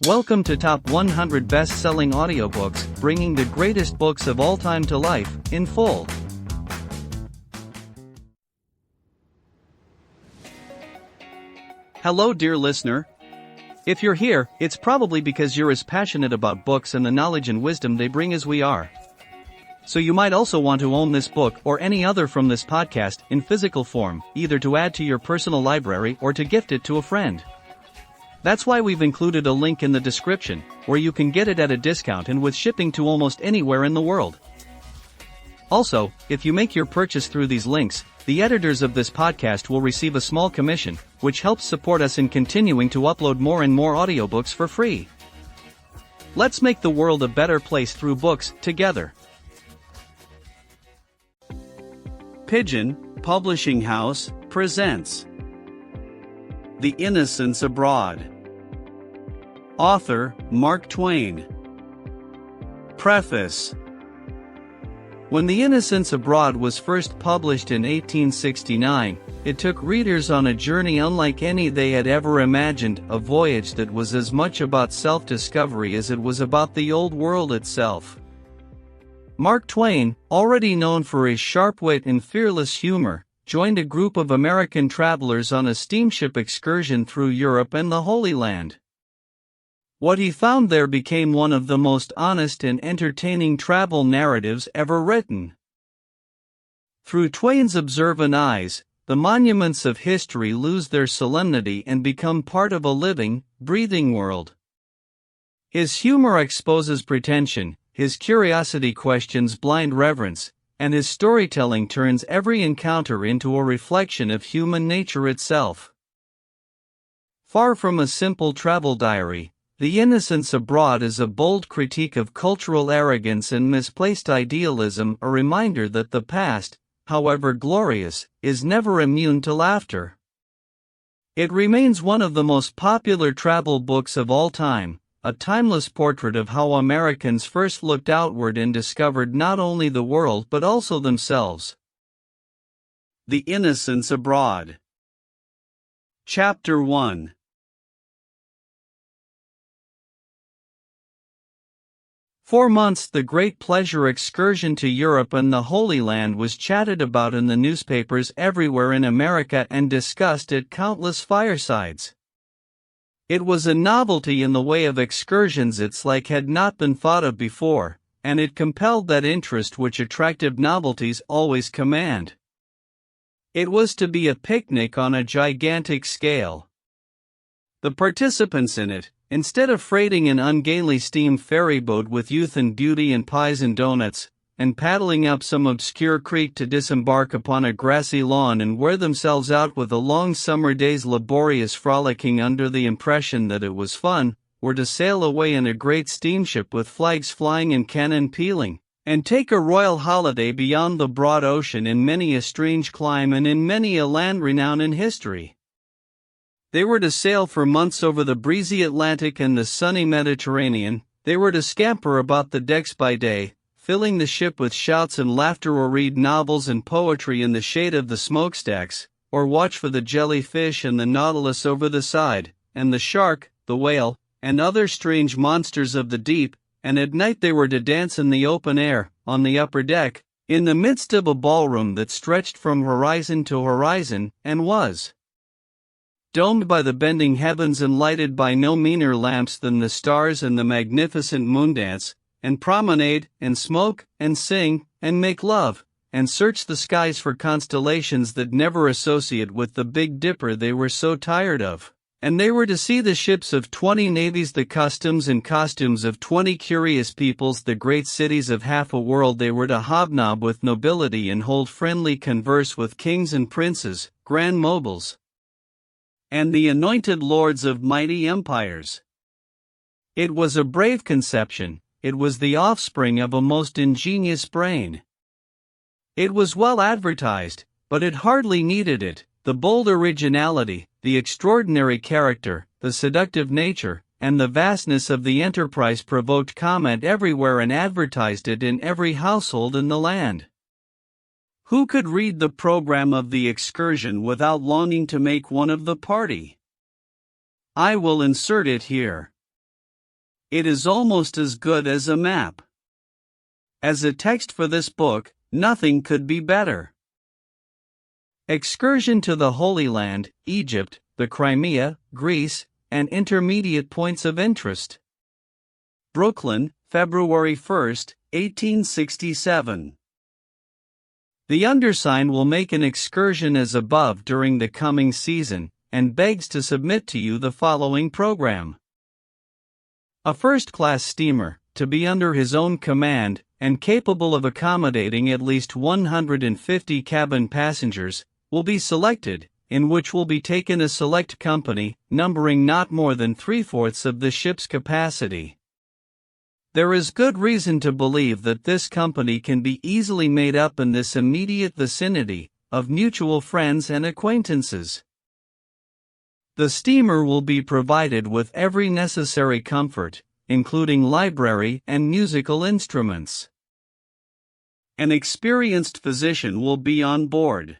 Welcome to Top 100 Best-Selling Audiobooks, bringing the greatest books of all time to life, in full. Hello dear listener. If you're here, it's probably because you're as passionate about books and the knowledge and wisdom they bring as we are. So you might also want to own this book or any other from this podcast in physical form, either to add to your personal library or to gift it to a friend. That's why we've included a link in the description, where you can get it at a discount and with shipping to almost anywhere in the world. Also, if you make your purchase through these links, the editors of this podcast will receive a small commission, which helps support us in continuing to upload more and more audiobooks for free. Let's make the world a better place through books, together. Pigeon Publishing House presents The Innocents Abroad. Author, Mark Twain. Preface. When The Innocents Abroad was first published in 1869, it took readers on a journey unlike any they had ever imagined, a voyage that was as much about self-discovery as it was about the old world itself. Mark Twain, already known for his sharp wit and fearless humor, joined a group of American travelers on a steamship excursion through Europe and the Holy Land. What he found there became one of the most honest and entertaining travel narratives ever written. Through Twain's observant eyes, the monuments of history lose their solemnity and become part of a living, breathing world. His humor exposes pretension, his curiosity questions blind reverence, and his storytelling turns every encounter into a reflection of human nature itself. Far from a simple travel diary, The Innocents Abroad is a bold critique of cultural arrogance and misplaced idealism, a reminder that the past, however glorious, is never immune to laughter. It remains one of the most popular travel books of all time, a timeless portrait of how Americans first looked outward and discovered not only the world but also themselves. The Innocents Abroad. Chapter 1. For months the great pleasure excursion to Europe and the Holy Land was chatted about in the newspapers everywhere in America and discussed at countless firesides. It was a novelty in the way of excursions its like had not been thought of before, and it compelled that interest which attractive novelties always command. It was to be a picnic on a gigantic scale. The participants in it, instead of freighting an ungainly steam ferry boat with youth and beauty and pies and donuts, and paddling up some obscure creek to disembark upon a grassy lawn and wear themselves out with a long summer day's laborious frolicking under the impression that it was fun, were to sail away in a great steamship with flags flying and cannon pealing, and take a royal holiday beyond the broad ocean in many a strange clime and in many a land renowned in history. They were to sail for months over the breezy Atlantic and the sunny Mediterranean. They were to scamper about the decks by day, filling the ship with shouts and laughter, or read novels and poetry in the shade of the smokestacks, or watch for the jellyfish and the nautilus over the side, and the shark, the whale, and other strange monsters of the deep, and at night they were to dance in the open air, on the upper deck, in the midst of a ballroom that stretched from horizon to horizon, and was domed by the bending heavens and lighted by no meaner lamps than the stars and the magnificent moondance, and promenade, and smoke, and sing, and make love, and search the skies for constellations that never associate with the Big Dipper they were so tired of. And they were to see the ships of 20 navies, the customs and costumes of 20 curious peoples, the great cities of half a world. They were to hobnob with nobility and hold friendly converse with kings and princes, grand moguls, and the anointed lords of mighty empires. It was a brave conception. It was the offspring of a most ingenious brain. It was well advertised, but it hardly needed it. The bold originality, the extraordinary character, the seductive nature, and the vastness of the enterprise provoked comment everywhere and advertised it in every household in the land. Who could read the program of the excursion without longing to make one of the party? I will insert it here. It is almost as good as a map. As a text for this book, nothing could be better. Excursion to the Holy Land, Egypt, the Crimea, Greece, and intermediate points of interest. Brooklyn, February 1, 1867. The undersigned will make an excursion as above during the coming season, and begs to submit to you the following program. A first-class steamer, to be under his own command, and capable of accommodating at least 150 cabin passengers, will be selected, in which will be taken a select company, numbering not more than 3/4 of the ship's capacity. There is good reason to believe that this company can be easily made up in this immediate vicinity, of mutual friends and acquaintances. The steamer will be provided with every necessary comfort, including library and musical instruments. An experienced physician will be on board.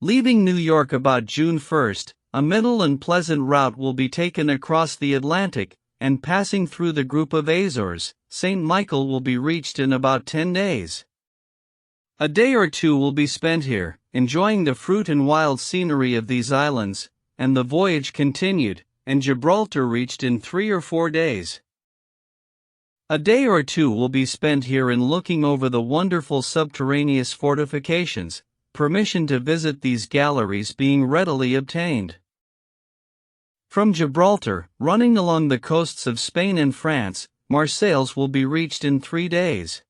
Leaving New York about June 1, a middle and pleasant route will be taken across the Atlantic, and passing through the group of Azores, St. Michael will be reached in about 10 days. A day or two will be spent here, enjoying the fruit and wild scenery of these islands, and the voyage continued, and Gibraltar reached in 3 or 4 days. A day or two will be spent here in looking over the wonderful subterraneous fortifications, permission to visit these galleries being readily obtained. From Gibraltar, running along the coasts of Spain and France, Marseilles will be reached in 3 days.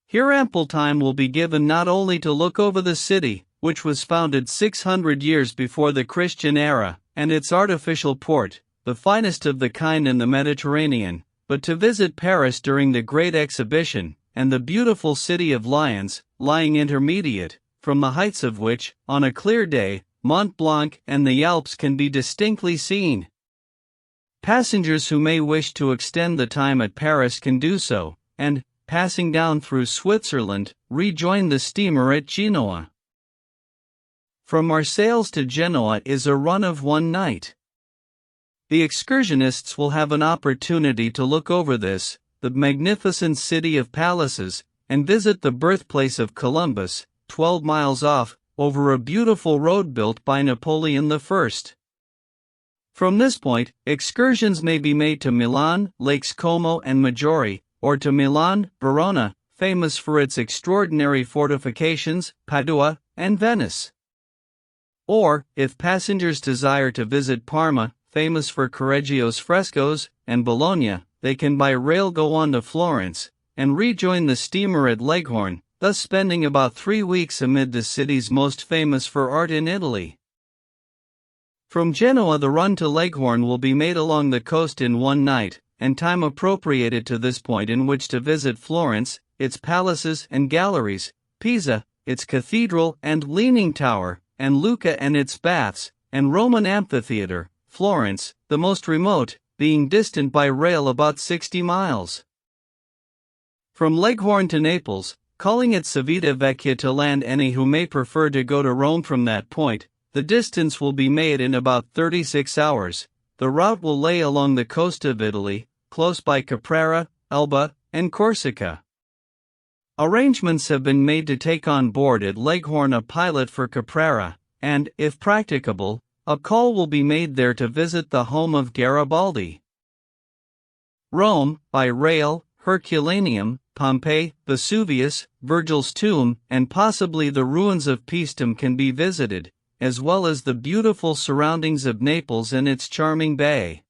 Here ample time will be given not only to look over the city, which was founded 600 years before the Christian era, and its artificial port, the finest of the kind in the Mediterranean, but to visit Paris during the Great Exhibition, and the beautiful city of Lions, lying intermediate, from the heights of which, on a clear day, Mont Blanc and the Alps can be distinctly seen. Passengers who may wish to extend the time at Paris can do so, and, passing down through Switzerland, rejoin the steamer at Genoa. From Marseilles to Genoa is a run of 1 night. The excursionists will have an opportunity to look over this, the magnificent city of palaces, and visit the birthplace of Columbus, 12 miles off, over a beautiful road built by Napoleon I. From this point, excursions may be made to Milan, Lakes Como and Maggiore, or to Milan, Verona, famous for its extraordinary fortifications, Padua, and Venice. Or, if passengers desire to visit Parma, famous for Correggio's frescoes, and Bologna, they can by rail go on to Florence, and rejoin the steamer at Leghorn, thus spending about 3 weeks amid the cities most famous for art in Italy. From Genoa the run to Leghorn will be made along the coast in 1 night, and time appropriated to this point in which to visit Florence, its palaces and galleries, Pisa, its cathedral and leaning tower, and Lucca and its baths, and Roman amphitheater, Florence, the most remote, being distant by rail about 60 miles. From Leghorn to Naples, calling at Civita Vecchia to land any who may prefer to go to Rome from that point, the distance will be made in about 36 hours. The route will lay along the coast of Italy, close by Caprera, Elba, and Corsica. Arrangements have been made to take on board at Leghorn a pilot for Caprera, and, if practicable, a call will be made there to visit the home of Garibaldi. Rome, by rail, Herculaneum, Pompeii, Vesuvius, Virgil's tomb, and possibly the ruins of Paestum can be visited, as well as the beautiful surroundings of Naples and its charming bay.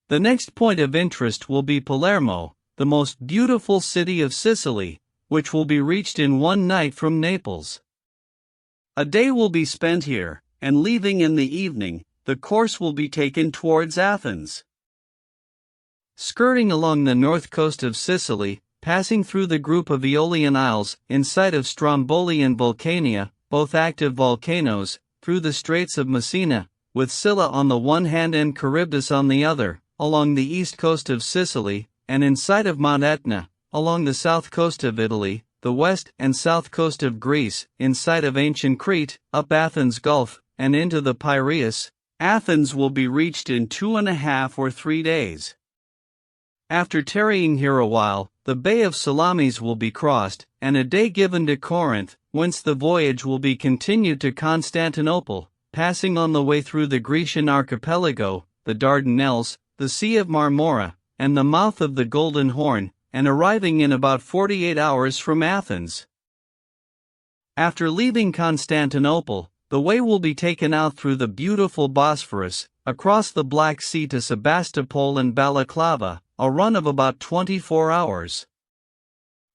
The next point of interest will be Palermo, the most beautiful city of Sicily, which will be reached in 1 night from Naples. A day will be spent here, and leaving in the evening, the course will be taken towards Athens. Skirting along the north coast of Sicily, passing through the group of Aeolian Isles, in sight of Stromboli and Vulcania, both active volcanoes, through the Straits of Messina, with Scylla on the one hand and Charybdis on the other, along the east coast of Sicily, and in sight of Mount Etna, along the south coast of Italy, the west and south coast of Greece, in sight of ancient Crete, up Athens Gulf, and into the Piraeus, Athens will be reached in 2.5 or 3 days. After tarrying here a while, the Bay of Salamis will be crossed, and a day given to Corinth, whence the voyage will be continued to Constantinople, passing on the way through the Grecian archipelago, the Dardanelles, the Sea of Marmora, and the mouth of the Golden Horn, and arriving in about 48 hours from Athens. After leaving Constantinople, the way will be taken out through the beautiful Bosphorus, across the Black Sea to Sebastopol and Balaclava, a run of about 24 hours.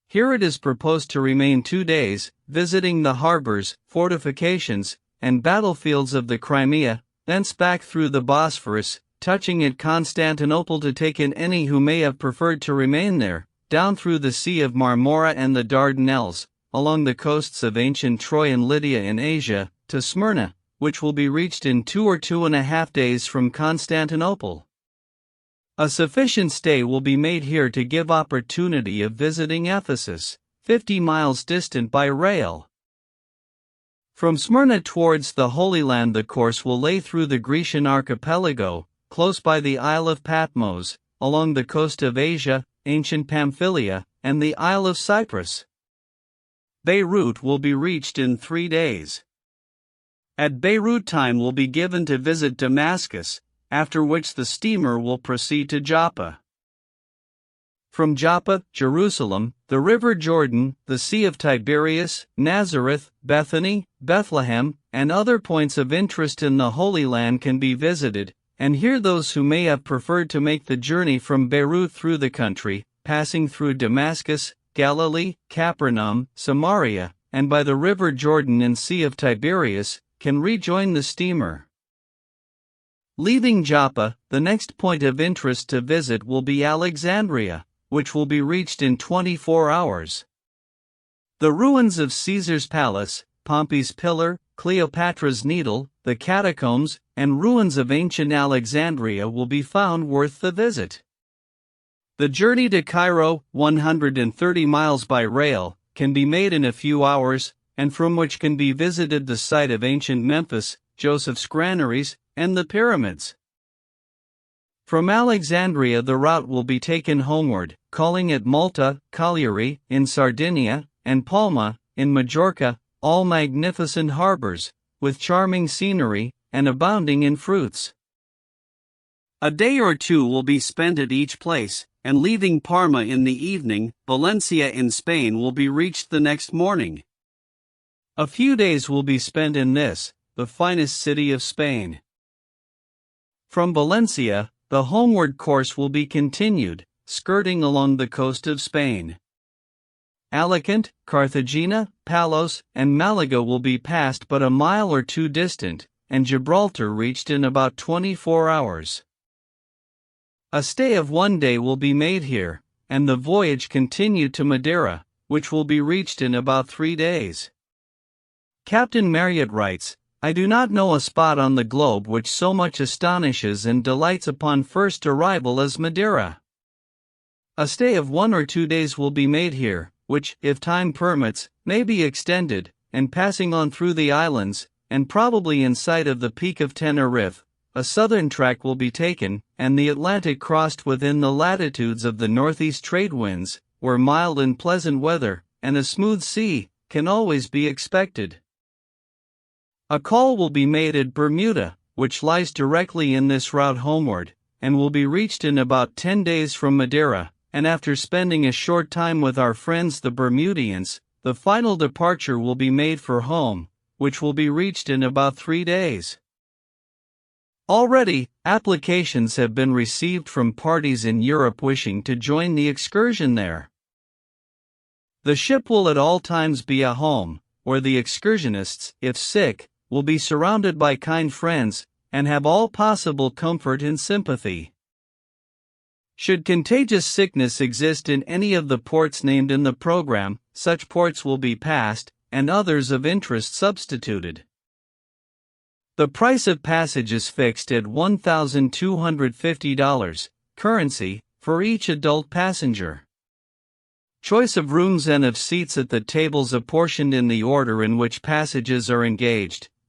Here it is proposed to remain 2 days, visiting the harbors, fortifications, and battlefields of the Crimea, thence back through the Bosphorus, touching at Constantinople to take in any who may have preferred to remain there, down through the Sea of Marmora and the Dardanelles, along the coasts of ancient Troy and Lydia in Asia, to Smyrna, which will be reached in 2 or 2.5 days from Constantinople. A sufficient stay will be made here to give opportunity of visiting Ephesus, 50 miles distant by rail. From Smyrna towards the Holy Land the course will lay through the Grecian archipelago, close by the Isle of Patmos, along the coast of Asia, ancient Pamphylia, and the Isle of Cyprus. Beirut will be reached in 3 days. At Beirut time will be given to visit Damascus, after which the steamer will proceed to Joppa. From Joppa, Jerusalem, the river Jordan, the Sea of Tiberias, Nazareth, Bethany, Bethlehem, and other points of interest in the Holy Land can be visited, and here those who may have preferred to make the journey from Beirut through the country, passing through Damascus, Galilee, Capernaum, Samaria, and by the river Jordan and Sea of Tiberias, can rejoin the steamer. Leaving Joppa, the next point of interest to visit will be Alexandria, which will be reached in 24 hours. The ruins of Caesar's palace, Pompey's pillar, Cleopatra's needle, the catacombs, and ruins of ancient Alexandria will be found worth the visit. The journey to Cairo, 130 miles by rail, can be made in a few hours, and from which can be visited the site of ancient Memphis, Joseph's granaries, and the pyramids. From Alexandria the route will be taken homeward, calling at Malta, Cagliari, in Sardinia, and Palma, in Majorca, all magnificent harbors, with charming scenery, and abounding in fruits. A day or two will be spent at each place, and leaving Parma in the evening, Valencia in Spain will be reached the next morning. A few days will be spent in this, the finest city of Spain. From Valencia, the homeward course will be continued, skirting along the coast of Spain. Alicante, Cartagena, Palos, and Malaga will be passed but a mile or two distant, and Gibraltar reached in about 24 hours. A stay of 1 day will be made here, and the voyage continued to Madeira, which will be reached in about 3 days. Captain Marriott writes, "I do not know a spot on the globe which so much astonishes and delights upon first arrival as Madeira. A stay of 1 or 2 days will be made here, which, if time permits, may be extended, and passing on through the islands, and probably in sight of the Peak of Tenerife, a southern track will be taken, and the Atlantic crossed within the latitudes of the northeast trade winds, where mild and pleasant weather, and a smooth sea, can always be expected. A call will be made at Bermuda, which lies directly in this route homeward, and will be reached in about 10 days from Madeira, and after spending a short time with our friends the Bermudians, the final departure will be made for home, which will be reached in about 3 days. Already, applications have been received from parties in Europe wishing to join the excursion there. The ship will at all times be a home, where the excursionists, if sick, will be surrounded by kind friends, and have all possible comfort and sympathy. Should contagious sickness exist in any of the ports named in the program, such ports will be passed, and others of interest substituted. The price of passage is fixed at $1,250, currency, for each adult passenger. Choice of rooms and of seats at the tables apportioned in the order in which passages are engaged,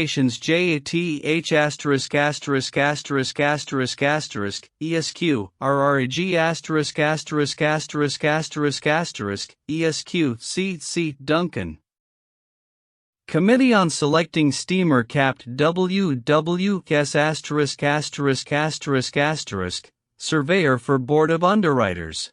applications JATH *********ESQ RRG ********ESQ C. Duncan. Committee on Selecting Steamer Capt. WWS Surveyor for Board of Underwriters.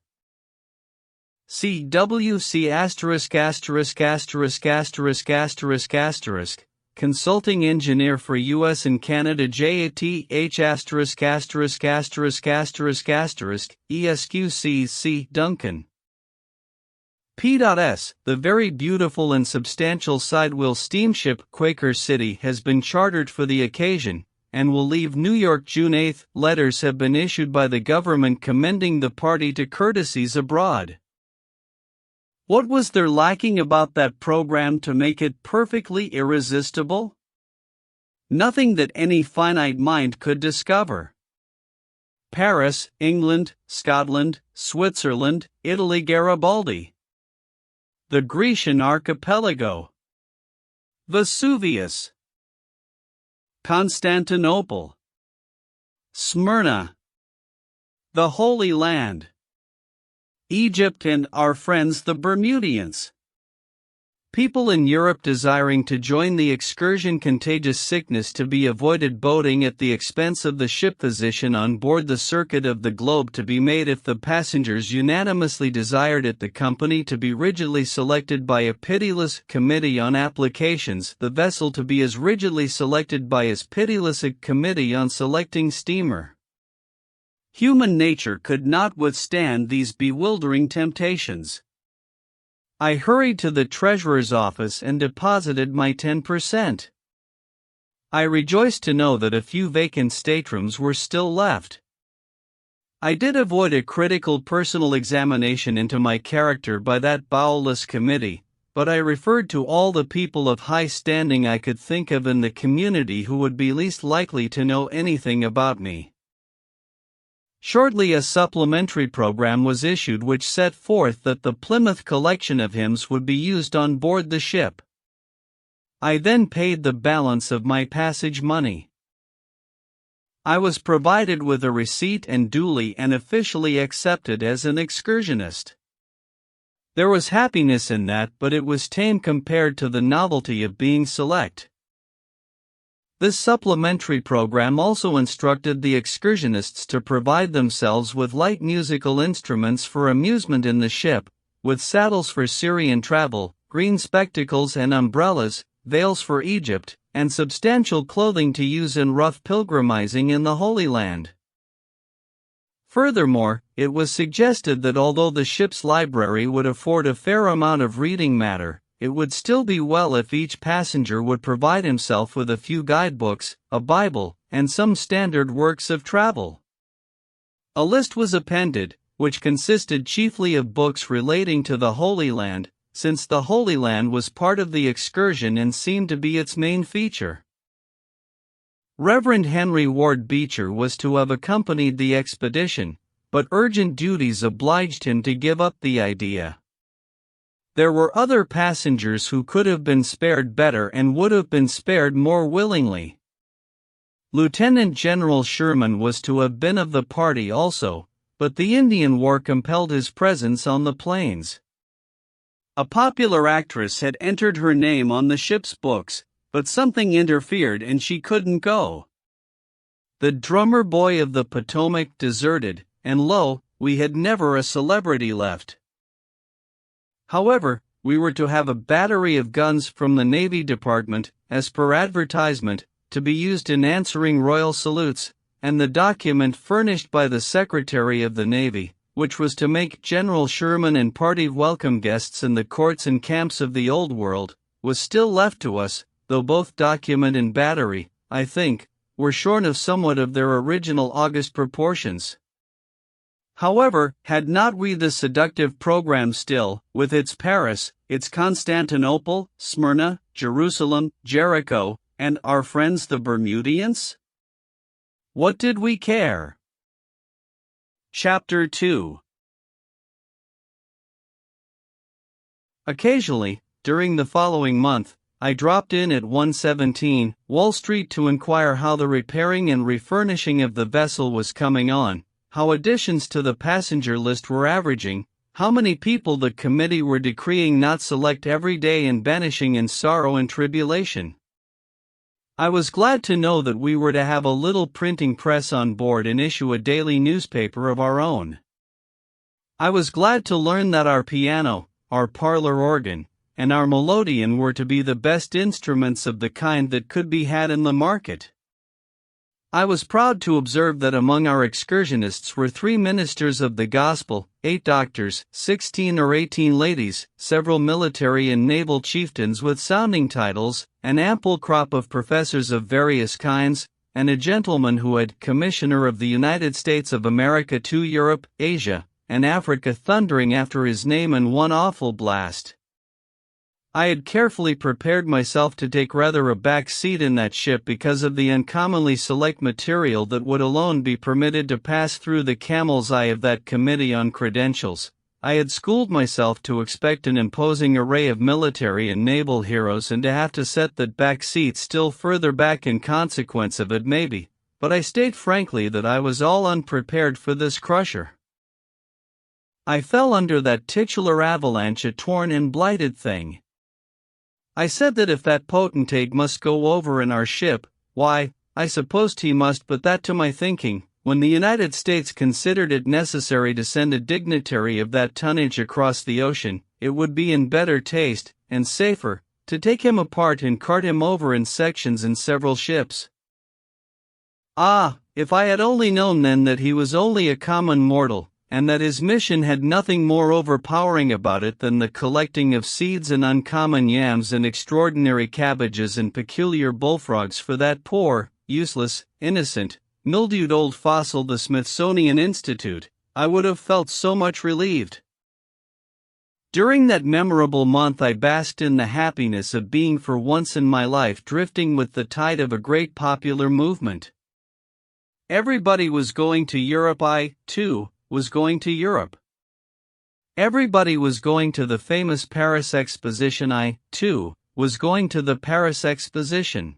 CWC*************************************************************************************************************************************************************************************************************************************************************************************************************************************:*************************ESQ C. Duncan. P.S. The very beautiful and substantial sidewheel steamship Quaker City has been chartered for the occasion, and will leave New York June 8. Letters have been issued by the government commending the party to courtesies abroad. What was there lacking about that program to make it perfectly irresistible? Nothing that any finite mind could discover. Paris, England, Scotland, Switzerland, Italy, Garibaldi. The Grecian Archipelago. Vesuvius. Constantinople. Smyrna. The Holy Land. Egypt and our friends the Bermudians. People in Europe desiring to join the excursion. Contagious sickness to be avoided. Boating at the expense of the ship. Physician on board. The circuit of the globe to be made if the passengers unanimously desired it. The company to be rigidly selected by a pitiless committee on applications. The vessel to be as rigidly selected by as pitiless a committee on selecting steamer. Human nature could not withstand these bewildering temptations. I hurried to the treasurer's office and deposited my 10%. I rejoiced to know that a few vacant staterooms were still left. I did avoid a critical personal examination into my character by that bowelless committee, but I referred to all the people of high standing I could think of in the community who would be least likely to know anything about me. Shortly a supplementary program was issued which set forth that the Plymouth collection of hymns would be used on board the ship. I then paid the balance of my passage money. I was provided with a receipt and duly and officially accepted as an excursionist. There was happiness in that, but it was tame compared to the novelty of being select. This supplementary program also instructed the excursionists to provide themselves with light musical instruments for amusement in the ship, with saddles for Syrian travel, green spectacles and umbrellas, veils for Egypt, and substantial clothing to use in rough pilgrimizing in the Holy Land. Furthermore, it was suggested that although the ship's library would afford a fair amount of reading matter, it would still be well if each passenger would provide himself with a few guidebooks, a Bible, and some standard works of travel. A list was appended, which consisted chiefly of books relating to the Holy Land, since the Holy Land was part of the excursion and seemed to be its main feature. Reverend Henry Ward Beecher was to have accompanied the expedition, but urgent duties obliged him to give up the idea. There were other passengers who could have been spared better and would have been spared more willingly. Lieutenant General Sherman was to have been of the party also, but the Indian War compelled his presence on the plains. A popular actress had entered her name on the ship's books, but something interfered and she couldn't go. The drummer boy of the Potomac deserted, and lo, we had never a celebrity left. However, we were to have a battery of guns from the Navy Department, as per advertisement, to be used in answering royal salutes, and the document furnished by the Secretary of the Navy, which was to make General Sherman and party welcome guests in the courts and camps of the Old World, was still left to us, though both document and battery, I think, were shorn of somewhat of their original august proportions. However, had not we the seductive program still, with its Paris, its Constantinople, Smyrna, Jerusalem, Jericho, and our friends the Bermudians? What did we care? Chapter 2. Occasionally, during the following month, I dropped in at 117 Wall Street to inquire how the repairing and refurnishing of the vessel was coming on, how additions to the passenger list were averaging, how many people the committee were decreeing not select every day and banishing in sorrow and tribulation. I was glad to know that we were to have a little printing press on board and issue a daily newspaper of our own. I was glad to learn that our piano, our parlor organ, and our melodeon were to be the best instruments of the kind that could be had in the market. I was proud to observe that among our excursionists were 3 ministers of the gospel, 8 doctors, 16 or 18 ladies, several military and naval chieftains with sounding titles, an ample crop of professors of various kinds, and a gentleman who had Commissioner of the United States of America to Europe, Asia, and Africa thundering after his name in one awful blast. I had carefully prepared myself to take rather a back seat in that ship because of the uncommonly select material that would alone be permitted to pass through the camel's eye of that committee on credentials. I had schooled myself to expect an imposing array of military and naval heroes and to have to set that back seat still further back in consequence of it maybe, but I state frankly that I was all unprepared for this crusher. I fell under that titular avalanche, a torn and blighted thing. I said that if that potentate must go over in our ship, why, I supposed he must, but that to my thinking, when the United States considered it necessary to send a dignitary of that tonnage across the ocean, it would be in better taste, and safer, to take him apart and cart him over in sections in several ships. Ah, if I had only known then that he was only a common mortal, and that his mission had nothing more overpowering about it than the collecting of seeds and uncommon yams and extraordinary cabbages and peculiar bullfrogs for that poor, useless, innocent, mildewed old fossil the Smithsonian Institute, I would have felt so much relieved. During that memorable month I basked in the happiness of being for once in my life drifting with the tide of a great popular movement. Everybody was going to Europe. I, too, was going to Europe. Everybody was going to the famous Paris Exposition. I, too, was going to the Paris Exposition.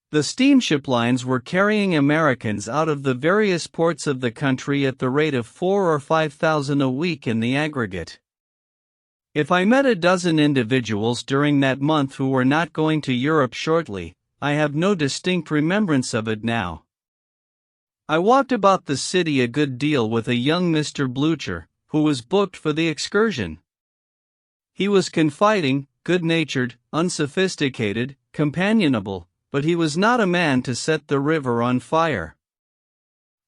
The steamship lines were carrying Americans out of the various ports of the country at the rate of 4,000 or 5,000 a week in the aggregate. If I met a dozen individuals during that month who were not going to Europe shortly, I have no distinct remembrance of it now. I walked about the city a good deal with a young Mr. Blucher, who was booked for the excursion. He was confiding, good-natured, unsophisticated, companionable, but he was not a man to set the river on fire.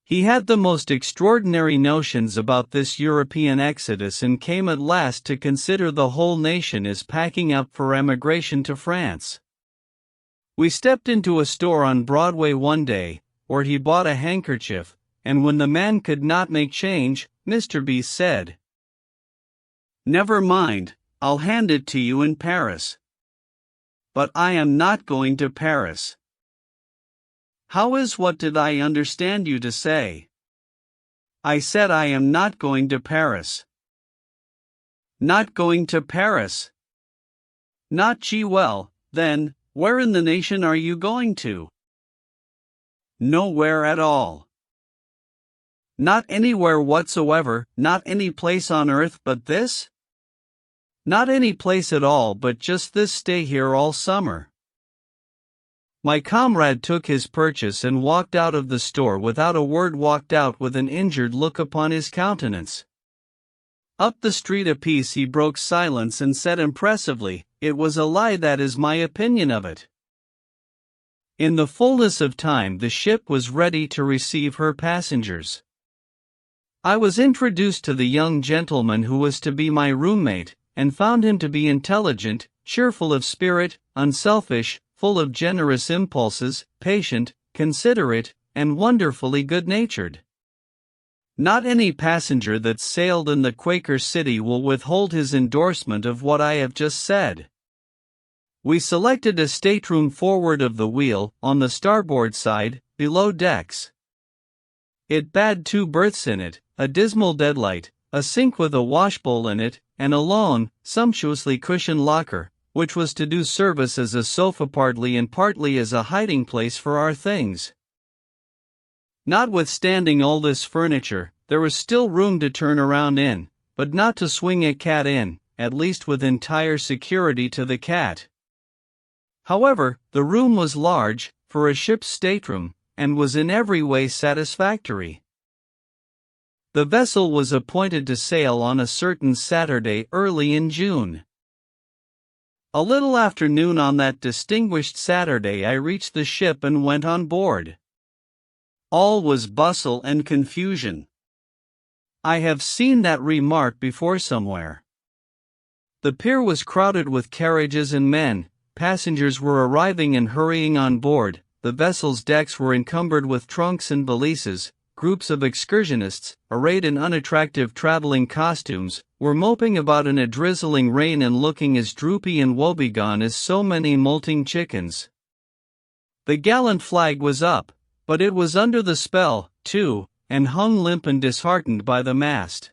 He had the most extraordinary notions about this European exodus and came at last to consider the whole nation as packing up for emigration to France. We stepped into a store on Broadway one day, where he bought a handkerchief, and when the man could not make change, Mr. B said, "Never mind, I'll hand it to you in Paris." "But I am not going to Paris." "How is what did I understand you to say?" I said I am not going to Paris. Not going to Paris. Not gee well, then, where in the nation are you going to? Nowhere at all. Not anywhere whatsoever, not any place on earth but this? Not any place at all but just this, stay here all summer. My comrade took his purchase and walked out of the store without a word, walked out with an injured look upon his countenance. Up the street a piece he broke silence and said impressively, "It was a lie, that is my opinion of it." In the fullness of time the ship was ready to receive her passengers. I was introduced to the young gentleman who was to be my roommate, and found him to be intelligent, cheerful of spirit, unselfish, full of generous impulses, patient, considerate, and wonderfully good-natured. Not any passenger that sailed in the Quaker City will withhold his endorsement of what I have just said. We selected a stateroom forward of the wheel, on the starboard side, below decks. It bade 2 berths in it, a dismal deadlight, a sink with a washbowl in it, and a long, sumptuously cushioned locker, which was to do service as a sofa partly and partly as a hiding place for our things. Notwithstanding all this furniture, there was still room to turn around in, but not to swing a cat in, at least with entire security to the cat. However, the room was large, for a ship's stateroom, and was in every way satisfactory. The vessel was appointed to sail on a certain Saturday early in June. A little after noon on that distinguished Saturday I reached the ship and went on board. All was bustle and confusion. I have seen that remark before somewhere. The pier was crowded with carriages and men, passengers were arriving and hurrying on board, the vessel's decks were encumbered with trunks and valises, groups of excursionists, arrayed in unattractive traveling costumes, were moping about in a drizzling rain and looking as droopy and woebegone as so many molting chickens. The gallant flag was up, but it was under the spell, too, and hung limp and disheartened by the mast.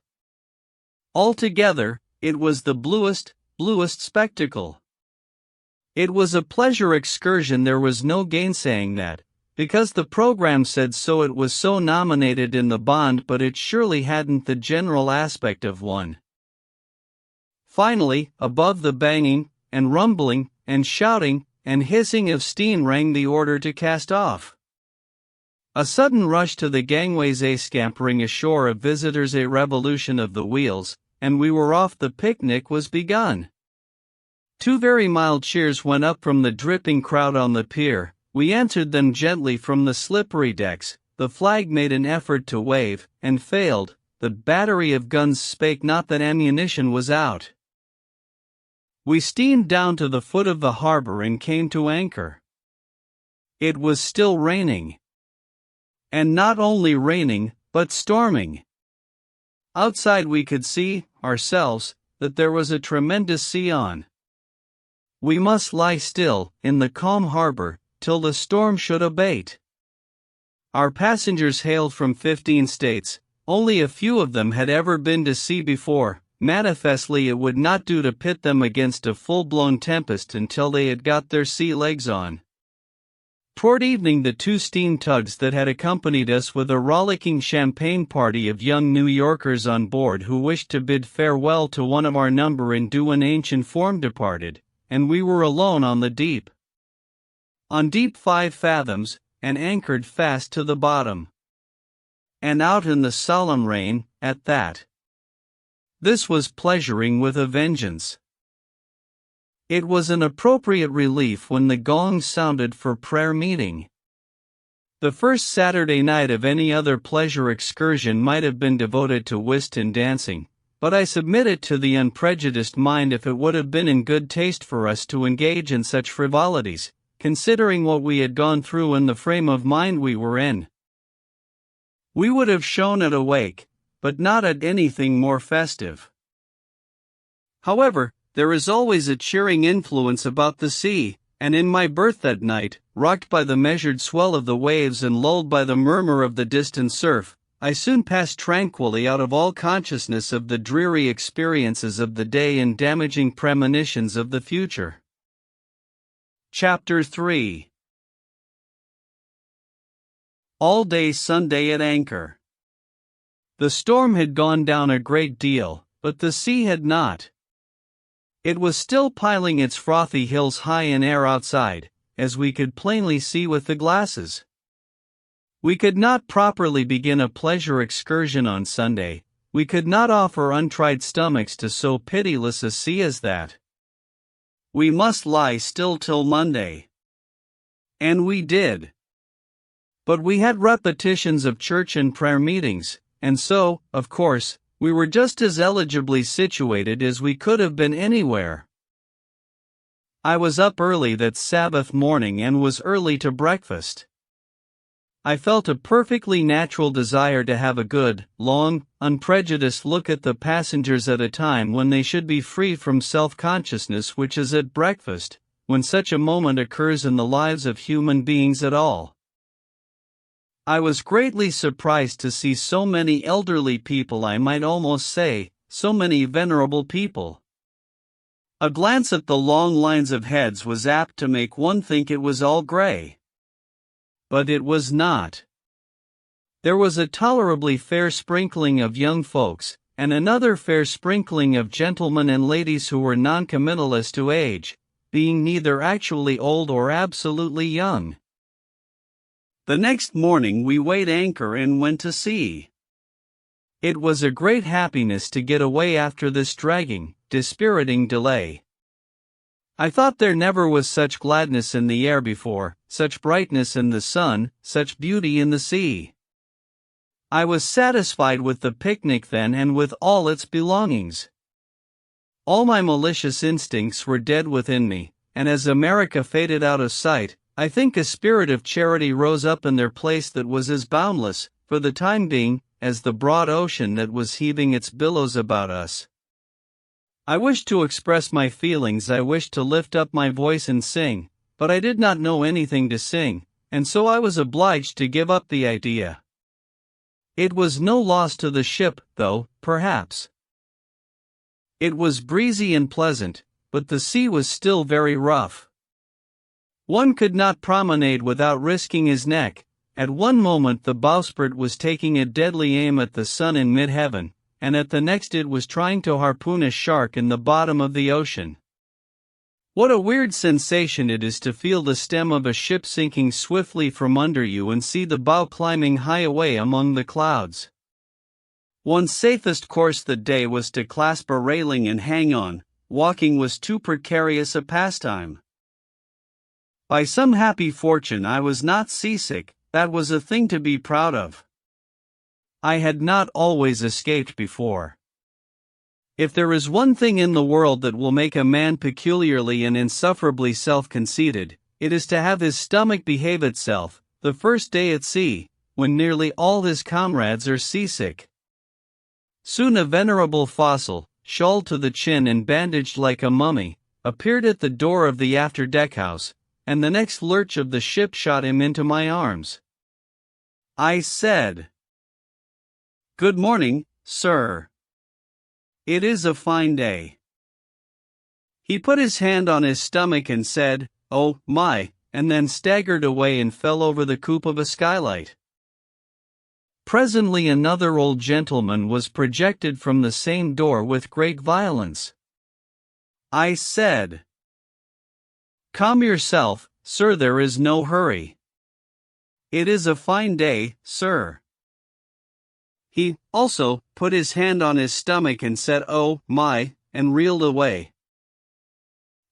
Altogether, it was the bluest spectacle. It was a pleasure excursion, there was no gainsaying that. Because the program said so, it was so nominated in the bond, but it surely hadn't the general aspect of one. Finally, above the banging, and rumbling, and shouting, and hissing of steam rang the order to cast off. A sudden rush to the gangways, a scampering ashore of visitors, a revolution of the wheels, and we were off. The picnic was begun. 2 very mild cheers went up from the dripping crowd on the pier. We answered them gently from the slippery decks. The flag made an effort to wave, and failed. The battery of guns spake not that ammunition was out. We steamed down to the foot of the harbor and came to anchor. It was still raining. And not only raining, but storming. Outside we could see, ourselves, that there was a tremendous sea on. We must lie still, in the calm harbor, till the storm should abate. Our passengers hailed from 15 states, only a few of them had ever been to sea before. Manifestly it would not do to pit them against a full-blown tempest until they had got their sea legs on. Toward evening the 2 steam tugs that had accompanied us with a rollicking champagne party of young New Yorkers on board who wished to bid farewell to one of our number in due and ancient form departed, and we were alone on the deep. On deep 5 fathoms, and anchored fast to the bottom. And out in the solemn rain, at that. This was pleasuring with a vengeance. It was an appropriate relief when the gong sounded for prayer meeting. The first Saturday night of any other pleasure excursion might have been devoted to whist and dancing, but I submit it to the unprejudiced mind if it would have been in good taste for us to engage in such frivolities, considering what we had gone through and the frame of mind we were in. We would have shone at a wake, but not at anything more festive. However, there is always a cheering influence about the sea, and in my berth that night, rocked by the measured swell of the waves and lulled by the murmur of the distant surf, I soon passed tranquilly out of all consciousness of the dreary experiences of the day and damaging premonitions of the future. Chapter 3. All day Sunday at anchor. The storm had gone down a great deal, but the sea had not. It was still piling its frothy hills high in air outside, as we could plainly see with the glasses. We could not properly begin a pleasure excursion on Sunday. We could not offer untried stomachs to so pitiless a sea as that. We must lie still till Monday. And we did. But we had repetitions of church and prayer meetings, and so, of course, we were just as eligibly situated as we could have been anywhere. I was up early that Sabbath morning and was early to breakfast. I felt a perfectly natural desire to have a good, long, unprejudiced look at the passengers at a time when they should be free from self-consciousness, which is at breakfast, when such a moment occurs in the lives of human beings at all. I was greatly surprised to see so many elderly people, I might almost say, so many venerable people. A glance at the long lines of heads was apt to make one think it was all gray. But it was not. There was a tolerably fair sprinkling of young folks, and another fair sprinkling of gentlemen and ladies who were noncommittal as to age, being neither actually old or absolutely young. The next morning we weighed anchor and went to sea. It was a great happiness to get away after this dragging, dispiriting delay. I thought there never was such gladness in the air before, such brightness in the sun, such beauty in the sea. I was satisfied with the picnic then and with all its belongings. All my malicious instincts were dead within me, and as America faded out of sight, I think a spirit of charity rose up in their place that was as boundless, for the time being, as the broad ocean that was heaving its billows about us. I wished to express my feelings, I wished to lift up my voice and sing, but I did not know anything to sing, and so I was obliged to give up the idea. It was no loss to the ship, though, perhaps. It was breezy and pleasant, but the sea was still very rough. One could not promenade without risking his neck. At one moment the bowsprit was taking a deadly aim at the sun in mid-heaven, and at the next it was trying to harpoon a shark in the bottom of the ocean. What a weird sensation it is to feel the stem of a ship sinking swiftly from under you and see the bow climbing high away among the clouds. One's safest course that day was to clasp a railing and hang on. Walking was too precarious a pastime. By some happy fortune I was not seasick. That was a thing to be proud of. I had not always escaped before. If there is one thing in the world that will make a man peculiarly and insufferably self-conceited, it is to have his stomach behave itself, the first day at sea, when nearly all his comrades are seasick. Soon a venerable fossil, shawled to the chin and bandaged like a mummy, appeared at the door of the after-deck-house, and the next lurch of the ship shot him into my arms. I said, "Good morning, sir. It is a fine day." He put his hand on his stomach and said, "Oh, my," and then staggered away and fell over the coop of a skylight. Presently another old gentleman was projected from the same door with great violence. I said, "Calm yourself, sir, there is no hurry. It is a fine day, sir." He, also, put his hand on his stomach and said, "Oh, my," and reeled away.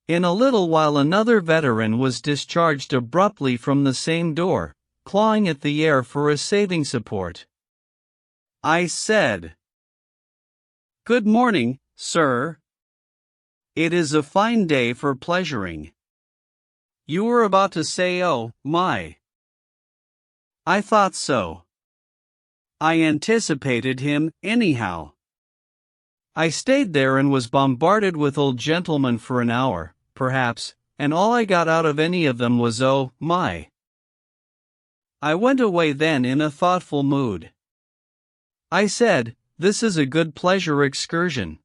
In a little while another veteran was discharged abruptly from the same door, clawing at the air for a saving support. I said, "Good morning, sir. It is a fine day for pleasuring." You were about to say, "Oh, my." I thought so. I anticipated him, anyhow. I stayed there and was bombarded with old gentlemen for an hour, perhaps, and all I got out of any of them was "oh, my." I went away then in a thoughtful mood. I said, "This is a good pleasure excursion.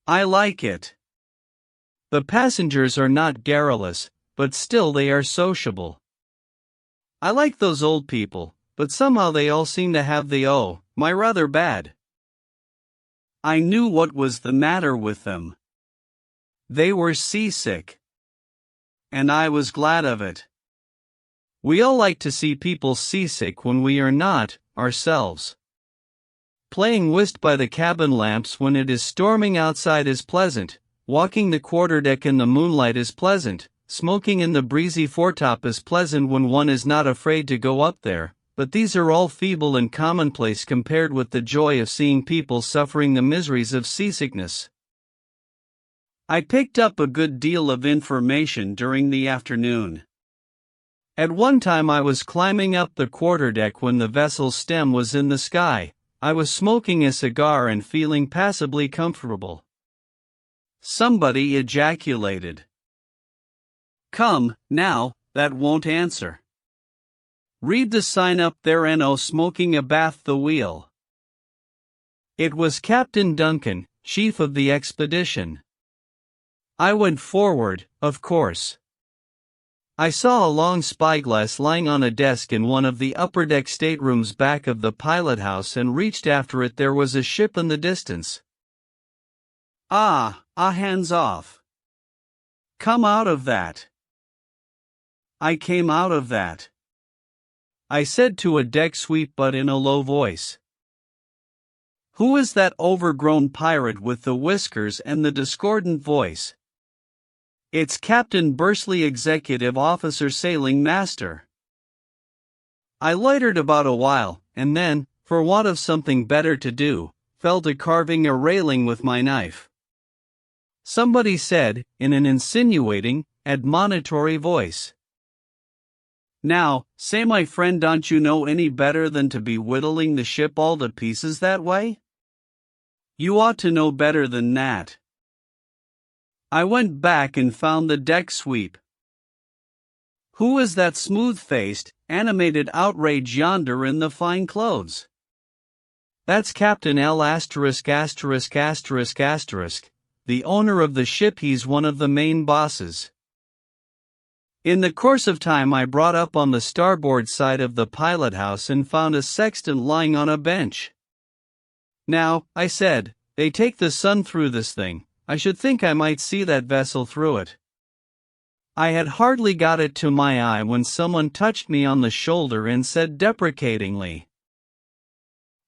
I like it. The passengers are not garrulous, but still they are sociable. I like those old people, but somehow they all seem to have my rather bad." I knew what was the matter with them. They were seasick. And I was glad of it. We all like to see people seasick when we are not, ourselves. Playing whist by the cabin lamps when it is storming outside is pleasant, walking the quarterdeck in the moonlight is pleasant, smoking in the breezy foretop is pleasant when one is not afraid to go up there, but these are all feeble and commonplace compared with the joy of seeing people suffering the miseries of seasickness. I picked up a good deal of information during the afternoon. At one time I was climbing up the quarterdeck when the vessel's stem was in the sky. I was smoking a cigar and feeling passably comfortable. Somebody ejaculated, "Come, now, that won't answer. Read the sign up there, no smoking abaft the wheel." It was Captain Duncan, chief of the expedition. I went forward, of course. I saw a long spyglass lying on a desk in one of the upper-deck staterooms back of the pilot house and reached after it. There was a ship in the distance. Hands off. Come out of that. I came out of that. I said to a deck sweep but in a low voice. Who is that overgrown pirate with the whiskers and the discordant voice? It's Captain Bursley, executive officer, sailing master. I loitered about a while, and then, for want of something better to do, fell to carving a railing with my knife. Somebody said, in an insinuating, admonitory voice, "Now, say my friend, don't you know any better than to be whittling the ship all to pieces that way? You ought to know better than that." I went back and found the deck sweep. "Who is that smooth-faced, animated outrage yonder in the fine clothes?" "That's Captain L*********, the owner of the ship. He's one of the main bosses." In the course of time I brought up on the starboard side of the pilot house and found a sextant lying on a bench. "Now," I said, "they take the sun through this thing. I should think I might see that vessel through it." I had hardly got it to my eye when someone touched me on the shoulder and said deprecatingly,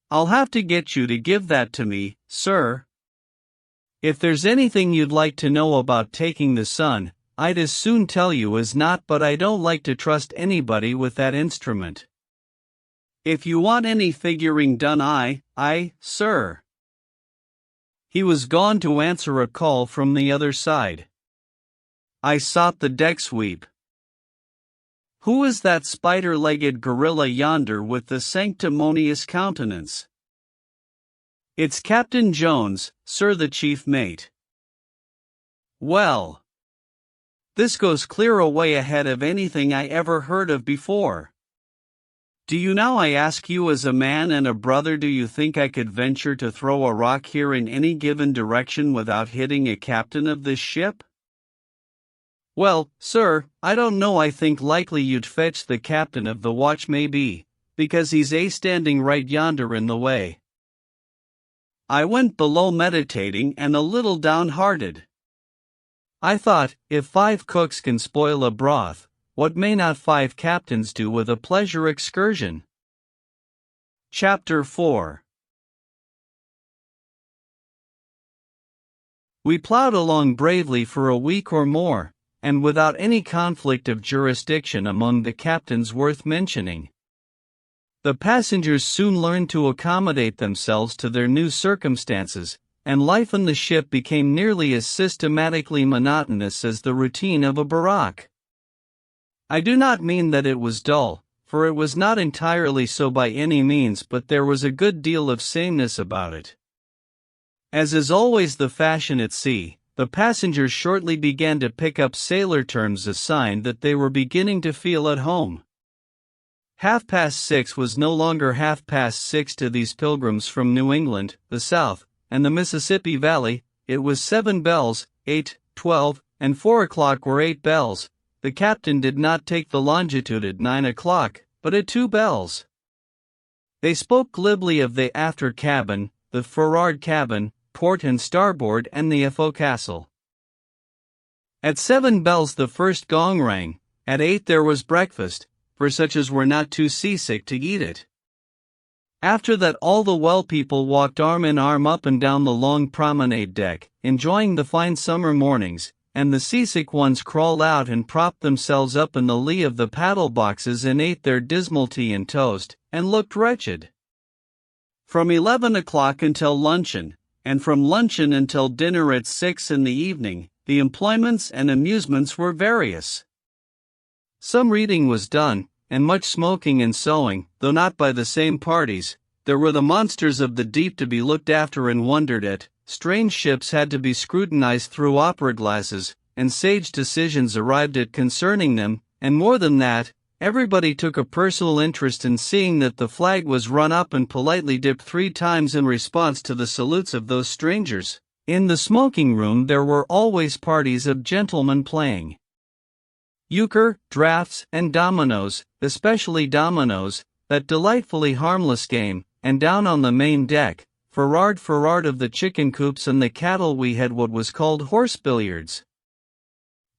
"I'll have to get you to give that to me, sir. If there's anything you'd like to know about taking the sun, I'd as soon tell you as not, but I don't like to trust anybody with that instrument. If you want any figuring done, sir." He was gone to answer a call from the other side. I sought the deck sweep. "Who is that spider-legged gorilla yonder with the sanctimonious countenance?" "It's Captain Jones, sir, the chief mate." "Well, this goes clear away ahead of anything I ever heard of before. Do you now, I ask you as a man and a brother, do you think I could venture to throw a rock here in any given direction without hitting a captain of this ship?" "Well, sir, I don't know. I think likely you'd fetch the captain of the watch, maybe, because he's standing right yonder in the way." I went below meditating and a little downhearted. I thought, if 5 cooks can spoil a broth, what may not 5 captains do with a pleasure excursion? Chapter 4. We plowed along bravely for a week or more, and without any conflict of jurisdiction among the captains worth mentioning. The passengers soon learned to accommodate themselves to their new circumstances, and life on the ship became nearly as systematically monotonous as the routine of a barrack. I do not mean that it was dull, for it was not entirely so by any means, but there was a good deal of sameness about it. As is always the fashion at sea, the passengers shortly began to pick up sailor terms, a sign that they were beginning to feel at home. 6:30 was no longer 6:30 to these pilgrims from New England, the South, and the Mississippi Valley. It was 7 bells, 8, 12, and 4 o'clock were 8 bells. The captain did not take the longitude at 9 o'clock, but at 2 bells. They spoke glibly of the after cabin, the forrard cabin, port and starboard, and the forecastle. At 7 bells the first gong rang. At 8 there was breakfast, for such as were not too seasick to eat it. After that all the well people walked arm in arm up and down the long promenade deck, enjoying the fine summer mornings, and the seasick ones crawled out and propped themselves up in the lee of the paddle boxes and ate their dismal tea and toast, and looked wretched. From 11 o'clock until luncheon, and from luncheon until dinner at 6 in the evening, the employments and amusements were various. Some reading was done, and much smoking and sewing, though not by the same parties. There were the monsters of the deep to be looked after and wondered at, strange ships had to be scrutinized through opera glasses, and sage decisions arrived at concerning them, and more than that, everybody took a personal interest in seeing that the flag was run up and politely dipped 3 times in response to the salutes of those strangers. In the smoking room there were always parties of gentlemen playing euchre, draughts, and dominoes, especially dominoes, that delightfully harmless game, and down on the main deck, forrard of the chicken coops and the cattle we had what was called horse billiards.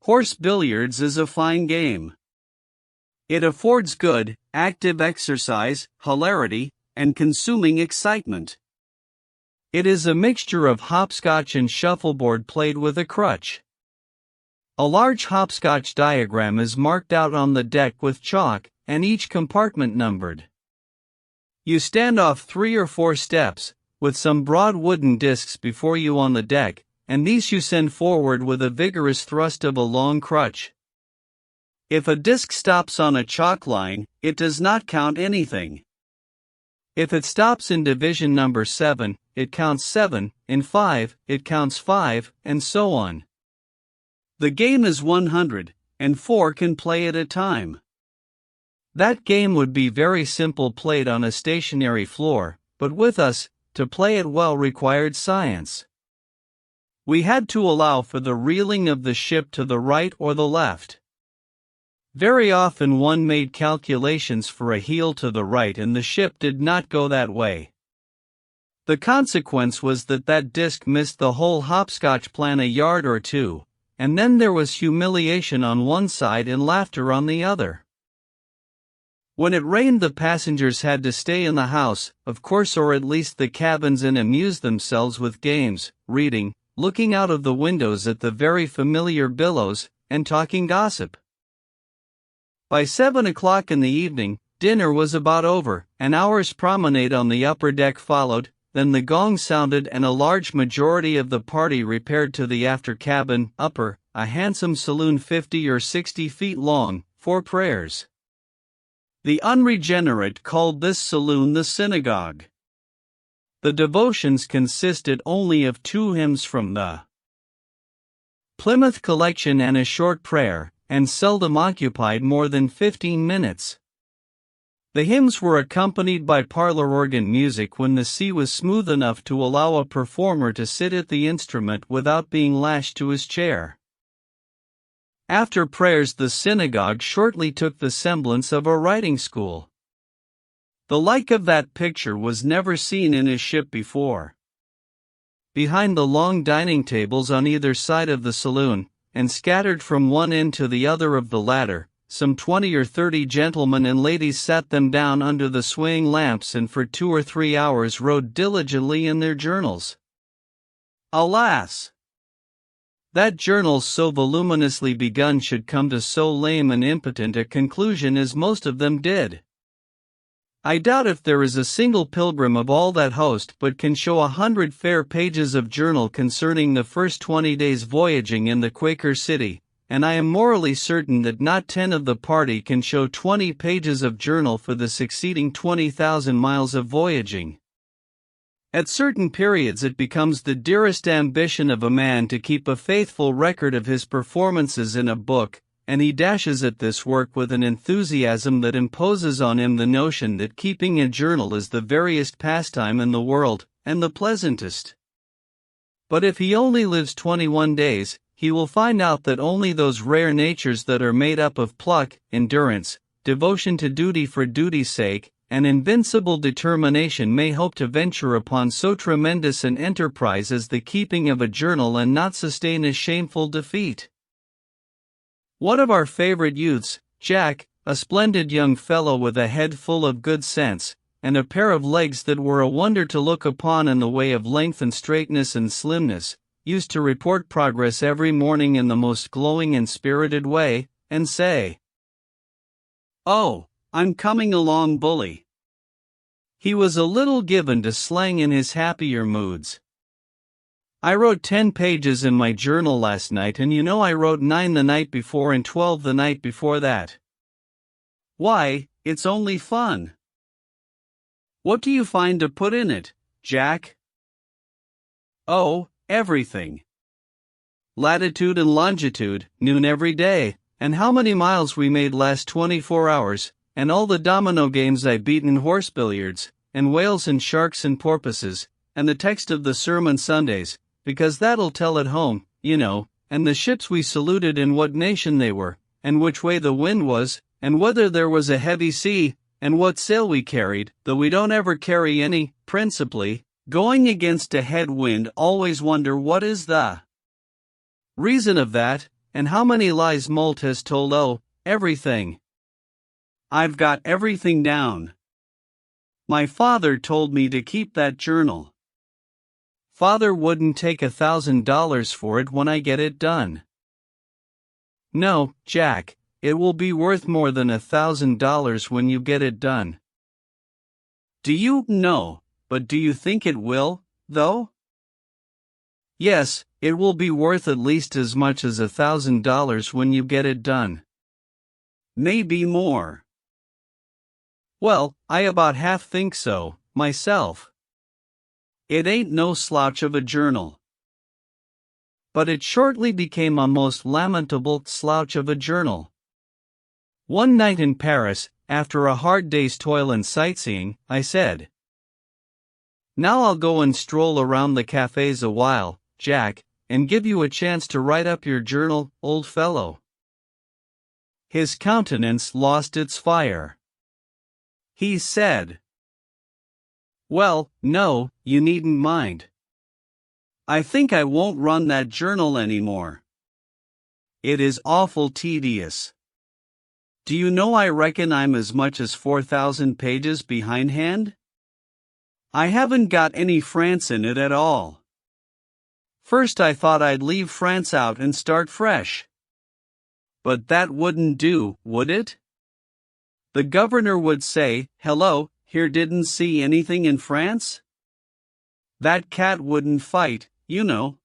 Horse billiards is a fine game. It affords good, active exercise, hilarity, and consuming excitement. It is a mixture of hopscotch and shuffleboard played with a crutch. A large hopscotch diagram is marked out on the deck with chalk, and each compartment numbered. You stand off 3 or 4 steps, with some broad wooden discs before you on the deck, and these you send forward with a vigorous thrust of a long crutch. If a disc stops on a chalk line, it does not count anything. If it stops in division number 7, it counts 7, in 5, it counts 5, and so on. The game is 100, and 4 can play at a time. That game would be very simple played on a stationary floor, but with us, to play it well required science. We had to allow for the reeling of the ship to the right or the left. Very often one made calculations for a heel to the right and the ship did not go that way. The consequence was that disc missed the whole hopscotch plan a yard or 2, and then there was humiliation on one side and laughter on the other. When it rained the passengers had to stay in the house, of course, or at least the cabins, and amuse themselves with games, reading, looking out of the windows at the very familiar billows, and talking gossip. By 7 o'clock in the evening, dinner was about over, an hour's promenade on the upper deck followed, then the gong sounded and a large majority of the party repaired to the after cabin, upper, a handsome saloon 50 or 60 feet long, for prayers. The unregenerate called this saloon the synagogue. The devotions consisted only of 2 hymns from the Plymouth collection and a short prayer, and seldom occupied more than 15 minutes. The hymns were accompanied by parlor organ music when the sea was smooth enough to allow a performer to sit at the instrument without being lashed to his chair. After prayers the synagogue shortly took the semblance of a writing school. The like of that picture was never seen in a ship before. Behind the long dining tables on either side of the saloon, and scattered from one end to the other of the latter, some 20 or 30 gentlemen and ladies sat them down under the swaying lamps and for 2 or 3 hours wrote diligently in their journals. Alas! That journals so voluminously begun should come to so lame and impotent a conclusion as most of them did. I doubt if there is a single pilgrim of all that host but can show 100 fair pages of journal concerning the first 20 days voyaging in the Quaker City, and I am morally certain that not 10 of the party can show 20 pages of journal for the succeeding 20,000 miles of voyaging. At certain periods it becomes the dearest ambition of a man to keep a faithful record of his performances in a book, and he dashes at this work with an enthusiasm that imposes on him the notion that keeping a journal is the veriest pastime in the world, and the pleasantest. But if he only lives 21 days, he will find out that only those rare natures that are made up of pluck, endurance, devotion to duty for duty's sake, and invincible determination may hope to venture upon so tremendous an enterprise as the keeping of a journal and not sustain a shameful defeat. One of our favorite youths, Jack, a splendid young fellow with a head full of good sense, and a pair of legs that were a wonder to look upon in the way of length and straightness and slimness, used to report progress every morning in the most glowing and spirited way, and say, "Oh, I'm coming along bully." He was a little given to slang in his happier moods. "I wrote 10 pages in my journal last night, and you know I wrote 9 the night before and 12 the night before that." "Why, it's only fun." "What do you find to put in it, Jack?" "Oh, everything. Latitude and longitude, noon every day, and how many miles we made last 24 hours, and all the domino games I beat in horse billiards, and whales and sharks and porpoises, and the text of the sermon Sundays, because that'll tell at home, you know, and the ships we saluted and what nation they were, and which way the wind was, and whether there was a heavy sea, and what sail we carried, though we don't ever carry any, principally, going against a head wind. Always wonder what is the reason of that, and how many lies Molt has told. Oh, everything. I've got everything down. My father told me to keep that journal. Father wouldn't take $1,000 for it when I get it done." "No, Jack, it will be worth more than $1,000 when you get it done." "Do you know, but do you think it will, though?" "Yes, it will be worth at least as much as $1,000 when you get it done. Maybe more." "Well, I about half think so, myself. It ain't no slouch of a journal." But it shortly became a most lamentable slouch of a journal. One night in Paris, after a hard day's toil and sightseeing, I said, "Now I'll go and stroll around the cafes a while, Jack, and give you a chance to write up your journal, old fellow." His countenance lost its fire. He said, "Well, no, you needn't mind. I think I won't run that journal anymore. It is awful tedious. Do you know I reckon I'm as much as 4,000 pages behindhand? I haven't got any France in it at all. First I thought I'd leave France out and start fresh. But that wouldn't do, would it? The governor would say, 'Hello, here didn't see anything in France?' That cat wouldn't fight, you know.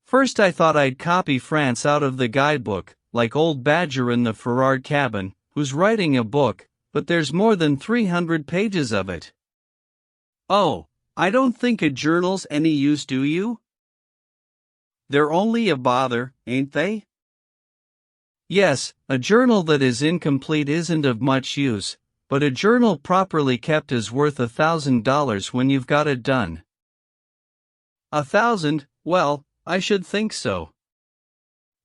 First I thought I'd copy France out of the guidebook, like old Badger in the Ferrard cabin, who's writing a book, but there's more than 300 pages of it. Oh, I don't think a journal's any use, do you? They're only a bother, ain't they? Yes, a journal that is incomplete isn't of much use, but a journal properly kept is worth $1,000 when you've got it done." 1,000, well, I should think so.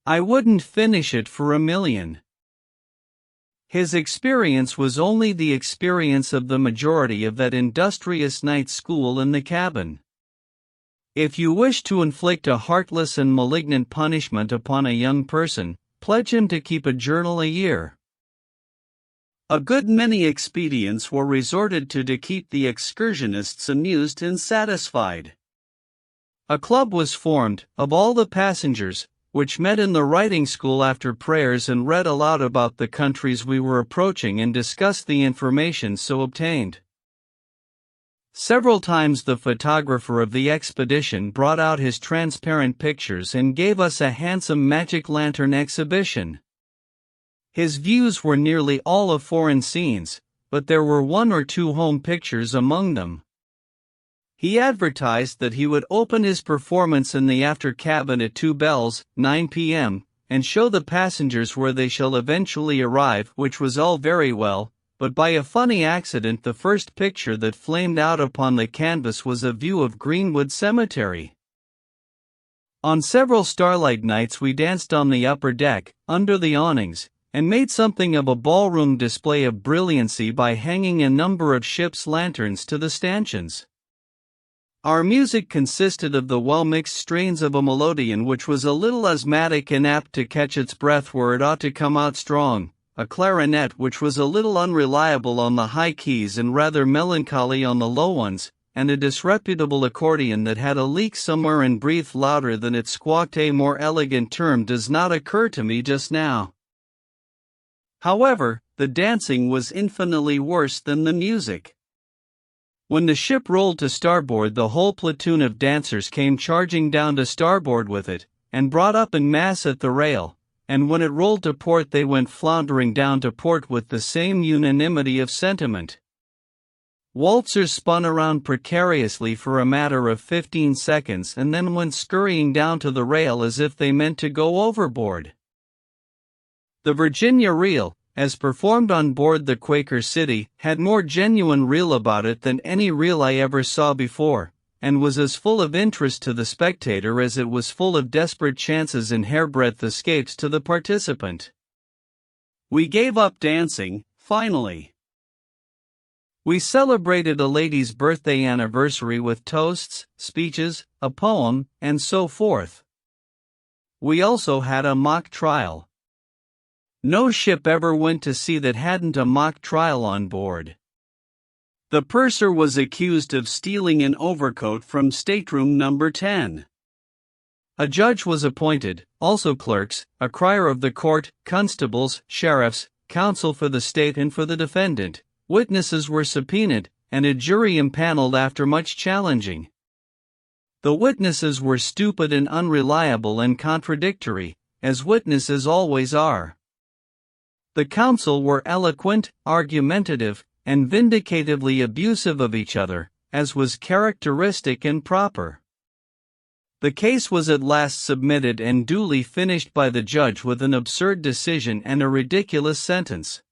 I wouldn't finish it for $1 million. His experience was only the experience of the majority of that industrious night school in the cabin. If you wish to inflict a heartless and malignant punishment upon a young person, pledge him to keep a journal a year. A good many expedients were resorted to keep the excursionists amused and satisfied. A club was formed, of all the passengers, which met in the writing school after prayers and read aloud about the countries we were approaching and discussed the information so obtained. Several times the photographer of the expedition brought out his transparent pictures and gave us a handsome magic lantern exhibition. His views were nearly all of foreign scenes, but there were 1 or 2 home pictures among them. He advertised that he would open his performance in the after cabin at 2 bells, 9 p.m., and show the passengers where they shall eventually arrive, which was all very well, but by a funny accident the first picture that flamed out upon the canvas was a view of Greenwood Cemetery. On several starlight nights we danced on the upper deck, under the awnings, and made something of a ballroom display of brilliancy by hanging a number of ship's lanterns to the stanchions. Our music consisted of the well-mixed strains of a melodeon which was a little asthmatic and apt to catch its breath where it ought to come out strong, a clarinet which was a little unreliable on the high keys and rather melancholy on the low ones, and a disreputable accordion that had a leak somewhere and breathed louder than it squawked. A more elegant term does not occur to me just now. However, the dancing was infinitely worse than the music. When the ship rolled to starboard, the whole platoon of dancers came charging down to starboard with it, and brought up in mass at the rail, and when it rolled to port they went floundering down to port with the same unanimity of sentiment. Waltzers spun around precariously for a matter of 15 seconds and then went scurrying down to the rail as if they meant to go overboard. The Virginia reel, as performed on board the Quaker City, had more genuine reel about it than any reel I ever saw before, and was as full of interest to the spectator as it was full of desperate chances and hairbreadth escapes to the participant. We gave up dancing, finally. We celebrated a lady's birthday anniversary with toasts, speeches, a poem, and so forth. We also had a mock trial. No ship ever went to sea that hadn't a mock trial on board. The purser was accused of stealing an overcoat from stateroom number 10. A judge was appointed, also clerks, a crier of the court, constables, sheriffs, counsel for the state and for the defendant. Witnesses were subpoenaed, and a jury impaneled after much challenging. The witnesses were stupid and unreliable and contradictory, as witnesses always are. The counsel were eloquent, argumentative, and vindicatively abusive of each other, as was characteristic and proper. The case was at last submitted and duly finished by the judge with an absurd decision and a ridiculous sentence.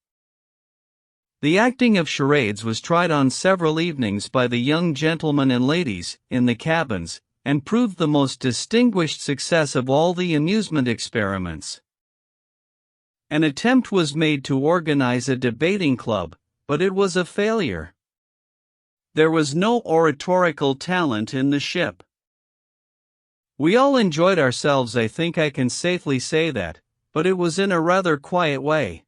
The acting of charades was tried on several evenings by the young gentlemen and ladies, in the cabins, and proved the most distinguished success of all the amusement experiments. An attempt was made to organize a debating club, but it was a failure. There was no oratorical talent in the ship. We all enjoyed ourselves, I think I can safely say that, but it was in a rather quiet way.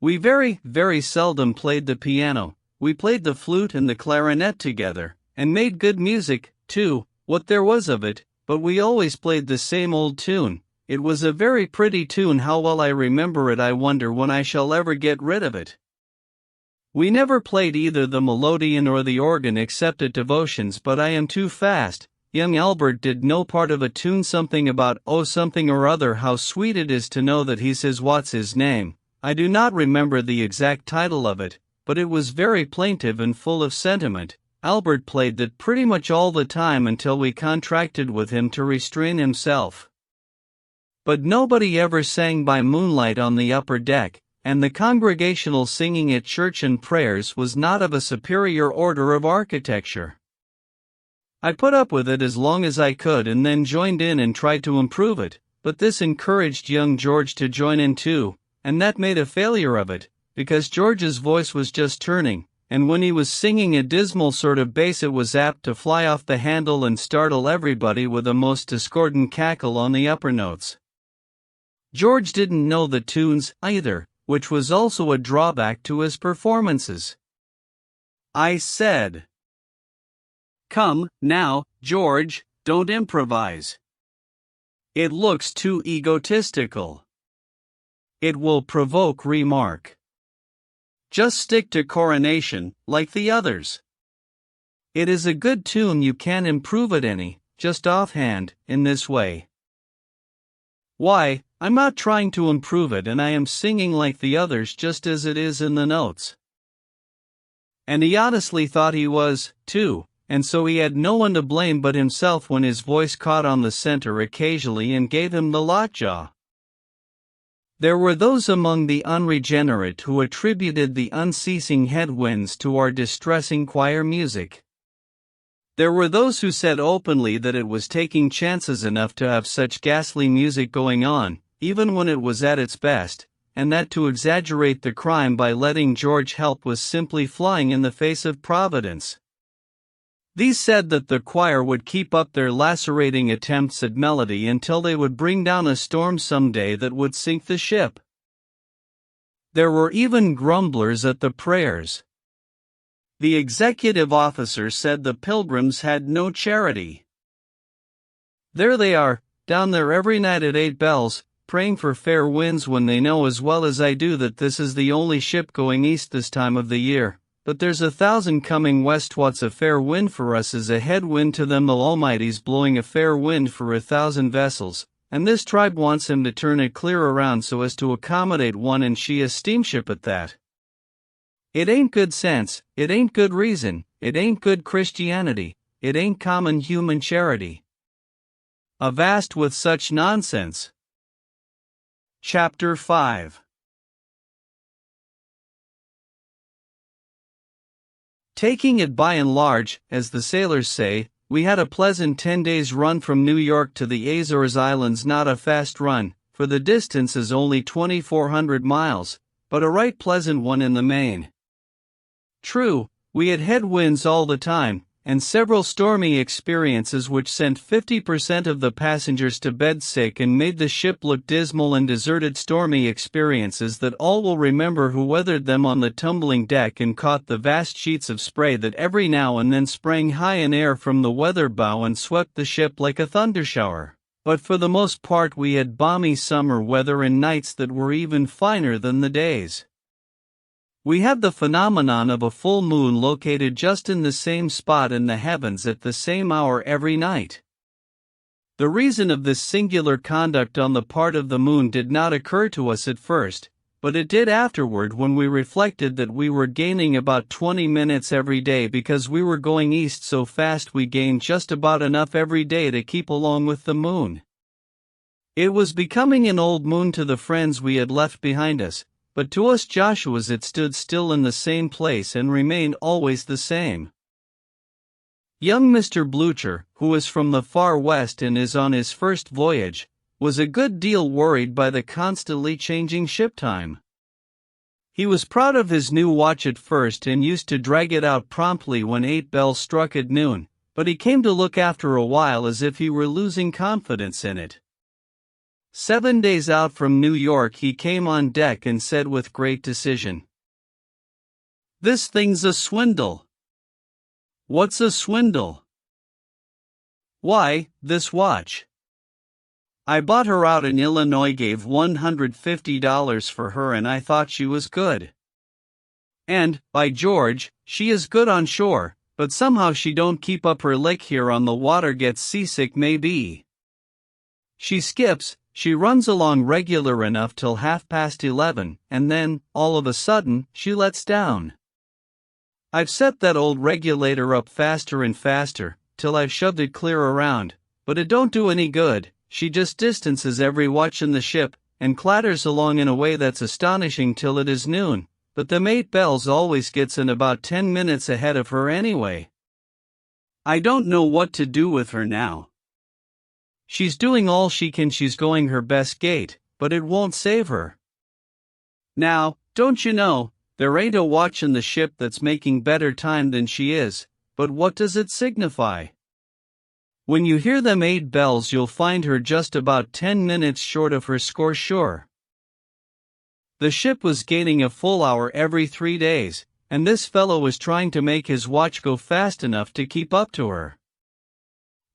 We very, very seldom played the piano. We played the flute and the clarinet together, and made good music, too, what there was of it, but we always played the same old tune. It was a very pretty tune. How well I remember it. I wonder when I shall ever get rid of it. We never played either the melodeon or the organ except at devotions, but I am too fast. Young Albert did no part of a tune, something about oh something or other, how sweet it is to know that he says what's his name. I do not remember the exact title of it, but it was very plaintive and full of sentiment. Albert played that pretty much all the time until we contracted with him to restrain himself. But nobody ever sang by moonlight on the upper deck, and the congregational singing at church and prayers was not of a superior order of architecture. I put up with it as long as I could and then joined in and tried to improve it, but this encouraged young George to join in too, and that made a failure of it, because George's voice was just turning, and when he was singing a dismal sort of bass it was apt to fly off the handle and startle everybody with a most discordant cackle on the upper notes. George didn't know the tunes, either, which was also a drawback to his performances. I said, "Come, now, George, don't improvise. It looks too egotistical. It will provoke remark. Just stick to Coronation, like the others. It is a good tune, you can't improve it any, just offhand, in this way." Why, I'm not trying to improve it, and I am singing like the others just as it is in the notes. And he honestly thought he was, too, and so he had no one to blame but himself when his voice caught on the center occasionally and gave him the lockjaw. There were those among the unregenerate who attributed the unceasing headwinds to our distressing choir music. There were those who said openly that it was taking chances enough to have such ghastly music going on, even when it was at its best, and that to exaggerate the crime by letting George help was simply flying in the face of Providence. These said that the choir would keep up their lacerating attempts at melody until they would bring down a storm someday that would sink the ship. There were even grumblers at the prayers. The executive officer said the pilgrims had no charity. There they are, down there every night at 8 bells, praying for fair winds when they know as well as I do that this is the only ship going east this time of the year. But there's 1,000 coming west. What's a fair wind for us is a headwind to them. The Almighty's blowing a fair wind for 1,000 vessels, and this tribe wants him to turn it clear around so as to accommodate one, and she a steamship at that. It ain't good sense, it ain't good reason, it ain't good Christianity, it ain't common human charity. Avast with such nonsense. Chapter 5. Taking it by and large, as the sailors say, we had a pleasant 10 days' run from New York to the Azores Islands. Not a fast run, for the distance is only 2,400 miles, but a right pleasant one in the main. True, we had headwinds all the time, and several stormy experiences which sent 50% of the passengers to bed sick and made the ship look dismal and deserted. Stormy experiences that all will remember who weathered them on the tumbling deck and caught the vast sheets of spray that every now and then sprang high in air from the weather bow and swept the ship like a thundershower. But for the most part we had balmy summer weather and nights that were even finer than the days. We had the phenomenon of a full moon located just in the same spot in the heavens at the same hour every night. The reason of this singular conduct on the part of the moon did not occur to us at first, but it did afterward when we reflected that we were gaining about 20 minutes every day because we were going east so fast. We gained just about enough every day to keep along with the moon. It was becoming an old moon to the friends we had left behind us, but to us Joshua's it stood still in the same place and remained always the same. Young Mr. Blucher, who is from the far west and is on his first voyage, was a good deal worried by the constantly changing ship time. He was proud of his new watch at first and used to drag it out promptly when 8 bells struck at noon, but he came to look after a while as if he were losing confidence in it. 7 days out from New York he came on deck and said with great decision, "This thing's a swindle." "What's a swindle?" "Why, this watch. I bought her out in Illinois, gave $150 for her, and I thought she was good. And, by George, she is good on shore, but somehow she don't keep up her lick here on the water. Gets seasick maybe. She skips. She runs along regular enough till 11:30, and then, all of a sudden, she lets down. I've set that old regulator up faster and faster, till I've shoved it clear around, but it don't do any good. She just distances every watch in the ship, and clatters along in a way that's astonishing till it is noon, but them 8 bells always gets in about 10 minutes ahead of her anyway. I don't know what to do with her now. She's doing all she can, she's going her best gait, but it won't save her. Now, don't you know, there ain't a watch in the ship that's making better time than she is, but what does it signify? When you hear them 8 bells you'll find her just about 10 minutes short of her score sure. The ship was gaining a full hour every 3 days, and this fellow was trying to make his watch go fast enough to keep up to her.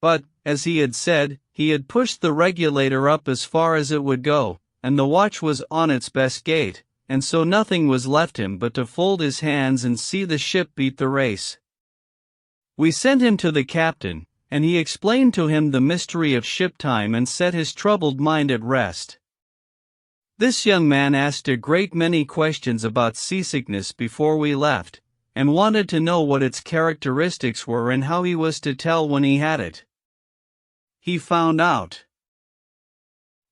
But, as he had said, he had pushed the regulator up as far as it would go, and the watch was on its best gait, and so nothing was left him but to fold his hands and see the ship beat the race. We sent him to the captain, and he explained to him the mystery of ship time and set his troubled mind at rest. This young man asked a great many questions about seasickness before we left, and wanted to know what its characteristics were and how he was to tell when he had it. He found out.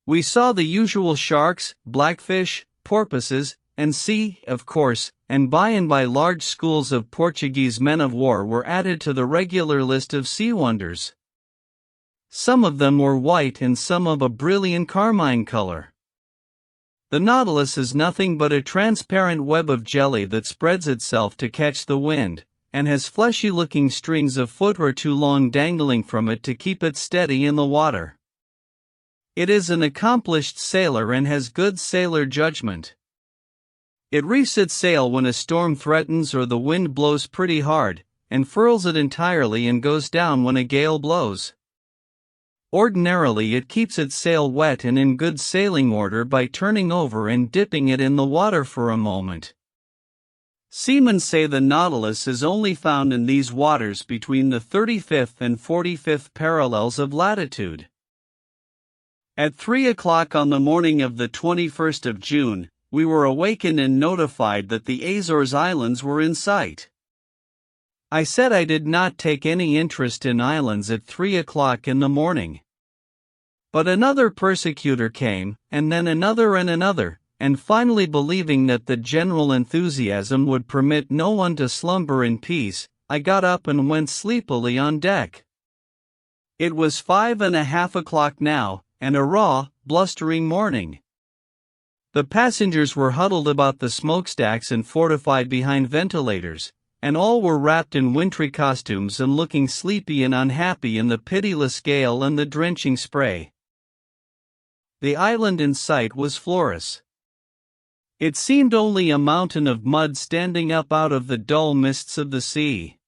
We saw the usual sharks, blackfish, porpoises, and sea, of course, and by large schools of Portuguese men-of-war were added to the regular list of sea wonders. Some of them were white and some of a brilliant carmine color. The Nautilus is nothing but a transparent web of jelly that spreads itself to catch the wind, and has fleshy-looking strings a foot or two long dangling from it to keep it steady in the water. It is an accomplished sailor and has good sailor judgment. It reefs its sail when a storm threatens or the wind blows pretty hard, and furls it entirely and goes down when a gale blows. Ordinarily it keeps its sail wet and in good sailing order by turning over and dipping it in the water for a moment. Seamen say the Nautilus is only found in these waters between the 35th and 45th parallels of latitude. At 3 o'clock on the morning of the 21st of June, we were awakened and notified that the Azores Islands were in sight. I said I did not take any interest in islands at 3 o'clock in the morning. But another persecutor came, and then another, and finally, believing that the general enthusiasm would permit no one to slumber in peace, I got up and went sleepily on deck. It was 5:30 o'clock now, and a raw, blustering morning. The passengers were huddled about the smokestacks and fortified behind ventilators, and all were wrapped in wintry costumes and looking sleepy and unhappy in the pitiless gale and the drenching spray. The island in sight was Flores. It seemed only a mountain of mud standing up out of the dull mists of the sea.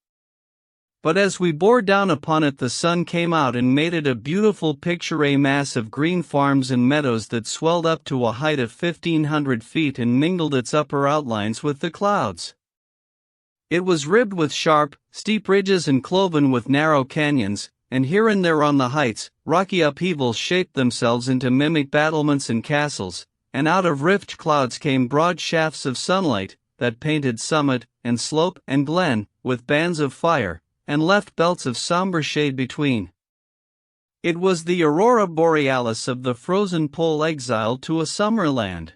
But as we bore down upon it, the sun came out and made it a beautiful picturesque mass of green farms and meadows that swelled up to a height of 1,500 feet and mingled its upper outlines with the clouds. It was ribbed with sharp, steep ridges and cloven with narrow canyons, and here and there on the heights, rocky upheavals shaped themselves into mimic battlements and castles, and out of rift clouds came broad shafts of sunlight, that painted summit, and slope, and glen, with bands of fire, and left belts of somber shade between. It was the aurora borealis of the frozen pole exiled to a summer land.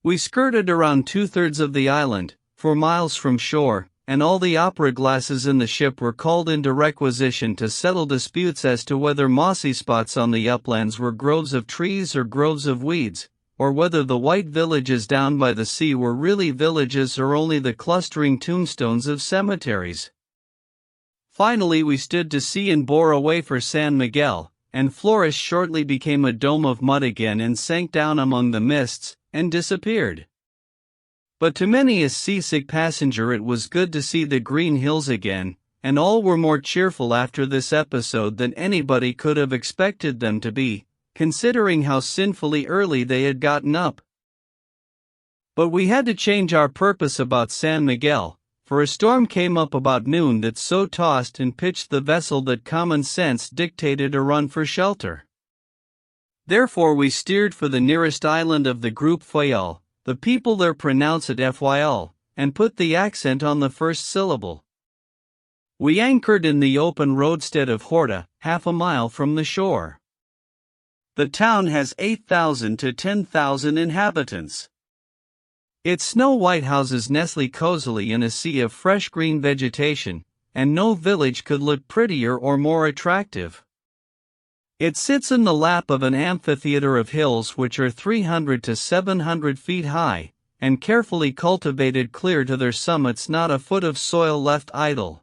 We skirted around 2/3 of the island, 4 miles from shore, and all the opera glasses in the ship were called into requisition to settle disputes as to whether mossy spots on the uplands were groves of trees or groves of weeds, or whether the white villages down by the sea were really villages or only the clustering tombstones of cemeteries. Finally we stood to sea and bore away for San Miguel, and Flores shortly became a dome of mud again and sank down among the mists, and disappeared. But to many a seasick passenger it was good to see the green hills again, and all were more cheerful after this episode than anybody could have expected them to be, considering how sinfully early they had gotten up. But we had to change our purpose about San Miguel, for a storm came up about noon that so tossed and pitched the vessel that common sense dictated a run for shelter. Therefore we steered for the nearest island of the group Fayal. The people there pronounce it Fyl, and put the accent on the first syllable. We anchored in the open roadstead of Horta, half a mile from the shore. The town has 8,000 to 10,000 inhabitants. Its snow-white houses nestle cozily in a sea of fresh green vegetation, and no village could look prettier or more attractive. It sits in the lap of an amphitheater of hills which are 300 to 700 feet high, and carefully cultivated clear to their summits, not a foot of soil left idle.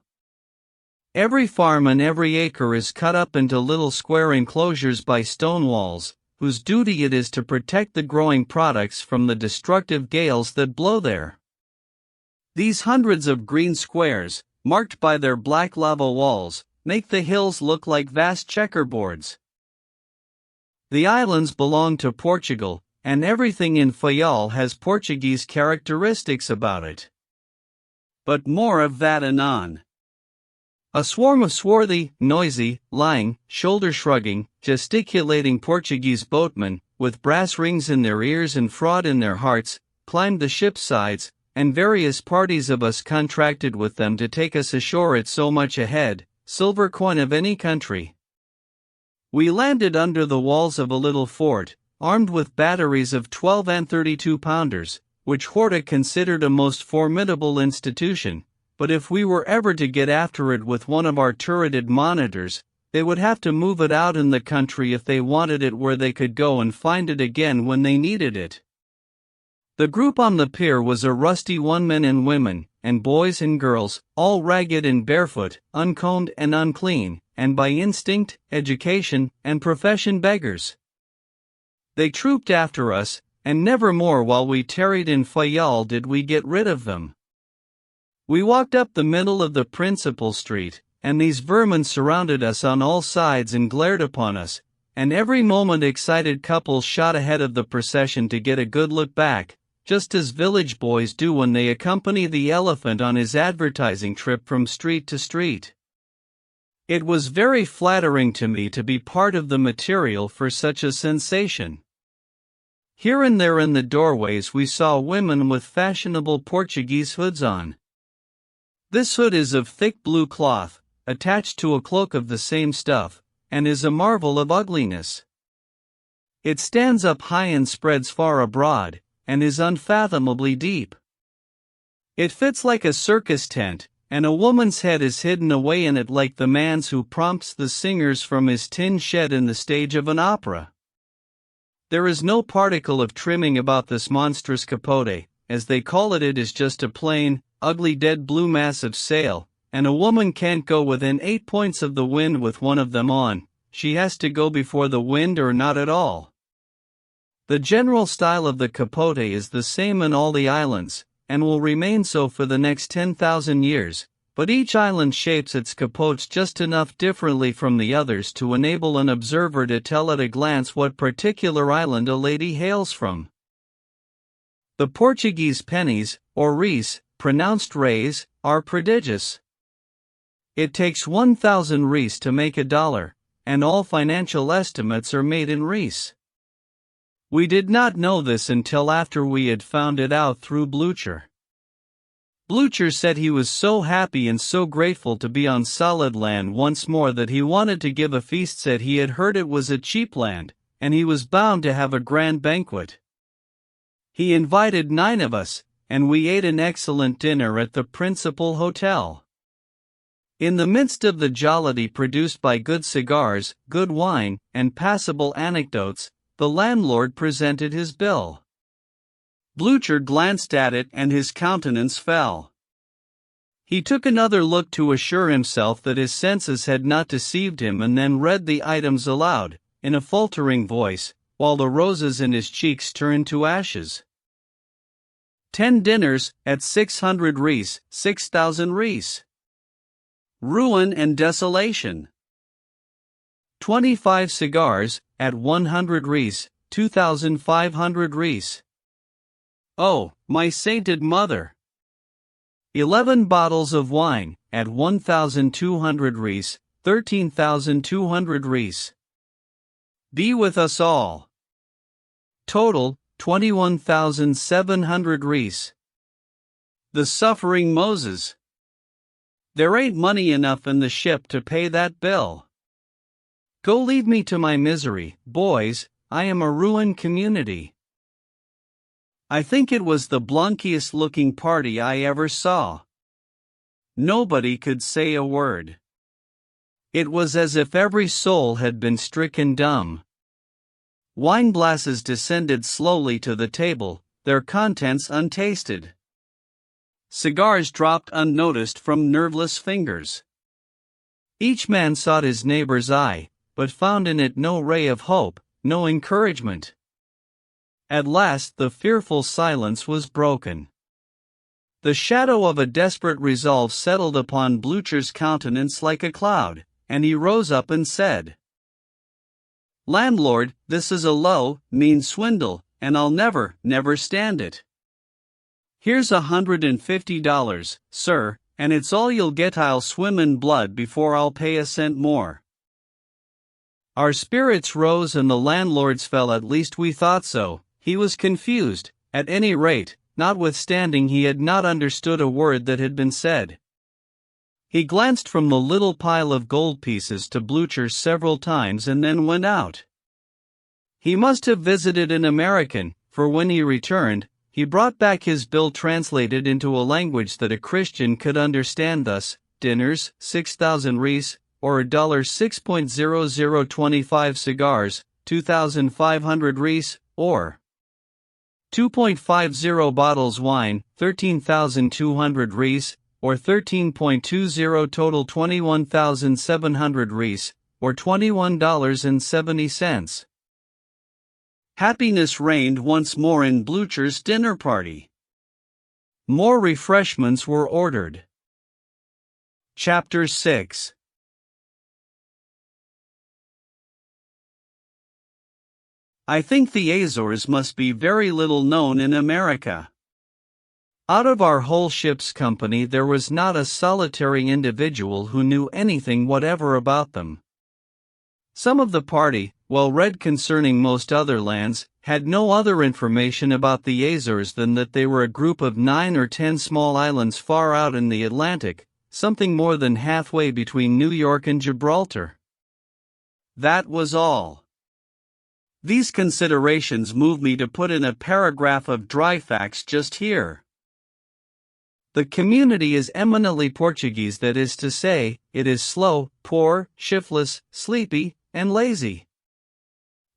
Every farm and every acre is cut up into little square enclosures by stone walls, whose duty it is to protect the growing products from the destructive gales that blow there. These hundreds of green squares, marked by their black lava walls, make the hills look like vast checkerboards. The islands belong to Portugal, and everything in Fayal has Portuguese characteristics about it. But more of that anon. A swarm of swarthy, noisy, lying, shoulder-shrugging, gesticulating Portuguese boatmen, with brass rings in their ears and fraud in their hearts, climbed the ship's sides, and various parties of us contracted with them to take us ashore at so much a head, silver coin of any country. We landed under the walls of a little fort, armed with batteries of 12 and 32-pounders, which Horta considered a most formidable institution, but if we were ever to get after it with one of our turreted monitors, they would have to move it out in the country if they wanted it where they could go and find it again when they needed it. The group on the pier was a rusty one, men and women, and boys and girls, all ragged and barefoot, uncombed and unclean, and by instinct, education, and profession beggars. They trooped after us, and never more while we tarried in Fayal did we get rid of them. We walked up the middle of the principal street, and these vermin surrounded us on all sides and glared upon us, and every moment excited couples shot ahead of the procession to get a good look back, just as village boys do when they accompany the elephant on his advertising trip from street to street. It was very flattering to me to be part of the material for such a sensation. Here and there in the doorways we saw women with fashionable Portuguese hoods on. This hood is of thick blue cloth, attached to a cloak of the same stuff, and is a marvel of ugliness. It stands up high and spreads far abroad, and is unfathomably deep. It fits like a circus tent, and a woman's head is hidden away in it like the man's who prompts the singers from his tin shed in the stage of an opera. There is no particle of trimming about this monstrous capote, as they call it. It is just a plain, ugly dead blue mass of sail, and a woman can't go within 8 points of the wind with one of them on. She has to go before the wind or not at all. The general style of the capote is the same in all the islands, and will remain so for the next 10,000 years, but each island shapes its capotes just enough differently from the others to enable an observer to tell at a glance what particular island a lady hails from. The Portuguese pennies, or reis, pronounced reis, are prodigious. It takes 1,000 reis to make $1, and all financial estimates are made in reis. We did not know this until after we had found it out through Blucher. Blucher said he was so happy and so grateful to be on solid land once more that he wanted to give a feast. Said he had heard it was a cheap land, and he was bound to have a grand banquet. He invited 9 of us, and we ate an excellent dinner at the principal hotel. In the midst of the jollity produced by good cigars, good wine, and passable anecdotes, the landlord presented his bill. Blucher glanced at it and his countenance fell. He took another look to assure himself that his senses had not deceived him and then read the items aloud, in a faltering voice, while the roses in his cheeks turned to ashes. 10 dinners, at 600 reis, 6,000 reis. Ruin and desolation. 25 cigars, at 100 reis, 2,500 reis. Oh, my sainted mother! 11 bottles of wine, at 1,200 reis, 13,200 reis. Be with us all. Total, 21,700 reis. The suffering Moses! There ain't money enough in the ship to pay that bill. Go leave me to my misery, boys. I am a ruined community. I think it was the blunkiest looking party I ever saw. Nobody could say a word. It was as if every soul had been stricken dumb. Wine glasses descended slowly to the table, their contents untasted. Cigars dropped unnoticed from nerveless fingers. Each man sought his neighbor's eye, but found in it no ray of hope, no encouragement. At last the fearful silence was broken. The shadow of a desperate resolve settled upon Blucher's countenance like a cloud, and he rose up and said, "Landlord, this is a low, mean swindle, and I'll never stand it. Here's $150, sir, and it's all you'll get. I'll swim in blood before I'll pay a cent more." Our spirits rose and the landlord's fell. At least we thought so. He was confused, at any rate, notwithstanding he had not understood a word that had been said. He glanced from the little pile of gold pieces to Blucher several times and then went out. He must have visited an American, for when he returned, he brought back his bill translated into a language that a Christian could understand, thus: dinners, 6,000 reis, or $6.0025, cigars, 2,500 reis, or 2.50 bottles wine, 13,200 reis, or 13.20, total 21,700 reis, or $21.70. Happiness reigned once more in Blucher's dinner party. More refreshments were ordered. Chapter 6. I think the Azores must be very little known in America. Out of our whole ship's company there was not a solitary individual who knew anything whatever about them. Some of the party, well read concerning most other lands, had no other information about the Azores than that they were a group of 9 or 10 small islands far out in the Atlantic, something more than halfway between New York and Gibraltar. That was all. These considerations move me to put in a paragraph of dry facts just here. The community is eminently Portuguese, that is to say, it is slow, poor, shiftless, sleepy, and lazy.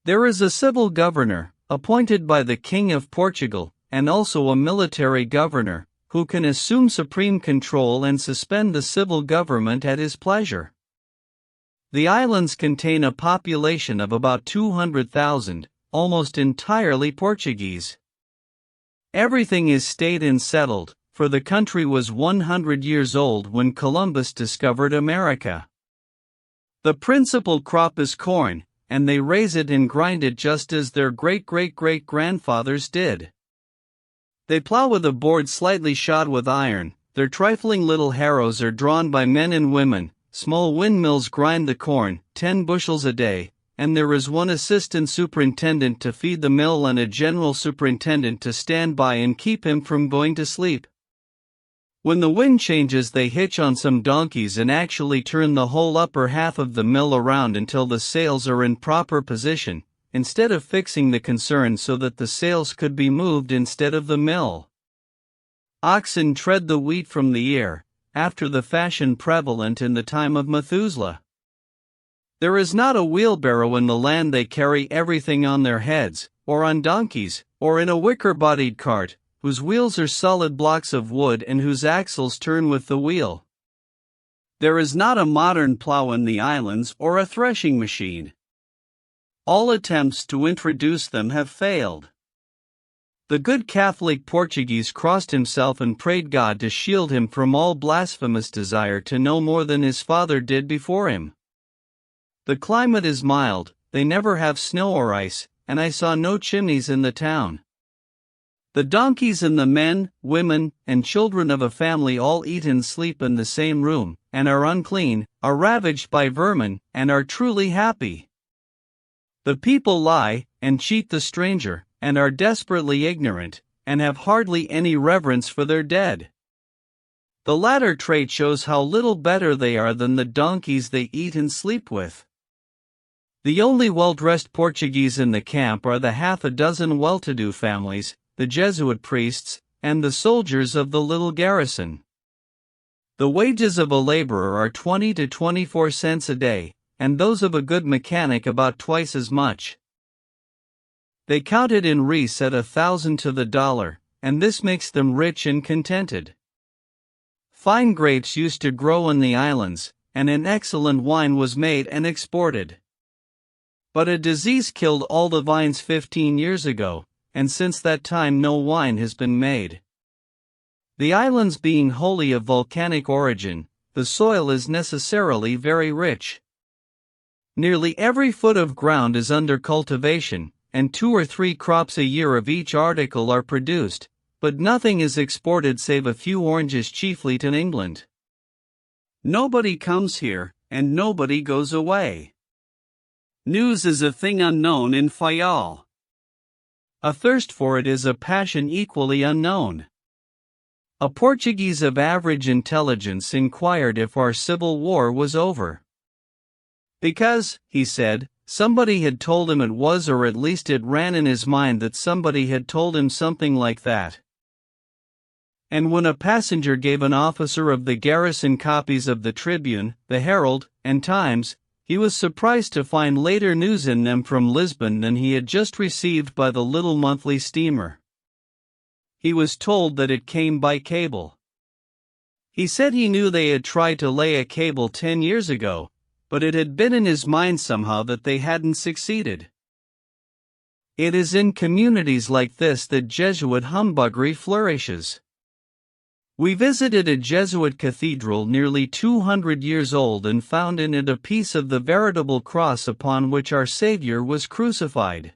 There is a civil governor, appointed by the King of Portugal, and also a military governor, who can assume supreme control and suspend the civil government at his pleasure. The islands contain a population of about 200,000, almost entirely Portuguese. Everything is staid and settled, for the country was 100 years old when Columbus discovered America. The principal crop is corn, and they raise it and grind it just as their great-great-great-grandfathers did. They plow with a board slightly shod with iron, their trifling little harrows are drawn by men and women, small windmills grind the corn, 10 bushels a day, and there is one assistant superintendent to feed the mill and a general superintendent to stand by and keep him from going to sleep. When the wind changes they hitch on some donkeys and actually turn the whole upper half of the mill around until the sails are in proper position, instead of fixing the concern so that the sails could be moved instead of the mill. Oxen tread the wheat from the ear, after the fashion prevalent in the time of Methuselah. There is not a wheelbarrow in the land, they carry everything on their heads, or on donkeys, or in a wicker-bodied cart, whose wheels are solid blocks of wood and whose axles turn with the wheel. There is not a modern plow in the islands or a threshing machine. All attempts to introduce them have failed. The good Catholic Portuguese crossed himself and prayed God to shield him from all blasphemous desire to know more than his father did before him. The climate is mild, they never have snow or ice, and I saw no chimneys in the town. The donkeys and the men, women, and children of a family all eat and sleep in the same room, and are unclean, are ravaged by vermin, and are truly happy. The people lie, and cheat the stranger, and are desperately ignorant, and have hardly any reverence for their dead. The latter trait shows how little better they are than the donkeys they eat and sleep with. The only well-dressed Portuguese in the camp are the half a dozen well-to-do families, the Jesuit priests, and the soldiers of the little garrison. The wages of a laborer are 20 to 24 cents a day, and those of a good mechanic about twice as much. They count it in reis at 1,000 to the dollar, and this makes them rich and contented. Fine grapes used to grow in the islands, and an excellent wine was made and exported. But a disease killed all the vines 15 years ago, and since that time no wine has been made. The islands being wholly of volcanic origin, the soil is necessarily very rich. Nearly every foot of ground is under cultivation, and 2 or 3 crops a year of each article are produced, but nothing is exported save a few oranges, chiefly to England. Nobody comes here, and nobody goes away. News is a thing unknown in Fayal. A thirst for it is a passion equally unknown. A Portuguese of average intelligence inquired if our civil war was over. Because, he said, somebody had told him it was, or at least it ran in his mind that somebody had told him something like that. And when a passenger gave an officer of the garrison copies of the Tribune, the Herald, and Times, he was surprised to find later news in them from Lisbon than he had just received by the little monthly steamer. He was told that it came by cable. He said he knew they had tried to lay a cable 10 years ago, but it had been in his mind somehow that they hadn't succeeded. It is in communities like this that Jesuit humbuggery flourishes. We visited a Jesuit cathedral nearly 200 years old and found in it a piece of the veritable cross upon which our Savior was crucified.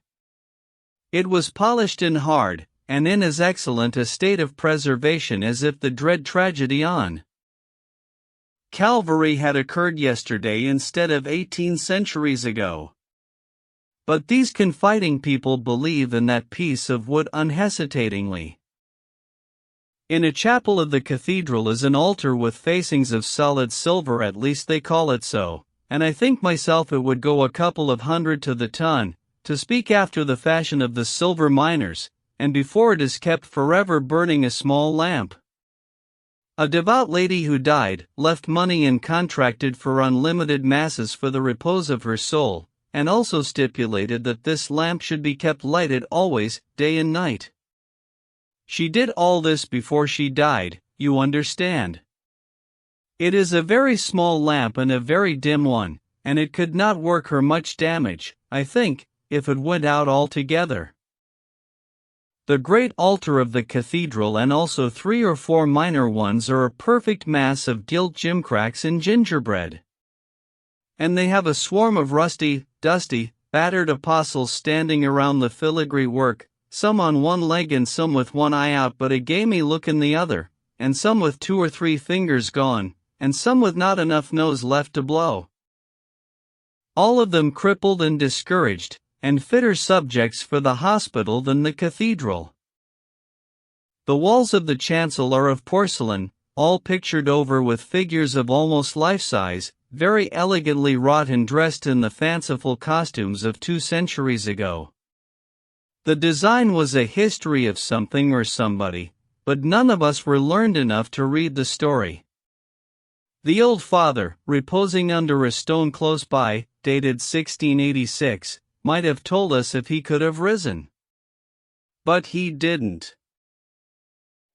It was polished and hard, and in as excellent a state of preservation as if the dread tragedy on Calvary had occurred yesterday instead of 18 centuries ago. But these confiding people believe in that piece of wood unhesitatingly. In a chapel of the cathedral is an altar with facings of solid silver, at least they call it so, and I think myself it would go a couple of hundred to the ton, to speak after the fashion of the silver miners, and before it is kept forever burning a small lamp. A devout lady who died, left money and contracted for unlimited masses for the repose of her soul, and also stipulated that this lamp should be kept lighted always, day and night. She did all this before she died, you understand. It is a very small lamp and a very dim one, and it could not work her much damage, I think, if it went out altogether. The great altar of the cathedral and also 3 or 4 minor ones are a perfect mass of gilt gimcracks and gingerbread. And they have a swarm of rusty, dusty, battered apostles standing around the filigree work, some on one leg and some with one eye out but a gamey look in the other, and some with 2 or 3 fingers gone, and some with not enough nose left to blow. All of them crippled and discouraged, and fitter subjects for the hospital than the cathedral. The walls of the chancel are of porcelain, all pictured over with figures of almost life-size, very elegantly wrought and dressed in the fanciful costumes of 2 centuries ago. The design was a history of something or somebody, but none of us were learned enough to read the story. The old father, reposing under a stone close by, dated 1686, might have told us if he could have risen. But he didn't.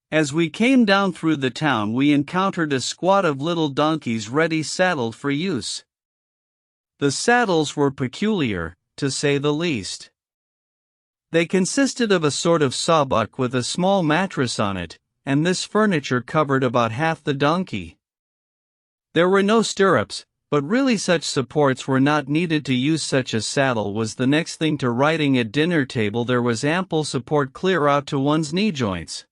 As we came down through the town, we encountered a squad of little donkeys ready saddled for use. The saddles were peculiar, to say the least. They consisted of a sort of sawbuck with a small mattress on it, and this furniture covered about half the donkey. There were no stirrups, but really such supports were not needed. To use such a saddle was the next thing to writing at dinner table. There was ample support clear out to one's knee joints.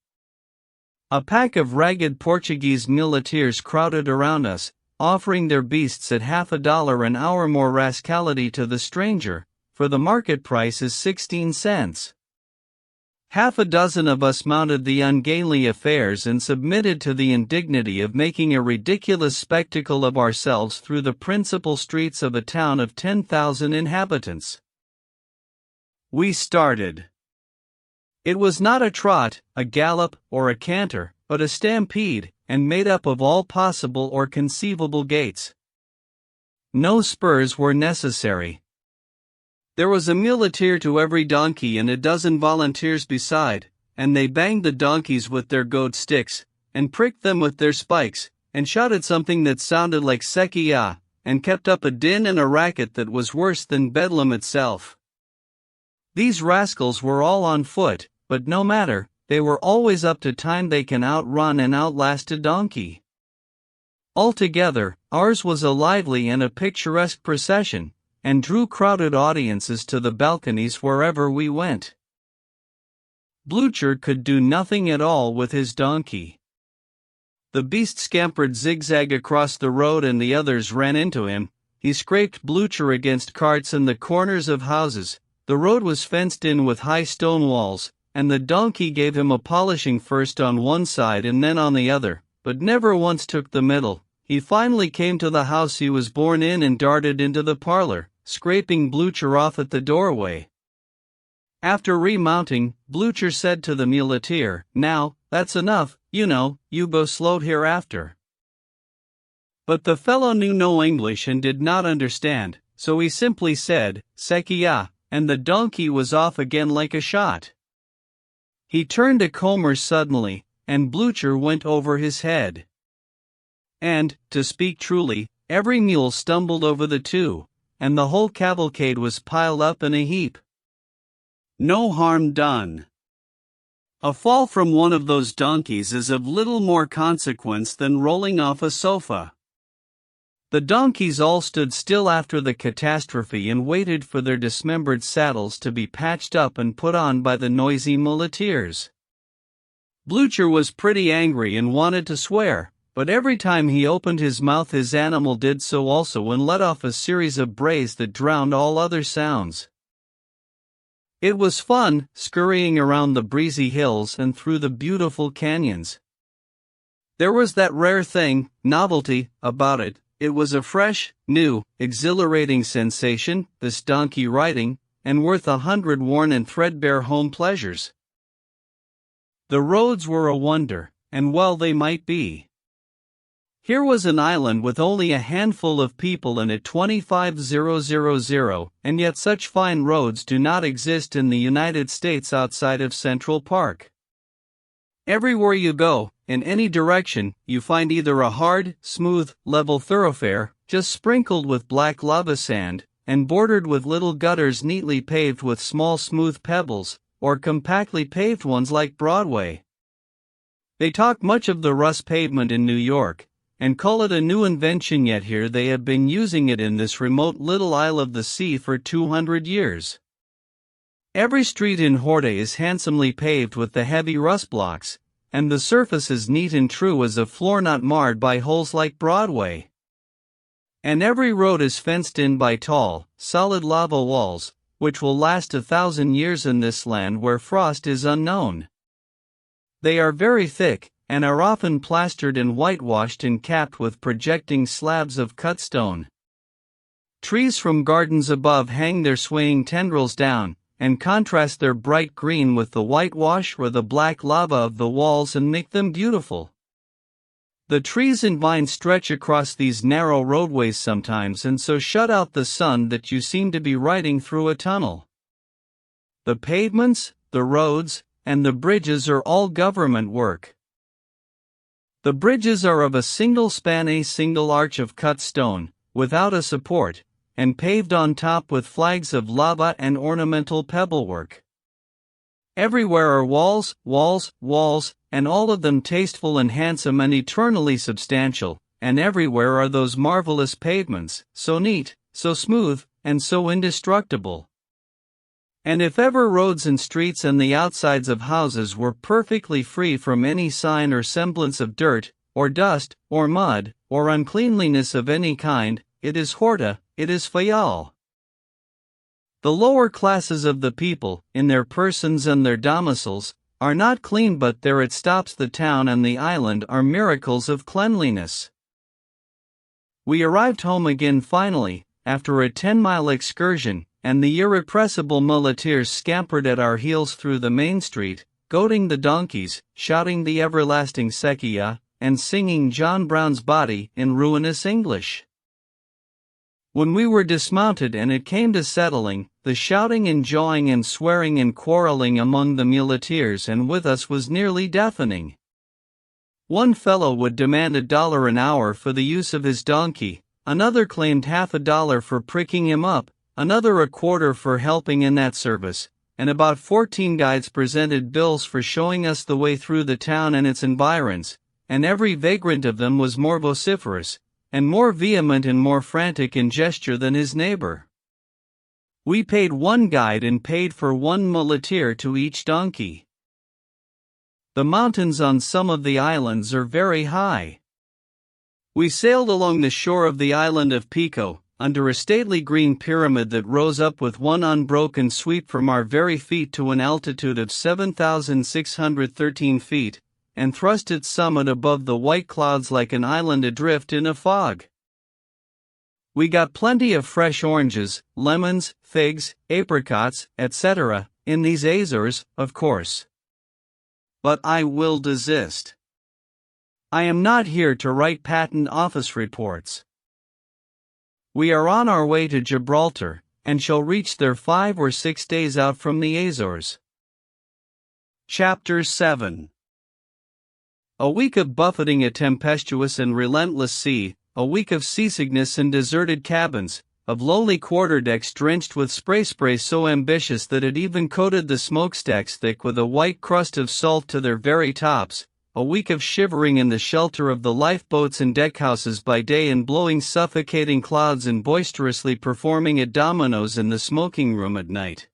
A pack of ragged Portuguese muleteers crowded around us, offering their beasts at $50 an hour, more rascality to the stranger, for the market price is 16 cents. Half a dozen of us mounted the ungainly affairs and submitted to the indignity of making a ridiculous spectacle of ourselves through the principal streets of a town of 10,000 inhabitants. We started. It was not a trot, a gallop, or a canter, but a stampede, and made up of all possible or conceivable gaits. No spurs were necessary. There was a muleteer to every donkey and a dozen volunteers beside, and they banged the donkeys with their goad sticks, and pricked them with their spikes, and shouted something that sounded like sequia, and kept up a din and a racket that was worse than Bedlam itself. These rascals were all on foot, but no matter, they were always up to time. They can outrun and outlast a donkey. Altogether, ours was a lively and a picturesque procession, and drew crowded audiences to the balconies wherever we went. Blucher could do nothing at all with his donkey. The beast scampered zigzag across the road and the others ran into him. He scraped Blucher against carts and the corners of houses. The road was fenced in with high stone walls, and the donkey gave him a polishing first on one side and then on the other, but never once took the middle. He finally came to the house he was born in and darted into the parlor, scraping Blucher off at the doorway. After remounting, Blucher said to the muleteer, "Now, that's enough, you go slow hereafter." But the fellow knew no English and did not understand, so he simply said, "Sekia," and the donkey was off again like a shot. He turned a comber suddenly, and Blucher went over his head. And, to speak truly, every mule stumbled over the two, and the whole cavalcade was piled up in a heap. No harm done. A fall from one of those donkeys is of little more consequence than rolling off a sofa. The donkeys all stood still after the catastrophe and waited for their dismembered saddles to be patched up and put on by the noisy muleteers. Blucher was pretty angry and wanted to swear, but every time he opened his mouth his animal did so also and let off a series of brays that drowned all other sounds. It was fun, scurrying around the breezy hills and through the beautiful canyons. There was that rare thing, novelty, about it. It was a fresh, new, exhilarating sensation, this donkey riding, and worth 100 worn and threadbare home pleasures. The roads were a wonder, and well they might be. Here was an island with only a handful of people in it 25,000, and yet such fine roads do not exist in the United States outside of Central Park. Everywhere you go, in any direction, you find either a hard, smooth, level thoroughfare, just sprinkled with black lava sand, and bordered with little gutters neatly paved with small smooth pebbles, or compactly paved ones like Broadway. They talk much of the rust pavement in New York, and call it a new invention, yet here they have been using it in this remote little isle of the sea for 200 years. Every street in Horta is handsomely paved with the heavy rust blocks, and the surface is neat and true as a floor not marred by holes like Broadway. And every road is fenced in by tall, solid lava walls, which will last 1,000 years in this land where frost is unknown. They are very thick, and are often plastered and whitewashed and capped with projecting slabs of cut stone. Trees from gardens above hang their swaying tendrils down, and contrast their bright green with the whitewash or the black lava of the walls and make them beautiful. The trees and vines stretch across these narrow roadways sometimes and so shut out the sun that you seem to be riding through a tunnel. The pavements, the roads, and the bridges are all government work. The bridges are of a single span, a single arch of cut stone, without a support, and paved on top with flags of lava and ornamental pebblework. Everywhere are walls, walls, walls, and all of them tasteful and handsome and eternally substantial, and everywhere are those marvelous pavements, so neat, so smooth, and so indestructible. And if ever roads and streets and the outsides of houses were perfectly free from any sign or semblance of dirt, or dust, or mud, or uncleanliness of any kind, it is Horta, it is Fayal. The lower classes of the people, in their persons and their domiciles, are not clean, but there it stops. The town and the island are miracles of cleanliness. We arrived home again finally, after a 10-mile excursion, and the irrepressible muleteers scampered at our heels through the main street, goading the donkeys, shouting the everlasting Sekia, and singing John Brown's Body in ruinous English. When we were dismounted and it came to settling, the shouting and jawing and swearing and quarreling among the muleteers and with us was nearly deafening. One fellow would demand $1 an hour for the use of his donkey, another claimed half $1 for pricking him up, another a quarter for helping in that service, and about 14 guides presented bills for showing us the way through the town and its environs, and every vagrant of them was more vociferous, and more vehement and more frantic in gesture than his neighbor. We paid one guide and paid for one muleteer to each donkey. The mountains on some of the islands are very high. We sailed along the shore of the island of Pico, under a stately green pyramid that rose up with one unbroken sweep from our very feet to an altitude of 7,613 feet, and thrust its summit above the white clouds like an island adrift in a fog. We got plenty of fresh oranges, lemons, figs, apricots, etc., in these Azores, of course. But I will desist. I am not here to write patent office reports. We are on our way to Gibraltar, and shall reach there 5 or 6 days out from the Azores. Chapter 7. A week of buffeting a tempestuous and relentless sea, a week of seasickness and deserted cabins, of lowly quarterdecks drenched with spray so ambitious that it even coated the smokestacks thick with a white crust of salt to their very tops, a week of shivering in the shelter of the lifeboats and deckhouses by day and blowing suffocating clouds and boisterously performing at dominoes in the smoking room at night.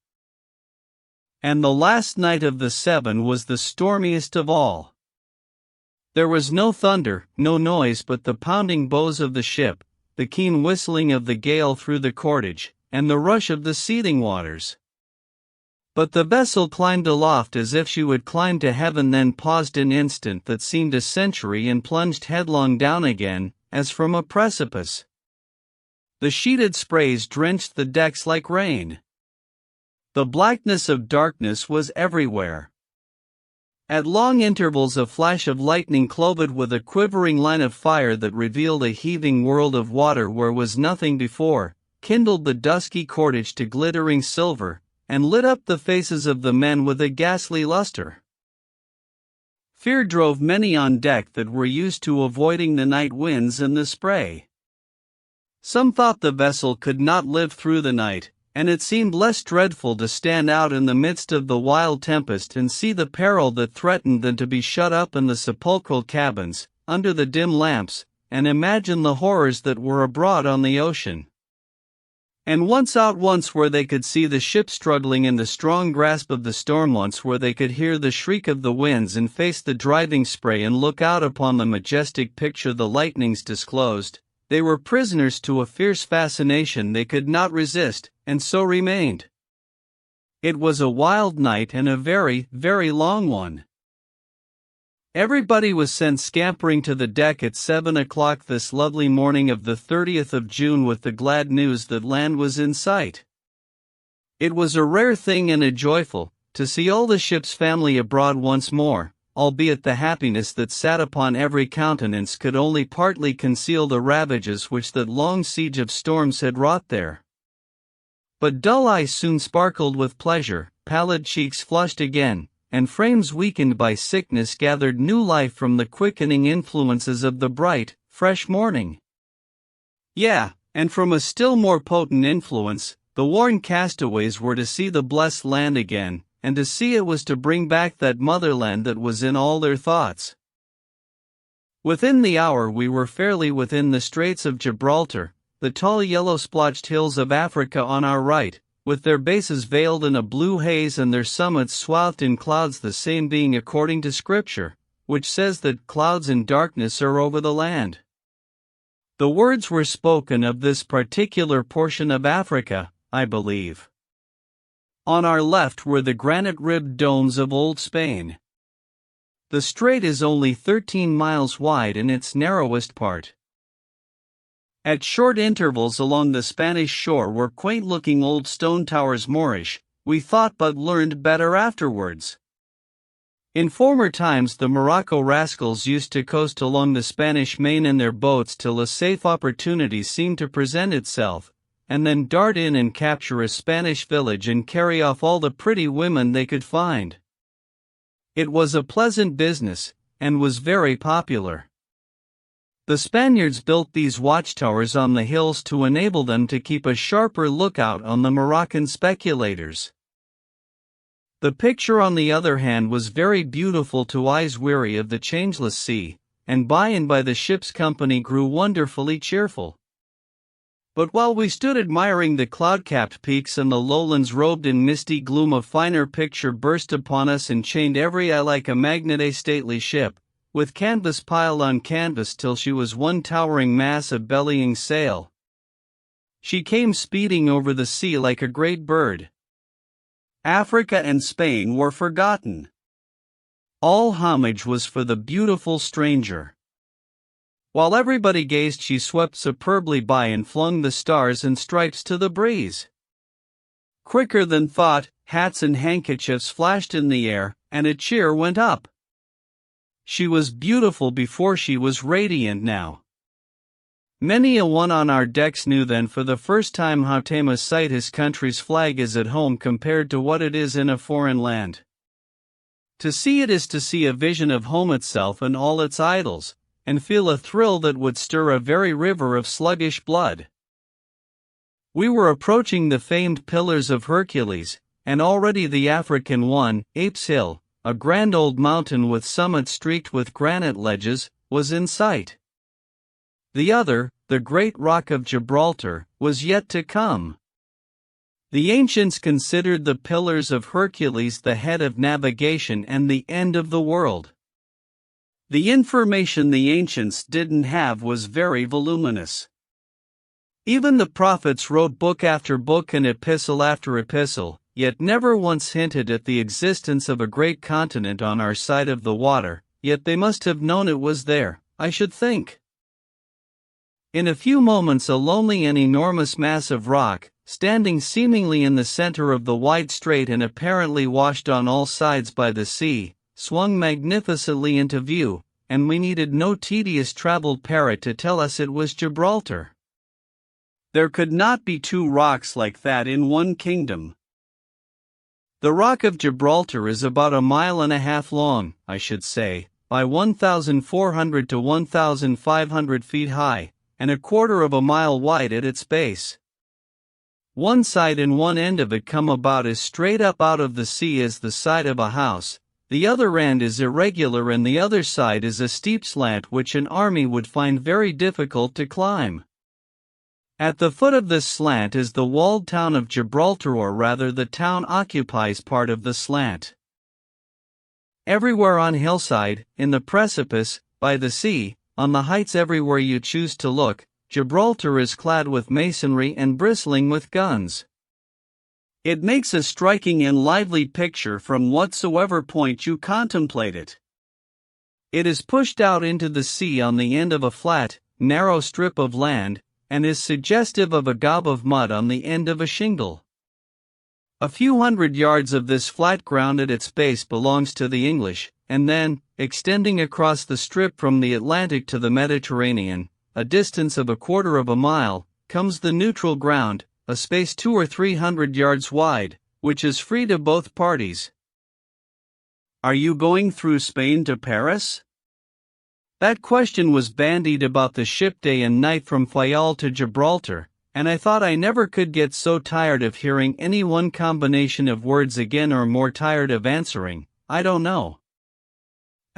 And the last night of the 7 was the stormiest of all. There was no thunder, no noise but the pounding bows of the ship, the keen whistling of the gale through the cordage, and the rush of the seething waters. But the vessel climbed aloft as if she would climb to heaven, then paused an instant that seemed a century and plunged headlong down again, as from a precipice. The sheeted sprays drenched the decks like rain. The blackness of darkness was everywhere. At long intervals a flash of lightning clove it with a quivering line of fire that revealed a heaving world of water where was nothing before, kindled the dusky cordage to glittering silver, and lit up the faces of the men with a ghastly luster. Fear drove many on deck that were used to avoiding the night winds and the spray. Some thought the vessel could not live through the night, and it seemed less dreadful to stand out in the midst of the wild tempest and see the peril that threatened than to be shut up in the sepulchral cabins, under the dim lamps, and imagine the horrors that were abroad on the ocean. And once where they could see the ship struggling in the strong grasp of the storm, once where they could hear the shriek of the winds and face the driving spray and look out upon the majestic picture the lightnings disclosed, they were prisoners to a fierce fascination they could not resist, and so remained. It was a wild night and a very, very long one. Everybody was sent scampering to the deck at 7 o'clock this lovely morning of the 30th of June with the glad news that land was in sight. It was a rare thing and a joyful, to see all the ship's family abroad once more, albeit the happiness that sat upon every countenance could only partly conceal the ravages which that long siege of storms had wrought there. But dull eyes soon sparkled with pleasure, pallid cheeks flushed again, and frames weakened by sickness gathered new life from the quickening influences of the bright, fresh morning. And from a still more potent influence, the worn castaways were to see the blessed land again, and to see it was to bring back that motherland that was in all their thoughts. Within the hour we were fairly within the Straits of Gibraltar, the tall yellow-splotched hills of Africa on our right, with their bases veiled in a blue haze and their summits swathed in clouds, the same being according to Scripture, which says that clouds and darkness are over the land. The words were spoken of this particular portion of Africa, I believe. On our left were the granite-ribbed domes of old Spain. The strait is only 13 miles wide in its narrowest part. At short intervals along the Spanish shore were quaint-looking old stone towers, Moorish, we thought, but learned better afterwards. In former times the Morocco rascals used to coast along the Spanish main in their boats till a safe opportunity seemed to present itself, and then dart in and capture a Spanish village and carry off all the pretty women they could find. It was a pleasant business, and was very popular. The Spaniards built these watchtowers on the hills to enable them to keep a sharper lookout on the Moroccan speculators. The picture, on the other hand, was very beautiful to eyes weary of the changeless sea, and by the ship's company grew wonderfully cheerful. But while we stood admiring the cloud-capped peaks and the lowlands robed in misty gloom, a finer picture burst upon us and chained every eye like a magnet. A stately ship, with canvas piled on canvas till she was one towering mass of bellying sail. She came speeding over the sea like a great bird. Africa and Spain were forgotten. All homage was for the beautiful stranger. While everybody gazed, she swept superbly by and flung the stars and stripes to the breeze. Quicker than thought, hats and handkerchiefs flashed in the air, and a cheer went up. She was beautiful before, she was radiant now. Many a one on our decks knew then for the first time how tame a sight his country's flag is at home compared to what it is in a foreign land. To see it is to see a vision of home itself and all its idols, and feel a thrill that would stir a very river of sluggish blood. We were approaching the famed Pillars of Hercules, and already the African one, Apes Hill, a grand old mountain with summit streaked with granite ledges, was in sight. The other, the great rock of Gibraltar, was yet to come. The ancients considered the Pillars of Hercules the head of navigation and the end of the world. The information the ancients didn't have was very voluminous. Even the prophets wrote book after book and epistle after epistle, yet never once hinted at the existence of a great continent on our side of the water, yet they must have known it was there, I should think. In a few moments a lonely and enormous mass of rock, standing seemingly in the center of the wide strait and apparently washed on all sides by the sea, swung magnificently into view, and we needed no tedious traveled parrot to tell us it was Gibraltar. There could not be two rocks like that in one kingdom. The Rock of Gibraltar is about 1.5 miles long, I should say, by 1,400 to 1,500 feet high, and 1/4 mile wide at its base. One side and one end of it come about as straight up out of the sea as the side of a house, the other end is irregular and the other side is a steep slant which an army would find very difficult to climb. At the foot of this slant is the walled town of Gibraltar, or rather the town occupies part of the slant. Everywhere on hillside, in the precipice, by the sea, on the heights, everywhere you choose to look, Gibraltar is clad with masonry and bristling with guns. It makes a striking and lively picture from whatsoever point you contemplate it. It is pushed out into the sea on the end of a flat, narrow strip of land, and is suggestive of a gob of mud on the end of a shingle. A few hundred yards of this flat ground at its base belongs to the English, and then, extending across the strip from the Atlantic to the Mediterranean, a distance of 1/4 mile, comes the neutral ground, a space 200 or 300 yards wide, which is free to both parties. Are you going through Spain to Paris? That question was bandied about the ship day and night from Fayal to Gibraltar, and I thought I never could get so tired of hearing any one combination of words again, or more tired of answering, I don't know.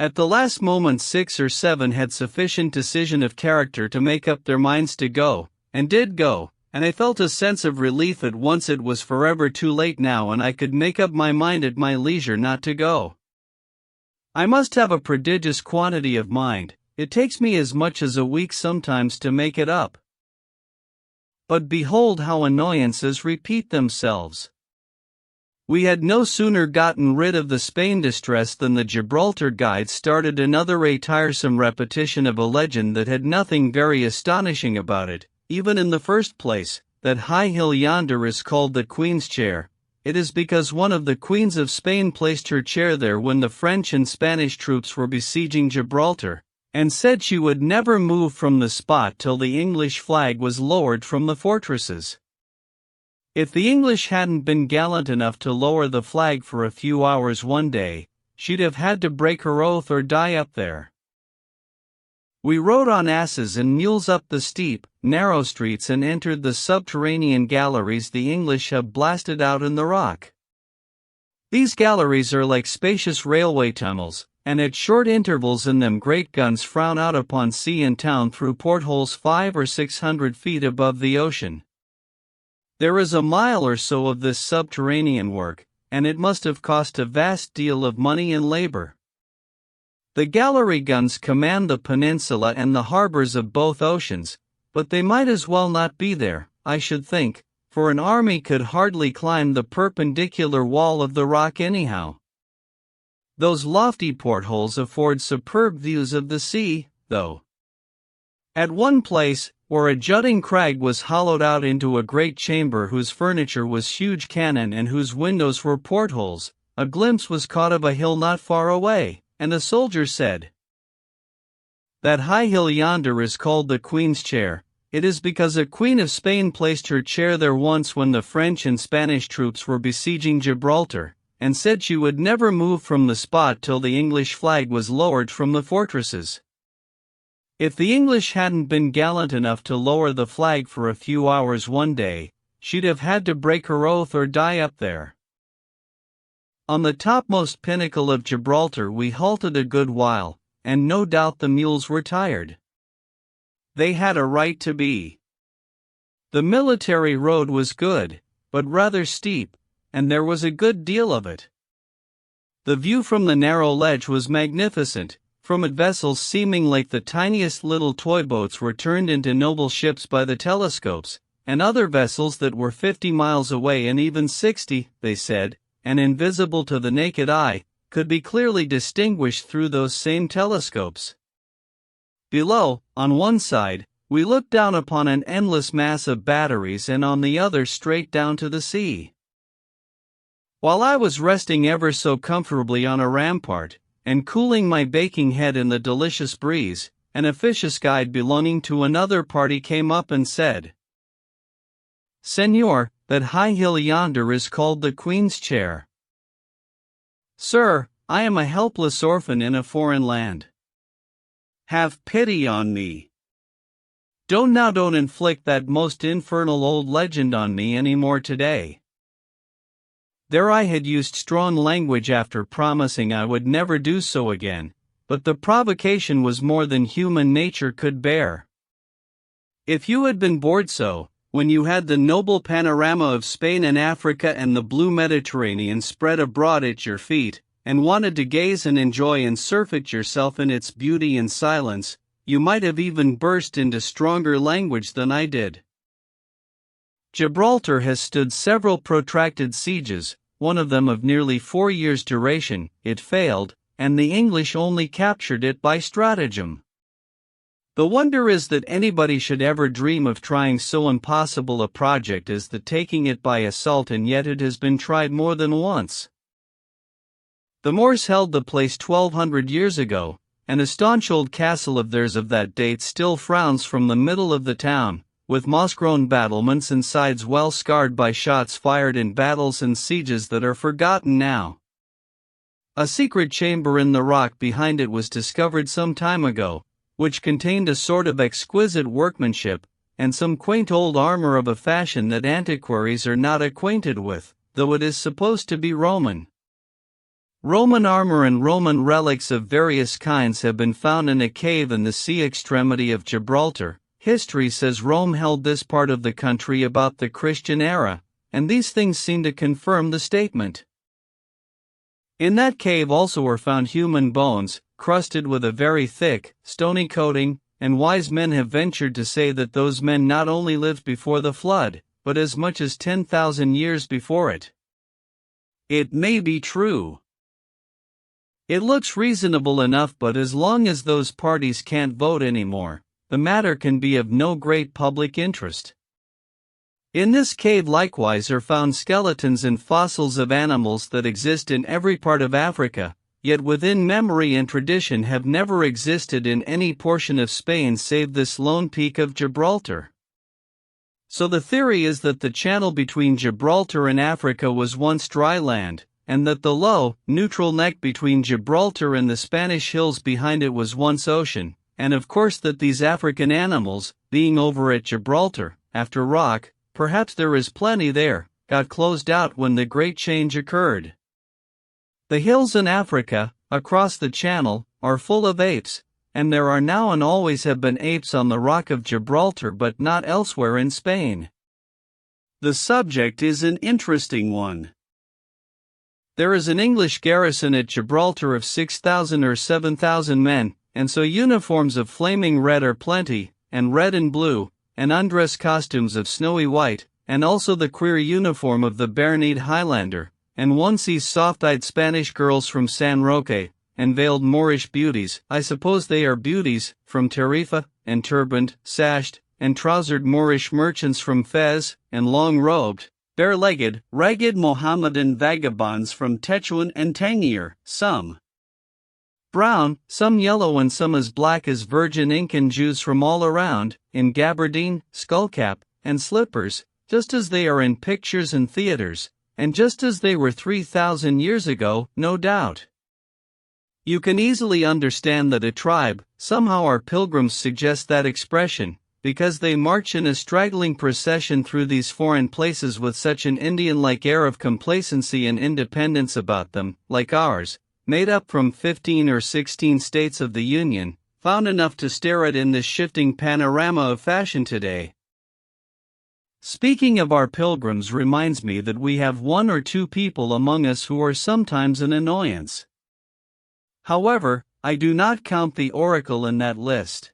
At the last moment 6 or 7 had sufficient decision of character to make up their minds to go, and did go, and I felt a sense of relief at once. It was forever too late now, and I could make up my mind at my leisure not to go. I must have a prodigious quantity of mind, it takes me as much as a week sometimes to make it up. But behold how annoyances repeat themselves. We had no sooner gotten rid of the Spain distress than the Gibraltar guide started another tiresome repetition of a legend that had nothing very astonishing about it. Even in the first place, that high hill yonder is called the Queen's Chair. It is because one of the queens of Spain placed her chair there when the French and Spanish troops were besieging Gibraltar, and said she would never move from the spot till the English flag was lowered from the fortresses. If the English hadn't been gallant enough to lower the flag for a few hours one day, she'd have had to break her oath or die up there. We rode on asses and mules up the steep, narrow streets and entered the subterranean galleries the English have blasted out in the rock. These galleries are like spacious railway tunnels, and at short intervals in them great guns frown out upon sea and town through portholes 500 or 600 feet above the ocean. There is a mile or so of this subterranean work, and it must have cost a vast deal of money and labor. The gallery guns command the peninsula and the harbors of both oceans, but they might as well not be there, I should think, for an army could hardly climb the perpendicular wall of the rock anyhow. Those lofty portholes afford superb views of the sea, though. At one place, where a jutting crag was hollowed out into a great chamber whose furniture was huge cannon and whose windows were portholes, a glimpse was caught of a hill not far away, and a soldier said, "That high hill yonder is called the Queen's Chair. It is because a Queen of Spain placed her chair there once when the French and Spanish troops were besieging Gibraltar, and said she would never move from the spot till the English flag was lowered from the fortresses. If the English hadn't been gallant enough to lower the flag for a few hours one day, she'd have had to break her oath or die up there." On the topmost pinnacle of Gibraltar we halted a good while, and no doubt the mules were tired. They had a right to be. The military road was good, but rather steep, and there was a good deal of it. The view from the narrow ledge was magnificent. From it vessels seeming like the tiniest little toy boats were turned into noble ships by the telescopes, and other vessels that were 50 miles away and even 60, they said, and invisible to the naked eye, could be clearly distinguished through those same telescopes. Below, on one side, we looked down upon an endless mass of batteries and on the other straight down to the sea. While I was resting ever so comfortably on a rampart, and cooling my baking head in the delicious breeze, an officious guide belonging to another party came up and said, "Senor, that high hill yonder is called the Queen's Chair." "Sir, I am a helpless orphan in a foreign land. Have pity on me. Don't inflict that most infernal old legend on me any more today." There I had used strong language after promising I would never do so again, but the provocation was more than human nature could bear. If you had been bored so, when you had the noble panorama of Spain and Africa and the blue Mediterranean spread abroad at your feet, and wanted to gaze and enjoy and surfeit yourself in its beauty and silence, you might have even burst into stronger language than I did. Gibraltar has stood several protracted sieges, one of them of nearly 4 years' duration. It failed, and the English only captured it by stratagem. The wonder is that anybody should ever dream of trying so impossible a project as the taking it by assault, and yet it has been tried more than once. The Moors held the place 1200 years ago, and a staunch old castle of theirs of that date still frowns from the middle of the town, with moss-grown battlements and sides well scarred by shots fired in battles and sieges that are forgotten now. A secret chamber in the rock behind it was discovered some time ago, which contained a sort of exquisite workmanship, and some quaint old armor of a fashion that antiquaries are not acquainted with, though it is supposed to be Roman. Roman armor and Roman relics of various kinds have been found in a cave in the sea extremity of Gibraltar. History says Rome held this part of the country about the Christian era, and these things seem to confirm the statement. In that cave also were found human bones, crusted with a very thick, stony coating, and wise men have ventured to say that those men not only lived before the flood, but as much as 10,000 years before it. It may be true. It looks reasonable enough, but as long as those parties can't vote anymore, the matter can be of no great public interest. In this cave likewise are found skeletons and fossils of animals that exist in every part of Africa, yet within memory and tradition have never existed in any portion of Spain save this lone peak of Gibraltar. So the theory is that the channel between Gibraltar and Africa was once dry land, and that the low, neutral neck between Gibraltar and the Spanish hills behind it was once ocean, and of course that these African animals, being over at Gibraltar, after rock, perhaps there is plenty there, got closed out when the great change occurred. The hills in Africa, across the channel, are full of apes, and there are now and always have been apes on the rock of Gibraltar but not elsewhere in Spain. The subject is an interesting one. There is an English garrison at Gibraltar of 6,000 or 7,000 men, and so uniforms of flaming red are plenty, and red and blue, and undress costumes of snowy white, and also the queer uniform of the bare-kneed Highlander, and one sees soft-eyed Spanish girls from San Roque, and veiled Moorish beauties, I suppose they are beauties, from Tarifa, and turbaned, sashed, and trousered Moorish merchants from Fez, and long-robed, bare-legged, ragged Mohammedan vagabonds from Tetuan and Tangier, some brown, some yellow and some as black as virgin Incan Jews from all around, in gabardine, skullcap, and slippers, just as they are in pictures and theaters, and just as they were 3,000 years ago, no doubt. You can easily understand that a tribe, somehow our pilgrims suggest that expression, because they march in a straggling procession through these foreign places with such an Indian-like air of complacency and independence about them, like ours, made up from 15 or 16 states of the Union, found enough to stare at in this shifting panorama of fashion today. Speaking of our pilgrims reminds me that we have one or two people among us who are sometimes an annoyance. However, I do not count the oracle in that list.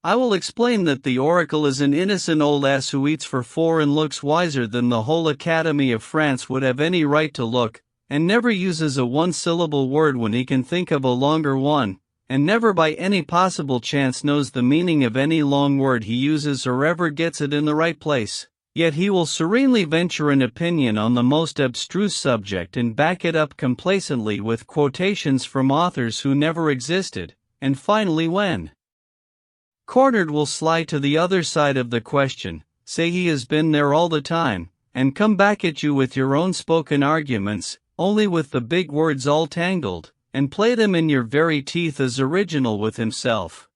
I will explain that the oracle is an innocent old ass who eats for four and looks wiser than the whole Academy of France would have any right to look, and never uses a one-syllable word when he can think of a longer one, and never by any possible chance knows the meaning of any long word he uses or ever gets it in the right place. Yet he will serenely venture an opinion on the most abstruse subject and back it up complacently with quotations from authors who never existed, and finally when cornered will slide to the other side of the question, say he has been there all the time, and come back at you with your own spoken arguments, only with the big words all tangled, and play them in your very teeth as original with himself.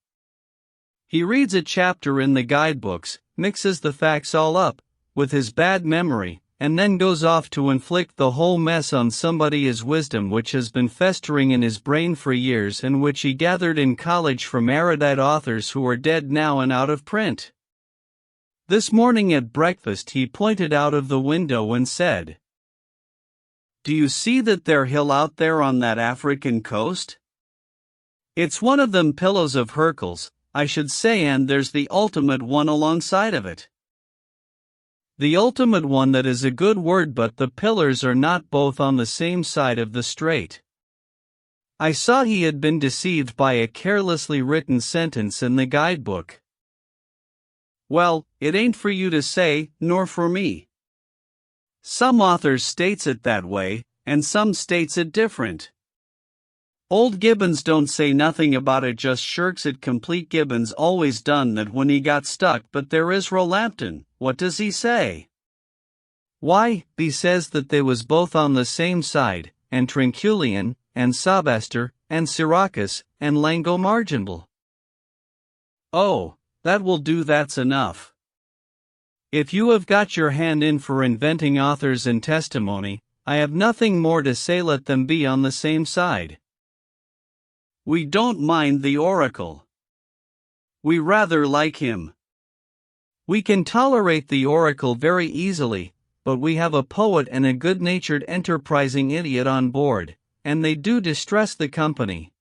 He reads a chapter in the guidebooks, mixes the facts all up, with his bad memory, and then goes off to inflict the whole mess on somebody his wisdom which has been festering in his brain for years and which he gathered in college from erudite authors who are dead now and out of print. This morning at breakfast he pointed out of the window and said, "Do you see that there hill out there on that African coast? It's one of them pillows of Hercules, I should say, and there's the ultimate one alongside of it. The ultimate one, that is a good word, but the pillars are not both on the same side of the strait." I saw he had been deceived by a carelessly written sentence in the guidebook. Well, it ain't for you to say, nor for me. Some authors states it that way, and some states it different. Old Gibbons don't say nothing about it, just shirks it complete. Gibbons always done that when he got stuck, but there is Rollapton, what does he say? Why, he says that they was both on the same side, and Trinculian, and Sobaster, and Syracuse, and Langomarginal. Oh, that will do, that's enough. If you have got your hand in for inventing authors and testimony, I have nothing more to say. Let them be on the same side. We don't mind the oracle. We rather like him. We can tolerate the oracle very easily, but we have a poet and a good-natured enterprising idiot on board, and they do distress the company.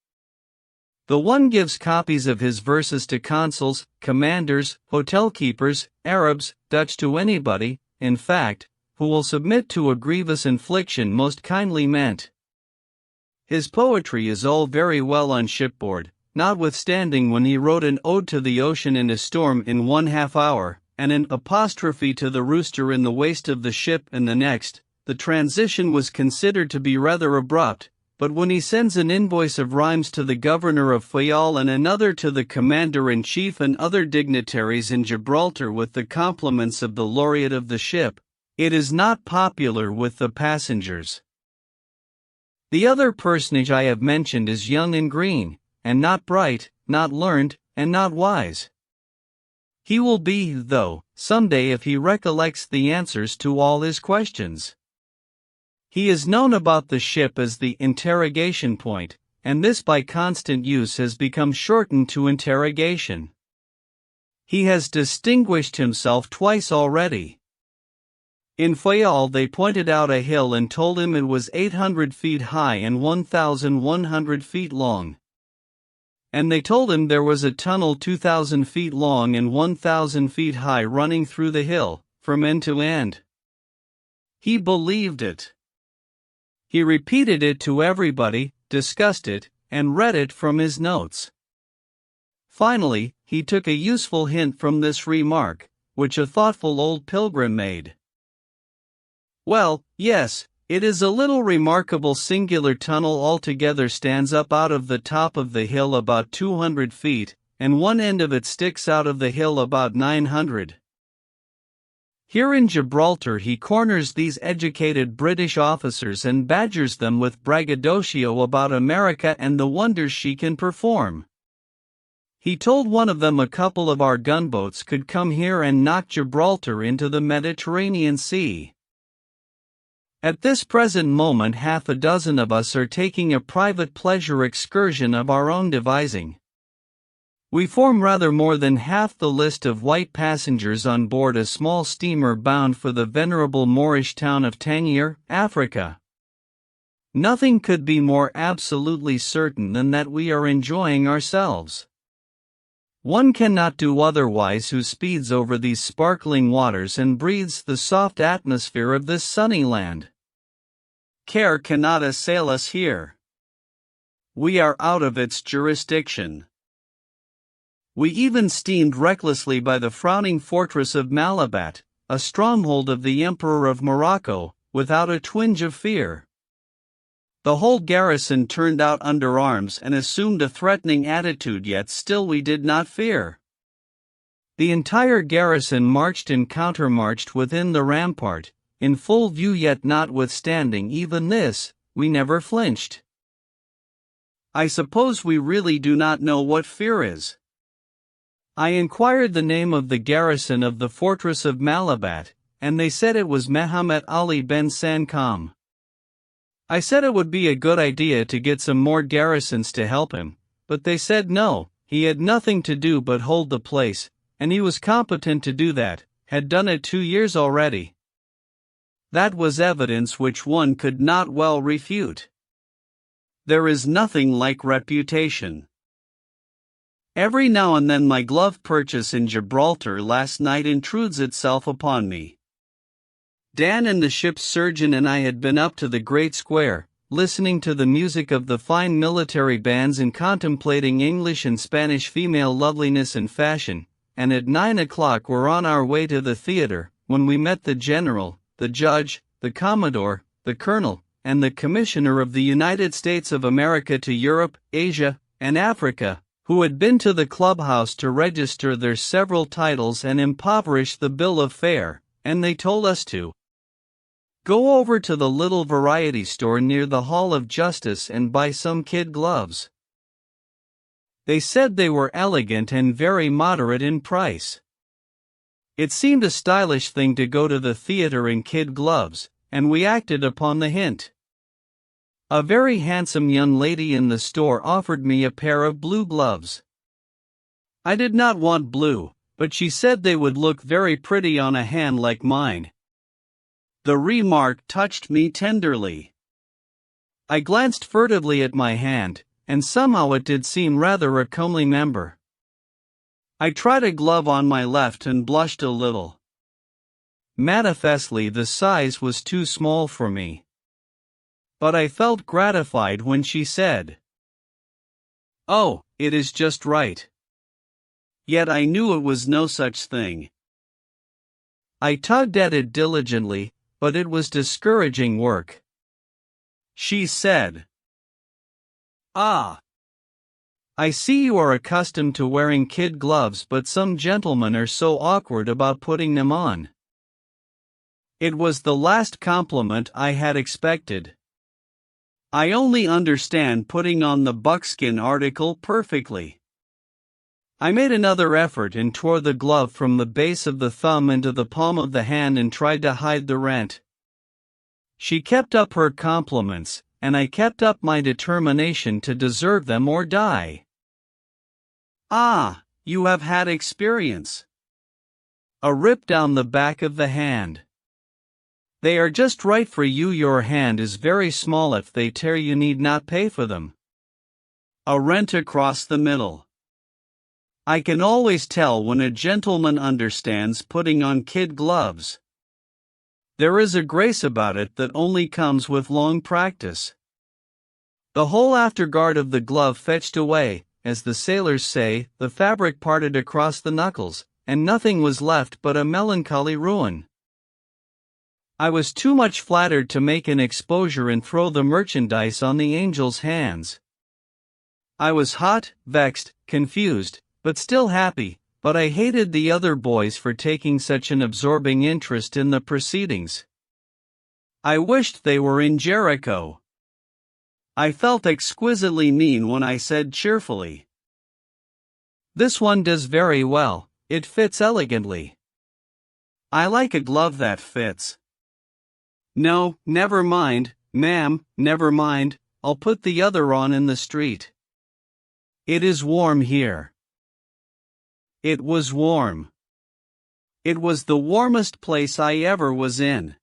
The one gives copies of his verses to consuls, commanders, hotel-keepers, Arabs, Dutch, to anybody, in fact, who will submit to a grievous infliction most kindly meant. His poetry is all very well on shipboard, notwithstanding when he wrote an ode to the ocean in a storm in 1/2 hour, and an apostrophe to the rooster in the waist of the ship in the next, the transition was considered to be rather abrupt. But when he sends an invoice of rhymes to the governor of Fayal and another to the commander-in-chief and other dignitaries in Gibraltar with the compliments of the laureate of the ship, it is not popular with the passengers. The other personage I have mentioned is young and green, and not bright, not learned, and not wise. He will be, though, some day if he recollects the answers to all his questions. He is known about the ship as the interrogation point, and this by constant use has become shortened to interrogation. He has distinguished himself twice already. In Fayal they pointed out a hill and told him it was 800 feet high and 1,100 feet long. and they told him there was a tunnel 2,000 feet long and 1,000 feet high running through the hill, from end to end. He believed it. He repeated it to everybody, discussed it, and read it from his notes. Finally, he took a useful hint from this remark, which a thoughtful old pilgrim made. Well, yes, it is a little remarkable singular tunnel altogether stands up out of the top of the hill about 200 feet, and one end of it sticks out of the hill about 900. Here in Gibraltar he corners these educated British officers and badgers them with braggadocio about America and the wonders she can perform. He told one of them a couple of our gunboats could come here and knock Gibraltar into the Mediterranean Sea. At this present moment half a dozen of us are taking a private pleasure excursion of our own devising. We form rather more than half the list of white passengers on board a small steamer bound for the venerable Moorish town of Tangier, Africa. Nothing could be more absolutely certain than that we are enjoying ourselves. One cannot do otherwise who speeds over these sparkling waters and breathes the soft atmosphere of this sunny land. Care cannot assail us here. We are out of its jurisdiction. We even steamed recklessly by the frowning fortress of Malabat, a stronghold of the Emperor of Morocco, without a twinge of fear. The whole garrison turned out under arms and assumed a threatening attitude, yet still we did not fear. The entire garrison marched and countermarched within the rampart, in full view, yet notwithstanding even this, we never flinched. I suppose we really do not know what fear is. I inquired the name of the garrison of the fortress of Malabat, and they said it was Mehemet Ali ben Sankam. I said it would be a good idea to get some more garrisons to help him, but they said no, he had nothing to do but hold the place, and he was competent to do that, had done it 2 years already. That was evidence which one could not well refute. There is nothing like reputation. Every now and then my glove purchase in Gibraltar last night intrudes itself upon me. Dan and the ship's surgeon and I had been up to the Great Square, listening to the music of the fine military bands and contemplating English and Spanish female loveliness and fashion, and at 9 o'clock were on our way to the theater, when we met the general, the judge, the commodore, the colonel, and the commissioner of the United States of America to Europe, Asia, and Africa, who had been to the clubhouse to register their several titles and impoverish the bill of fare, and they told us to go over to the little variety store near the Hall of Justice and buy some kid gloves. They said they were elegant and very moderate in price. It seemed a stylish thing to go to the theater in kid gloves, and we acted upon the hint. A very handsome young lady in the store offered me a pair of blue gloves. I did not want blue, but she said they would look very pretty on a hand like mine. The remark touched me tenderly. I glanced furtively at my hand, and somehow it did seem rather a comely member. I tried a glove on my left and blushed a little. Manifestly the size was too small for me. But I felt gratified when she said, "Oh, it is just right." Yet I knew it was no such thing. I tugged at it diligently, but it was discouraging work. She said, "Ah, I see you are accustomed to wearing kid gloves, but some gentlemen are so awkward about putting them on." It was the last compliment I had expected. I only understand putting on the buckskin article perfectly. I made another effort and tore the glove from the base of the thumb into the palm of the hand and tried to hide the rent. She kept up her compliments, and I kept up my determination to deserve them or die. "Ah, you have had experience." A rip down the back of the hand. "They are just right for you. Your hand is very small. If they tear, you need not pay for them." A rent across the middle. I can always tell when a gentleman understands putting on kid gloves. There is a grace about it that only comes with long practice. The whole afterguard of the glove fetched away, as the sailors say, the fabric parted across the knuckles, and nothing was left but a melancholy ruin. I was too much flattered to make an exposure and throw the merchandise on the angel's hands. I was hot, vexed, confused, but still happy, but I hated the other boys for taking such an absorbing interest in the proceedings. I wished they were in Jericho. I felt exquisitely mean when I said cheerfully, "This one does very well, it fits elegantly. I like a glove that fits." "No, never mind, ma'am, never mind, I'll put the other on in the street. It is warm here." It was warm. It was the warmest place I ever was in.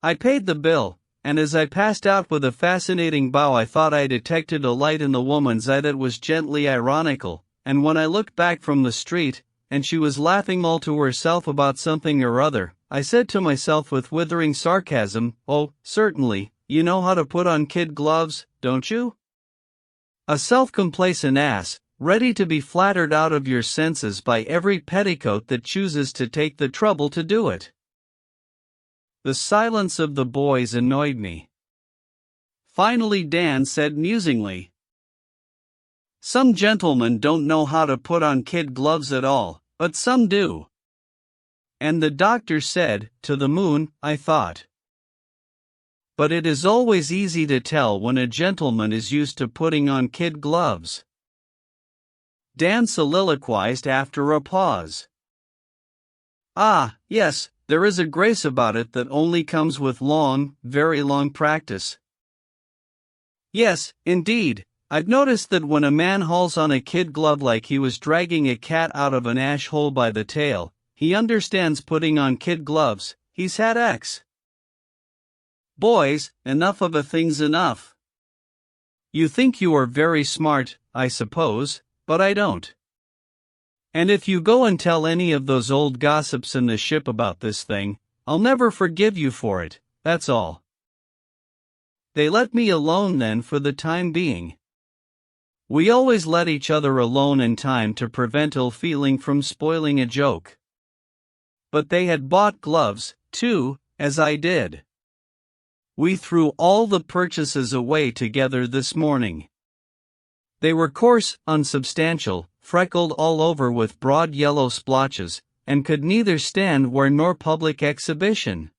I paid the bill, and as I passed out with a fascinating bow I thought I detected a light in the woman's eye that was gently ironical, and when I looked back from the street, and she was laughing all to herself about something or other, I said to myself with withering sarcasm, "Oh, certainly, you know how to put on kid gloves, don't you?" A self-complacent ass, ready to be flattered out of your senses by every petticoat that chooses to take the trouble to do it. The silence of the boys annoyed me. Finally Dan said musingly, "Some gentlemen don't know how to put on kid gloves at all, but some do." And the doctor said, "To the moon," I thought. But it is always easy to tell when a gentleman is used to putting on kid gloves. Dan soliloquized after a pause. "Ah, yes, there is a grace about it that only comes with long, very long practice. Yes, indeed, I've noticed that when a man hauls on a kid glove like he was dragging a cat out of an ash hole by the tail, he understands putting on kid gloves. He's had X. Boys, enough of a thing's enough. You think you are very smart, I suppose, but I don't. And if you go and tell any of those old gossips in the ship about this thing, I'll never forgive you for it, that's all." They let me alone then for the time being. We always let each other alone in time to prevent ill feeling from spoiling a joke. But they had bought gloves, too, as I did. We threw all the purchases away together this morning. They were coarse, unsubstantial, freckled all over with broad yellow splotches, and could neither stand wear nor public exhibition.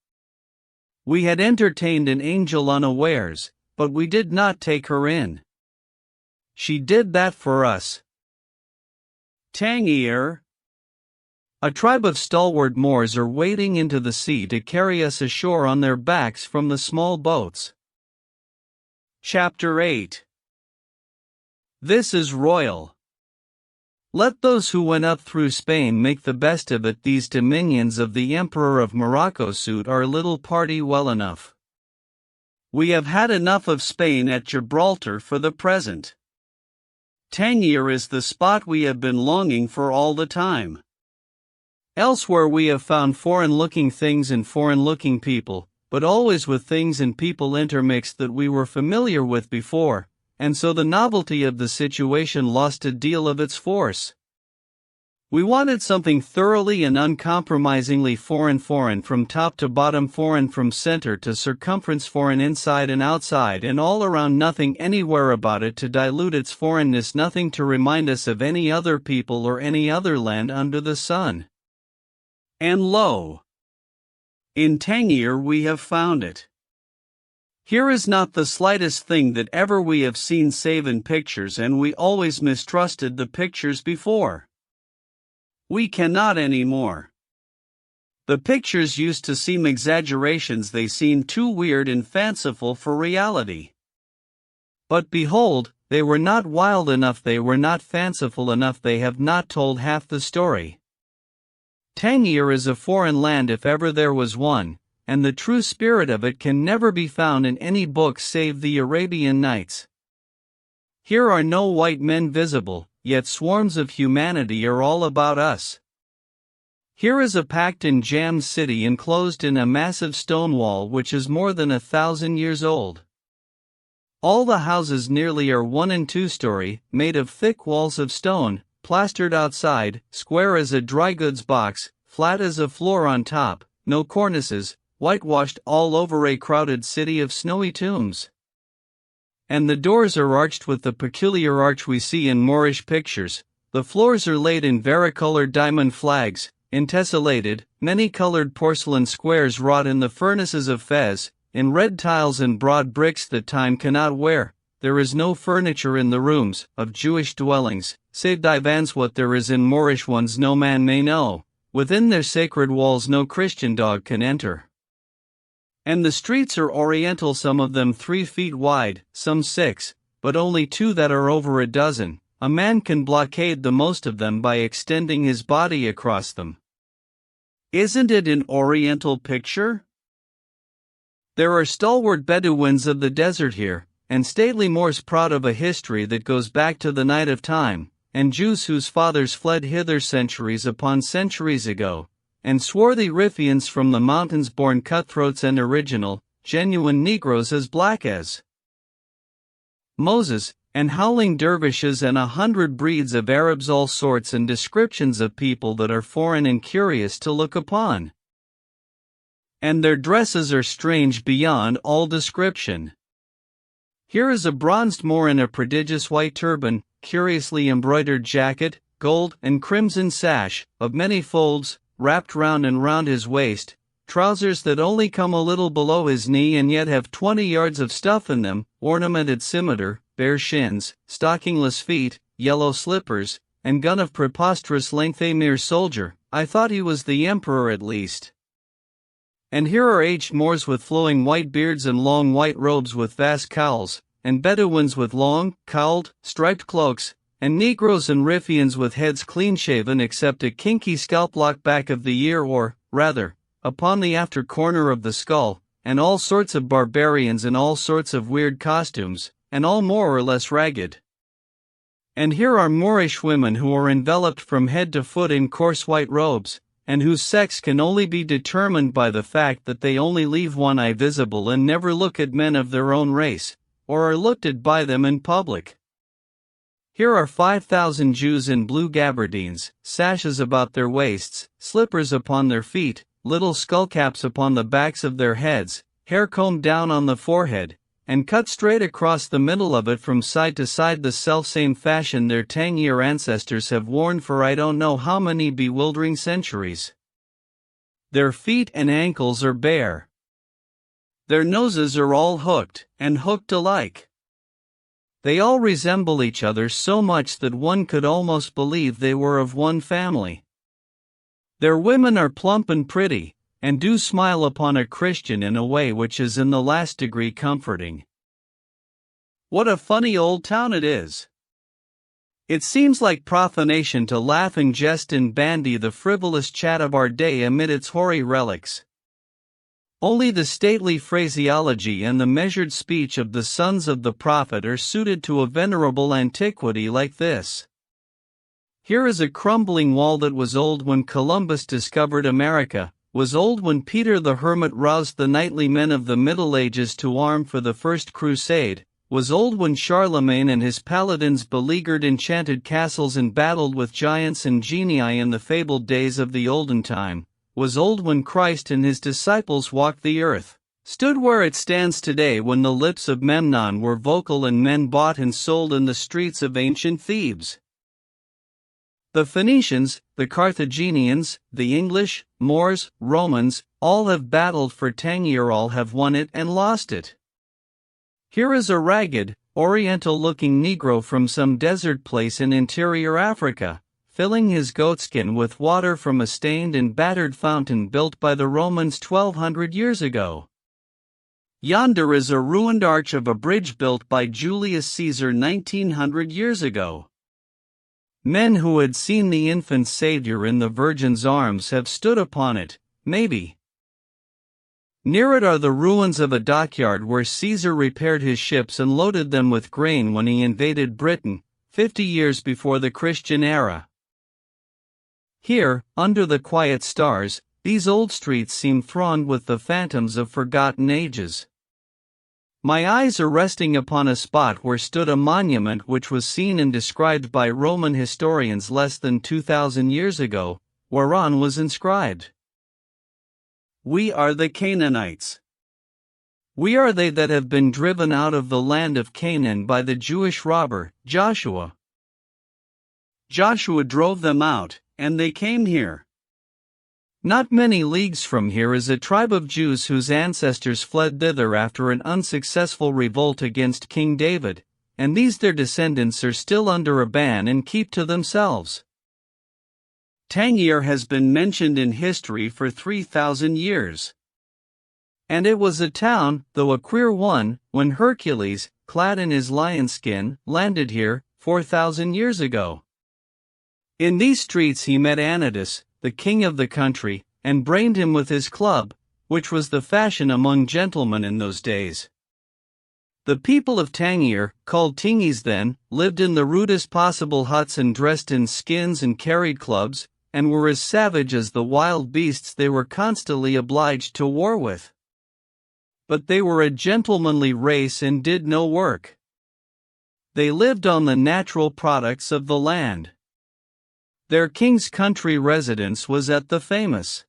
We had entertained an angel unawares, but we did not take her in. She did that for us. Tangier. A tribe of stalwart Moors are wading into the sea to carry us ashore on their backs from the small boats. Chapter 8. This is royal. Let those who went up through Spain make the best of it. These dominions of the Emperor of Morocco suit our little party well enough. We have had enough of Spain at Gibraltar for the present. Tangier is the spot we have been longing for all the time. Elsewhere we have found foreign-looking things and foreign-looking people, but always with things and people intermixed that we were familiar with before, and so the novelty of the situation lost a deal of its force. We wanted something thoroughly and uncompromisingly foreign from top to bottom, foreign from center to circumference, foreign inside and outside and all around, nothing anywhere about it to dilute its foreignness, nothing to remind us of any other people or any other land under the sun. And lo! In Tangier we have found it. Here is not the slightest thing that ever we have seen save in pictures, and we always mistrusted the pictures before. We cannot anymore. The pictures used to seem exaggerations, they seemed too weird and fanciful for reality. But behold, they were not wild enough, they were not fanciful enough, they have not told half the story. Tangier is a foreign land if ever there was one, and the true spirit of it can never be found in any book save the Arabian Nights. Here are no white men visible, yet swarms of humanity are all about us. Here is a packed and jammed city enclosed in a massive stone wall which is more than 1,000 years old. All the houses nearly are 1- and 2-story, made of thick walls of stone, plastered outside, square as a dry goods box, flat as a floor on top, no cornices, whitewashed all over a crowded city of snowy tombs. And the doors are arched with the peculiar arch we see in Moorish pictures. The floors are laid in varicolored diamond flags, in tessellated, many-colored porcelain squares wrought in the furnaces of Fez, in red tiles and broad bricks that time cannot wear. There is no furniture in the rooms of Jewish dwellings, save divans. What there is in Moorish ones no man may know. Within their sacred walls no Christian dog can enter. And the streets are oriental, some of them 3 feet wide, some 6, but only 2 that are over a dozen. A man can blockade the most of them by extending his body across them. Isn't it an oriental picture? There are stalwart Bedouins of the desert here, and stately Moors proud of a history that goes back to the night of time, and Jews whose fathers fled hither centuries upon centuries ago, and swarthy Riffians from the mountains, born cutthroats and original, genuine Negroes as black as Moses, and howling dervishes and 100 breeds of Arabs, all sorts and descriptions of people that are foreign and curious to look upon. And their dresses are strange beyond all description. Here is a bronzed Moor in a prodigious white turban, curiously embroidered jacket, gold and crimson sash, of many folds, wrapped round and round his waist, trousers that only come a little below his knee and yet have 20 yards of stuff in them, ornamented scimitar, bare shins, stockingless feet, yellow slippers, and gun of preposterous length. A mere soldier, I thought he was the emperor at least. And here are aged Moors with flowing white beards and long white robes with vast cowls, and Bedouins with long, cowled, striped cloaks, and Negroes and Riffians with heads clean-shaven except a kinky scalp lock back of the ear, or, rather, upon the after corner of the skull, and all sorts of barbarians in all sorts of weird costumes, and all more or less ragged. And here are Moorish women who are enveloped from head to foot in coarse white robes, and whose sex can only be determined by the fact that they only leave one eye visible and never look at men of their own race, or are looked at by them in public. Here are 5,000 Jews in blue gabardines, sashes about their waists, slippers upon their feet, little skullcaps upon the backs of their heads, hair combed down on the forehead, and cut straight across the middle of it from side to side, the selfsame fashion their tangier ancestors have worn for I don't know how many bewildering centuries. Their feet and ankles are bare. Their noses are all hooked, and hooked alike. They all resemble each other so much that one could almost believe they were of one family. Their women are plump and pretty, and do smile upon a Christian in a way which is in the last degree comforting. What a funny old town it is! It seems like profanation to laugh and jest and bandy the frivolous chat of our day amid its hoary relics. Only the stately phraseology and the measured speech of the sons of the prophet are suited to a venerable antiquity like this. Here is a crumbling wall that was old when Columbus discovered America, was old when Peter the Hermit roused the knightly men of the Middle Ages to arm for the First Crusade, was old when Charlemagne and his paladins beleaguered enchanted castles and battled with giants and genii in the fabled days of the olden time, was old when Christ and his disciples walked the earth, stood where it stands today when the lips of Memnon were vocal and men bought and sold in the streets of ancient Thebes. The Phoenicians, the Carthaginians, the English, Moors, Romans, all have battled for Tangier, all have won it and lost it. Here is a ragged, oriental-looking Negro from some desert place in interior Africa, filling his goatskin with water from a stained and battered fountain built by the Romans 1,200 years ago. Yonder is a ruined arch of a bridge built by Julius Caesar 1,900 years ago. Men who had seen the infant Savior in the Virgin's arms have stood upon it, maybe. Near it are the ruins of a dockyard where Caesar repaired his ships and loaded them with grain when he invaded Britain, 50 years before the Christian era. Here, under the quiet stars, these old streets seem thronged with the phantoms of forgotten ages. My eyes are resting upon a spot where stood a monument which was seen and described by Roman historians less than 2,000 years ago, whereon was inscribed, "We are the Canaanites. We are they that have been driven out of the land of Canaan by the Jewish robber, Joshua. Joshua drove them out, and they came here." Not many leagues from here is a tribe of Jews whose ancestors fled thither after an unsuccessful revolt against King David, and these their descendants are still under a ban and keep to themselves. Tangier has been mentioned in history for 3,000 years. And it was a town, though a queer one, when Hercules, clad in his lion skin, landed here, 4,000 years ago. In these streets he met Anytus, the king of the country, and brained him with his club, which was the fashion among gentlemen in those days. The people of Tangier, called Tingis then, lived in the rudest possible huts and dressed in skins and carried clubs, and were as savage as the wild beasts they were constantly obliged to war with. But they were a gentlemanly race and did no work. They lived on the natural products of the land. Their king's country residence was at the famous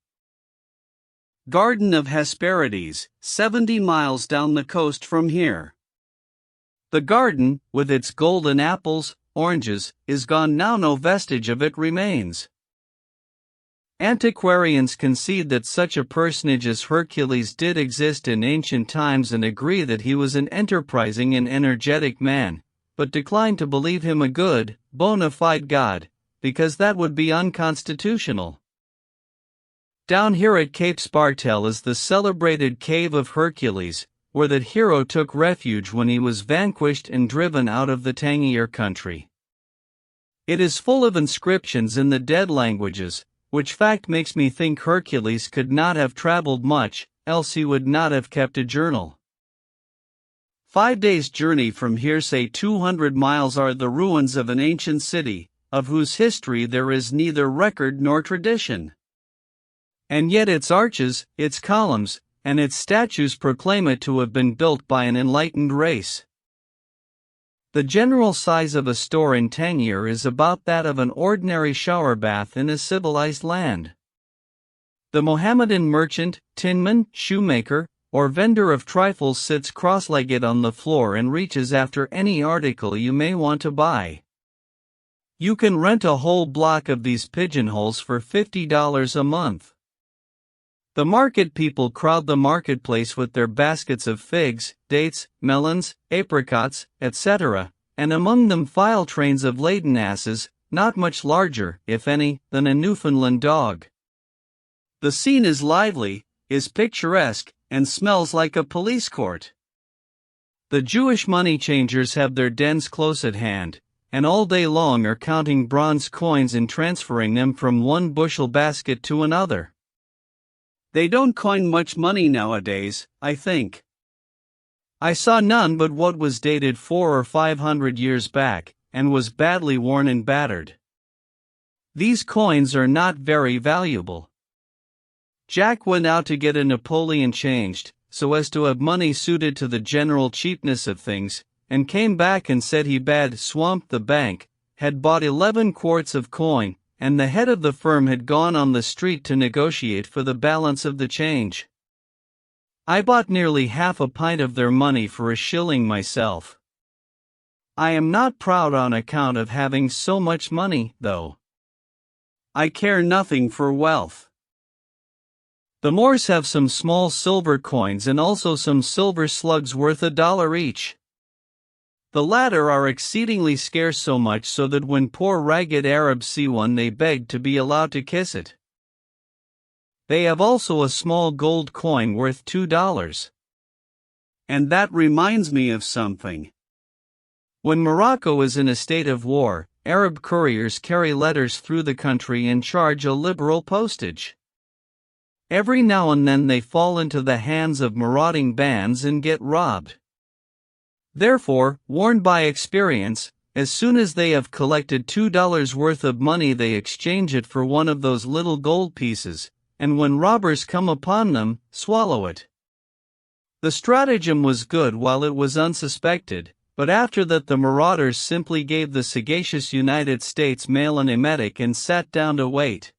Garden of Hesperides, 70 miles down the coast from here. The garden, with its golden apples, oranges, is gone now, no vestige of it remains. Antiquarians concede that such a personage as Hercules did exist in ancient times and agree that he was an enterprising and energetic man, but decline to believe him a good, bona fide god, because that would be unconstitutional. Down here at Cape Spartel is the celebrated Cave of Hercules, where that hero took refuge when he was vanquished and driven out of the Tangier country. It is full of inscriptions in the dead languages, which fact makes me think Hercules could not have traveled much, else he would not have kept a journal. 5 days' journey from here, say 200 miles, are the ruins of an ancient city, of whose history there is neither record nor tradition. And yet its arches, its columns, and its statues proclaim it to have been built by an enlightened race. The general size of a store in Tangier is about that of an ordinary shower bath in a civilized land. The Mohammedan merchant, tinman, shoemaker, or vendor of trifles sits cross-legged on the floor and reaches after any article you may want to buy. You can rent a whole block of these pigeonholes for $50 a month. The market people crowd the marketplace with their baskets of figs, dates, melons, apricots, etc., and among them file trains of laden asses, not much larger, if any, than a Newfoundland dog. The scene is lively, is picturesque, and smells like a police court. The Jewish money changers have their dens close at hand, and all day long are counting bronze coins and transferring them from one bushel basket to another. They don't coin much money nowadays, I think. I saw none but what was dated 400 or 500 years back, and was badly worn and battered. These coins are not very valuable. Jack went out to get a Napoleon changed, so as to have money suited to the general cheapness of things, and came back and said he bad Swamp the bank, had bought 11 quarts of coin, and the head of the firm had gone on the street to negotiate for the balance of the change. I bought nearly half a pint of their money for a shilling myself. I am not proud on account of having so much money, though. I care nothing for wealth. The Moors have some small silver coins and also some silver slugs worth $1 each. The latter are exceedingly scarce, so much so that when poor ragged Arabs see one they beg to be allowed to kiss it. They have also a small gold coin worth $2. And that reminds me of something. When Morocco is in a state of war, Arab couriers carry letters through the country and charge a liberal postage. Every now and then they fall into the hands of marauding bands and get robbed. Therefore, warned by experience, as soon as they have collected $2 worth of money they exchange it for one of those little gold pieces, and when robbers come upon them, swallow it. The stratagem was good while it was unsuspected, but after that the marauders simply gave the sagacious United States mail an emetic and sat down to wait.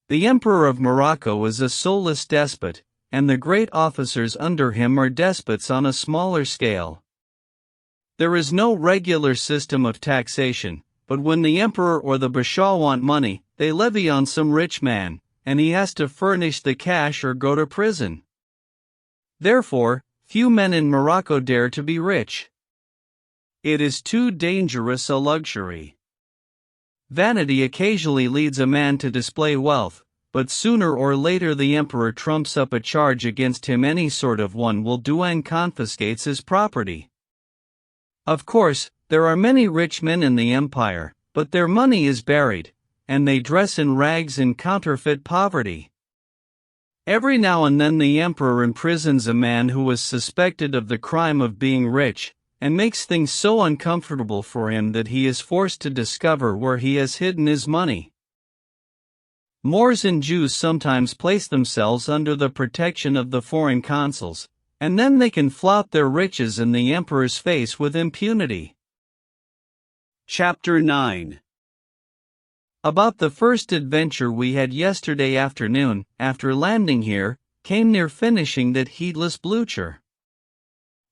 The Emperor of Morocco is a soulless despot, and the great officers under him are despots on a smaller scale. There is no regular system of taxation, but when the emperor or the bashaw want money, they levy on some rich man, and he has to furnish the cash or go to prison. Therefore, few men in Morocco dare to be rich. It is too dangerous a luxury. Vanity occasionally leads a man to display wealth, but sooner or later the emperor trumps up a charge against him any sort of one will do and confiscates his property. Of course, there are many rich men in the empire, but their money is buried, and they dress in rags in counterfeit poverty. Every now and then the emperor imprisons a man who was suspected of the crime of being rich, and makes things so uncomfortable for him that he is forced to discover where he has hidden his money. Moors and Jews sometimes place themselves under the protection of the foreign consuls, and then they can flout their riches in the emperor's face with impunity. Chapter 9. About the first adventure we had yesterday afternoon, after landing here, came near finishing that heedless Blucher.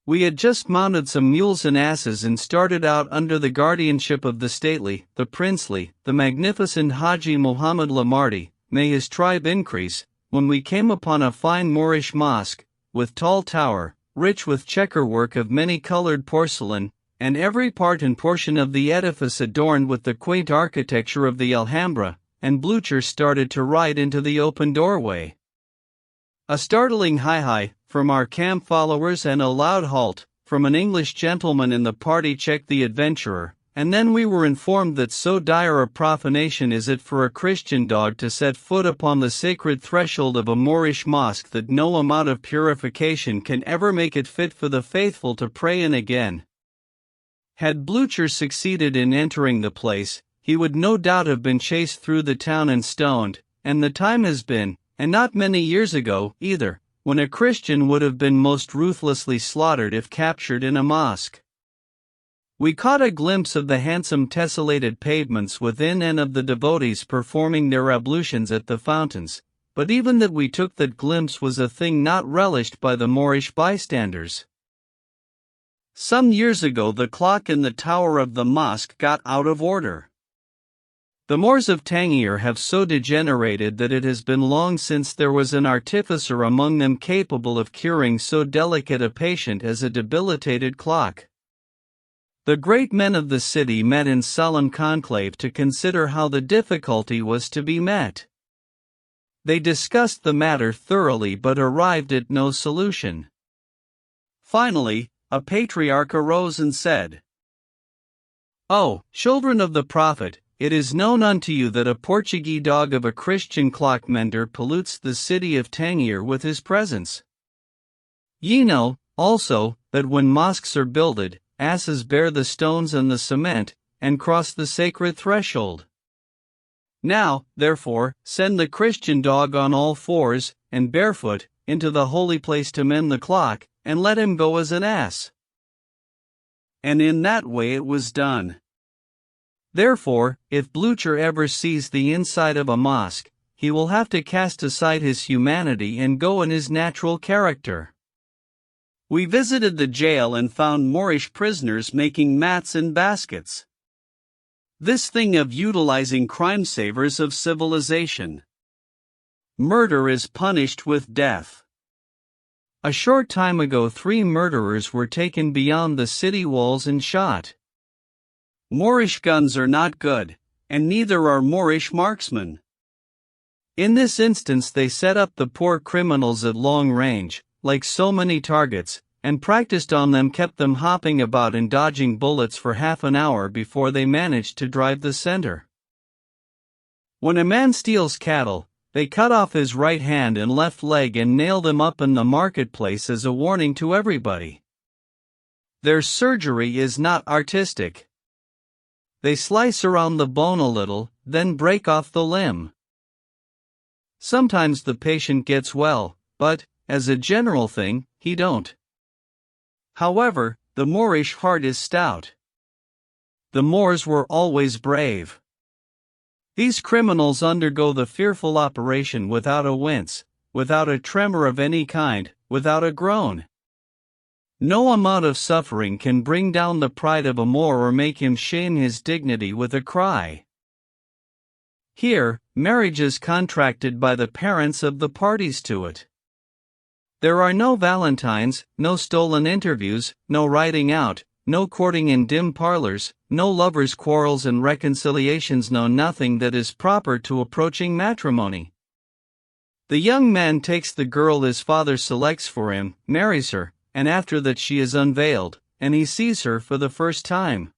We had just mounted some mules and asses and started out under the guardianship of the stately, the princely, the magnificent Haji Mohammed Lamardi, may his tribe increase, when we came upon a fine Moorish mosque, with tall tower, rich with checkerwork of many-colored porcelain, and every part and portion of the edifice adorned with the quaint architecture of the Alhambra, and Blucher started to ride into the open doorway. A startling hi-hi from our camp followers and a loud halt from an English gentleman in the party checked the adventurer, and then we were informed that so dire a profanation is it for a Christian dog to set foot upon the sacred threshold of a Moorish mosque that no amount of purification can ever make it fit for the faithful to pray in again. Had Blucher succeeded in entering the place, he would no doubt have been chased through the town and stoned, and the time has been, and not many years ago, either, when a Christian would have been most ruthlessly slaughtered if captured in a mosque. We caught a glimpse of the handsome tessellated pavements within and of the devotees performing their ablutions at the fountains, but even that we took that glimpse was a thing not relished by the Moorish bystanders. Some years ago the clock in the tower of the mosque got out of order. The Moors of Tangier have so degenerated that it has been long since there was an artificer among them capable of curing so delicate a patient as a debilitated clock. The great men of the city met in solemn conclave to consider how the difficulty was to be met. They discussed the matter thoroughly but arrived at no solution. Finally, a patriarch arose and said, "O, children of the Prophet, it is known unto you that a Portuguese dog of a Christian clock mender pollutes the city of Tangier with his presence. Ye know, also, that when mosques are builded, asses bear the stones and the cement, and cross the sacred threshold. Now, therefore, send the Christian dog on all fours, and barefoot, into the holy place to mend the clock, and let him go as an ass." And in that way it was done. Therefore, if Blucher ever sees the inside of a mosque, he will have to cast aside his humanity and go in his natural character. We visited the jail and found Moorish prisoners making mats and baskets. This thing of utilizing crime savors of civilization. Murder is punished with death. A short time ago 3 murderers were taken beyond the city walls and shot. Moorish guns are not good, and neither are Moorish marksmen. In this instance they set up the poor criminals at long range, like so many targets, and practiced on them, kept them hopping about and dodging bullets for half an hour before they managed to drive the center. When a man steals cattle, They cut off his right hand and left leg and nail them up in the marketplace as a warning to everybody. Their surgery is not artistic. They slice around the bone a little, then break off the limb. Sometimes the patient gets well, but, as a general thing, he don't. However, the Moorish heart is stout. The Moors were always brave. These criminals undergo the fearful operation without a wince, without a tremor of any kind, without a groan. No amount of suffering can bring down the pride of a Moor or make him shame his dignity with a cry. Here, marriage is contracted by the parents of the parties to it. There are no valentines, no stolen interviews, no riding out, no courting in dim parlors, no lovers' quarrels and reconciliations, no nothing that is proper to approaching matrimony. The young man takes the girl his father selects for him, marries her, and after that she is unveiled, and he sees her for the first time.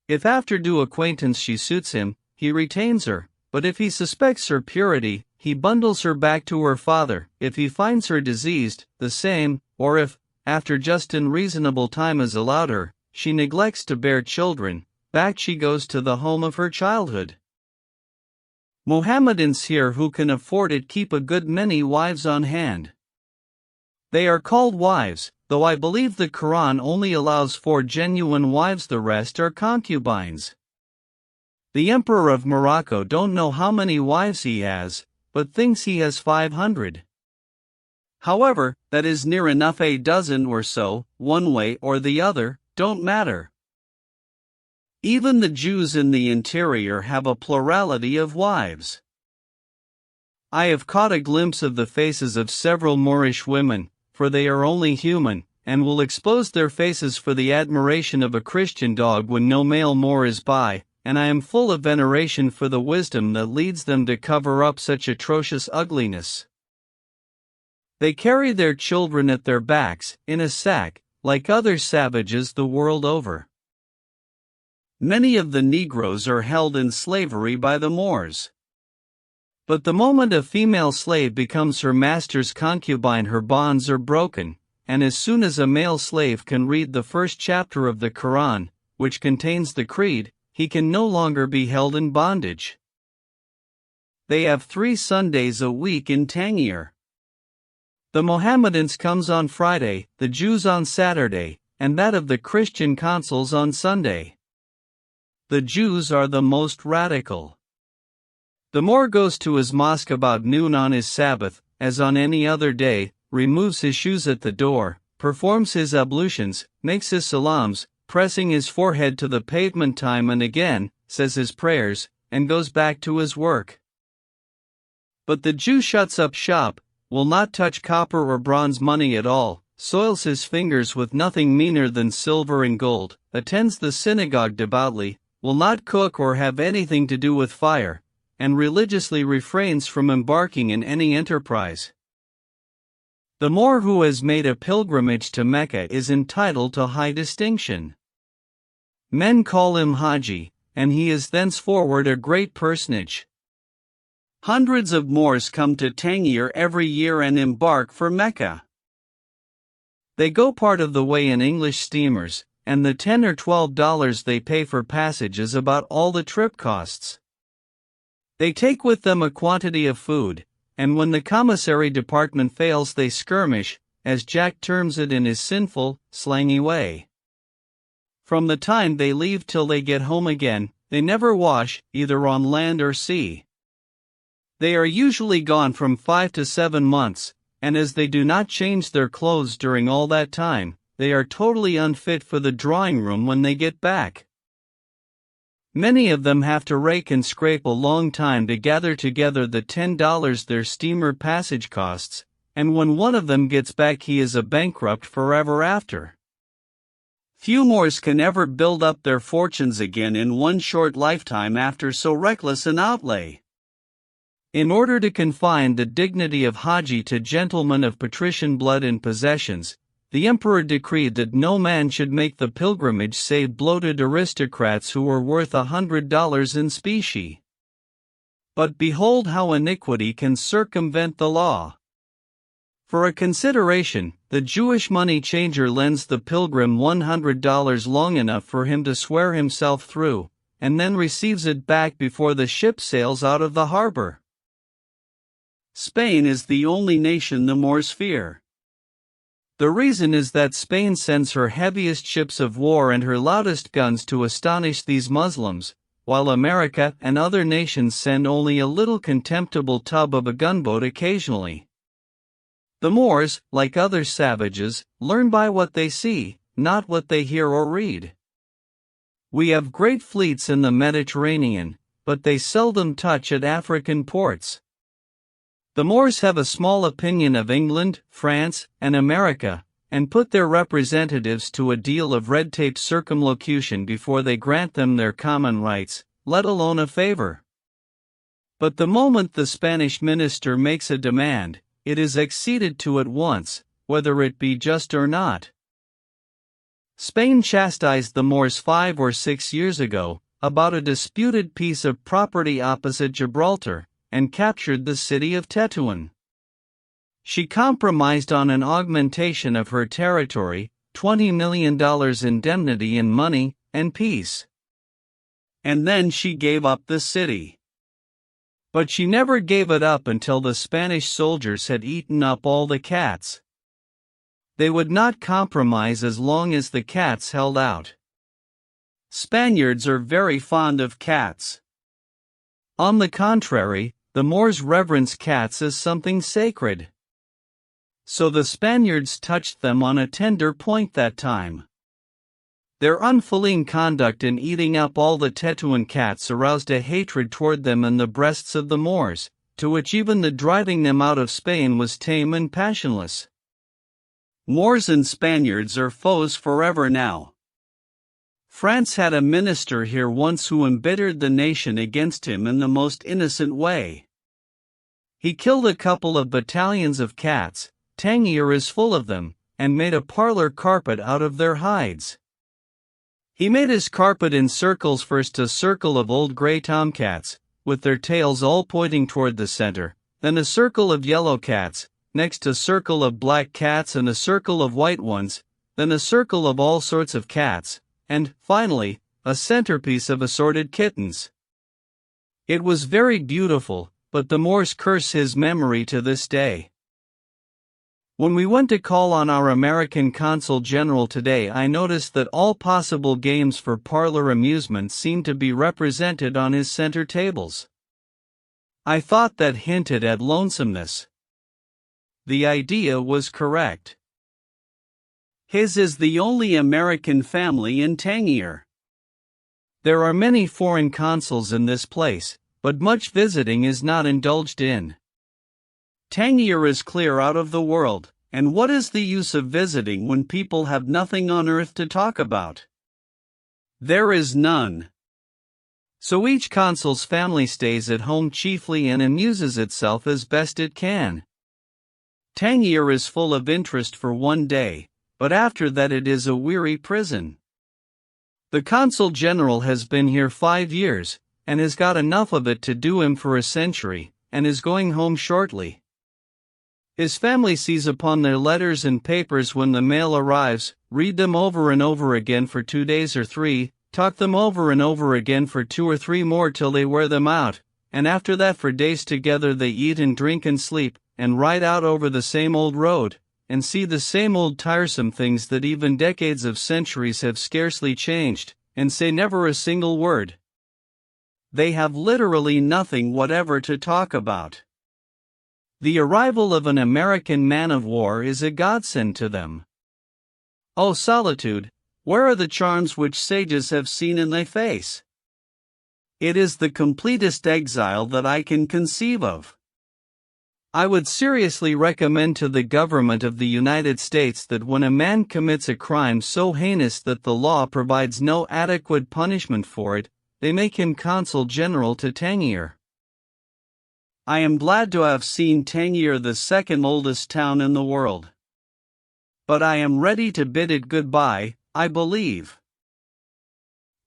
If after due acquaintance she suits him, he retains her, but if he suspects her purity, he bundles her back to her father. If he finds her diseased, the same, or if, after just and reasonable time is allowed her, she neglects to bear children, back she goes to the home of her childhood. Mohammedans here who can afford it keep a good many wives on hand. They are called wives, though I believe the Quran only allows 4 genuine wives, the rest are concubines. The Emperor of Morocco don't know how many wives he has, but thinks he has 500. However, that is near enough, a dozen or so, one way or the other, don't matter. Even the Jews in the interior have a plurality of wives. I have caught a glimpse of the faces of several Moorish women, for they are only human, and will expose their faces for the admiration of a Christian dog when no male Moor is by, and I am full of veneration for the wisdom that leads them to cover up such atrocious ugliness. They carry their children at their backs, in a sack, like other savages the world over. Many of the Negroes are held in slavery by the Moors. But the moment a female slave becomes her master's concubine, her bonds are broken, and as soon as a male slave can read the first chapter of the Quran, which contains the creed, he can no longer be held in bondage. They have 3 Sundays a week in Tangier. The Mohammedans comes on Friday, the Jews on Saturday, and that of the Christian consuls on Sunday. The Jews are the most radical. The Moor goes to his mosque about noon on his Sabbath, as on any other day, removes his shoes at the door, performs his ablutions, makes his salams, pressing his forehead to the pavement time and again, says his prayers, and goes back to his work. But the Jew shuts up shop, will not touch copper or bronze money at all, soils his fingers with nothing meaner than silver and gold, attends the synagogue devoutly, will not cook or have anything to do with fire, and religiously refrains from embarking in any enterprise. The Moor who has made a pilgrimage to Mecca is entitled to high distinction. Men call him Haji, and he is thenceforward a great personage. Hundreds of Moors come to Tangier every year and embark for Mecca. They go part of the way in English steamers, and the $10 or $12 they pay for passage is about all the trip costs. They take with them a quantity of food, and when the commissary department fails they skirmish, as Jack terms it in his sinful, slangy way. From the time they leave till they get home again, they never wash, either on land or sea. They are usually gone from 5 to 7 months, and as they do not change their clothes during all that time, they are totally unfit for the drawing room when they get back. Many of them have to rake and scrape a long time to gather together the $10 their steamer passage costs, and when one of them gets back he is a bankrupt forever after. Few Moors can ever build up their fortunes again in one short lifetime after so reckless an outlay. In order to confine the dignity of Haji to gentlemen of patrician blood and possessions, the emperor decreed that no man should make the pilgrimage save bloated aristocrats who were worth $100 in specie. But behold how iniquity can circumvent the law. For a consideration, the Jewish money changer lends the pilgrim $100 long enough for him to swear himself through, and then receives it back before the ship sails out of the harbor. Spain is the only nation the Moors fear. The reason is that Spain sends her heaviest ships of war and her loudest guns to astonish these Muslims, while America and other nations send only a little contemptible tub of a gunboat occasionally. The Moors, like other savages, learn by what they see, not what they hear or read. We have great fleets in the Mediterranean, but they seldom touch at African ports. The Moors have a small opinion of England, France, and America, and put their representatives to a deal of red tape circumlocution before they grant them their common rights, let alone a favor. But the moment the Spanish minister makes a demand, it is acceded to at once, whether it be just or not. Spain chastised the Moors 5 or 6 years ago, about a disputed piece of property opposite Gibraltar, and captured the city of Tetuan. She compromised on an augmentation of her territory, $20 million indemnity in money, and peace. And then she gave up the city. But she never gave it up until the Spanish soldiers had eaten up all the cats. They would not compromise as long as the cats held out. Spaniards are very fond of cats. On the contrary, the Moors reverence cats as something sacred. So the Spaniards touched them on a tender point that time. Their unfeeling conduct in eating up all the Tetuan cats aroused a hatred toward them in the breasts of the Moors, to which even the driving them out of Spain was tame and passionless. Moors and Spaniards are foes forever now. France had a minister here once who embittered the nation against him in the most innocent way. He killed a couple of battalions of cats, Tangier is full of them, and made a parlor carpet out of their hides. He made his carpet in circles, first a circle of old gray tomcats, with their tails all pointing toward the center, then a circle of yellow cats, next a circle of black cats and a circle of white ones, then a circle of all sorts of cats, and, finally, a centerpiece of assorted kittens. It was very beautiful, but the Moors curse his memory to this day. When we went to call on our American Consul General today, I noticed that all possible games for parlor amusement seemed to be represented on his center tables. I thought that hinted at lonesomeness. The idea was correct. His is the only American family in Tangier. There are many foreign consuls in this place, but much visiting is not indulged in. Tangier is clear out of the world, and what is the use of visiting when people have nothing on earth to talk about? There is none. So each consul's family stays at home chiefly and amuses itself as best it can. Tangier is full of interest for one day, but after that it is a weary prison. The consul general has been here 5 years, and has got enough of it to do him for a century, and is going home shortly. His family seize upon their letters and papers when the mail arrives, read them over and over again for 2 days or 3, talk them over and over again for 2 or 3 more till they wear them out, and after that for days together they eat and drink and sleep, and ride out over the same old road, and see the same old tiresome things that even decades of centuries have scarcely changed, and say never a single word. They have literally nothing whatever to talk about. The arrival of an American man of war is a godsend to them. O solitude, where are the charms which sages have seen in thy face? It is the completest exile that I can conceive of. I would seriously recommend to the government of the United States that when a man commits a crime so heinous that the law provides no adequate punishment for it, they make him consul general to Tangier. I am glad to have seen Tangier, the second oldest town in the world. But I am ready to bid it goodbye, I believe.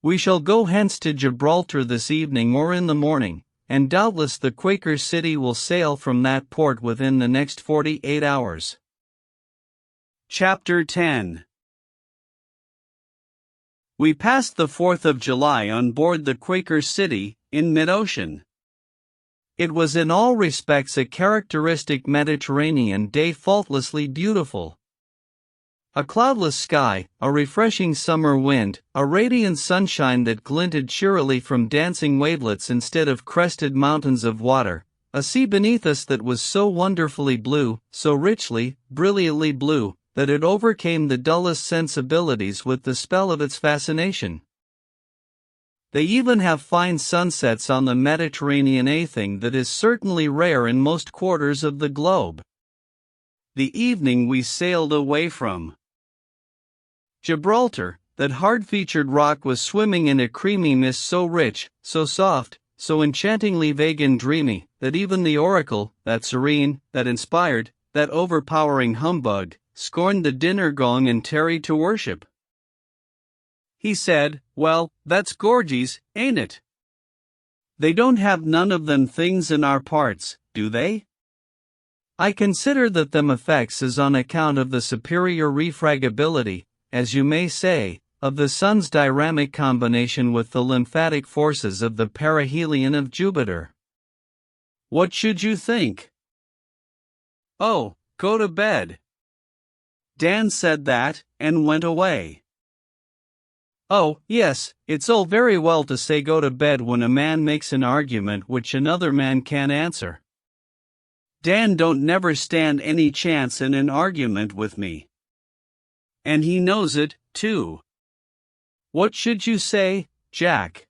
We shall go hence to Gibraltar this evening or in the morning, and doubtless the Quaker City will sail from that port within the next 48 hours. Chapter 10. We passed the 4th of July on board the Quaker City, in mid-ocean. It was in all respects a characteristic Mediterranean day, faultlessly beautiful. A cloudless sky, a refreshing summer wind, a radiant sunshine that glinted cheerily from dancing wavelets instead of crested mountains of water, a sea beneath us that was so wonderfully blue, so richly, brilliantly blue, that it overcame the dullest sensibilities with the spell of its fascination. They even have fine sunsets on the Mediterranean, a thing that is certainly rare in most quarters of the globe. The evening we sailed away from Gibraltar, that hard-featured rock was swimming in a creamy mist so rich, so soft, so enchantingly vague and dreamy, that even the oracle, that serene, that inspired, that overpowering humbug, scorned the dinner gong and tarried to worship. He said, "Well, that's gorgies, ain't it? They don't have none of them things in our parts, do they? I consider that them effects is on account of the superior refragability, as you may say, of the sun's dynamic combination with the lymphatic forces of the perihelion of Jupiter. What should you think?" "Oh, go to bed." Dan said that, and went away. Oh, yes, it's all very well to say go to bed when a man makes an argument which another man can't answer. Dan don't never stand any chance in an argument with me. And he knows it, too. What should you say, Jack?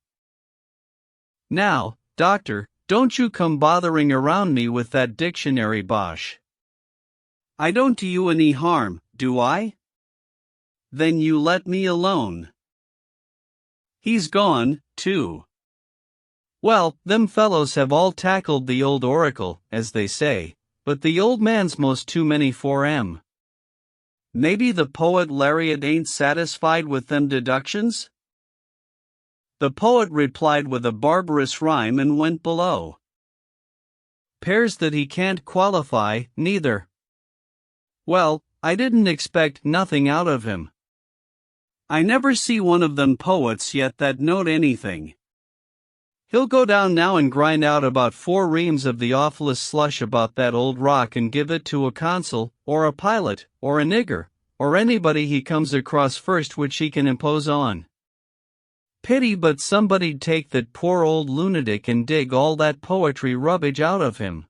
Now, doctor, don't you come bothering around me with that dictionary bosh. I don't do you any harm, do I? Then you let me alone. He's gone, too. Well, them fellows have all tackled the old oracle, as they say, but the old man's most too many for 'em. Maybe the poet laureate ain't satisfied with them deductions? The poet replied with a barbarous rhyme and went below. Pairs that he can't qualify, neither. Well, I didn't expect nothing out of him. I never see one of them poets yet that knowed anything. He'll go down now and grind out about 4 reams of the awfulest slush about that old rock and give it to a consul, or a pilot, or a nigger, or anybody he comes across first which he can impose on. Pity but somebody'd take that poor old lunatic and dig all that poetry rubbish out of him.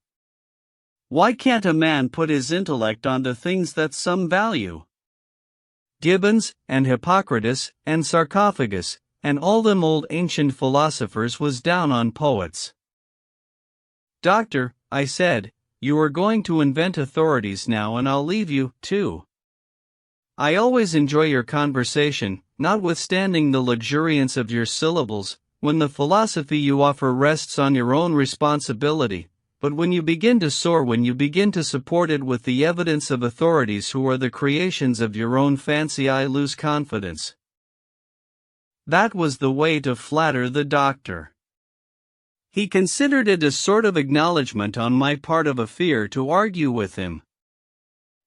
Why can't a man put his intellect onto things that's some value? Gibbons, and Hippocrates, and Sarcophagus, and all them old ancient philosophers was down on poets. Doctor, I said, you are going to invent authorities now and I'll leave you, too. I always enjoy your conversation, notwithstanding the luxuriance of your syllables, when the philosophy you offer rests on your own responsibility, but when you begin to soar, when you begin to support it with the evidence of authorities who are the creations of your own fancy, I lose confidence. That was the way to flatter the doctor. He considered it a sort of acknowledgment on my part of a fear to argue with him.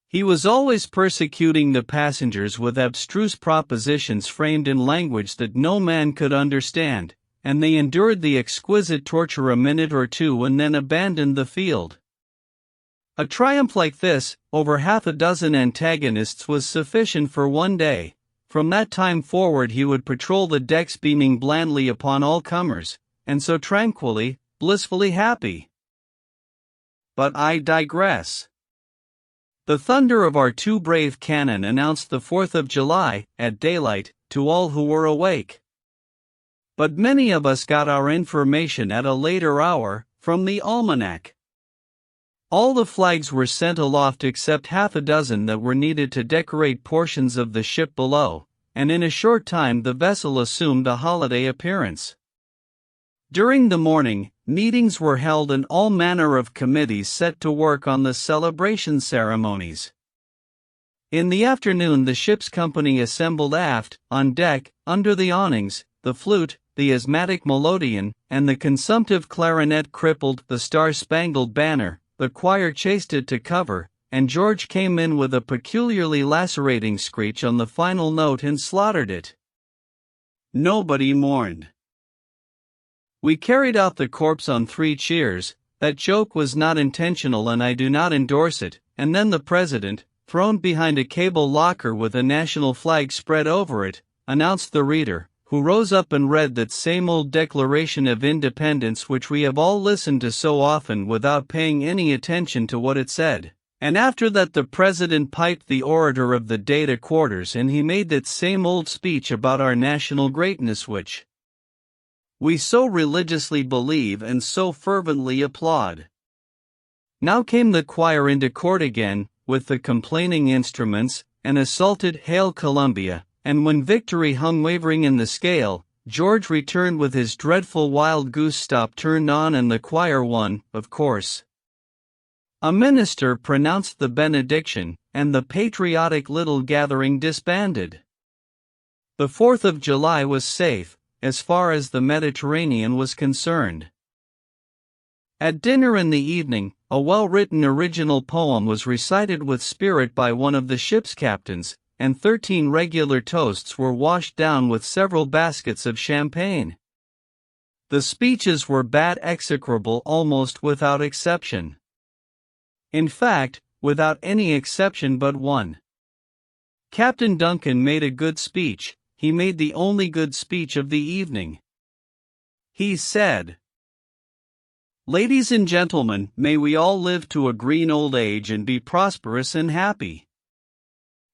He was always persecuting the passengers with abstruse propositions framed in language that no man could understand, and they endured the exquisite torture a minute or two and then abandoned the field. A triumph like this, over half a dozen antagonists, was sufficient for one day. From that time forward he would patrol the decks beaming blandly upon all comers, and so tranquilly, blissfully happy. But I digress. The thunder of our 2 brave cannon announced the 4th of July, at daylight, to all who were awake. But many of us got our information at a later hour, from the almanac. All the flags were sent aloft except half a dozen that were needed to decorate portions of the ship below, and in a short time the vessel assumed a holiday appearance. During the morning, meetings were held and all manner of committees set to work on the celebration ceremonies. In the afternoon the ship's company assembled aft, on deck, under the awnings, the flute, the asthmatic melodeon, and the consumptive clarinet crippled the Star-Spangled Banner. The choir chased it to cover, and George came in with a peculiarly lacerating screech on the final note and slaughtered it. Nobody mourned. We carried out the corpse on 3 cheers. That joke was not intentional and I do not endorse it. And then the president, thrown behind a cable locker with a national flag spread over it, announced the reader, who rose up and read that same old Declaration of Independence which we have all listened to so often without paying any attention to what it said. And after that the president piped the orator of the day to quarters and he made that same old speech about our national greatness which we so religiously believe and so fervently applaud. Now came the choir into court again, with the complaining instruments, and assaulted Hail Columbia, and when victory hung wavering in the scale, George returned with his dreadful wild goose stop turned on and the choir won, of course. A minister pronounced the benediction, and the patriotic little gathering disbanded. The 4th of July was safe, as far as the Mediterranean was concerned. At dinner in the evening, a well-written original poem was recited with spirit by one of the ship's captains, and 13 regular toasts were washed down with several baskets of champagne. The speeches were bad, execrable almost without exception. In fact, without any exception but one. Captain Duncan made a good speech. He made the only good speech of the evening. He said, "Ladies and gentlemen, may we all live to a green old age and be prosperous and happy.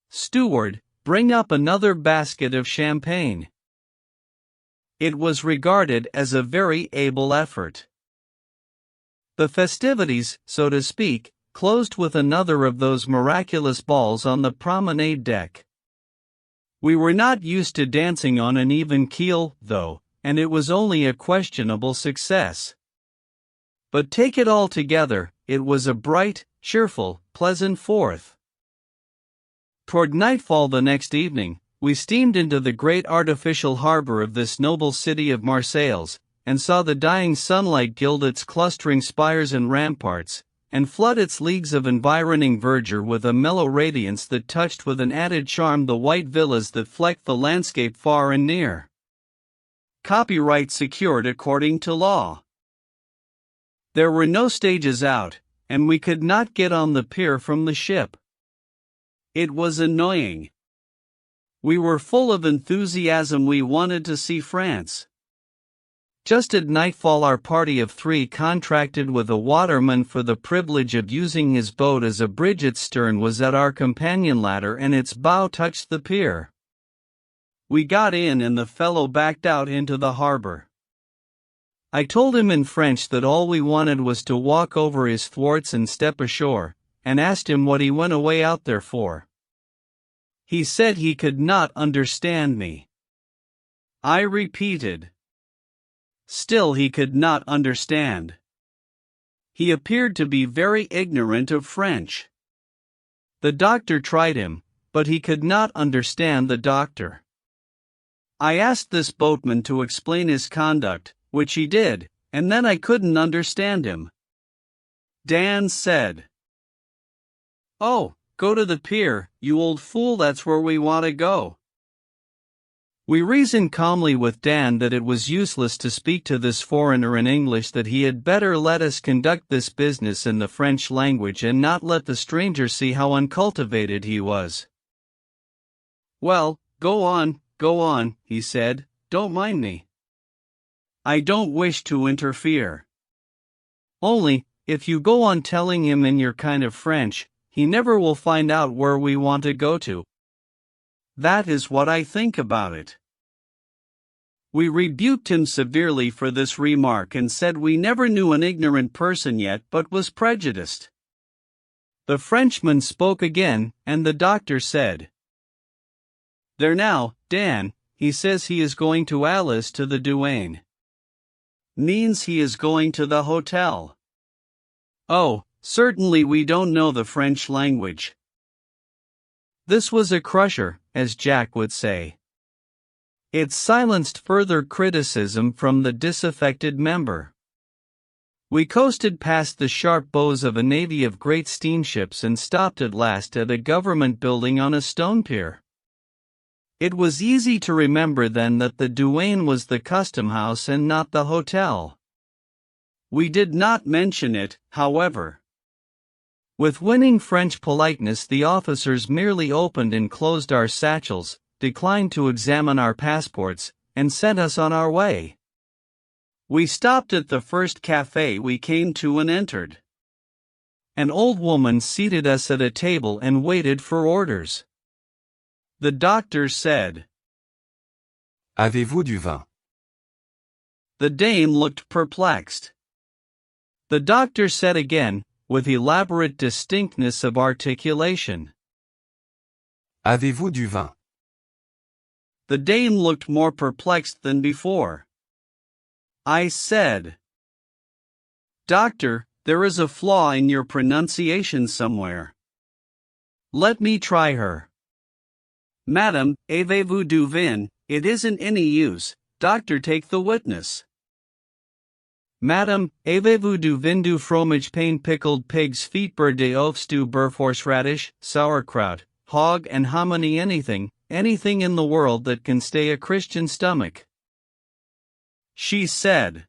Steward, bring up another basket of champagne." It was regarded as a very able effort. The festivities, so to speak, closed with another of those miraculous balls on the promenade deck. We were not used to dancing on an even keel, though, and it was only a questionable success. But take it all together, it was a bright, cheerful, pleasant 4th. Toward nightfall the next evening, we steamed into the great artificial harbor of this noble city of Marseilles, and saw the dying sunlight gild its clustering spires and ramparts, and flood its leagues of environing verdure with a mellow radiance that touched with an added charm the white villas that flecked the landscape far and near. Copyright secured according to law. There were no stages out, and we could not get on the pier from the ship. It was annoying. We were full of enthusiasm. We wanted to see France. Just at nightfall our party of 3 contracted with a waterman for the privilege of using his boat as a bridge. Its stern was at our companion ladder and its bow touched the pier. We got in and the fellow backed out into the harbor. I told him in French that all we wanted was to walk over his thwarts and step ashore, and asked him what he went away out there for. He said he could not understand me. I repeated. Still he could not understand. He appeared to be very ignorant of French. The doctor tried him, but he could not understand the doctor. I asked this boatman to explain his conduct, which he did, and then I couldn't understand him. Dan said, "Oh, go to the pier, you old fool, that's where we want to go." We reasoned calmly with Dan that it was useless to speak to this foreigner in English, that he had better let us conduct this business in the French language and not let the stranger see how uncultivated he was. "Well, go on," he said, "don't mind me. I don't wish to interfere. Only, if you go on telling him in your kind of French, he never will find out where we want to go to. That is what I think about it." We rebuked him severely for this remark and said we never knew an ignorant person yet but was prejudiced. The Frenchman spoke again, and the doctor said, "There now, Dan, he says he is going to Alice to the douane. Means he is going to the hotel. Oh, certainly we don't know the French language." This was a crusher, as Jack would say. It silenced further criticism from the disaffected member. We coasted past the sharp bows of a navy of great steamships and stopped at last at a government building on a stone pier. It was easy to remember then that the douane was the custom house and not the hotel. We did not mention it, however. With winning French politeness, the officers merely opened and closed our satchels, declined to examine our passports, and sent us on our way. We stopped at the first cafe we came to and entered. An old woman seated us at a table and waited for orders. The doctor said, Avez-vous du vin? The dame looked perplexed. The doctor said again, with elaborate distinctness of articulation, Avez-vous du vin? The dame looked more perplexed than before. I said, Doctor, there is a flaw in your pronunciation somewhere. Let me try her. Madam, avez-vous du vin? It isn't any use. Doctor, take the witness. Madam, avez-vous du vin du fromage pain pickled pig's feet beurre d'oeuf stew beurre horseradish, sauerkraut, hog and hominy anything in the world that can stay a Christian stomach. She said,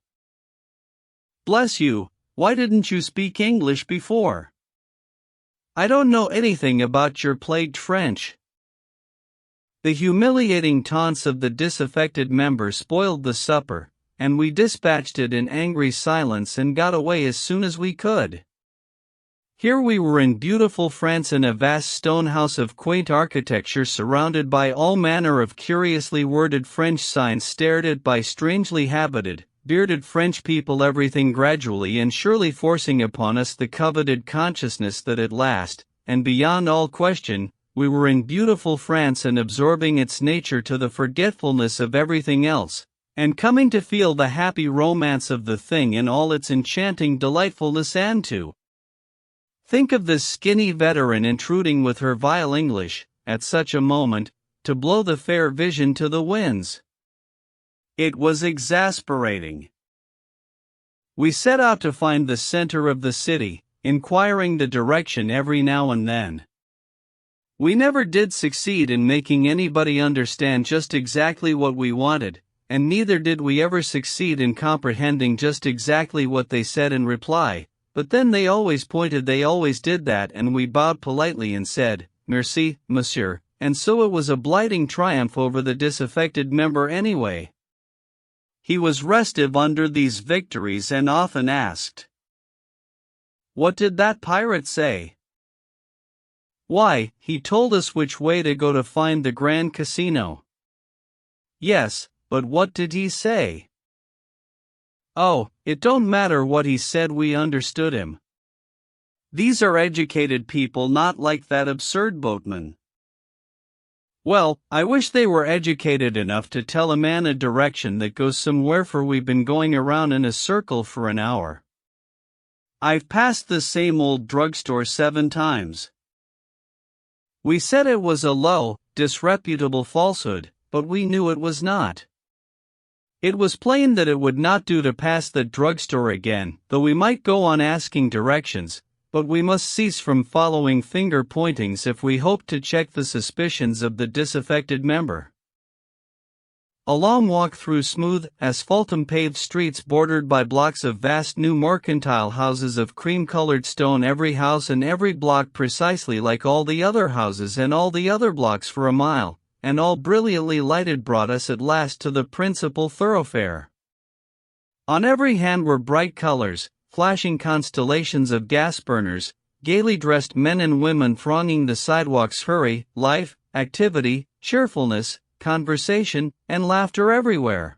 Bless you, why didn't you speak English before? I don't know anything about your plagued French. The humiliating taunts of the disaffected member spoiled the supper, and we dispatched it in angry silence and got away as soon as we could. Here we were in beautiful France in a vast stone house of quaint architecture surrounded by all manner of curiously worded French signs stared at by strangely habited, bearded French people, everything gradually and surely forcing upon us the coveted consciousness that at last, and beyond all question, we were in beautiful France and absorbing its nature to the forgetfulness of everything else, and coming to feel the happy romance of the thing in all its enchanting delightfulness and to think of this skinny veteran intruding with her vile English, at such a moment, to blow the fair vision to the winds. It was exasperating. We set out to find the center of the city, inquiring the direction every now and then. We never did succeed in making anybody understand just exactly what we wanted, and neither did we ever succeed in comprehending just exactly what they said in reply. But then they always did that, and we bowed politely and said, Merci, monsieur, and so it was a blighting triumph over the disaffected member anyway. He was restive under these victories and often asked, What did that pirate say? Why, he told us which way to go to find the Grand Casino. Yes, but what did he say? Oh, it don't matter what he said, we understood him. These are educated people, not like that absurd boatman. Well, I wish they were educated enough to tell a man a direction that goes somewhere, for we've been going around in a circle for an hour. I've passed the same old drugstore 7 times. We said it was a low, disreputable falsehood, but we knew it was not. It was plain that it would not do to pass the drugstore again, though we might go on asking directions, but we must cease from following finger pointings if we hoped to check the suspicions of the disaffected member. A long walk through smooth, asphaltum-paved streets bordered by blocks of vast new mercantile houses of cream-colored stone, every house and every block precisely like all the other houses and all the other blocks for a mile, and all brilliantly lighted, brought us at last to the principal thoroughfare. On every hand were bright colors, flashing constellations of gas burners, gaily dressed men and women thronging the sidewalks, hurry, life, activity, cheerfulness, conversation, and laughter everywhere.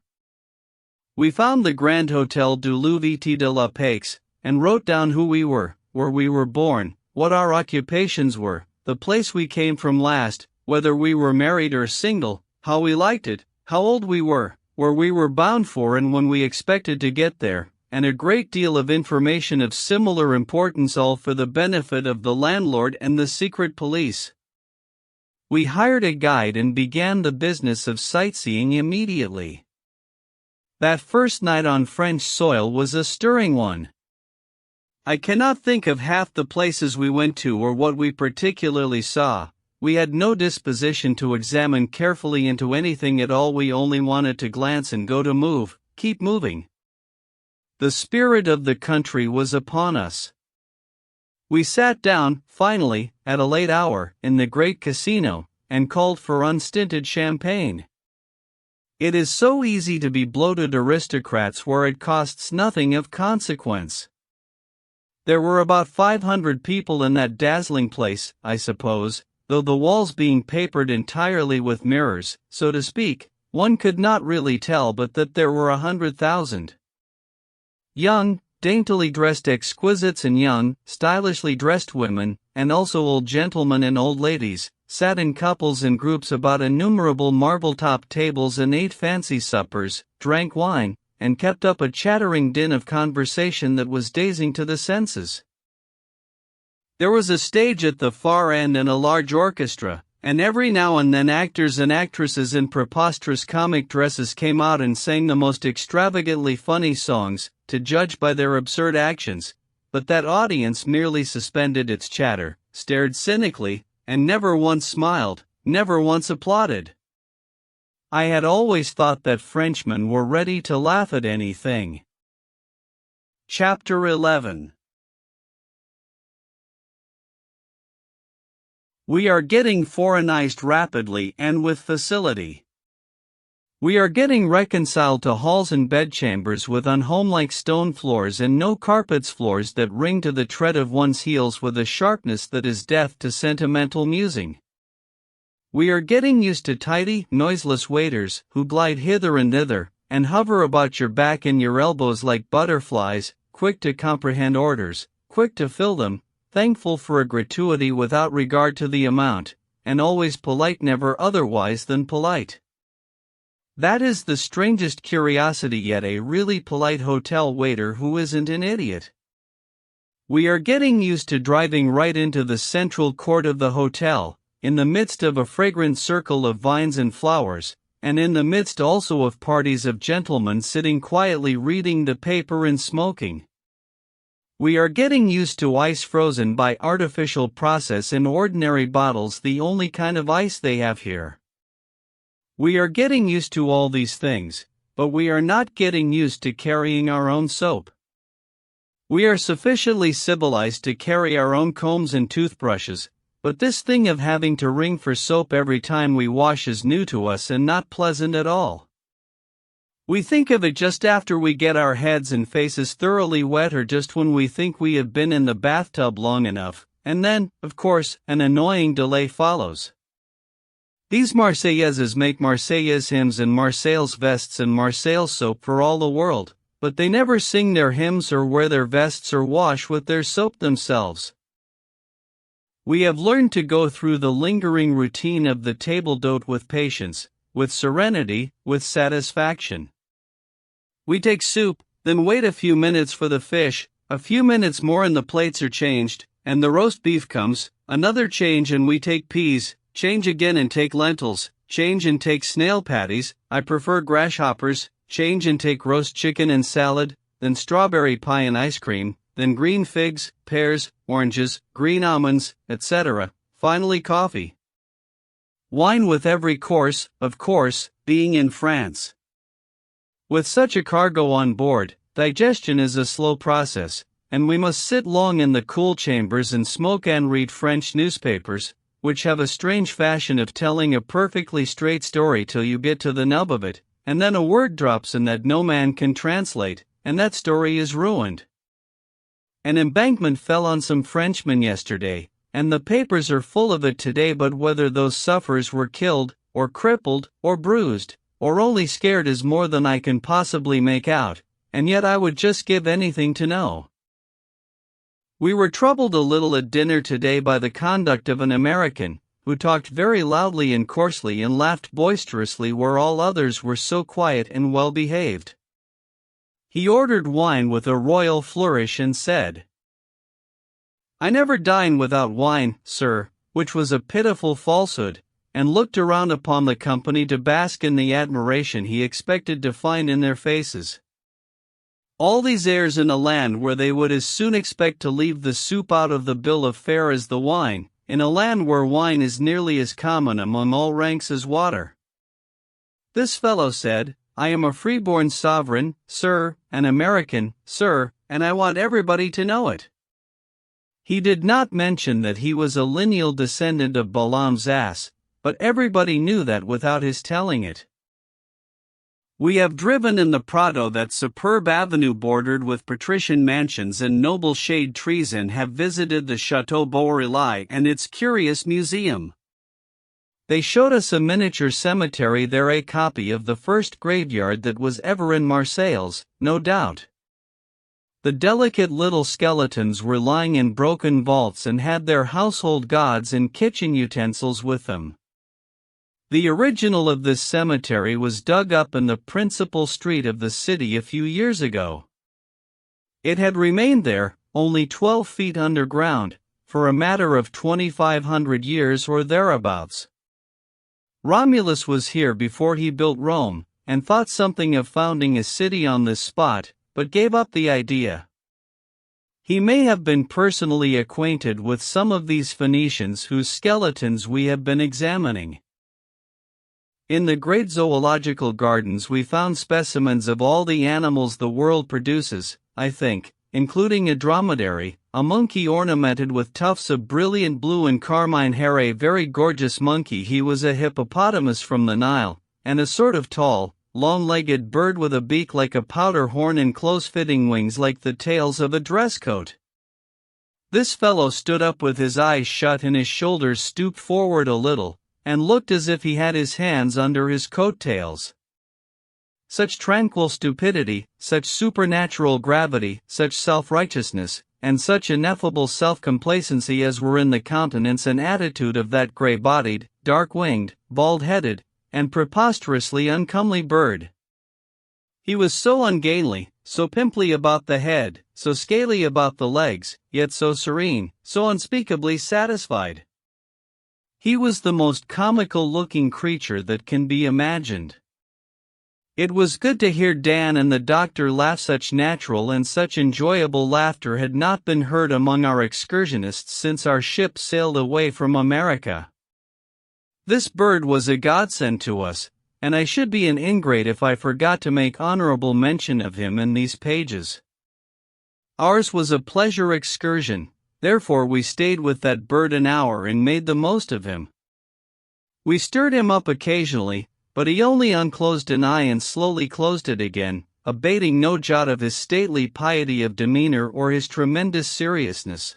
We found the Grand Hotel du Louvre de la Paix, and wrote down who we were, where we were born, what our occupations were, the place we came from last, whether we were married or single, how we liked it, how old we were, where we were bound for and when we expected to get there, and a great deal of information of similar importance, all for the benefit of the landlord and the secret police. We hired a guide and began the business of sightseeing immediately. That first night on French soil was a stirring one. I cannot think of half the places we went to or what we particularly saw. We had no disposition to examine carefully into anything at all. We only wanted to glance and go to move, keep moving. The spirit of the country was upon us. We sat down, finally, at a late hour, in the great casino, and called for unstinted champagne. It is so easy to be bloated aristocrats where it costs nothing of consequence. There were about 500 people in that dazzling place, I suppose, though the walls being papered entirely with mirrors, so to speak, one could not really tell but that there were 100,000. Young, daintily dressed exquisites and young, stylishly dressed women, and also old gentlemen and old ladies, sat in couples and groups about innumerable marble-top tables and ate fancy suppers, drank wine, and kept up a chattering din of conversation that was dazing to the senses. There was a stage at the far end and a large orchestra, and every now and then actors and actresses in preposterous comic dresses came out and sang the most extravagantly funny songs, to judge by their absurd actions, but that audience merely suspended its chatter, stared cynically, and never once smiled, never once applauded. I had always thought that Frenchmen were ready to laugh at anything. Chapter 11. We are getting foreignized rapidly and with facility. We are getting reconciled to halls and bedchambers with unhomelike stone floors and no carpets, floors that ring to the tread of one's heels with a sharpness that is deaf to sentimental musing. We are getting used to tidy, noiseless waiters, who glide hither and thither, and hover about your back and your elbows like butterflies, quick to comprehend orders, quick to fill them, thankful for a gratuity without regard to the amount, and always polite, never otherwise than polite. That is the strangest curiosity yet, a really polite hotel waiter who isn't an idiot. We are getting used to driving right into the central court of the hotel, in the midst of a fragrant circle of vines and flowers, and in the midst also of parties of gentlemen sitting quietly reading the paper and smoking. We are getting used to ice frozen by artificial process in ordinary bottles, the only kind of ice they have here. We are getting used to all these things, but we are not getting used to carrying our own soap. We are sufficiently civilized to carry our own combs and toothbrushes, but this thing of having to ring for soap every time we wash is new to us and not pleasant at all. We think of it just after we get our heads and faces thoroughly wet, or just when we think we have been in the bathtub long enough, and then, of course, an annoying delay follows. These Marseillaises make Marseillaise hymns and Marseilles vests and Marseilles soap for all the world, but they never sing their hymns or wear their vests or wash with their soap themselves. We have learned to go through the lingering routine of the table d'hôte with patience, with serenity, with satisfaction. We take soup, then wait a few minutes for the fish, a few minutes more and the plates are changed, and the roast beef comes, another change and we take peas, change again and take lentils, change and take snail patties, I prefer grasshoppers, change and take roast chicken and salad, then strawberry pie and ice cream, then green figs, pears, oranges, green almonds, etc., finally coffee. Wine with every course, of course, being in France. With such a cargo on board, digestion is a slow process, and we must sit long in the cool chambers and smoke and read French newspapers, which have a strange fashion of telling a perfectly straight story till you get to the nub of it, and then a word drops in that no man can translate, and that story is ruined. An embankment fell on some Frenchmen yesterday, and the papers are full of it today, but whether those sufferers were killed, or crippled, or bruised, or only scared is more than I can possibly make out, and yet I would just give anything to know. We were troubled a little at dinner today by the conduct of an American, who talked very loudly and coarsely and laughed boisterously where all others were so quiet and well behaved. He ordered wine with a royal flourish and said, "I never dine without wine, sir," which was a pitiful falsehood, and looked around upon the company to bask in the admiration he expected to find in their faces. All these heirs in a land where they would as soon expect to leave the soup out of the bill of fare as the wine, in a land where wine is nearly as common among all ranks as water. This fellow said, "I am a freeborn sovereign, sir, an American, sir, and I want everybody to know it." He did not mention that he was a lineal descendant of Balaam's ass, but everybody knew that without his telling it. We have driven in the Prado, that superb avenue bordered with patrician mansions and noble shade trees, and have visited the Chateau Beaurelis and its curious museum. They showed us a miniature cemetery there, a copy of the first graveyard that was ever in Marseilles, no doubt. The delicate little skeletons were lying in broken vaults and had their household gods and kitchen utensils with them. The original of this cemetery was dug up in the principal street of the city a few years ago. It had remained there, only 12 feet underground, for a matter of 2,500 years or thereabouts. Romulus was here before he built Rome, and thought something of founding a city on this spot, but gave up the idea. He may have been personally acquainted with some of these Phoenicians whose skeletons we have been examining. In the great zoological gardens we found specimens of all the animals the world produces, I think, including a dromedary, a monkey ornamented with tufts of brilliant blue and carmine hair, a very gorgeous monkey. He was a hippopotamus from the Nile, and a sort of tall, long-legged bird with a beak like a powder horn and close-fitting wings like the tails of a dress coat. This fellow stood up with his eyes shut and his shoulders stooped forward a little, and looked as if he had his hands under his coat-tails. Such tranquil stupidity, such supernatural gravity, such self-righteousness, and such ineffable self-complacency as were in the countenance and attitude of that gray-bodied, dark-winged, bald-headed, and preposterously uncomely bird. He was so ungainly, so pimply about the head, so scaly about the legs, yet so serene, so unspeakably satisfied. He was the most comical-looking creature that can be imagined. It was good to hear Dan and the doctor laugh. Such natural and such enjoyable laughter had not been heard among our excursionists since our ship sailed away from America. This bird was a godsend to us, and I should be an ingrate if I forgot to make honorable mention of him in these pages. Ours was a pleasure excursion, therefore we stayed with that bird an hour and made the most of him. We stirred him up occasionally, but he only unclosed an eye and slowly closed it again, abating no jot of his stately piety of demeanor or his tremendous seriousness.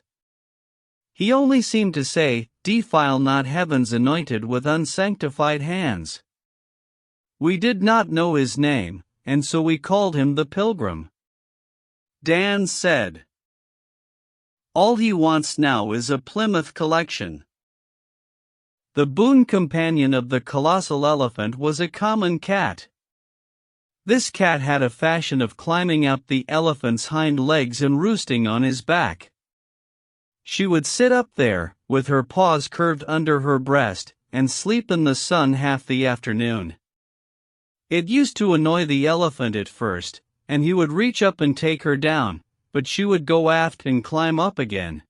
He only seemed to say, "Defile not heaven's anointed with unsanctified hands." We did not know his name, and so we called him the Pilgrim. Dan said, "All he wants now is a Plymouth collection." The boon companion of the colossal elephant was a common cat. This cat had a fashion of climbing up the elephant's hind legs and roosting on his back. She would sit up there, with her paws curved under her breast, and sleep in the sun half the afternoon. It used to annoy the elephant at first, and he would reach up and take her down, but she would go aft and climb up again.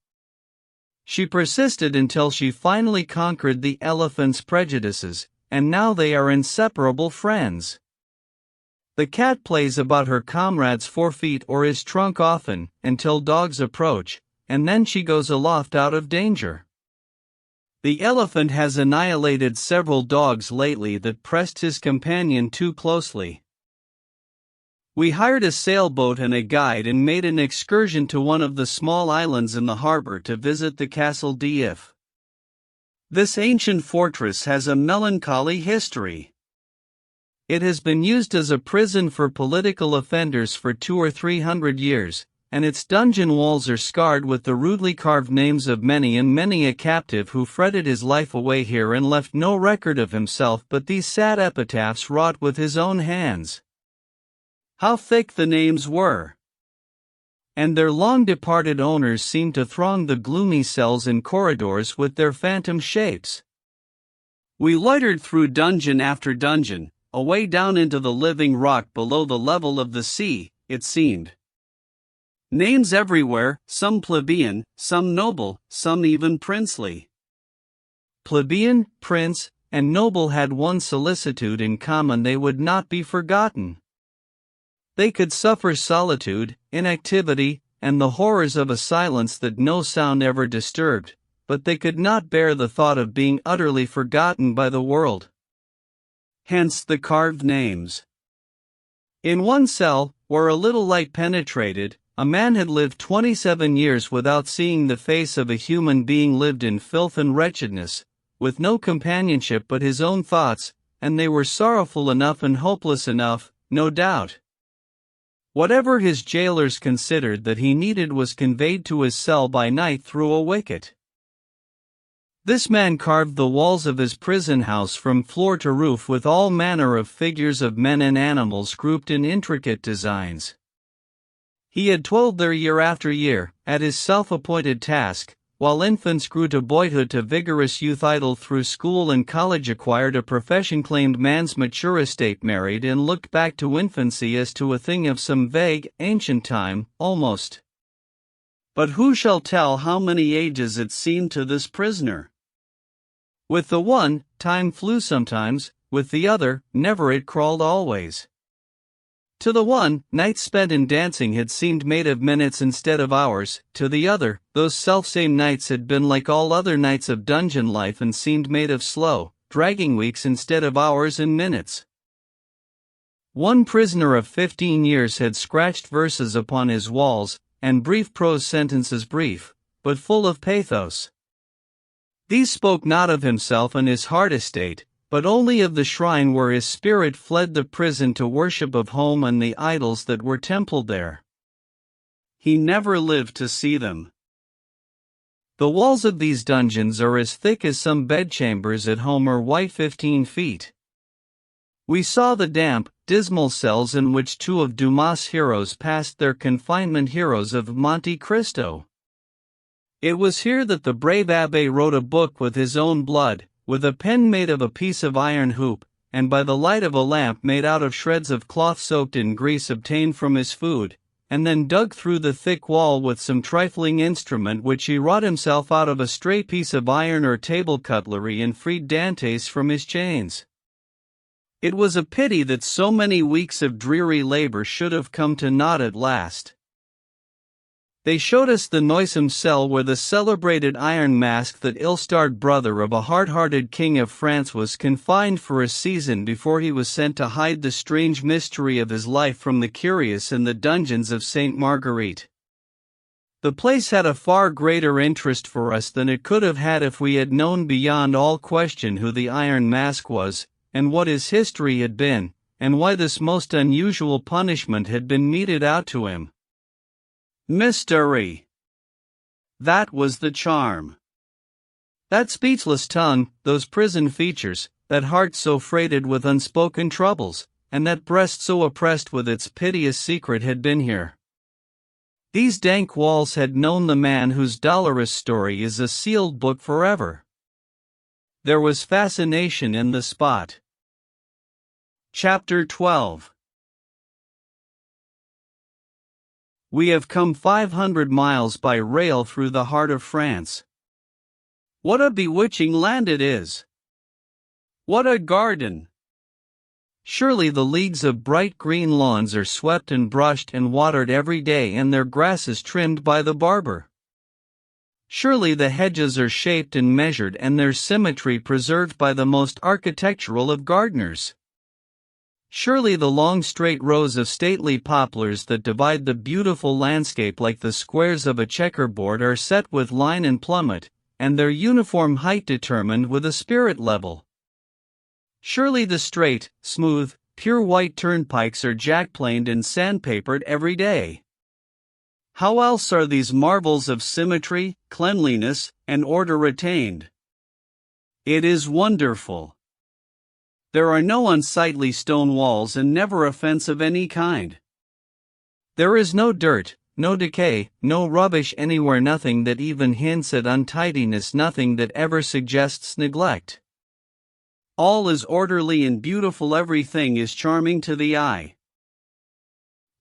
She persisted until she finally conquered the elephant's prejudices, and now they are inseparable friends. The cat plays about her comrade's forefeet or his trunk often, until dogs approach, and then she goes aloft out of danger. The elephant has annihilated several dogs lately that pressed his companion too closely. We hired a sailboat and a guide and made an excursion to one of the small islands in the harbor to visit the Castle d'If. This ancient fortress has a melancholy history. It has been used as a prison for political offenders for 200 or 300 years, and its dungeon walls are scarred with the rudely carved names of many and many a captive who fretted his life away here and left no record of himself but these sad epitaphs wrought with his own hands. How thick the names were! And their long-departed owners seemed to throng the gloomy cells and corridors with their phantom shapes. We loitered through dungeon after dungeon, away down into the living rock below the level of the sea, it seemed. Names everywhere, some plebeian, some noble, some even princely. Plebeian, prince, and noble had one solicitude in common: they would not be forgotten. They could suffer solitude, inactivity, and the horrors of a silence that no sound ever disturbed, but they could not bear the thought of being utterly forgotten by the world. Hence the carved names. In one cell, where a little light penetrated, a man had lived 27 years without seeing the face of a human being, lived in filth and wretchedness, with no companionship but his own thoughts, and they were sorrowful enough and hopeless enough, no doubt. Whatever his jailers considered that he needed was conveyed to his cell by night through a wicket. This man carved the walls of his prison house from floor to roof with all manner of figures of men and animals grouped in intricate designs. He had toiled there year after year, at his self-appointed task, while infants grew to boyhood, to vigorous youth, idled through school and college, acquired a profession, claimed man's mature estate, married, and looked back to infancy as to a thing of some vague, ancient time, almost. But who shall tell how many ages it seemed to this prisoner? With the one, time flew sometimes; with the other, never; it crawled always. To the one, nights spent in dancing had seemed made of minutes instead of hours; to the other, those selfsame nights had been like all other nights of dungeon life and seemed made of slow, dragging weeks instead of hours and minutes. One prisoner of 15 years had scratched verses upon his walls, and brief prose sentences, brief, but full of pathos. These spoke not of himself and his hard estate, but only of the shrine where his spirit fled the prison to worship, of home and the idols that were templed there. He never lived to see them. The walls of these dungeons are as thick as some bedchambers at home, or white 15 feet. We saw the damp, dismal cells in which two of Dumas' heroes passed their confinement, heroes of Monte Cristo. It was here that the brave abbé wrote a book with his own blood, with a pen made of a piece of iron hoop, and by the light of a lamp made out of shreds of cloth soaked in grease obtained from his food, and then dug through the thick wall with some trifling instrument which he wrought himself out of a stray piece of iron or table cutlery, and freed Dantes from his chains. It was a pity that so many weeks of dreary labor should have come to naught at last. They showed us the noisome cell where the celebrated Iron Mask, that ill-starred brother of a hard-hearted king of France, was confined for a season before he was sent to hide the strange mystery of his life from the curious in the dungeons of Sainte Marguerite. The place had a far greater interest for us than it could have had if we had known beyond all question who the Iron Mask was, and what his history had been, and why this most unusual punishment had been meted out to him. Mystery. That was the charm. That speechless tongue, those prison features, that heart so freighted with unspoken troubles, and that breast so oppressed with its piteous secret, had been here. These dank walls had known the man whose dolorous story is a sealed book forever. There was fascination in the spot. Chapter 12. We have come 500 miles by rail through the heart of France. What a bewitching land it is! What a garden! Surely the leagues of bright green lawns are swept and brushed and watered every day, and their grasses trimmed by the barber. Surely the hedges are shaped and measured, and their symmetry preserved by the most architectural of gardeners. Surely the long straight rows of stately poplars that divide the beautiful landscape like the squares of a checkerboard are set with line and plummet, and their uniform height determined with a spirit level. Surely the straight, smooth, pure white turnpikes are jackplaned and sandpapered every day. How else are these marvels of symmetry, cleanliness, and order retained? It is wonderful. There are no unsightly stone walls and never a fence of any kind. There is no dirt, no decay, no rubbish anywhere, nothing that even hints at untidiness, nothing that ever suggests neglect. All is orderly and beautiful, everything is charming to the eye.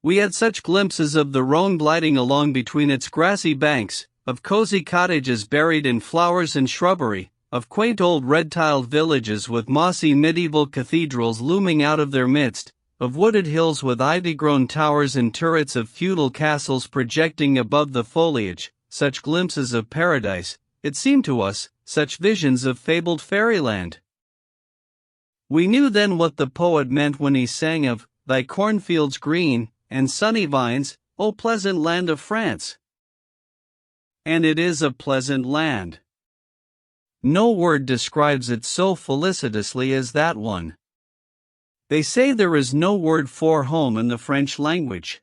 We had such glimpses of the Rhone gliding along between its grassy banks, of cozy cottages buried in flowers and shrubbery, of quaint old red-tiled villages with mossy medieval cathedrals looming out of their midst, of wooded hills with ivy-grown towers and turrets of feudal castles projecting above the foliage, such glimpses of paradise, it seemed to us, such visions of fabled fairyland. We knew then what the poet meant when he sang of "Thy cornfields green, and sunny vines, O pleasant land of France." And it is a pleasant land. No word describes it so felicitously as that one. They say there is no word for home in the French language.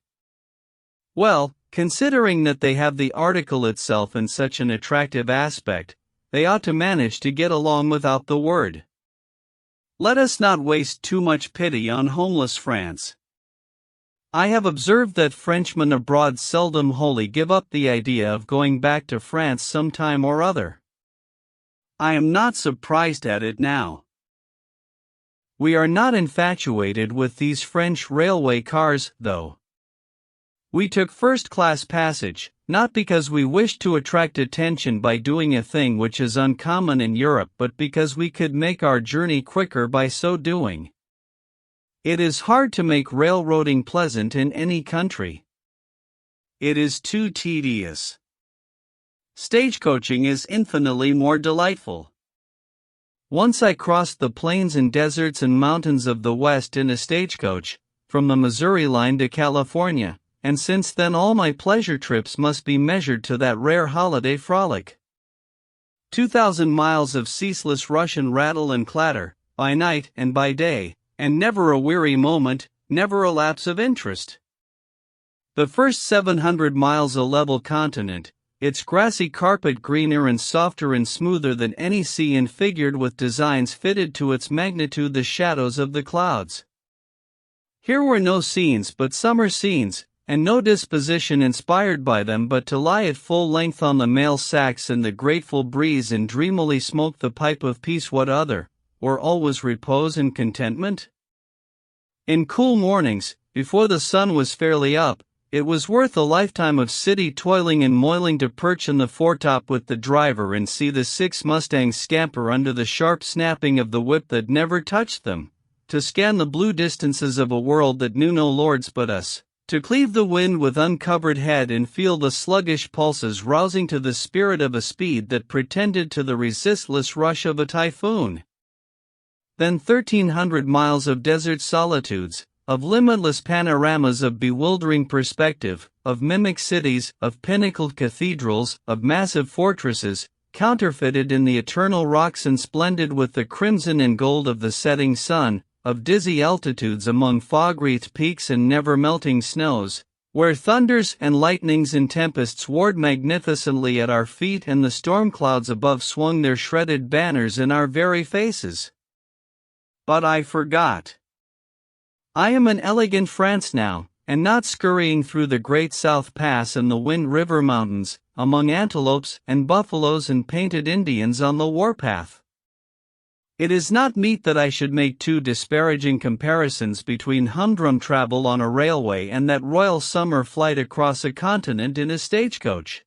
Well, considering that they have the article itself in such an attractive aspect, they ought to manage to get along without the word. Let us not waste too much pity on homeless France. I have observed that Frenchmen abroad seldom wholly give up the idea of going back to France some time or other. I am not surprised at it now. We are not infatuated with these French railway cars, though. We took first-class passage, not because we wished to attract attention by doing a thing which is uncommon in Europe, but because we could make our journey quicker by so doing. It is hard to make railroading pleasant in any country. It is too tedious. Stagecoaching is infinitely more delightful. Once I crossed the plains and deserts and mountains of the West in a stagecoach, from the Missouri line to California, and since then all my pleasure trips must be measured to that rare holiday frolic. 2,000 miles of ceaseless rush and rattle and clatter, by night and by day, and never a weary moment, never a lapse of interest. The first 700 miles a level continent, its grassy carpet greener and softer and smoother than any sea and figured with designs fitted to its magnitude the shadows of the clouds. Here were no scenes but summer scenes, and no disposition inspired by them but to lie at full length on the mail sacks in the grateful breeze and dreamily smoke the pipe of peace. What other, or always repose and contentment? In cool mornings, before the sun was fairly up, it was worth a lifetime of city toiling and moiling to perch in the foretop with the driver and see the 6 Mustangs scamper under the sharp snapping of the whip that never touched them, to scan the blue distances of a world that knew no lords but us, to cleave the wind with uncovered head and feel the sluggish pulses rousing to the spirit of a speed that pretended to the resistless rush of a typhoon. Then 1,300 miles of desert solitudes, of limitless panoramas of bewildering perspective, of mimic cities, of pinnacled cathedrals, of massive fortresses, counterfeited in the eternal rocks and splendid with the crimson and gold of the setting sun, of dizzy altitudes among fog-wreathed peaks and never-melting snows, where thunders and lightnings and tempests warred magnificently at our feet and the storm clouds above swung their shredded banners in our very faces. But I forgot. I am in elegant France now, and not scurrying through the great South Pass and the Wind River Mountains, among antelopes and buffaloes and painted Indians on the warpath. It is not meet that I should make too disparaging comparisons between humdrum travel on a railway and that royal summer flight across a continent in a stagecoach.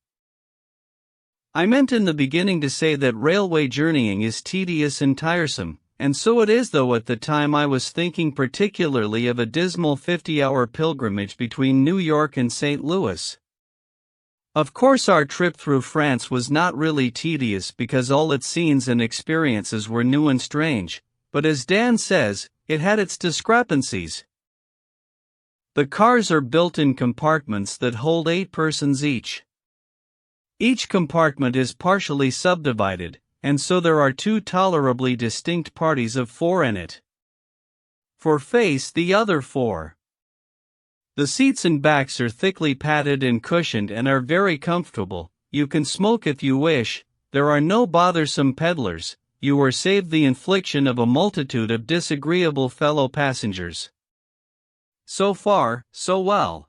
I meant in the beginning to say that railway journeying is tedious and tiresome. And so it is, though at the time I was thinking particularly of a dismal 50-hour pilgrimage between New York and St. Louis. Of course our trip through France was not really tedious because all its scenes and experiences were new and strange, but as Dan says, it had its discrepancies. The cars are built in compartments that hold 8 persons each. Each compartment is partially subdivided, and so there are 2 tolerably distinct parties of 4 in it. 4 face the other 4. The seats and backs are thickly padded and cushioned and are very comfortable. You can smoke if you wish, there are no bothersome peddlers, you are saved the infliction of a multitude of disagreeable fellow passengers. So far, so well.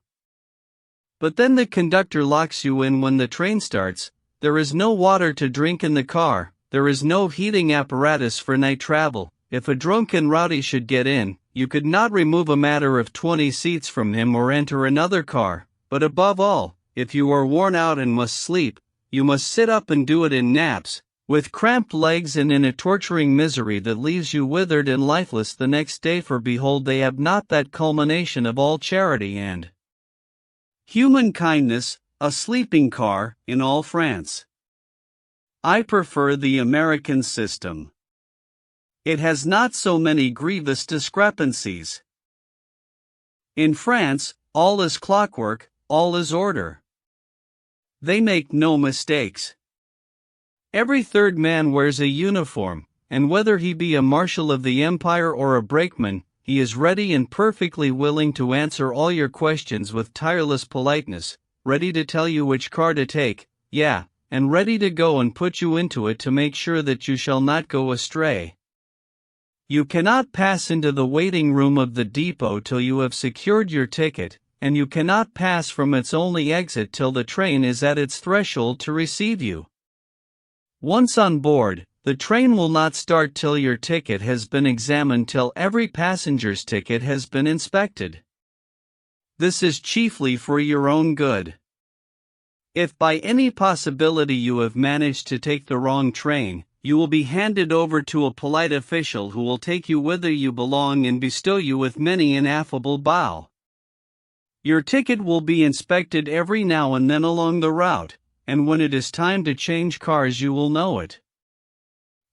But then the conductor locks you in when the train starts. There is no water to drink in the car. There is no heating apparatus for night travel. if a drunken rowdy should get in, you could not remove a matter of 20 seats from him or enter another car, but above all, if you are worn out and must sleep, you must sit up and do it in naps, with cramped legs and in a torturing misery that leaves you withered and lifeless the next day, for behold they have not that culmination of all charity and human kindness, a sleeping car, in all France. I prefer the American system. It has not so many grievous discrepancies. In France, all is clockwork, all is order. They make no mistakes. Every third man wears a uniform, and whether he be a marshal of the empire or a brakeman, he is ready and perfectly willing to answer all your questions with tireless politeness, ready to tell you which car to take, and ready to go and put you into it to make sure that you shall not go astray. You cannot pass into the waiting room of the depot till you have secured your ticket, and you cannot pass from its only exit till the train is at its threshold to receive you. Once on board, the train will not start till your ticket has been examined, till every passenger's ticket has been inspected. This is chiefly for your own good. If by any possibility you have managed to take the wrong train, you will be handed over to a polite official who will take you whither you belong and bestow you with many an affable bow. Your ticket will be inspected every now and then along the route, and when it is time to change cars you will know it.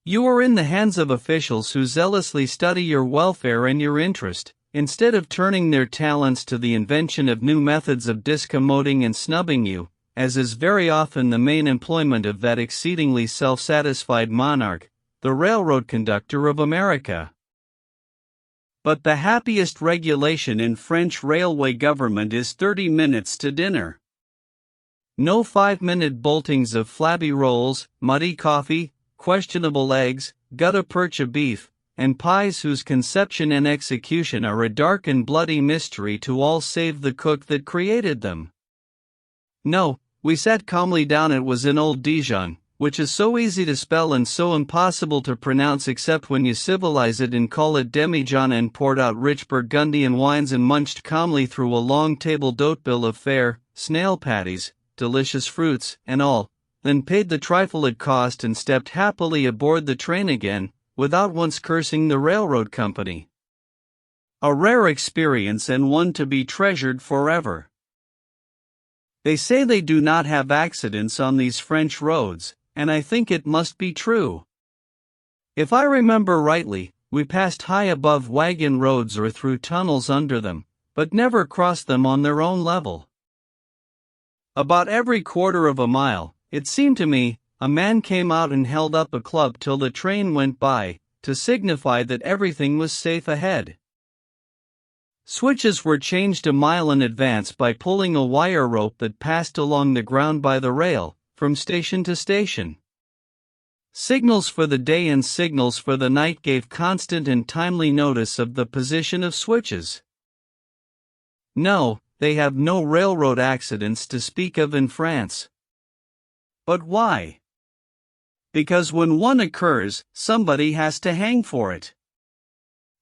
You are in the hands of officials who zealously study your welfare and your interest, instead of turning their talents to the invention of new methods of discommoding and snubbing you, as is very often the main employment of that exceedingly self-satisfied monarch, the railroad conductor of America. But the happiest regulation in French railway government is 30 minutes to dinner. No 5-minute boltings of flabby rolls, muddy coffee, questionable eggs, gutta percha beef, and pies whose conception and execution are a dark and bloody mystery to all save the cook that created them. No, we sat calmly down. It was in old Dijon, which is so easy to spell and so impossible to pronounce except when you civilize it and call it demijohn, and poured out rich Burgundian wines and munched calmly through a long table d'hote bill of fare, snail patties, delicious fruits, and all, then paid the trifle it cost and stepped happily aboard the train again, without once cursing the railroad company. A rare experience and one to be treasured forever. They say they do not have accidents on these French roads, and I think it must be true. If I remember rightly, we passed high above wagon roads or through tunnels under them, but never crossed them on their own level. About every quarter of a mile, it seemed to me, a man came out and held up a club till the train went by, to signify that everything was safe ahead. Switches were changed a mile in advance by pulling a wire rope that passed along the ground by the rail, from station to station. Signals for the day and signals for the night gave constant and timely notice of the position of switches. No, they have no railroad accidents to speak of in France. But why? Because when one occurs, somebody has to hang for it.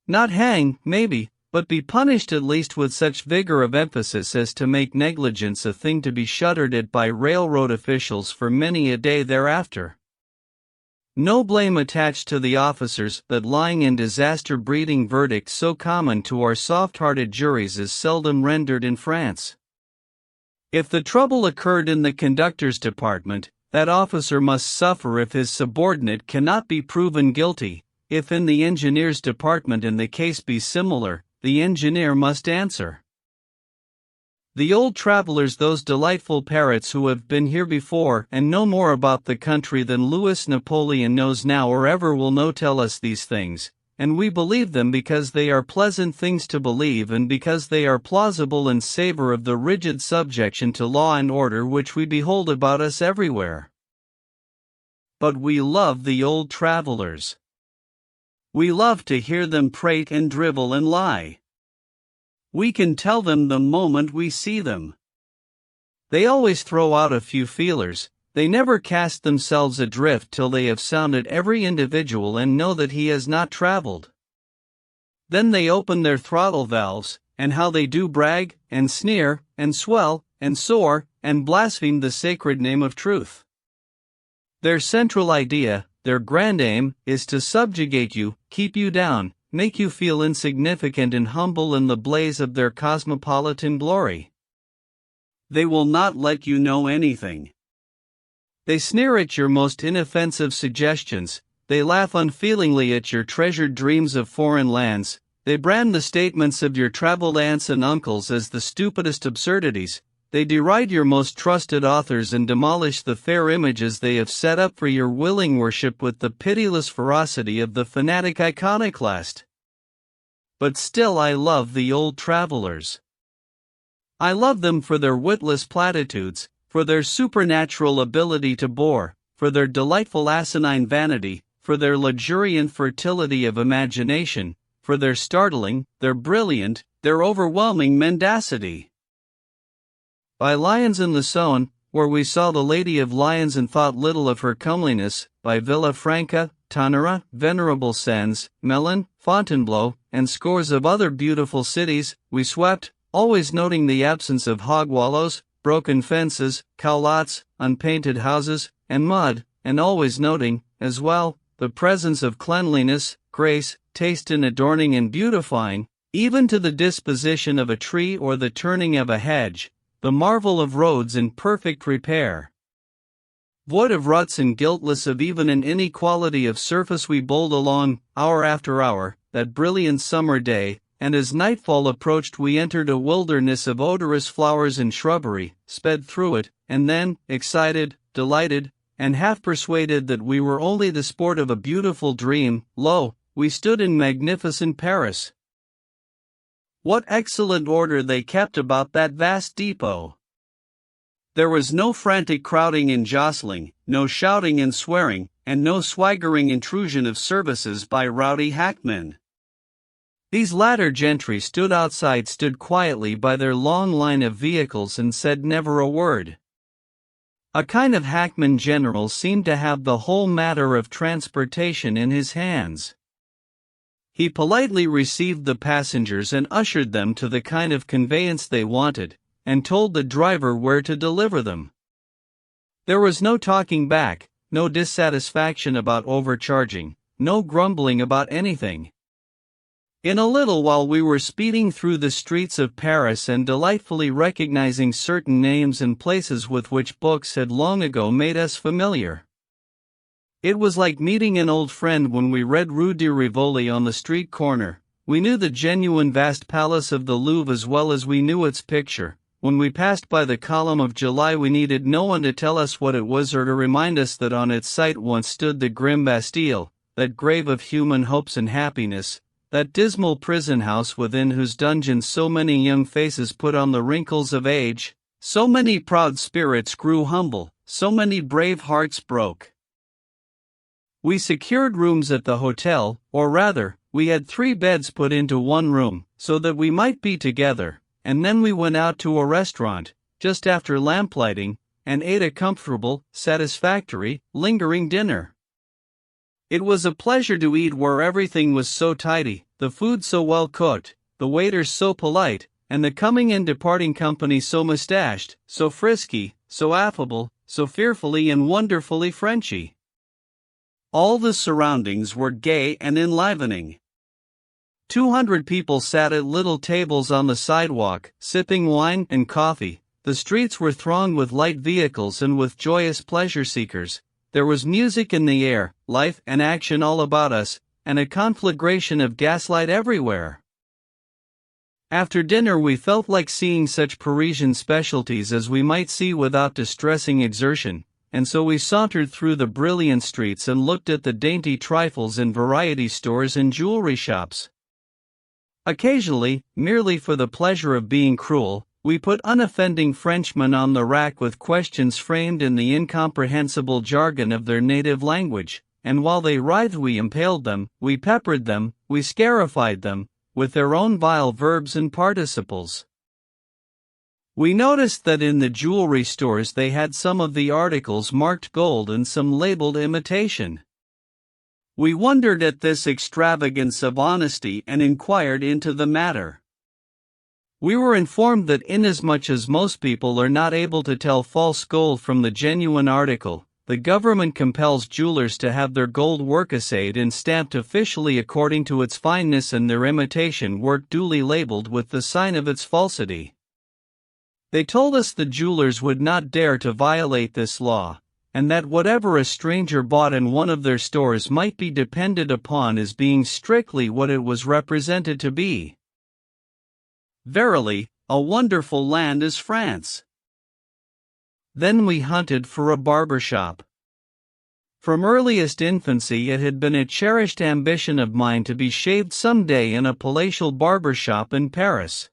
Not hang, maybe, but be punished at least with such vigor of emphasis as to make negligence a thing to be shuddered at by railroad officials for many a day thereafter. No blame attached to the officers, but lying in disaster-breeding verdicts so common to our soft-hearted juries is seldom rendered in France. If the trouble occurred in the conductor's department, that officer must suffer if his subordinate cannot be proven guilty. If in the engineer's department and the case be similar, the engineer must answer. The old travelers, those delightful parrots who have been here before and know more about the country than Louis Napoleon knows now or ever will know, tell us these things, and we believe them because they are pleasant things to believe and because they are plausible and savor of the rigid subjection to law and order which we behold about us everywhere. But we love the old travelers. We love to hear them prate and drivel and lie. We can tell them the moment we see them. They always throw out a few feelers, They never cast themselves adrift till they have sounded every individual and know that he has not traveled. Then they open their throttle valves, and how they do brag, and sneer, and swell, and soar, and blaspheme the sacred name of truth. Their central idea, their grand aim, is to subjugate you, keep you down, make you feel insignificant and humble in the blaze of their cosmopolitan glory. They will not let you know anything. They sneer at your most inoffensive suggestions, they laugh unfeelingly at your treasured dreams of foreign lands, they brand the statements of your traveled aunts and uncles as the stupidest absurdities, they deride your most trusted authors and demolish the fair images they have set up for your willing worship with the pitiless ferocity of the fanatic iconoclast. But still I love the old travelers. I love them for their witless platitudes, for their supernatural ability to bore, for their delightful asinine vanity, for their luxuriant fertility of imagination, for their startling, their brilliant, their overwhelming mendacity. By Lyons in the Saône, where we saw the Lady of Lyons and thought little of her comeliness, by Villa Franca, Tanara, Venerable Sens, Melun, Fontainebleau, and scores of other beautiful cities, we swept, always noting the absence of hog wallows, broken fences, cowlots, unpainted houses, and mud, and always noting, as well, the presence of cleanliness, grace, taste in adorning and beautifying, even to the disposition of a tree or the turning of a hedge, the marvel of roads in perfect repair. Void of ruts and guiltless of even an inequality of surface, we bowled along, hour after hour, that brilliant summer day, and as nightfall approached we entered a wilderness of odorous flowers and shrubbery, sped through it, and then, excited, delighted, and half persuaded that we were only the sport of a beautiful dream, lo, we stood in magnificent Paris. What excellent order they kept about that vast depot! There was no frantic crowding and jostling, no shouting and swearing, and no swaggering intrusion of services by rowdy hackmen. These latter gentry stood quietly by their long line of vehicles and said never a word. A kind of hackman general seemed to have the whole matter of transportation in his hands. He politely received the passengers and ushered them to the kind of conveyance they wanted, and told the driver where to deliver them. There was no talking back, no dissatisfaction about overcharging, no grumbling about anything. In a little while we were speeding through the streets of Paris and delightfully recognizing certain names and places with which books had long ago made us familiar. It was like meeting an old friend when we read Rue de Rivoli on the street corner. We knew the genuine vast palace of the Louvre as well as we knew its picture. When we passed by the column of July we needed no one to tell us what it was or to remind us that on its site once stood the grim Bastille, that grave of human hopes and happiness, that dismal prison house within whose dungeons so many young faces put on the wrinkles of age, so many proud spirits grew humble, so many brave hearts broke. We secured rooms at the hotel, or rather, we had 3 beds put into one room, so that we might be together, and then we went out to a restaurant, just after lamplighting, and ate a comfortable, satisfactory, lingering dinner. It was a pleasure to eat where everything was so tidy, the food so well cooked, the waiters so polite, and the coming and departing company so mustached, so frisky, so affable, so fearfully and wonderfully Frenchy. All the surroundings were gay and enlivening. 200 people sat at little tables on the sidewalk, sipping wine and coffee. The streets were thronged with light vehicles and with joyous pleasure seekers. There was music in the air, life and action all about us, and a conflagration of gaslight everywhere. After dinner we felt like seeing such Parisian specialties as we might see without distressing exertion, and so we sauntered through the brilliant streets and looked at the dainty trifles in variety stores and jewelry shops. Occasionally, merely for the pleasure of being cruel, we put unoffending Frenchmen on the rack with questions framed in the incomprehensible jargon of their native language, and while they writhed we impaled them, we peppered them, we scarified them, with their own vile verbs and participles. We noticed that in the jewelry stores they had some of the articles marked gold and some labeled imitation. We wondered at this extravagance of honesty and inquired into the matter. We were informed that inasmuch as most people are not able to tell false gold from the genuine article, the government compels jewelers to have their gold work assayed and stamped officially according to its fineness and their imitation work duly labeled with the sign of its falsity. They told us the jewelers would not dare to violate this law, and that whatever a stranger bought in one of their stores might be depended upon as being strictly what it was represented to be. Verily, a wonderful land is France. Then we hunted for a barber shop. From earliest infancy it had been a cherished ambition of mine to be shaved someday in a palatial barber shop in Paris.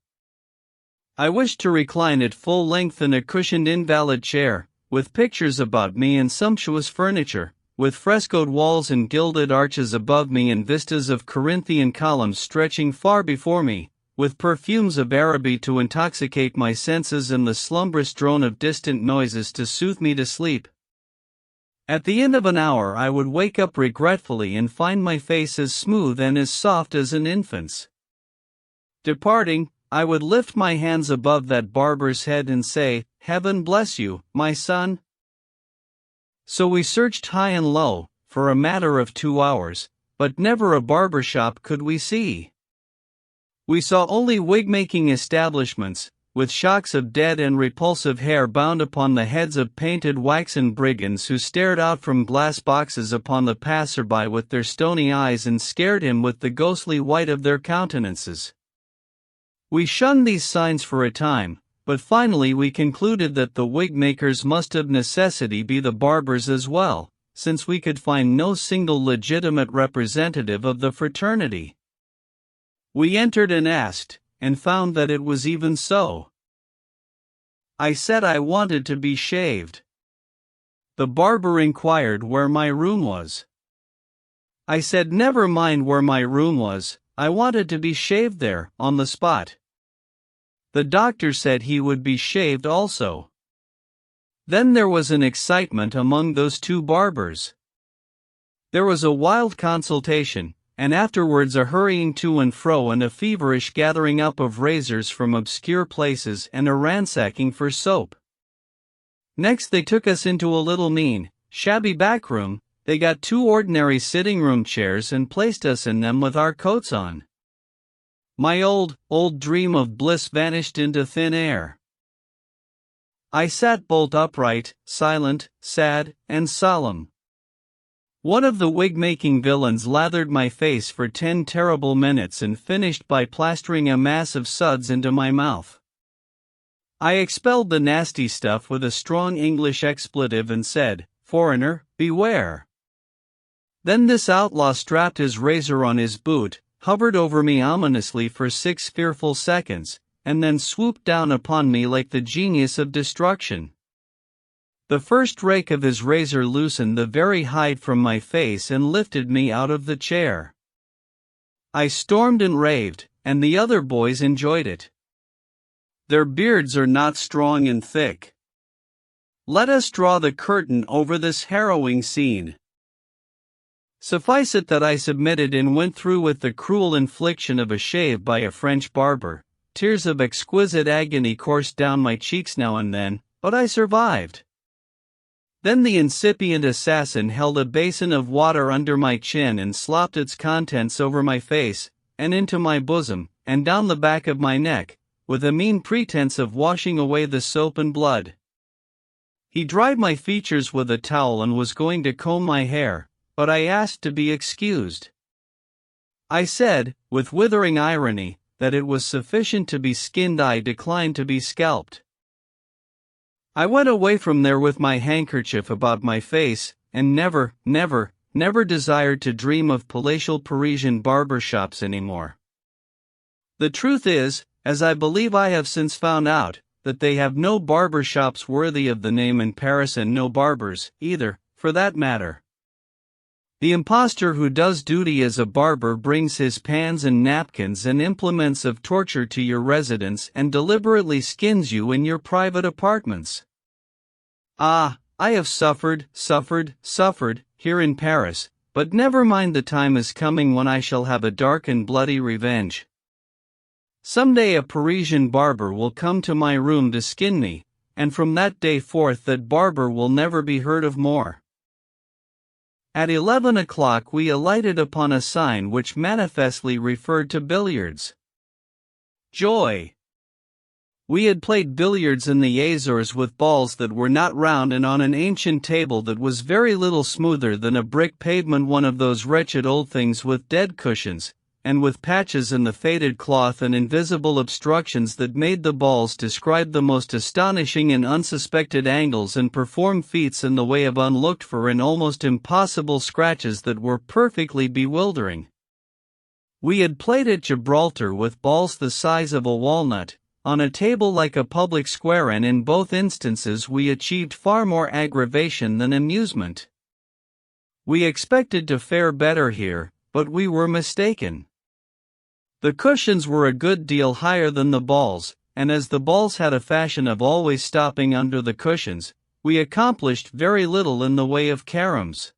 I wished to recline at full length in a cushioned invalid chair, with pictures about me and sumptuous furniture, with frescoed walls and gilded arches above me and vistas of Corinthian columns stretching far before me, with perfumes of Araby to intoxicate my senses and the slumbrous drone of distant noises to soothe me to sleep. At the end of an hour I would wake up regretfully and find my face as smooth and as soft as an infant's. Departing, I would lift my hands above that barber's head and say, "Heaven bless you, my son." So we searched high and low, for a matter of 2 hours, but never a barber shop could we see. We saw only wig-making establishments, with shocks of dead and repulsive hair bound upon the heads of painted waxen brigands who stared out from glass boxes upon the passer-by with their stony eyes and scared him with the ghostly white of their countenances. We shunned these signs for a time, but finally we concluded that the wig-makers must of necessity be the barbers as well, since we could find no single legitimate representative of the fraternity. We entered and asked, and found that it was even so. I said I wanted to be shaved. The barber inquired where my room was. I said never mind where my room was, I wanted to be shaved there, on the spot. The doctor said he would be shaved also. Then there was an excitement among those two barbers. There was a wild consultation, and afterwards a hurrying to and fro and a feverish gathering up of razors from obscure places and a ransacking for soap. Next they took us into a little mean, shabby back room. They got 2 ordinary sitting-room chairs and placed us in them with our coats on. My old dream of bliss vanished into thin air. I sat bolt upright, silent, sad, and solemn. One of the wig-making villains lathered my face for 10 terrible minutes and finished by plastering a mass of suds into my mouth. I expelled the nasty stuff with a strong English expletive and said, "Foreigner, beware." Then this outlaw strapped his razor on his boot, hovered over me ominously for 6 fearful seconds, and then swooped down upon me like the genius of destruction. The first rake of his razor loosened the very hide from my face and lifted me out of the chair. I stormed and raved, and the other boys enjoyed it. Their beards are not strong and thick. Let us draw the curtain over this harrowing scene. Suffice it that I submitted and went through with the cruel infliction of a shave by a French barber. Tears of exquisite agony coursed down my cheeks now and then, but I survived. Then the incipient assassin held a basin of water under my chin and slopped its contents over my face, and into my bosom, and down the back of my neck, with a mean pretense of washing away the soap and blood. He dried my features with a towel and was going to comb my hair, but I asked to be excused. I said, with withering irony, that it was sufficient to be skinned. I declined to be scalped. I went away from there with my handkerchief about my face, and never desired to dream of palatial Parisian barber shops anymore. The truth is, as I believe I have since found out, that they have no barber shops worthy of the name in Paris and no barbers, either, for that matter. The impostor who does duty as a barber brings his pans and napkins and implements of torture to your residence and deliberately skins you in your private apartments. Ah, I have suffered, here in Paris, but never mind, the time is coming when I shall have a dark and bloody revenge. Someday a Parisian barber will come to my room to skin me, and from that day forth that barber will never be heard of more. At 11 o'clock we alighted upon a sign which manifestly referred to billiards. Joy! We had played billiards in the Azores with balls that were not round and on an ancient table that was very little smoother than a brick pavement, one of those wretched old things with dead cushions, and with patches in the faded cloth and invisible obstructions that made the balls describe the most astonishing and unsuspected angles and perform feats in the way of unlooked-for and almost impossible scratches that were perfectly bewildering. We had played at Gibraltar with balls the size of a walnut, on a table like a public square, and in both instances we achieved far more aggravation than amusement. We expected to fare better here, but we were mistaken. The cushions were a good deal higher than the balls, and as the balls had a fashion of always stopping under the cushions, we accomplished very little in the way of caroms.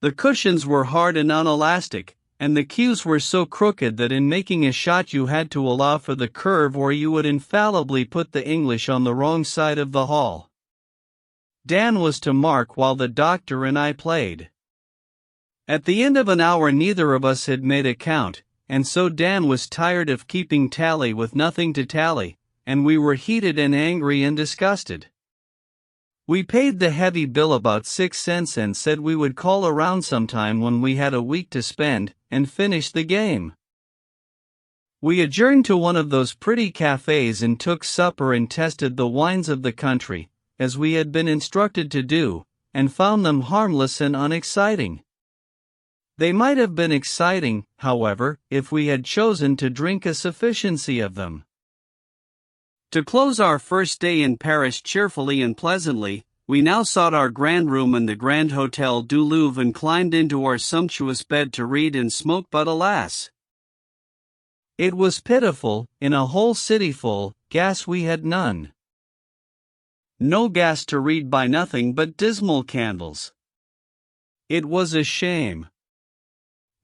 The cushions were hard and unelastic, and the cues were so crooked that in making a shot you had to allow for the curve or you would infallibly put the English on the wrong side of the hall. Dan was to mark while the doctor and I played. At the end of an hour neither of us had made a count, and so Dan was tired of keeping tally with nothing to tally, and we were heated and angry and disgusted. We paid the heavy bill about 6 cents and said we would call around sometime when we had a week to spend, and finish the game. We adjourned to one of those pretty cafes and took supper and tested the wines of the country, as we had been instructed to do, and found them harmless and unexciting. They might have been exciting, however, if we had chosen to drink a sufficiency of them. To close our first day in Paris cheerfully and pleasantly, we now sought our grand room in the Grand Hotel du Louvre and climbed into our sumptuous bed to read and smoke, but alas! It was pitiful. In a whole city full, gas we had none. No gas to read by, nothing but dismal candles. It was a shame.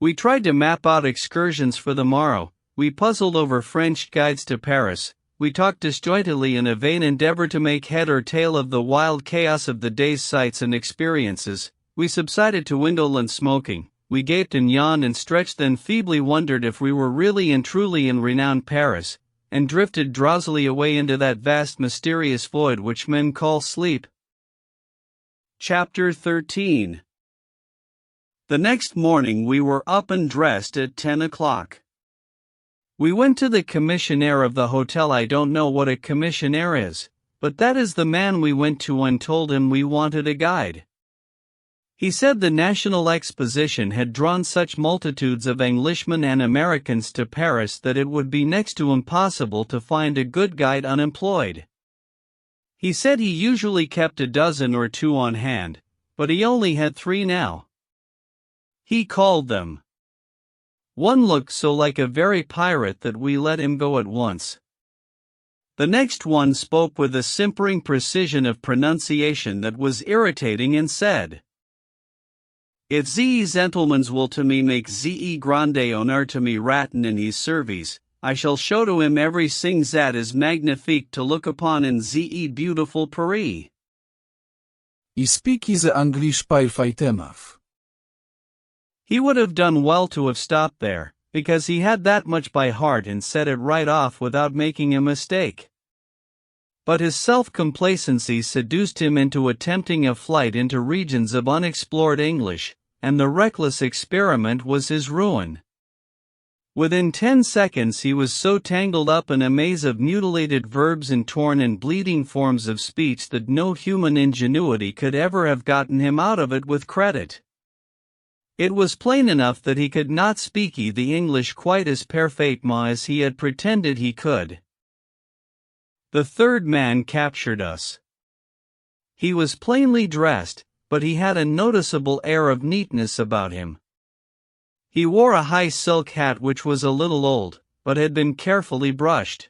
We tried to map out excursions for the morrow, we puzzled over French guides to Paris, we talked disjointedly in a vain endeavor to make head or tail of the wild chaos of the day's sights and experiences, we subsided to indolent smoking, we gaped and yawned and stretched, then feebly wondered if we were really and truly in renowned Paris, and drifted drowsily away into that vast mysterious void which men call sleep. Chapter 13. The next morning we were up and dressed at 10 o'clock. We went to the commissionaire of the hotel. I don't know what a commissionaire is, but that is the man we went to and told him we wanted a guide. He said the National Exposition had drawn such multitudes of Englishmen and Americans to Paris that it would be next to impossible to find a good guide unemployed. He said he usually kept a dozen or two on hand, but he only had 3 now. He called them. One looked so like a very pirate that we let him go at once. The next one spoke with a simpering precision of pronunciation that was irritating and said, "If ze gentlemans will to me make ze grande honneur to me ratten in his service, I shall show to him every sing zat is magnifique to look upon in ze beautiful Paris." I speak ze English perfect enough. He would have done well to have stopped there, because he had that much by heart and said it right off without making a mistake. But his self-complacency seduced him into attempting a flight into regions of unexplored English, and the reckless experiment was his ruin. Within 10 seconds he was so tangled up in a maze of mutilated verbs and torn and bleeding forms of speech that no human ingenuity could ever have gotten him out of it with credit. It was plain enough that he could not speak the English quite as parfaitement as he had pretended he could. The third man captured us. He was plainly dressed, but he had a noticeable air of neatness about him. He wore a high silk hat which was a little old, but had been carefully brushed.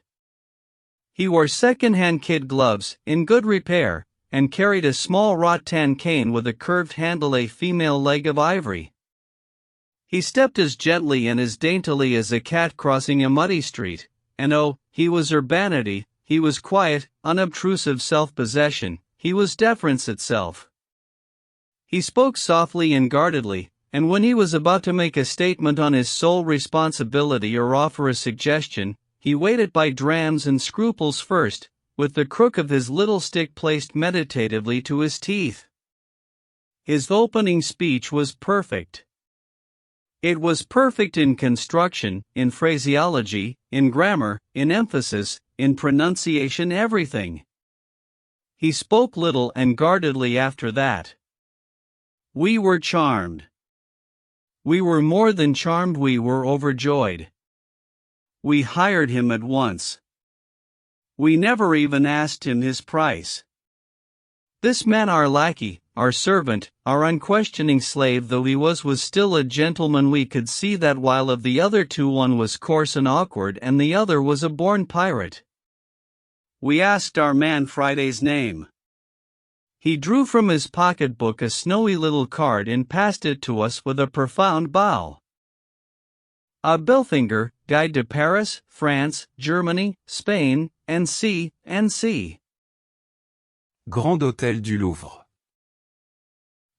He wore second-hand kid gloves, in good repair, and carried a small rattan cane with a curved handle, a female leg of ivory. He stepped as gently and as daintily as a cat crossing a muddy street, and oh, he was urbanity, he was quiet, unobtrusive self-possession, he was deference itself. He spoke softly and guardedly, and when he was about to make a statement on his sole responsibility or offer a suggestion, he weighed it by drams and scruples first, with the crook of his little stick placed meditatively to his teeth. His opening speech was perfect. It was perfect in construction, in phraseology, in grammar, in emphasis, in pronunciation, everything. He spoke little and guardedly after that. We were charmed. We were more than charmed, we were overjoyed. We hired him at once. We never even asked him his price. This man, our lackey, our servant, our unquestioning slave though he was still a gentleman. We could see that while of the other two one was coarse and awkward and the other was a born pirate. We asked our man Friday's name. He drew from his pocketbook a snowy little card and passed it to us with a profound bow. A billfinger, Guide to Paris, France, Germany, Spain, N.C., N.C. Grand Hôtel du Louvre.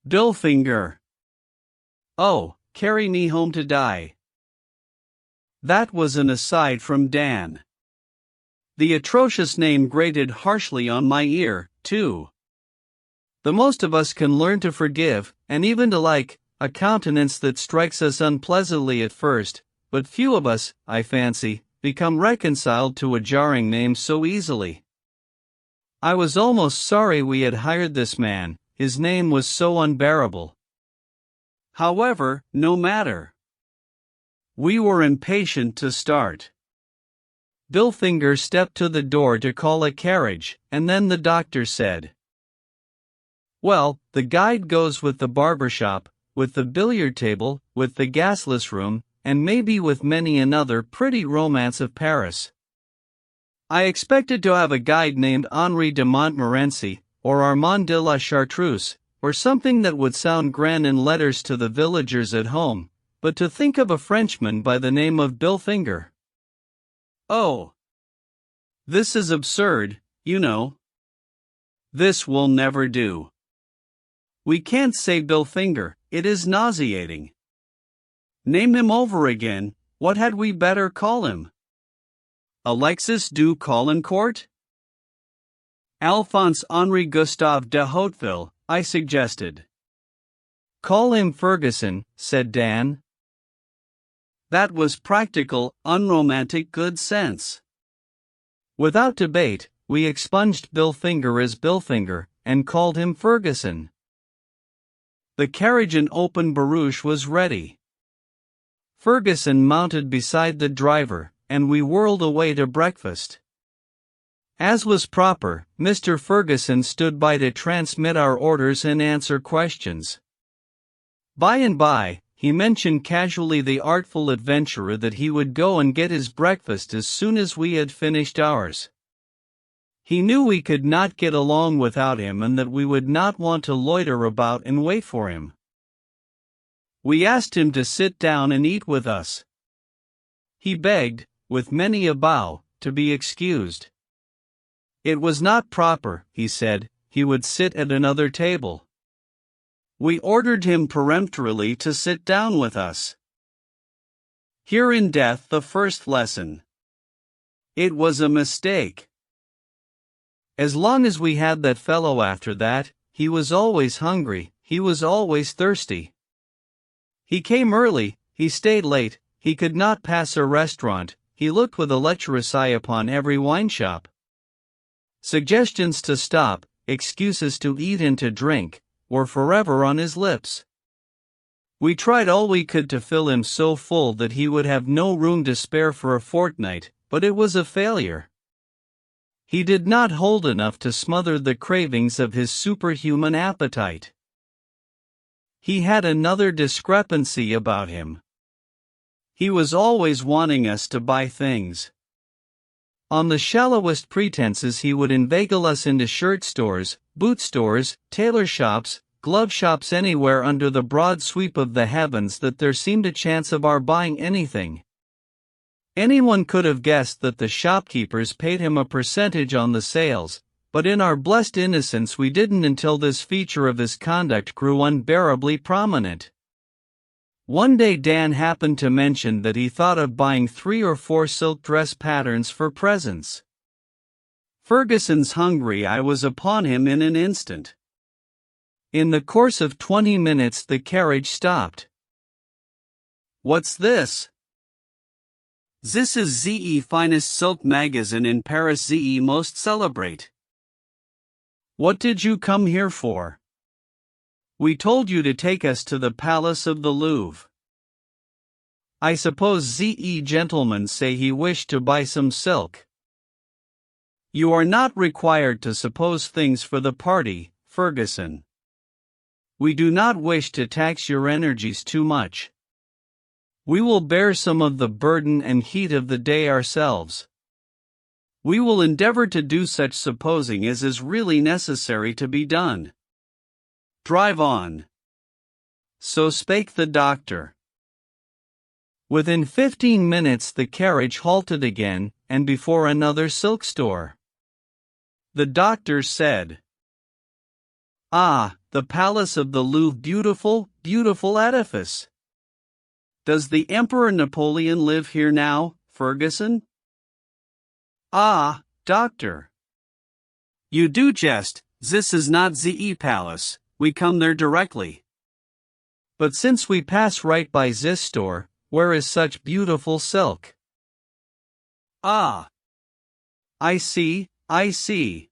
Billfinger. Oh, carry me home to die. That was an aside from Dan. The atrocious name grated harshly on my ear, too. The most of us can learn to forgive, and even to like, a countenance that strikes us unpleasantly at first, but few of us, I fancy, become reconciled to a jarring name so easily. I was almost sorry we had hired this man, his name was so unbearable. However, no matter. We were impatient to start. Billfinger stepped to the door to call a carriage, and then the doctor said, "Well, the guide goes with the barber shop, with the billiard table, with the gasless room, and maybe with many another pretty romance of Paris. I expected to have a guide named Henri de Montmorency, or Armand de la Chartreuse, or something that would sound grand in letters to the villagers at home, but to think of a Frenchman by the name of Billfinger. Oh! This is absurd, you know. This will never do. We can't say Billfinger, it is nauseating. Name him over again, what had we better call him? Alexis du Caulaincourt? Alphonse Henri Gustave de Hauteville, I suggested. Call him Ferguson, said Dan. That was practical, unromantic good sense. Without debate, we expunged Billfinger as Billfinger, and called him Ferguson. The carriage and open barouche was ready. Ferguson mounted beside the driver, and we whirled away to breakfast. As was proper, Mr. Ferguson stood by to transmit our orders and answer questions. By and by, he mentioned casually the artful adventurer that he would go and get his breakfast as soon as we had finished ours. He knew we could not get along without him and that we would not want to loiter about and wait for him. We asked him to sit down and eat with us. He begged, with many a bow, to be excused. It was not proper, he said, he would sit at another table. We ordered him peremptorily to sit down with us. Here in death the first lesson. It was a mistake. As long as we had that fellow after that, he was always hungry, he was always thirsty. He came early, he stayed late, he could not pass a restaurant, he looked with a lecherous eye upon every wine shop. Suggestions to stop, excuses to eat and to drink, were forever on his lips. We tried all we could to fill him so full that he would have no room to spare for a fortnight, but it was a failure. He did not hold enough to smother the cravings of his superhuman appetite. He had another discrepancy about him. He was always wanting us to buy things. On the shallowest pretenses he would inveigle us into shirt stores, boot stores, tailor shops, glove shops, anywhere under the broad sweep of the heavens that there seemed a chance of our buying anything. Anyone could have guessed that the shopkeepers paid him a percentage on the sales, but in our blessed innocence we didn't until this feature of his conduct grew unbearably prominent. One day Dan happened to mention that he thought of buying 3 or 4 silk dress patterns for presents. Ferguson's hungry eye was upon him in an instant. In the course of 20 minutes the carriage stopped. "What's this?" "This is the finest silk magazine in Paris, the most celebrate." "What did you come here for?" "We told you to take us to the Palace of the Louvre." "I suppose the gentleman say he wished to buy some silk." "You are not required to suppose things for the party, Ferguson. We do not wish to tax your energies too much. We will bear some of the burden and heat of the day ourselves. We will endeavor to do such supposing as is really necessary to be done. Drive on." So spake the doctor. Within 15 minutes the carriage halted again, and before another silk store. The doctor said, "Ah, the Palace of the Louvre, beautiful, beautiful edifice. Does the Emperor Napoleon live here now, Ferguson?" "Ah, doctor. You do jest, this is not the palace, we come there directly." "But since we pass right by this store, where is such beautiful silk?" "Ah. I see, I see.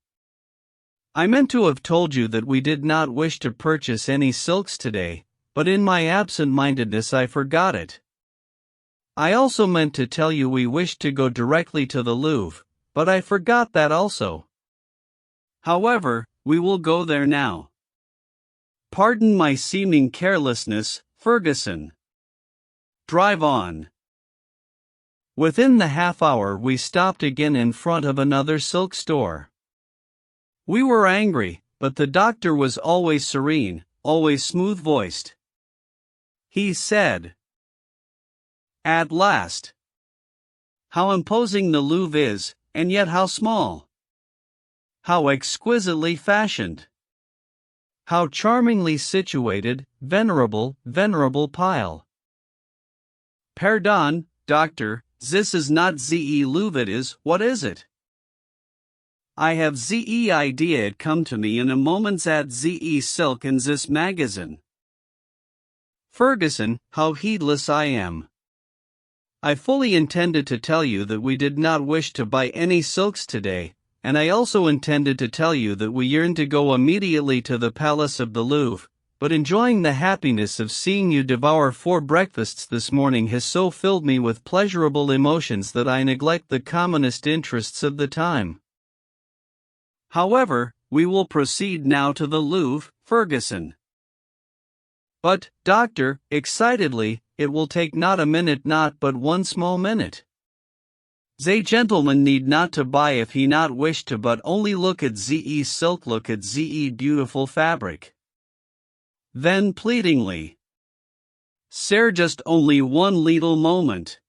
I meant to have told you that we did not wish to purchase any silks today, but in my absent-mindedness I forgot it. I also meant to tell you we wished to go directly to the Louvre, but I forgot that also. However, we will go there now. Pardon my seeming carelessness, Ferguson. Drive on." Within the half-hour we stopped again in front of another silk store. We were angry, but the doctor was always serene, always smooth-voiced. He said, "At last. How imposing the Louvre is, and yet how small. How exquisitely fashioned. How charmingly situated, venerable, venerable pile. Pardon, doctor, this is not the Louvre, it is, what is it? I have the idea it come to me in a moment's at the silk in this magazine." "Ferguson, how heedless I am. I fully intended to tell you that we did not wish to buy any silks today, and I also intended to tell you that we yearned to go immediately to the Palace of the Louvre, but enjoying the happiness of seeing you devour 4 breakfasts this morning has so filled me with pleasurable emotions that I neglect the commonest interests of the time. However, we will proceed now to the Louvre, Ferguson." "But, doctor," excitedly, "it will take not a minute, not but one small minute. They gentleman need not to buy if he not wish to, but only look at ze silk, look at ze beautiful fabric." Then pleadingly, "Sir, just only one little moment."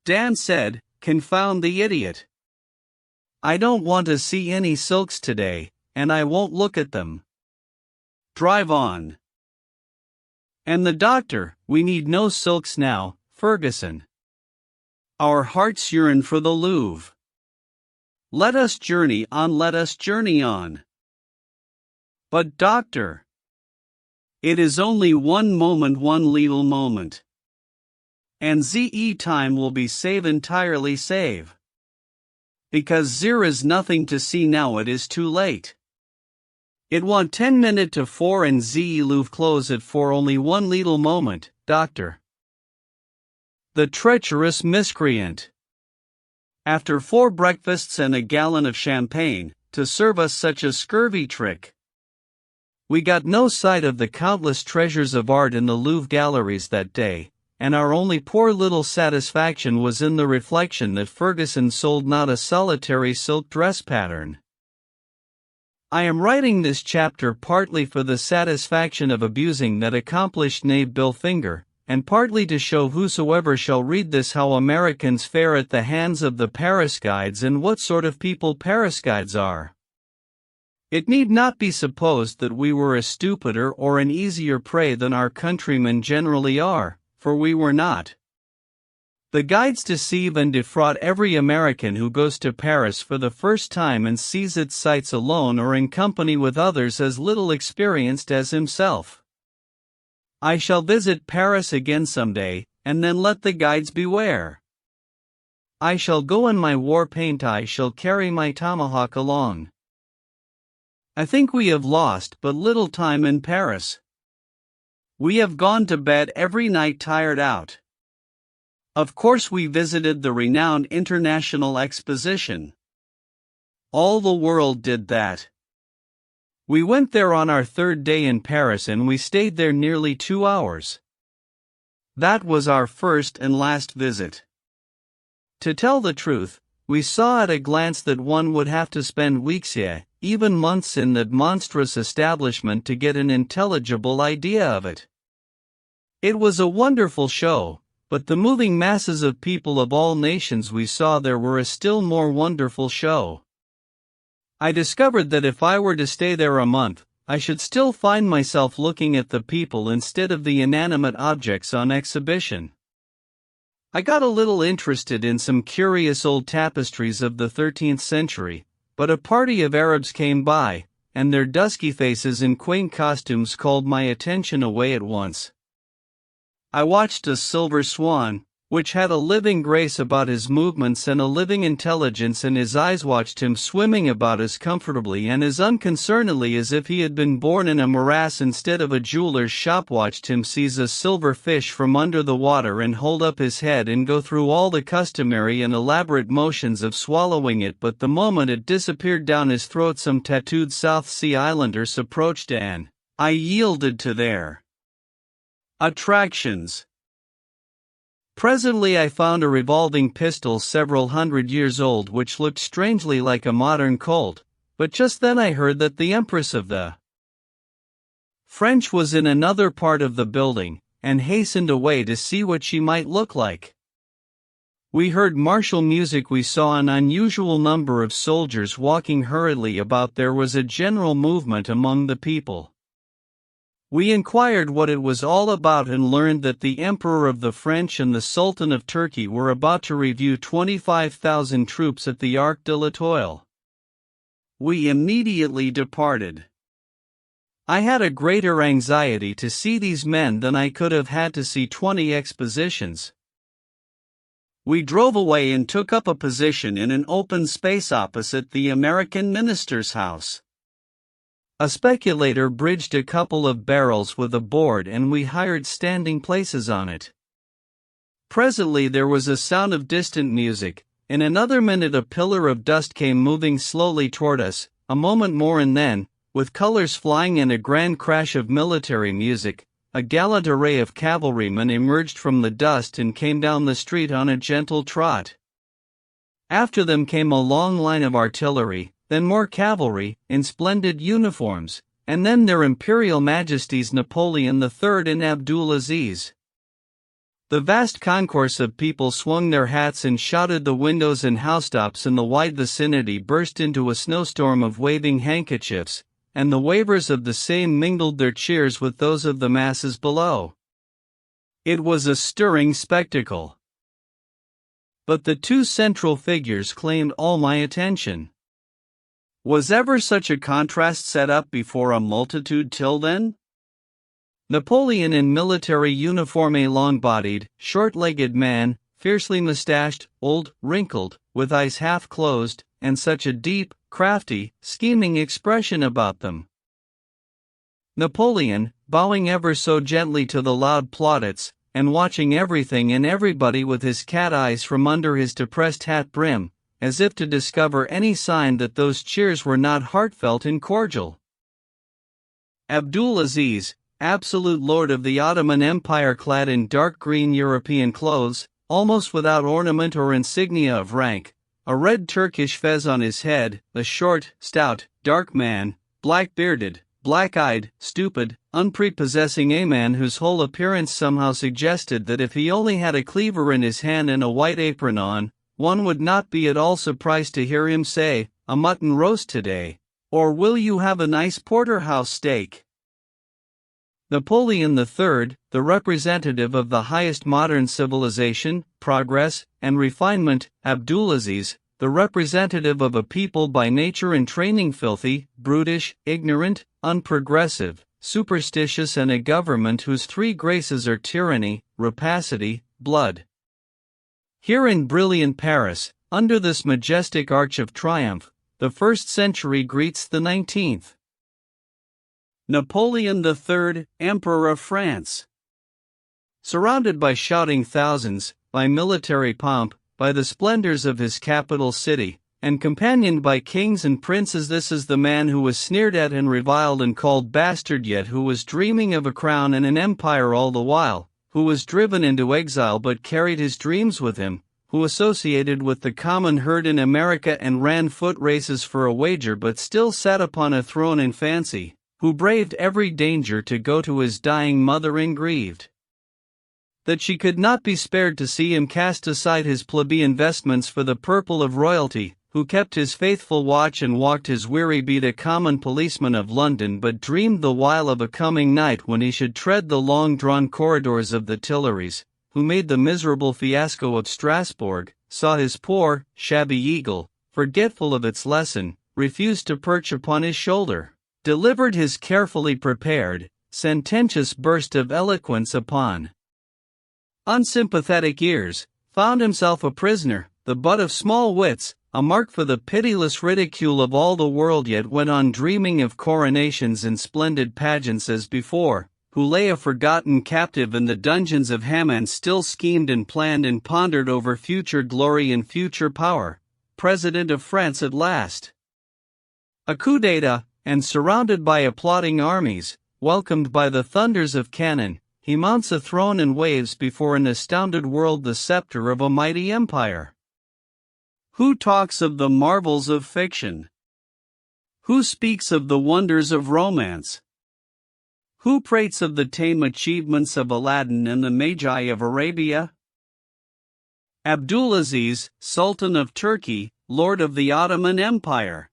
Dan said, "Confound the idiot. I don't want to see any silks today, and I won't look at them. Drive on." And the doctor, "We need no silks now, Ferguson. Our hearts yearn for the Louvre. Let us journey on, let us journey on." "But doctor, it is only one moment, one little moment. And the time will be save, entirely save. Because there is nothing to see now, it is too late. It want 10 minutes to 4 and the Louvre close at 4, only one little moment, doctor." The treacherous miscreant! After 4 breakfasts and a gallon of champagne, to serve us such a scurvy trick! We got no sight of the countless treasures of art in the Louvre galleries that day, and our only poor little satisfaction was in the reflection that Ferguson sold not a solitary silk dress pattern. I am writing this chapter partly for the satisfaction of abusing that accomplished knave Bill Finger, and partly to show whosoever shall read this how Americans fare at the hands of the Paris guides and what sort of people Paris guides are. It need not be supposed that we were a stupider or an easier prey than our countrymen generally are, for we were not. The guides deceive and defraud every American who goes to Paris for the first time and sees its sights alone or in company with others as little experienced as himself. I shall visit Paris again someday, and then let the guides beware. I shall go in my war paint, I shall carry my tomahawk along. I think we have lost but little time in Paris. We have gone to bed every night tired out. Of course we visited the renowned International Exposition. All the world did that. We went there on our third day in Paris and we stayed there nearly 2 hours. That was our first and last visit. To tell the truth, we saw at a glance that one would have to spend weeks, even months in that monstrous establishment to get an intelligible idea of it. It was a wonderful show. But the moving masses of people of all nations we saw there were a still more wonderful show. I discovered that if I were to stay there a month, I should still find myself looking at the people instead of the inanimate objects on exhibition. I got a little interested in some curious old tapestries of the 13th century, but a party of Arabs came by, and their dusky faces and quaint costumes called my attention away at once. I watched a silver swan, which had a living grace about his movements and a living intelligence in his eyes, watched him swimming about as comfortably and as unconcernedly as if he had been born in a morass instead of a jeweler's shop, watched him seize a silver fish from under the water and hold up his head and go through all the customary and elaborate motions of swallowing it, but the moment it disappeared down his throat some tattooed South Sea Islanders approached and I yielded to their attractions. Presently I found a revolving pistol several hundred years old which looked strangely like a modern Colt, but just then I heard that the Empress of the French was in another part of the building, and hastened away to see what she might look like. We heard martial music, we saw an unusual number of soldiers walking hurriedly about, there was a general movement among the people. We inquired what it was all about and learned that the Emperor of the French and the Sultan of Turkey were about to review 25,000 troops at the Arc de la Toile. We immediately departed. I had a greater anxiety to see these men than I could have had to see 20 expositions. We drove away and took up a position in an open space opposite the American minister's house. A speculator bridged a couple of barrels with a board and we hired standing places on it. Presently there was a sound of distant music. In another minute a pillar of dust came moving slowly toward us, a moment more and then, with colors flying and a grand crash of military music, a gallant array of cavalrymen emerged from the dust and came down the street on a gentle trot. After them came a long line of artillery, then more cavalry, in splendid uniforms, and then their Imperial Majesties Napoleon III and Abdul Aziz. The vast concourse of people swung their hats and shouted, the windows and housetops in the wide vicinity burst into a snowstorm of waving handkerchiefs, and the wavers of the same mingled their cheers with those of the masses below. It was a stirring spectacle. But the two central figures claimed all my attention. Was ever such a contrast set up before a multitude till then? Napoleon in military uniform, a long-bodied, short-legged man, fiercely mustached, old, wrinkled, with eyes half closed, and such a deep, crafty, scheming expression about them. Napoleon, bowing ever so gently to the loud plaudits, and watching everything and everybody with his cat eyes from under his depressed hat brim, as if to discover any sign that those cheers were not heartfelt and cordial. Abdulaziz, absolute lord of the Ottoman Empire, clad in dark green European clothes, almost without ornament or insignia of rank, a red Turkish fez on his head, a short, stout, dark man, black-bearded, black-eyed, stupid, unprepossessing, a man whose whole appearance somehow suggested that if he only had a cleaver in his hand and a white apron on, one would not be at all surprised to hear him say, "A mutton roast today," or "Will you have a nice porterhouse steak?" Napoleon III, the representative of the highest modern civilization, progress, and refinement; Abdulaziz, the representative of a people by nature and training filthy, brutish, ignorant, unprogressive, superstitious, and a government whose three graces are tyranny, rapacity, blood. Here in brilliant Paris, under this majestic arch of triumph, the first century greets the 19th. Napoleon III, Emperor of France. Surrounded by shouting thousands, by military pomp, by the splendors of his capital city, and companioned by kings and princes, this is the man who was sneered at and reviled and called bastard, yet who was dreaming of a crown and an empire all the while, who was driven into exile but carried his dreams with him, who associated with the common herd in America and ran foot races for a wager but still sat upon a throne in fancy, who braved every danger to go to his dying mother grieved that she could not be spared to see him cast aside his plebeian vestments for the purple of royalty, who kept his faithful watch and walked his weary beat, a common policeman of London, but dreamed the while of a coming night when he should tread the long-drawn corridors of the Tuileries, who made the miserable fiasco of Strasbourg, saw his poor, shabby eagle, forgetful of its lesson, refuse to perch upon his shoulder, delivered his carefully prepared, sententious burst of eloquence upon unsympathetic ears, found himself a prisoner, the butt of small wits, a mark for the pitiless ridicule of all the world, yet went on dreaming of coronations and splendid pageants as before, who lay a forgotten captive in the dungeons of Haman, still schemed and planned and pondered over future glory and future power, President of France at last. A coup d'etat, and surrounded by applauding armies, welcomed by the thunders of cannon, he mounts a throne and waves before an astounded world the scepter of a mighty empire. Who talks of the marvels of fiction? Who speaks of the wonders of romance? Who prates of the tame achievements of Aladdin and the Magi of Arabia? Abdulaziz, Sultan of Turkey, Lord of the Ottoman Empire.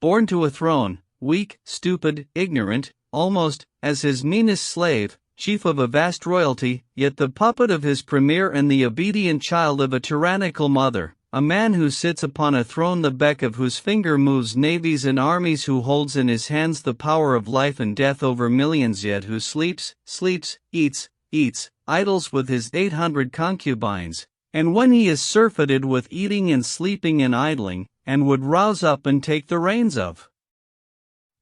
Born to a throne, weak, stupid, ignorant, almost, as his meanest slave, chief of a vast royalty, yet the puppet of his premier and the obedient child of a tyrannical mother, a man who sits upon a throne the beck of whose finger moves navies and armies, who holds in his hands the power of life and death over millions, yet who sleeps, eats, idles with his 800 concubines, and when he is surfeited with eating and sleeping and idling, and would rouse up and take the reins of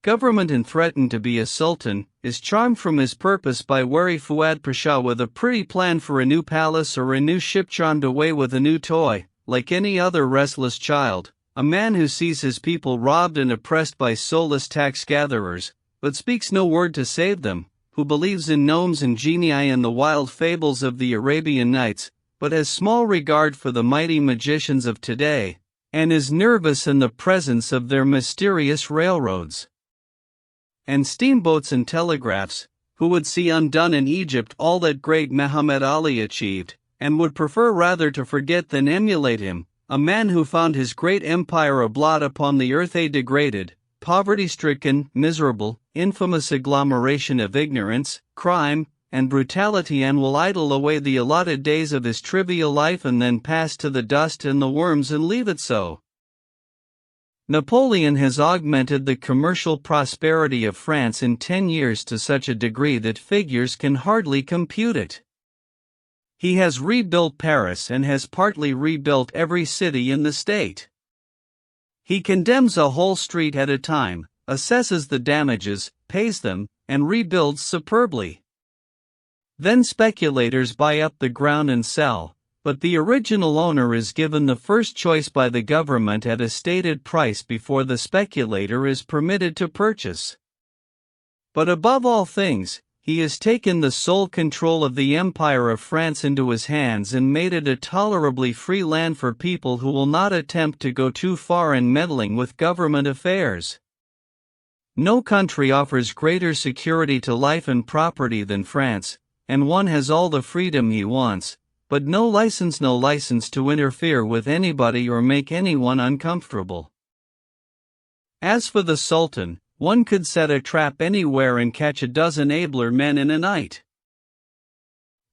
government and threaten to be a sultan, is charmed from his purpose by wary Fuad Pasha with a pretty plan for a new palace or a new ship, charmed away with a new toy, like any other restless child, a man who sees his people robbed and oppressed by soulless tax-gatherers, but speaks no word to save them, who believes in gnomes and genii and the wild fables of the Arabian Nights, but has small regard for the mighty magicians of today, and is nervous in the presence of their mysterious railroads and steamboats and telegraphs, who would see undone in Egypt all that great Muhammad Ali achieved, and would prefer rather to forget than emulate him, a man who found his great empire a blot upon the earth, a degraded, poverty-stricken, miserable, infamous agglomeration of ignorance, crime, and brutality, and will idle away the allotted days of his trivial life and then pass to the dust and the worms and leave it so. Napoleon has augmented the commercial prosperity of France in 10 years to such a degree that figures can hardly compute it. He has rebuilt Paris and has partly rebuilt every city in the state. He condemns a whole street at a time, assesses the damages, pays them, and rebuilds superbly. Then speculators buy up the ground and sell, but the original owner is given the first choice by the government at a stated price before the speculator is permitted to purchase. But above all things, he has taken the sole control of the Empire of France into his hands and made it a tolerably free land for people who will not attempt to go too far in meddling with government affairs. No country offers greater security to life and property than France, and one has all the freedom he wants, but no license to interfere with anybody or make anyone uncomfortable. As for the Sultan, one could set a trap anywhere and catch a dozen abler men in a night.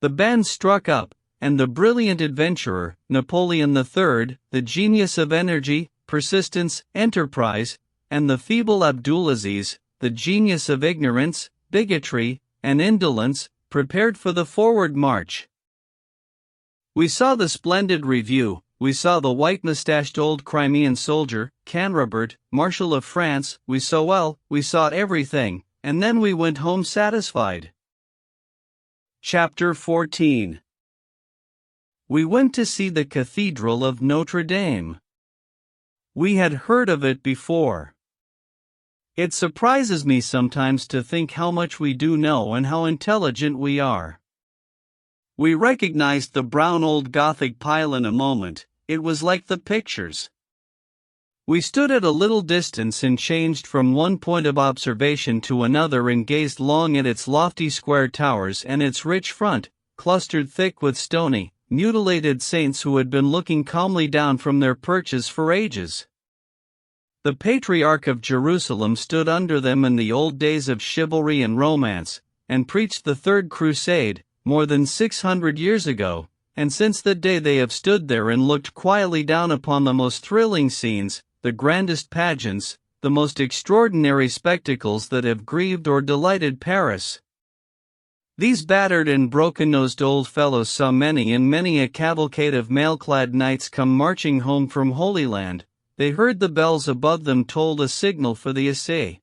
The band struck up, and the brilliant adventurer, Napoleon III, the genius of energy, persistence, enterprise, and the feeble Abdulaziz, the genius of ignorance, bigotry, and indolence, prepared for the forward march. We saw the splendid review. We saw the white-mustached old Crimean soldier, Canrobert, Marshal of France. We saw everything, and then we went home satisfied. Chapter 14. We went to see the Cathedral of Notre Dame. We had heard of it before. It surprises me sometimes to think how much we do know and how intelligent we are. We recognized the brown old Gothic pile in a moment. It was like the pictures. We stood at a little distance and changed from one point of observation to another and gazed long at its lofty square towers and its rich front, clustered thick with stony, mutilated saints who had been looking calmly down from their perches for ages. The Patriarch of Jerusalem stood under them in the old days of chivalry and romance, and preached the Third Crusade, more than 600 years ago, and since that day they have stood there and looked quietly down upon the most thrilling scenes, the grandest pageants, the most extraordinary spectacles that have grieved or delighted Paris. These battered and broken-nosed old fellows saw many and many a cavalcade of mail-clad knights come marching home from Holy Land. They heard the bells above them toll a signal for the essay.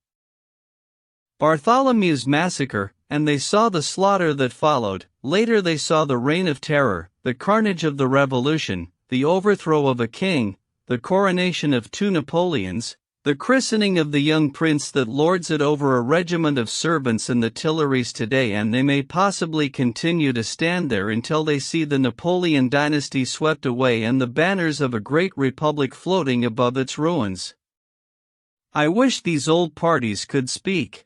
Bartholomew's massacre, and they saw the slaughter that followed. Later they saw the reign of terror, the carnage of the revolution, the overthrow of a king, the coronation of two Napoleons, the christening of the young prince that lords it over a regiment of servants in the Tuileries today, and they may possibly continue to stand there until they see the Napoleon dynasty swept away and the banners of a great republic floating above its ruins. I wish these old parties could speak.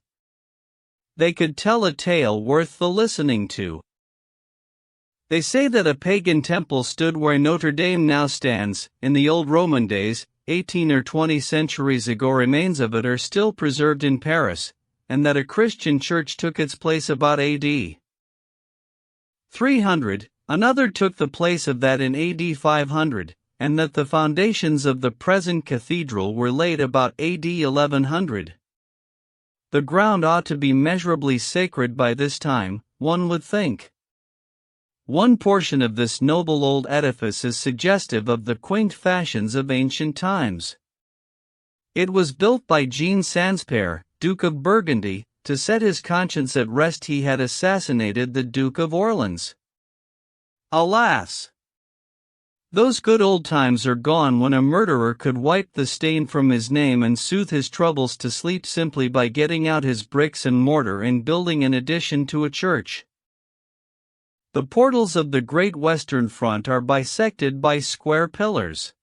They could tell a tale worth the listening to. They say that a pagan temple stood where Notre Dame now stands. In the old Roman days, 18 or 20 centuries ago, remains of it are still preserved in Paris, and that a Christian church took its place about AD 300, another took the place of that in AD 500, and that the foundations of the present cathedral were laid about AD 1100. The ground ought to be measurably sacred by this time, one would think. One portion of this noble old edifice is suggestive of the quaint fashions of ancient times. It was built by Jean Sanspère, Duke of Burgundy. To set his conscience at rest he had assassinated the Duke of Orleans. Alas! Those good old times are gone when a murderer could wipe the stain from his name and soothe his troubles to sleep simply by getting out his bricks and mortar and building an addition to a church. The portals of the Great Western Front are bisected by square pillars.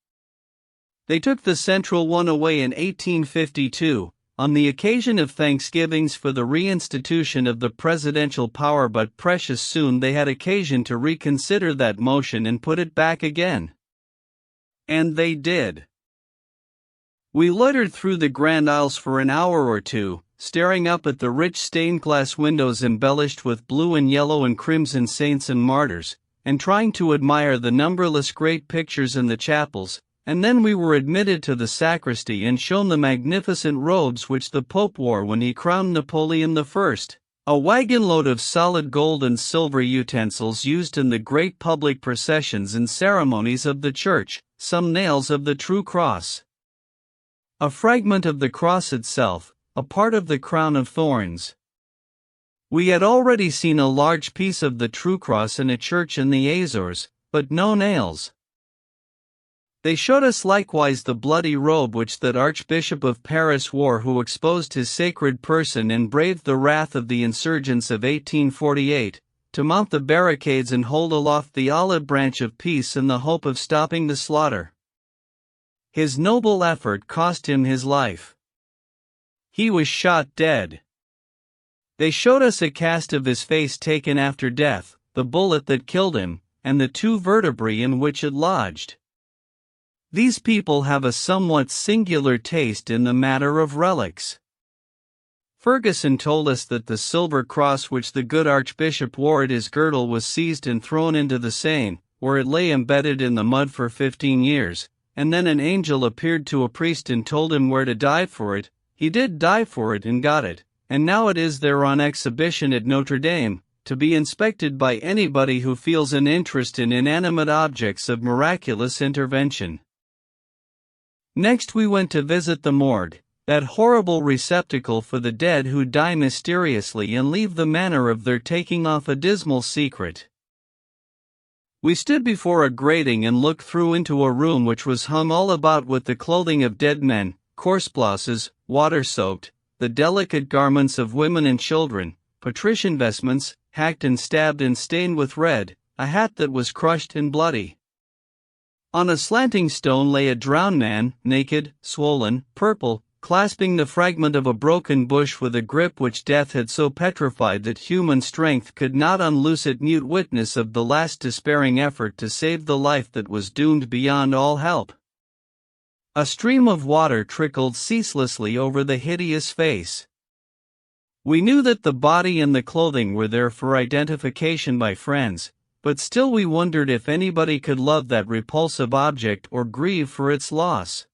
They took the central one away in 1852, on the occasion of Thanksgivings for the reinstitution of the presidential power, but precious soon they had occasion to reconsider that motion and put it back again. And they did. We loitered through the grand aisles for an hour or two, staring up at the rich stained-glass windows embellished with blue and yellow and crimson saints and martyrs, and trying to admire the numberless great pictures in the chapels, and then we were admitted to the sacristy and shown the magnificent robes which the Pope wore when he crowned Napoleon I, a wagon-load of solid gold and silver utensils used in the great public processions and ceremonies of the Church, some nails of the true cross, a fragment of the cross itself, a part of the crown of thorns. We had already seen a large piece of the true cross in a church in the Azores, but no nails. They showed us likewise the bloody robe which that Archbishop of Paris wore, who exposed his sacred person and braved the wrath of the insurgents of 1848, to mount the barricades and hold aloft the olive branch of peace in the hope of stopping the slaughter. His noble effort cost him his life. He was shot dead. They showed us a cast of his face taken after death, the bullet that killed him, and the 2 vertebrae in which it lodged. These people have a somewhat singular taste in the matter of relics. Ferguson told us that the silver cross which the good Archbishop wore at his girdle was seized and thrown into the Seine, where it lay embedded in the mud for 15 years, and then an angel appeared to a priest and told him where to die for it. He did die for it and got it, and now it is there on exhibition at Notre Dame, to be inspected by anybody who feels an interest in inanimate objects of miraculous intervention. Next we went to visit the morgue, that horrible receptacle for the dead who die mysteriously and leave the manner of their taking off a dismal secret. We stood before a grating and looked through into a room which was hung all about with the clothing of dead men, coarse blouses, water-soaked, the delicate garments of women and children, patrician vestments, hacked and stabbed and stained with red, a hat that was crushed and bloody. On a slanting stone lay a drowned man, naked, swollen, purple, clasping the fragment of a broken bush with a grip which death had so petrified that human strength could not unloose it, mute witness of the last despairing effort to save the life that was doomed beyond all help. A stream of water trickled ceaselessly over the hideous face. We knew that the body and the clothing were there for identification by friends, but still we wondered if anybody could love that repulsive object or grieve for its loss.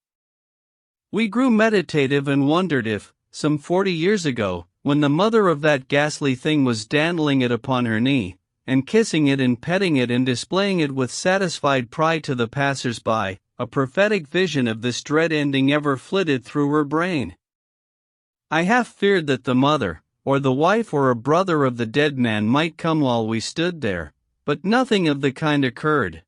We grew meditative and wondered if, some 40 years ago, when the mother of that ghastly thing was dandling it upon her knee, and kissing it and petting it and displaying it with satisfied pride to the passers-by, a prophetic vision of this dread ending ever flitted through her brain. I half feared that the mother, or the wife or a brother of the dead man might come while we stood there, but nothing of the kind occurred.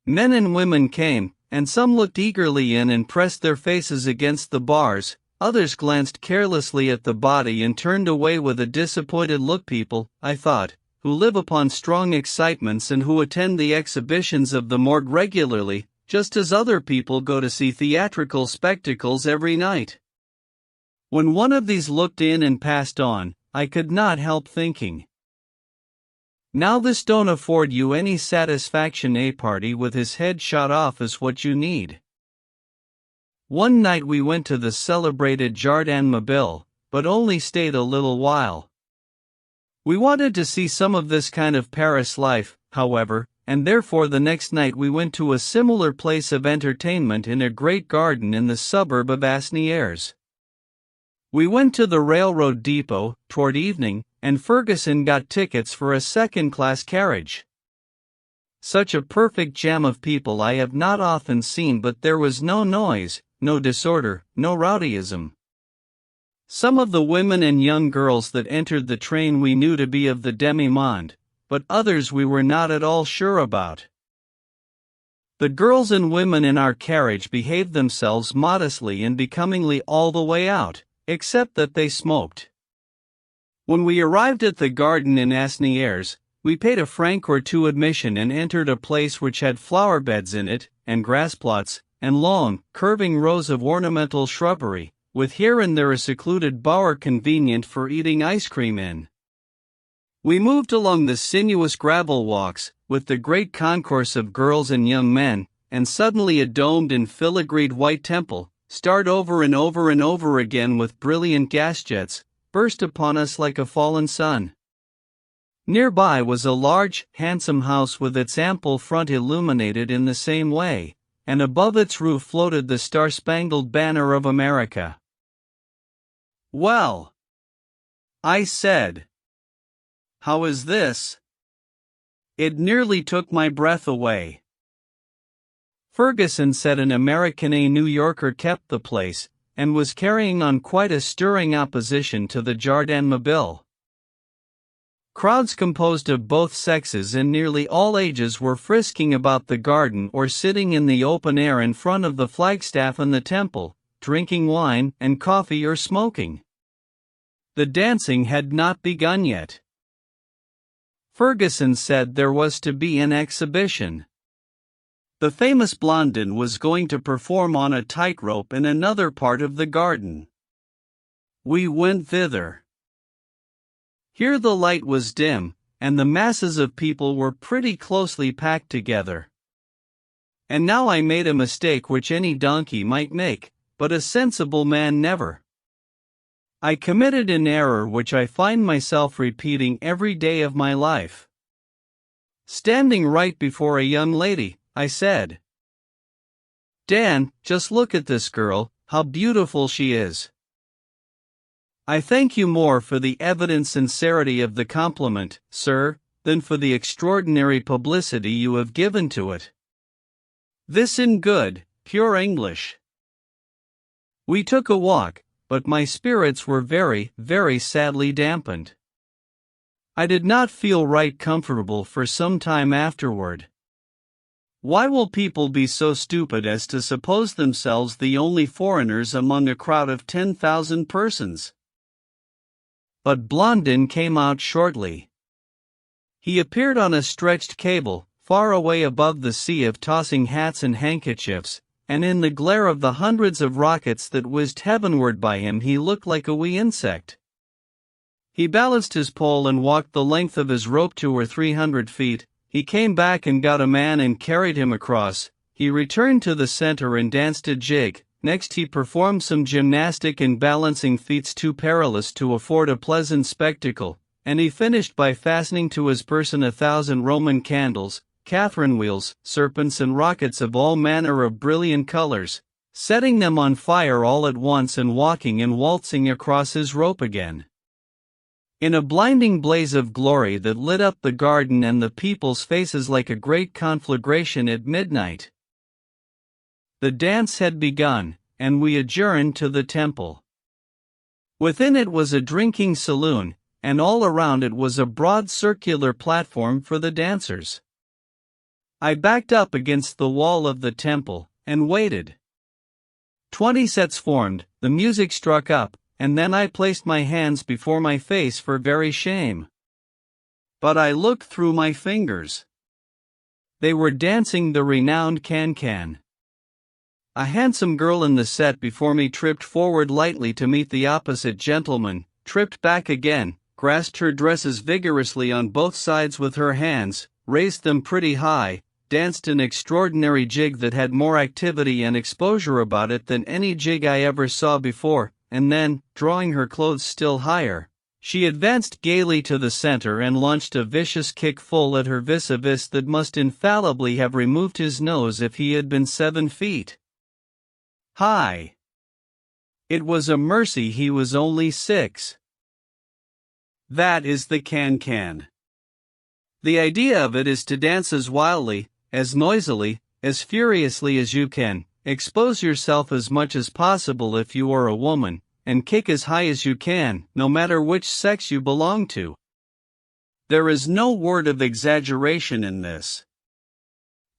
Men and women came, and some looked eagerly in and pressed their faces against the bars, others glanced carelessly at the body and turned away with a disappointed look. People, I thought, who live upon strong excitements and who attend the exhibitions of the morgue regularly, just as other people go to see theatrical spectacles every night. When one of these looked in and passed on, I could not help thinking, now this don't afford you any satisfaction. A party with his head shot off is what you need. One night we went to the celebrated Jardin Mobile, but only stayed a little while. We wanted to see some of this kind of Paris life, however, and therefore the next night we went to a similar place of entertainment in a great garden in the suburb of Asnières. We went to the railroad depot, toward evening, and Ferguson got tickets for a second-class carriage. Such a perfect jam of people I have not often seen, but there was no noise, no disorder, no rowdyism. Some of the women and young girls that entered the train we knew to be of the demi-monde, but others we were not at all sure about. The girls and women in our carriage behaved themselves modestly and becomingly all the way out, except that they smoked. When we arrived at the garden in Asnières, we paid £1 or £2 admission and entered a place which had flower beds in it, and grass plots, and long, curving rows of ornamental shrubbery, with here and there a secluded bower convenient for eating ice cream in. We moved along the sinuous gravel walks, with the great concourse of girls and young men, and suddenly a domed and filigreed white temple, starred over and over and over again with brilliant gas jets, burst upon us like a fallen sun. Nearby was a large, handsome house with its ample front illuminated in the same way, and above its roof floated the star-spangled banner of America. "Well," I said, "how is this?" It nearly took my breath away. Ferguson said an American New Yorker kept the place, and was carrying on quite a stirring opposition to the Jardin Mobile. Crowds composed of both sexes and nearly all ages were frisking about the garden or sitting in the open air in front of the flagstaff in the temple, drinking wine and coffee or smoking. The dancing had not begun yet. Ferguson said there was to be an exhibition. The famous Blondin was going to perform on a tightrope in another part of the garden. We went thither. Here the light was dim, and the masses of people were pretty closely packed together. And now I made a mistake which any donkey might make, but a sensible man never. I committed an error which I find myself repeating every day of my life. Standing right before a young lady, I said, "Dan, just look at this girl, how beautiful she is." I thank you more for the evident sincerity of the compliment, sir, than for the extraordinary publicity you have given to it. This in good, pure English. We took a walk, but my spirits were very, very sadly dampened. I did not feel right comfortable for some time afterward. Why will people be so stupid as to suppose themselves the only foreigners among a crowd of 10,000 persons? But Blondin came out shortly. He appeared on a stretched cable, far away above the sea of tossing hats and handkerchiefs, and in the glare of the hundreds of rockets that whizzed heavenward by him he looked like a wee insect. He balanced his pole and walked the length of his rope 200 or 300 feet, he came back and got a man and carried him across, he returned to the center and danced a jig. Next he performed some gymnastic and balancing feats too perilous to afford a pleasant spectacle, and he finished by fastening to his person 1,000 Roman candles, Catherine wheels, serpents and rockets of all manner of brilliant colors, setting them on fire all at once and walking and waltzing across his rope again. In a blinding blaze of glory that lit up the garden and the people's faces like a great conflagration at midnight. The dance had begun, and we adjourned to the temple. Within it was a drinking saloon, and all around it was a broad circular platform for the dancers. I backed up against the wall of the temple, and waited. 20 sets formed, the music struck up, and then I placed my hands before my face for very shame. But I looked through my fingers. They were dancing the renowned can-can. A handsome girl in the set before me tripped forward lightly to meet the opposite gentleman, tripped back again, grasped her dresses vigorously on both sides with her hands, raised them pretty high, danced an extraordinary jig that had more activity and exposure about it than any jig I ever saw before, and then, drawing her clothes still higher, she advanced gaily to the center and launched a vicious kick full at her vis-a-vis that must infallibly have removed his nose if he had been 7 feet high. It was a mercy he was only 6. That is the can-can. The idea of it is to dance as wildly, as noisily, as furiously as you can, expose yourself as much as possible if you are a woman, and kick as high as you can, no matter which sex you belong to. There is no word of exaggeration in this.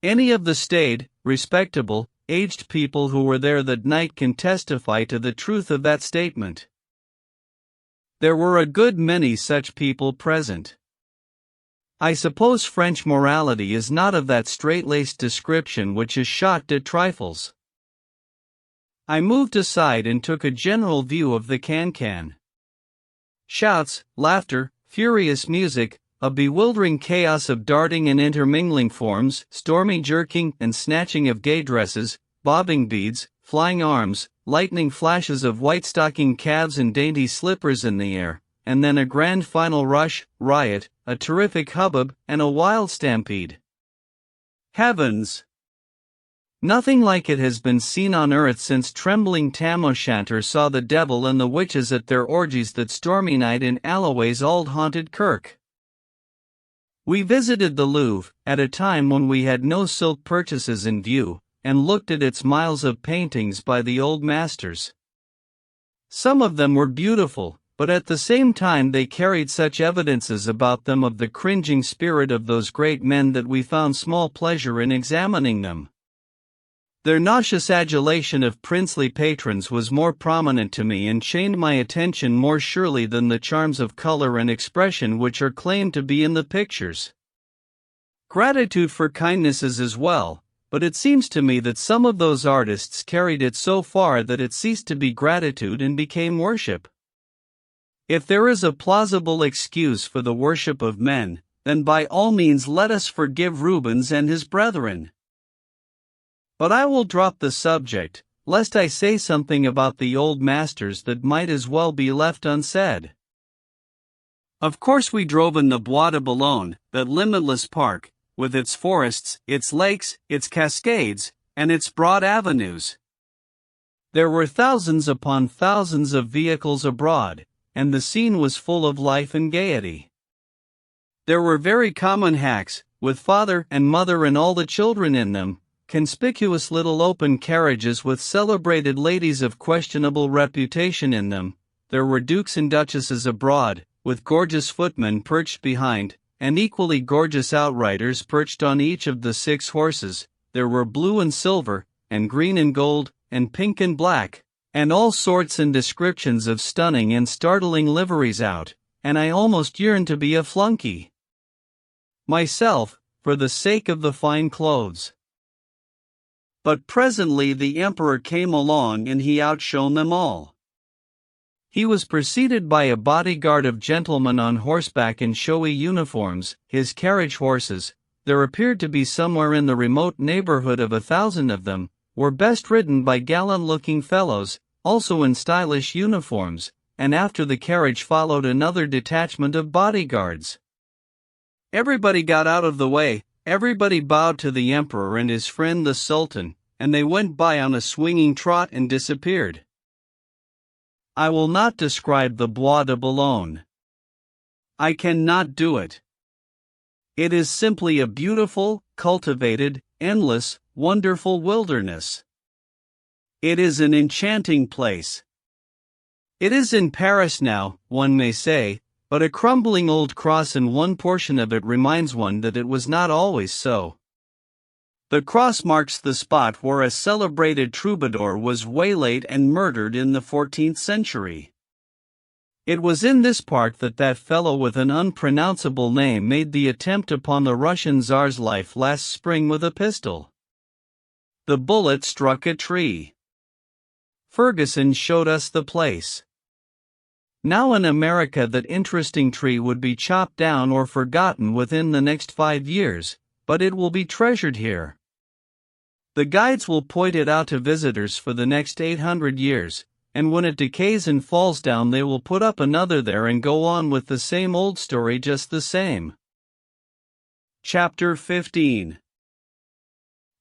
Any of the staid, respectable, aged people who were there that night can testify to the truth of that statement. There were a good many such people present. I suppose French morality is not of that straight-laced description which is shocked at trifles. I moved aside and took a general view of the can-can. Shouts, laughter, furious music, a bewildering chaos of darting and intermingling forms, stormy jerking and snatching of gay dresses, bobbing beads, flying arms, lightning flashes of white-stockinged calves and dainty slippers in the air, and then a grand final rush, riot, a terrific hubbub, and a wild stampede. Heavens! Nothing like it has been seen on earth since trembling Tam O'Shanter saw the devil and the witches at their orgies that stormy night in Alloway's old haunted kirk. We visited the Louvre, at a time when we had no silk purchases in view, and looked at its miles of paintings by the old masters. Some of them were beautiful, but at the same time they carried such evidences about them of the cringing spirit of those great men that we found small pleasure in examining them. Their nauseous adulation of princely patrons was more prominent to me and chained my attention more surely than the charms of color and expression which are claimed to be in the pictures. Gratitude for kindness is as well, but it seems to me that some of those artists carried it so far that it ceased to be gratitude and became worship. If there is a plausible excuse for the worship of men, then by all means let us forgive Rubens and his brethren. But I will drop the subject, lest I say something about the old masters that might as well be left unsaid. Of course we drove in the Bois de Boulogne, that limitless park, with its forests, its lakes, its cascades, and its broad avenues. There were thousands upon thousands of vehicles abroad, and the scene was full of life and gaiety. There were very common hacks, with father and mother and all the children in them, conspicuous little open carriages with celebrated ladies of questionable reputation in them. There were dukes and duchesses abroad, with gorgeous footmen perched behind, and equally gorgeous outriders perched on each of the 6 horses. There were blue and silver, and green and gold, and pink and black, and all sorts and descriptions of stunning and startling liveries out, and I almost yearned to be a flunkey myself, for the sake of the fine clothes. But presently the emperor came along and he outshone them all. He was preceded by a bodyguard of gentlemen on horseback in showy uniforms, his carriage horses, there appeared to be somewhere in the remote neighborhood of 1,000 of them, were best ridden by gallant-looking fellows, also in stylish uniforms, and after the carriage followed another detachment of bodyguards. Everybody got out of the way, everybody bowed to the emperor and his friend the sultan, and they went by on a swinging trot and disappeared. I will not describe the Bois de Boulogne. I cannot do it. It is simply a beautiful, cultivated, endless, wonderful wilderness. It is an enchanting place. It is in Paris now, one may say, but a crumbling old cross in one portion of it reminds one that it was not always so. The cross marks the spot where a celebrated troubadour was waylaid and murdered in the 14th century. It was in this part that that fellow with an unpronounceable name made the attempt upon the Russian Tsar's life last spring with a pistol. The bullet struck a tree. Ferguson showed us the place. Now in America that interesting tree would be chopped down or forgotten within the next 5 years, but it will be treasured here. The guides will point it out to visitors for the next 800 years, and when it decays and falls down they will put up another there and go on with the same old story just the same. Chapter 15.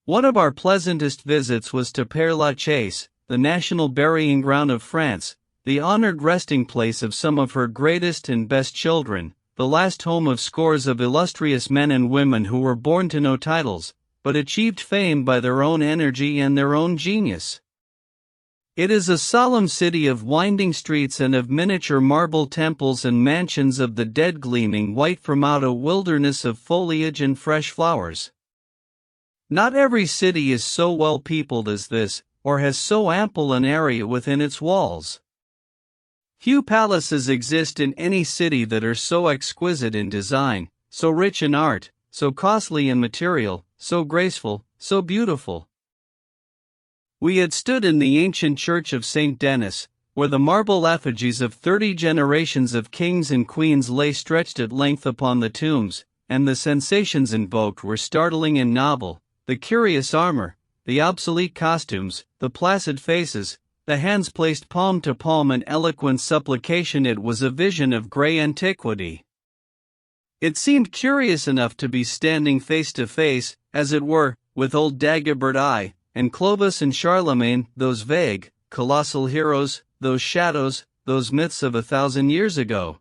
One of our pleasantest visits was to Père Lachaise, the national burying ground of France, the honored resting place of some of her greatest and best children, the last home of scores of illustrious men and women who were born to no titles, but achieved fame by their own energy and their own genius. It is a solemn city of winding streets and of miniature marble temples and mansions of the dead gleaming white from out a wilderness of foliage and fresh flowers. Not every city is so well peopled as this, or has so ample an area within its walls. Few palaces exist in any city that are so exquisite in design, so rich in art, so costly in material, so graceful, so beautiful. We had stood in the ancient church of St. Denis, where the marble effigies of 30 generations of kings and queens lay stretched at length upon the tombs, and the sensations invoked were startling and novel, the curious armor, the obsolete costumes, the placid faces, the hands placed palm to palm in eloquent supplication. It was a vision of grey antiquity. It seemed curious enough to be standing face to face, as it were, with old Dagobert I, and Clovis and Charlemagne, those vague, colossal heroes, those shadows, those myths of 1,000 years ago.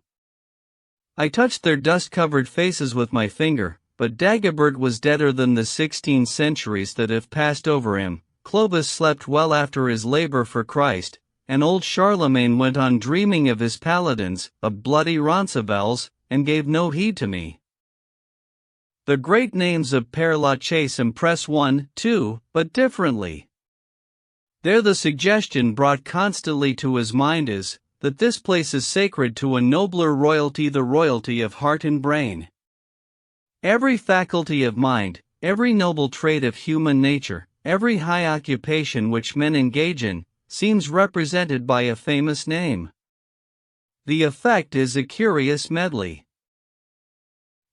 I touched their dust-covered faces with my finger, but Dagobert was deader than the 16 centuries that have passed over him. Clovis slept well after his labor for Christ, and old Charlemagne went on dreaming of his paladins, of bloody Roncesvalles, and gave no heed to me. The great names of Père Lachaise impress one, too, but differently. There the suggestion brought constantly to his mind is, that this place is sacred to a nobler royalty, the royalty of heart and brain. Every faculty of mind, every noble trait of human nature, every high occupation which men engage in, seems represented by a famous name. The effect is a curious medley.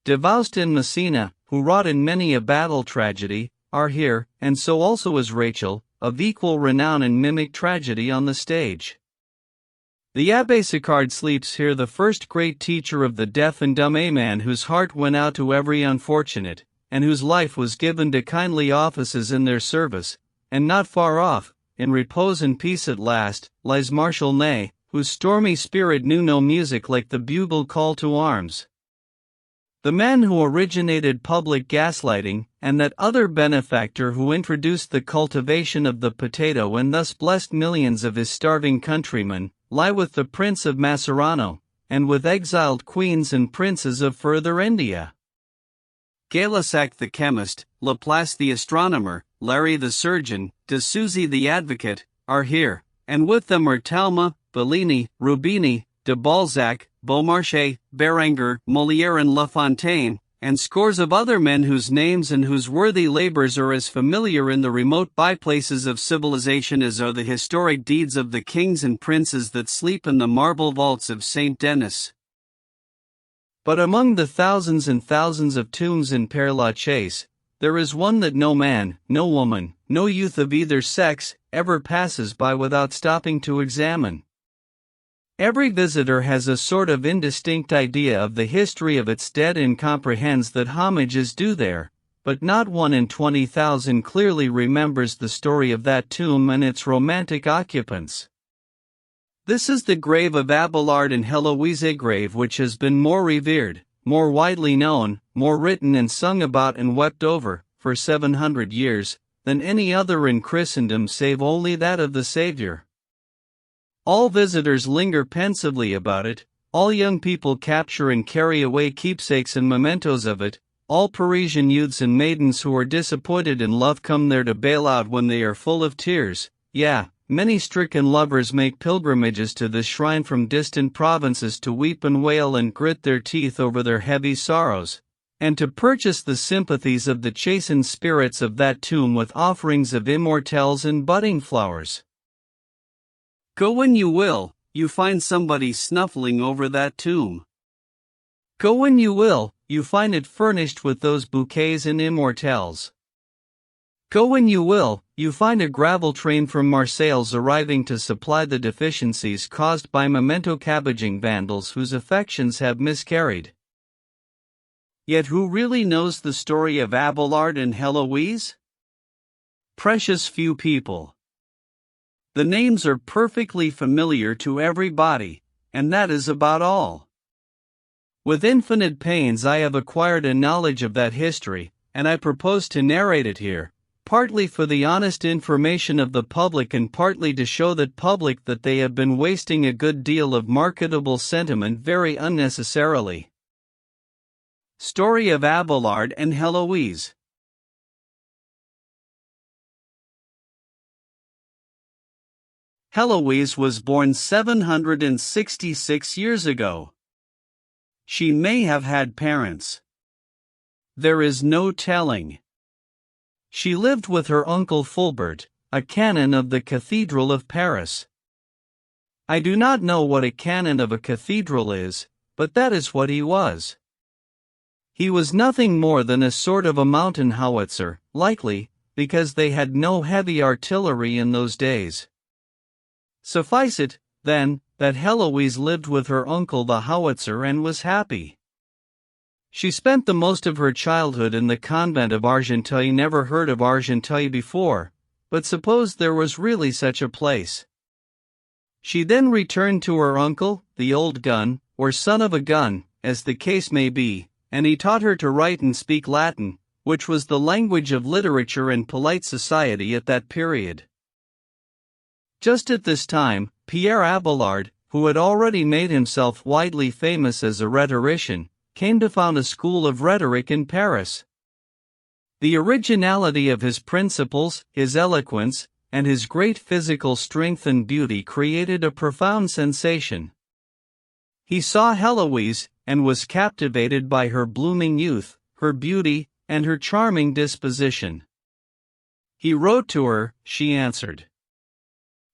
Davoust and Messina, who wrought in many a battle tragedy, are here, and so also is Rachel, of equal renown in mimic tragedy on the stage. The Abbé Sicard sleeps here, the first great teacher of the deaf and dumb, a man whose heart went out to every unfortunate, and whose life was given to kindly offices in their service, and not far off, in repose and peace at last, lies Marshal Ney, whose stormy spirit knew no music like the bugle call to arms. The man who originated public gaslighting, and that other benefactor who introduced the cultivation of the potato and thus blessed millions of his starving countrymen, lie with the Prince of Macerano, and with exiled queens and princes of further India. Gay-Lussac the chemist, Laplace the astronomer, Larry the surgeon, de Souzy the advocate, are here, and with them are Talma, Bellini, Rubini, de Balzac, Beaumarchais, Berenger, Molière and La Fontaine, and scores of other men whose names and whose worthy labors are as familiar in the remote byplaces of civilization as are the historic deeds of the kings and princes that sleep in the marble vaults of Saint Denis. But among the thousands and thousands of tombs in Père Lachaise, there is one that no man, no woman, no youth of either sex, ever passes by without stopping to examine. Every visitor has a sort of indistinct idea of the history of its dead and comprehends that homage is due there, but not 1 in 20,000 clearly remembers the story of that tomb and its romantic occupants. This is the grave of Abelard and Heloise, a grave which has been more revered, more widely known, more written and sung about and wept over, for 700 years, than any other in Christendom save only that of the Saviour. All visitors linger pensively about it, all young people capture and carry away keepsakes and mementos of it, all Parisian youths and maidens who are disappointed in love come there to bail out when they are full of tears. Many stricken lovers make pilgrimages to this shrine from distant provinces to weep and wail and grit their teeth over their heavy sorrows, and to purchase the sympathies of the chastened spirits of that tomb with offerings of immortelles and budding flowers. Go when you will, you find somebody snuffling over that tomb. Go when you will, you find it furnished with those bouquets and immortelles. Go when you will, you find a gravel train from Marseilles arriving to supply the deficiencies caused by memento cabbaging vandals whose affections have miscarried. Yet who really knows the story of Abelard and Heloise? Precious few people. The names are perfectly familiar to everybody, and that is about all. With infinite pains I have acquired a knowledge of that history, and I propose to narrate it here, partly for the honest information of the public and partly to show that public that they have been wasting a good deal of marketable sentiment very unnecessarily. Story of Abelard and Heloise. Heloise was born 766 years ago. She may have had parents. There is no telling. She lived with her uncle Fulbert, a canon of the Cathedral of Paris. I do not know what a canon of a cathedral is, but that is what he was. He was nothing more than a sort of a mountain howitzer, likely, because they had no heavy artillery in those days. Suffice it, then, that Heloise lived with her uncle the howitzer and was happy. She spent the most of her childhood in the convent of Argenteuil. Never heard of Argenteuil before, but supposed there was really such a place. She then returned to her uncle, the old gun, or son of a gun, as the case may be, and he taught her to write and speak Latin, which was the language of literature and polite society at that period. Just at this time, Pierre Abelard, who had already made himself widely famous as a rhetorician, came to found a school of rhetoric in Paris. The originality of his principles, his eloquence, and his great physical strength and beauty created a profound sensation. He saw Heloise, and was captivated by her blooming youth, her beauty, and her charming disposition. He wrote to her, she answered.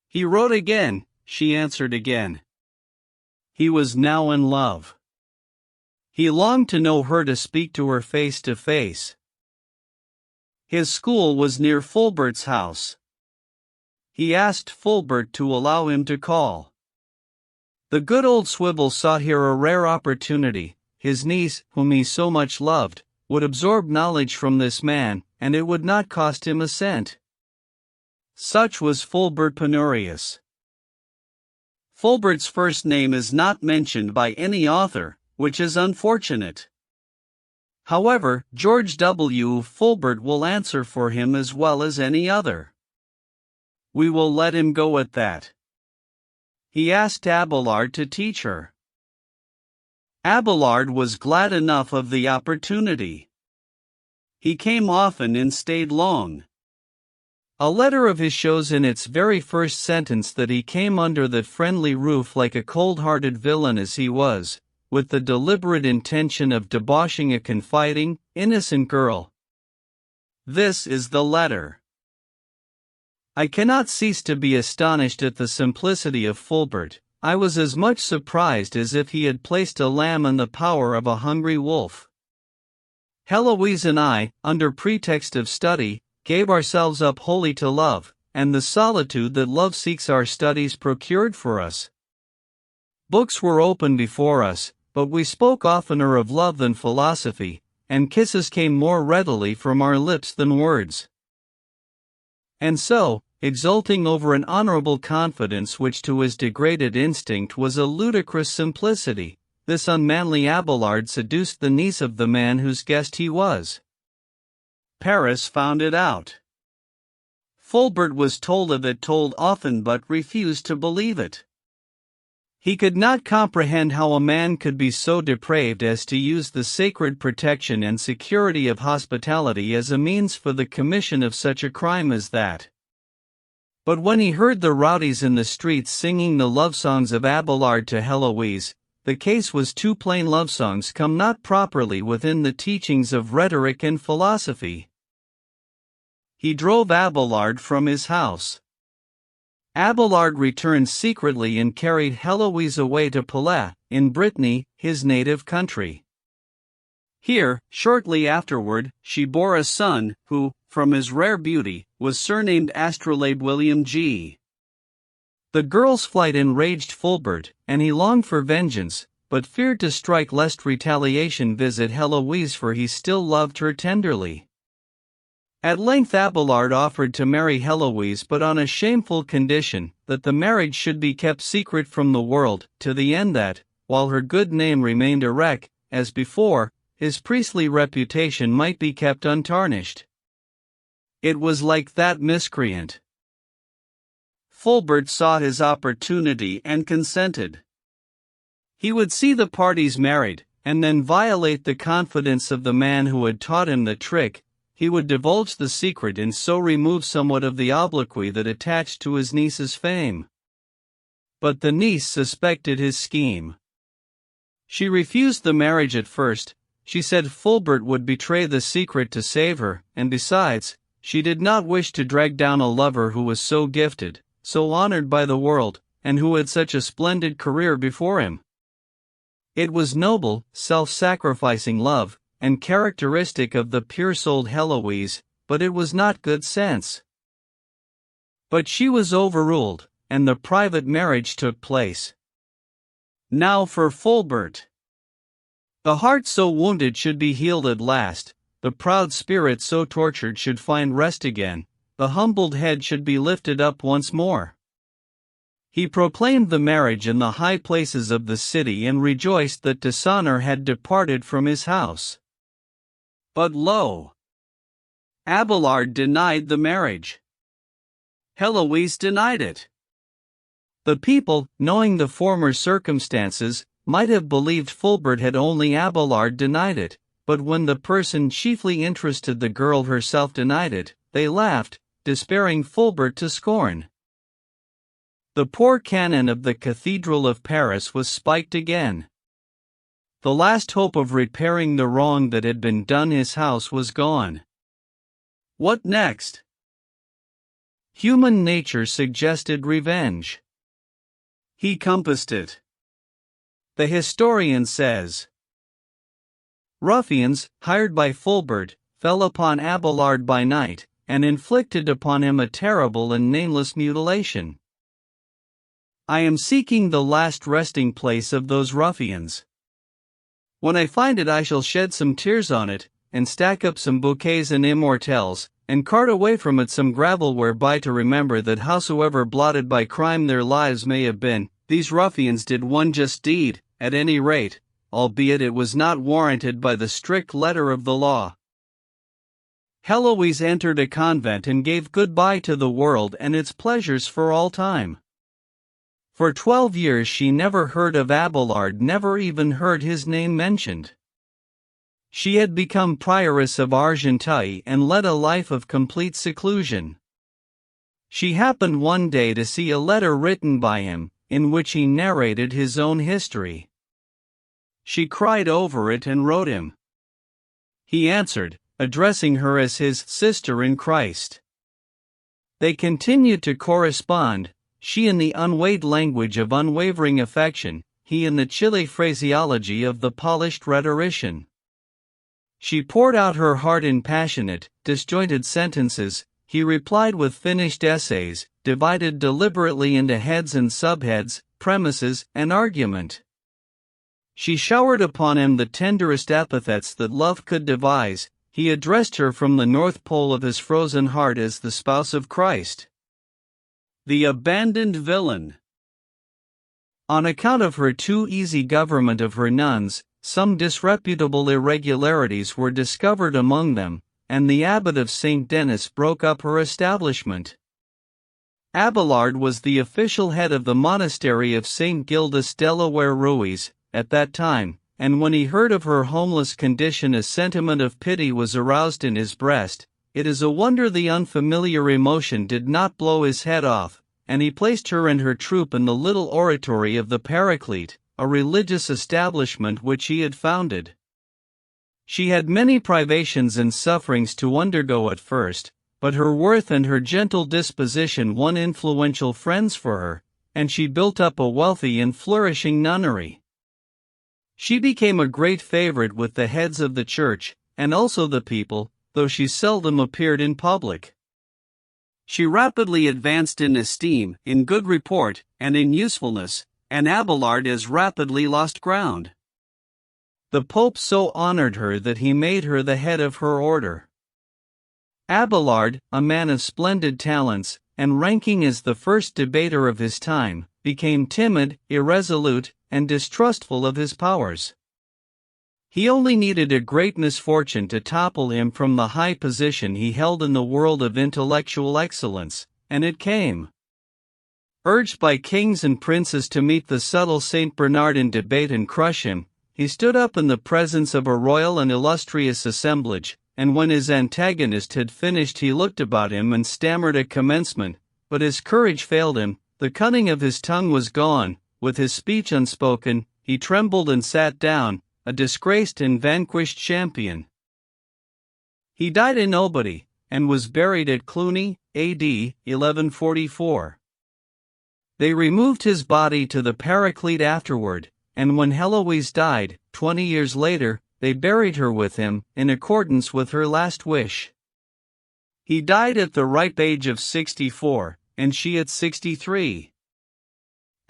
He wrote again, she answered again. He was now in love. He longed to know her, to speak to her face to face. His school was near Fulbert's house. He asked Fulbert to allow him to call. The good old swivel saw here a rare opportunity. His niece, whom he so much loved, would absorb knowledge from this man, and it would not cost him a cent. Such was Fulbert Penurius. Fulbert's first name is not mentioned by any author, which is unfortunate. However, George W. Fulbert will answer for him as well as any other. We will let him go at that. He asked Abelard to teach her. Abelard was glad enough of the opportunity. He came often and stayed long. A letter of his shows in its very first sentence that he came under that friendly roof like a cold-hearted villain as he was, with the deliberate intention of debauching a confiding, innocent girl. This is the letter. I cannot cease to be astonished at the simplicity of Fulbert. I was as much surprised as if he had placed a lamb in the power of a hungry wolf. Heloise and I, under pretext of study, gave ourselves up wholly to love, and the solitude that love seeks our studies procured for us. Books were open before us, but we spoke oftener of love than philosophy, and kisses came more readily from our lips than words. And so, exulting over an honorable confidence which to his degraded instinct was a ludicrous simplicity, this unmanly Abelard seduced the niece of the man whose guest he was. Paris found it out. Fulbert was told of it, told often, but refused to believe it. He could not comprehend how a man could be so depraved as to use the sacred protection and security of hospitality as a means for the commission of such a crime as that. But when he heard the rowdies in the streets singing the love songs of Abelard to Heloise, the case was two plain love songs come not properly within the teachings of rhetoric and philosophy. He drove Abelard from his house. Abelard returned secretly and carried Heloise away to Palais, in Brittany, his native country. Here, shortly afterward, she bore a son, who, from his rare beauty, was surnamed Astrolabe William G. The girl's flight enraged Fulbert, and he longed for vengeance, but feared to strike lest retaliation visit Heloise, for he still loved her tenderly. At length Abelard offered to marry Heloise, but on a shameful condition, that the marriage should be kept secret from the world, to the end that, while her good name remained a wreck, as before, his priestly reputation might be kept untarnished. It was like that miscreant. Fulbert saw his opportunity and consented. He would see the parties married, and then violate the confidence of the man who had taught him the trick. He would divulge the secret and so remove somewhat of the obloquy that attached to his niece's fame. But the niece suspected his scheme. She refused the marriage at first. She said Fulbert would betray the secret to save her, and besides, she did not wish to drag down a lover who was so gifted, so honored by the world, and who had such a splendid career before him. It was noble, self-sacrificing love, and characteristic of the pure-souled Heloise, but it was not good sense. But she was overruled, and the private marriage took place. Now for Fulbert. The heart so wounded should be healed at last, the proud spirit so tortured should find rest again, the humbled head should be lifted up once more. He proclaimed the marriage in the high places of the city and rejoiced that dishonor had departed from his house. But lo! Abelard denied the marriage. Heloise denied it. The people, knowing the former circumstances, might have believed Fulbert had only Abelard denied it, but when the person chiefly interested, the girl herself, denied it, they laughed, despairing Fulbert to scorn. The poor canon of the Cathedral of Paris was spiked again. The last hope of repairing the wrong that had been done his house was gone. What next? Human nature suggested revenge. He compassed it. The historian says, ruffians, hired by Fulbert, fell upon Abelard by night, and inflicted upon him a terrible and nameless mutilation. I am seeking the last resting place of those ruffians. When I find it, I shall shed some tears on it, and stack up some bouquets and immortelles, and cart away from it some gravel whereby to remember that howsoever blotted by crime their lives may have been, these ruffians did one just deed, at any rate, albeit it was not warranted by the strict letter of the law. Heloise entered a convent and gave goodbye to the world and its pleasures for all time. For 12 years she never heard of Abelard, never even heard his name mentioned. She had become prioress of Argenteuil and led a life of complete seclusion. She happened one day to see a letter written by him, in which he narrated his own history. She cried over it and wrote him. He answered, addressing her as his sister in Christ. They continued to correspond, she in the unweighed language of unwavering affection, he in the chilly phraseology of the polished rhetorician. She poured out her heart in passionate, disjointed sentences, he replied with finished essays, divided deliberately into heads and subheads, premises and argument. She showered upon him the tenderest epithets that love could devise. He addressed her from the North Pole of his frozen heart as the spouse of Christ. The abandoned villain. On account of her too easy government of her nuns, some disreputable irregularities were discovered among them, and the abbot of St. Denis broke up her establishment. Abelard was the official head of the monastery of St. Gildas Delaware Ruiz at that time, and when he heard of her homeless condition a sentiment of pity was aroused in his breast. It is a wonder the unfamiliar emotion did not blow his head off, and he placed her and her troop in the little oratory of the Paraclete, a religious establishment which he had founded. She had many privations and sufferings to undergo at first, but her worth and her gentle disposition won influential friends for her, and she built up a wealthy and flourishing nunnery. She became a great favorite with the heads of the church, and also the people, though she seldom appeared in public. She rapidly advanced in esteem, in good report, and in usefulness, and Abelard as rapidly lost ground. The Pope so honored her that he made her the head of her order. Abelard, a man of splendid talents, and ranking as the first debater of his time, became timid, irresolute, and distrustful of his powers. He only needed a great misfortune to topple him from the high position he held in the world of intellectual excellence, and it came. Urged by kings and princes to meet the subtle Saint Bernard in debate and crush him, he stood up in the presence of a royal and illustrious assemblage, and when his antagonist had finished he looked about him and stammered a commencement, but his courage failed him, the cunning of his tongue was gone, with his speech unspoken, he trembled and sat down, a disgraced and vanquished champion. He died a nobody, and was buried at Cluny, A.D. 1144. They removed his body to the Paraclete afterward, and when Heloise died, 20 years later, they buried her with him, in accordance with her last wish. He died at the ripe age of 64, and she at 63.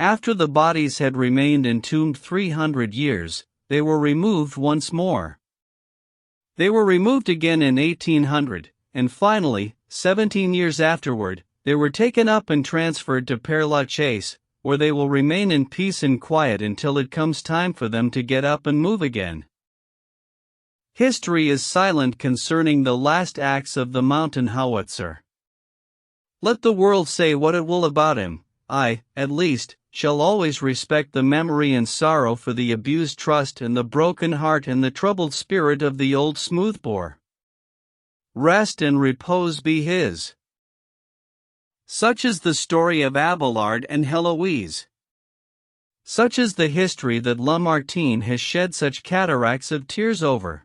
After the bodies had remained entombed 300 years, they were removed once more. They were removed again in 1800, and finally, 17 years afterward, they were taken up and transferred to Père Lachaise, where they will remain in peace and quiet until it comes time for them to get up and move again. History is silent concerning the last acts of the mountain howitzer. Let the world say what it will about him, I, at least, shall always respect the memory and sorrow for the abused trust and the broken heart and the troubled spirit of the old smoothbore. Rest and repose be his. Such is the story of Abelard and Heloise. Such is the history that Lamartine has shed such cataracts of tears over.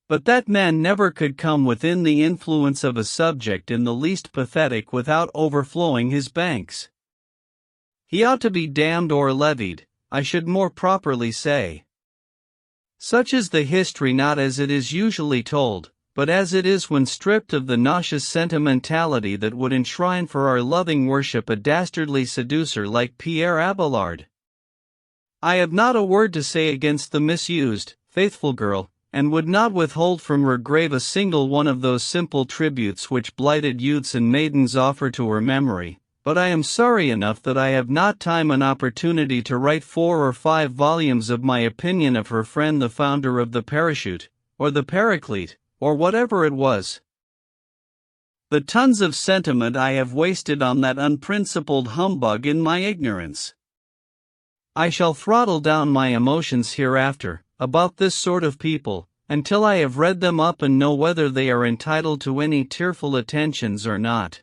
But that man never could come within the influence of a subject in the least pathetic without overflowing his banks. He ought to be damned or levied, I should more properly say. Such is the history not as it is usually told, but as it is when stripped of the nauseous sentimentality that would enshrine for our loving worship a dastardly seducer like Pierre Abelard. I have not a word to say against the misused, faithful girl, and would not withhold from her grave a single one of those simple tributes which blighted youths and maidens offer to her memory, but I am sorry enough that I have not time and opportunity to write 4 or 5 volumes of my opinion of her friend the founder of the Parachute, or the Paraclete, or whatever it was. The tons of sentiment I have wasted on that unprincipled humbug in my ignorance. I shall throttle down my emotions hereafter, about this sort of people, until I have read them up and know whether they are entitled to any tearful attentions or not.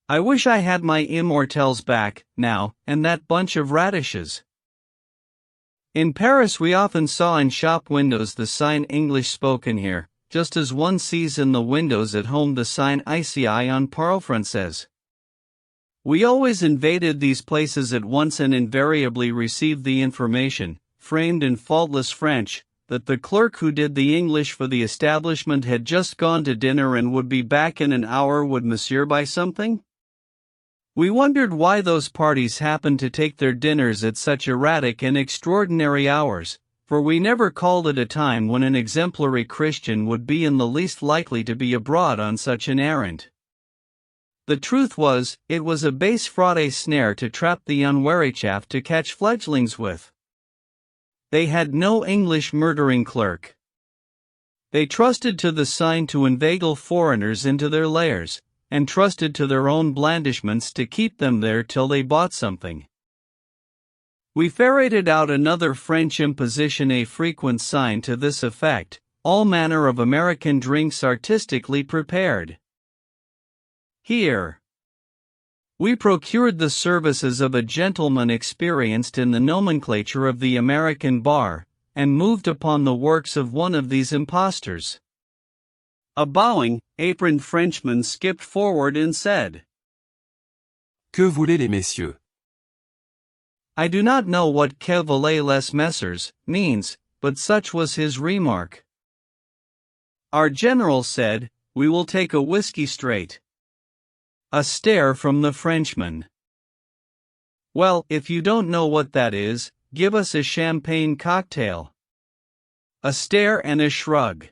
I wish I had my immortelles back, now, and that bunch of radishes. In Paris we often saw in shop windows the sign English spoken here, just as one sees in the windows at home the sign ICI on Parle Française. We always invaded these places at once and invariably received the information, framed in faultless French, that the clerk who did the English for the establishment had just gone to dinner and would be back in an hour. Would monsieur buy something? We wondered why those parties happened to take their dinners at such erratic and extraordinary hours, for we never called at a time when an exemplary Christian would be in the least likely to be abroad on such an errand. The truth was, it was a base fraude snare to trap the unwary chaff to catch fledglings with. They had no English murdering clerk. They trusted to the sign to inveigle foreigners into their lairs, and trusted to their own blandishments to keep them there till they bought something. We ferreted out another French imposition, a frequent sign to this effect: all manner of American drinks artistically prepared. Here. We procured the services of a gentleman experienced in the nomenclature of the American bar, and moved upon the works of one of these impostors. A bowing, aproned Frenchman skipped forward and said, Que voulez les messieurs? I do not know what que voulez les messieurs means, but such was his remark. Our general said, We will take a whiskey straight. A stare from the Frenchman. Well, if you don't know what that is, give us a champagne cocktail. A stare and a shrug.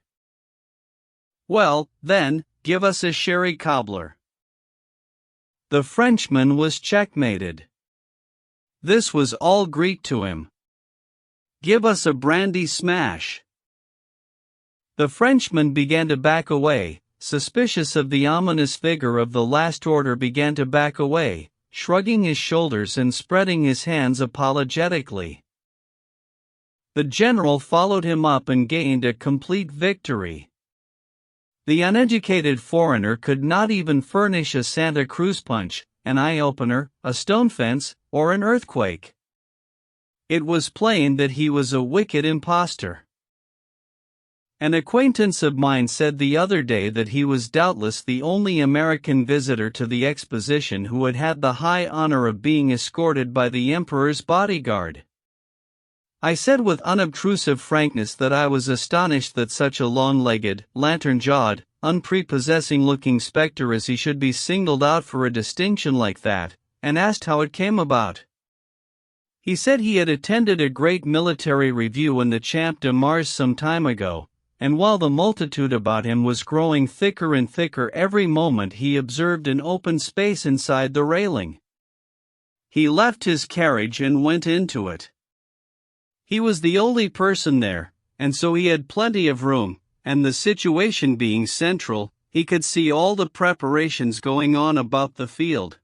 Well, then, give us a sherry cobbler. The Frenchman was checkmated. This was all Greek to him. Give us a brandy smash. The Frenchman began to back away, suspicious of the ominous vigor of the last order, began to back away, shrugging his shoulders and spreading his hands apologetically. The general followed him up and gained a complete victory. The uneducated foreigner could not even furnish a Santa Cruz punch, an eye-opener, a stone fence, or an earthquake. It was plain that he was a wicked impostor. An acquaintance of mine said the other day that he was doubtless the only American visitor to the exposition who had had the high honor of being escorted by the emperor's bodyguard. I said with unobtrusive frankness that I was astonished that such a long-legged, lantern-jawed, unprepossessing-looking spectre as he should be singled out for a distinction like that, and asked how it came about. He said he had attended a great military review in the Champ de Mars some time ago, and while the multitude about him was growing thicker and thicker every moment, he observed an open space inside the railing. He left his carriage and went into it. He was the only person there, and so he had plenty of room, and the situation being central, he could see all the preparations going on about the field.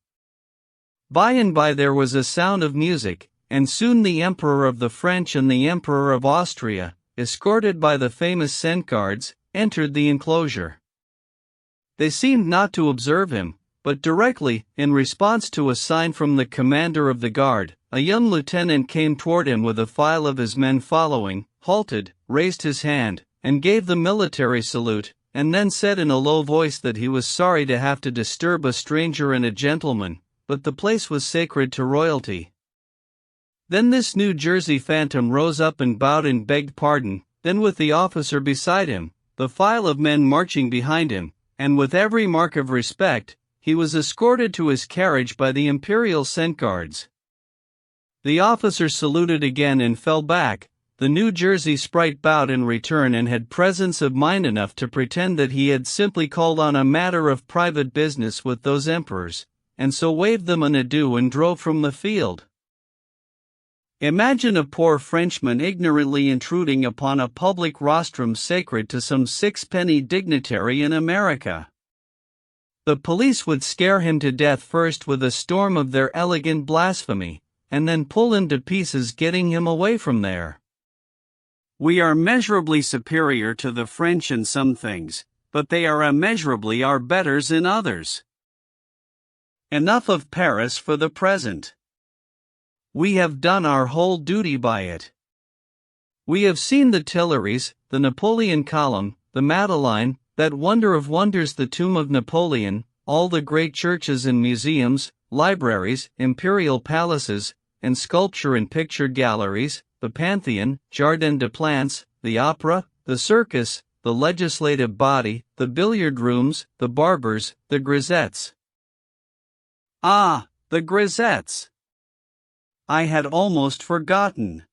By and by there was a sound of music, and soon the Emperor of the French and the Emperor of Austria, escorted by the famous scent guards, entered the enclosure. They seemed not to observe him, but directly, in response to a sign from the commander of the guard, a young lieutenant came toward him with a file of his men following, halted, raised his hand, and gave the military salute, and then said in a low voice that he was sorry to have to disturb a stranger and a gentleman, but the place was sacred to royalty. Then this New Jersey phantom rose up and bowed and begged pardon, then with the officer beside him, the file of men marching behind him, and with every mark of respect, he was escorted to his carriage by the imperial scent guards. The officer saluted again and fell back. The New Jersey sprite bowed in return and had presence of mind enough to pretend that he had simply called on a matter of private business with those emperors, and so waved them an adieu and drove from the field. Imagine a poor Frenchman ignorantly intruding upon a public rostrum sacred to some sixpenny dignitary in America. The police would scare him to death first with a storm of their elegant blasphemy, and then pull him to pieces getting him away from there. We are measurably superior to the French in some things, but they are immeasurably our betters in others. Enough of Paris for the present. We have done our whole duty by it. We have seen the Tuileries, the Napoleon Column, the Madeleine, that wonder of wonders, the tomb of Napoleon, all the great churches and museums, libraries, imperial palaces, and sculpture and picture galleries, the Pantheon, Jardin des Plantes, the opera, the circus, the legislative body, the billiard rooms, the barbers, the grisettes. Ah, the grisettes! I had almost forgotten.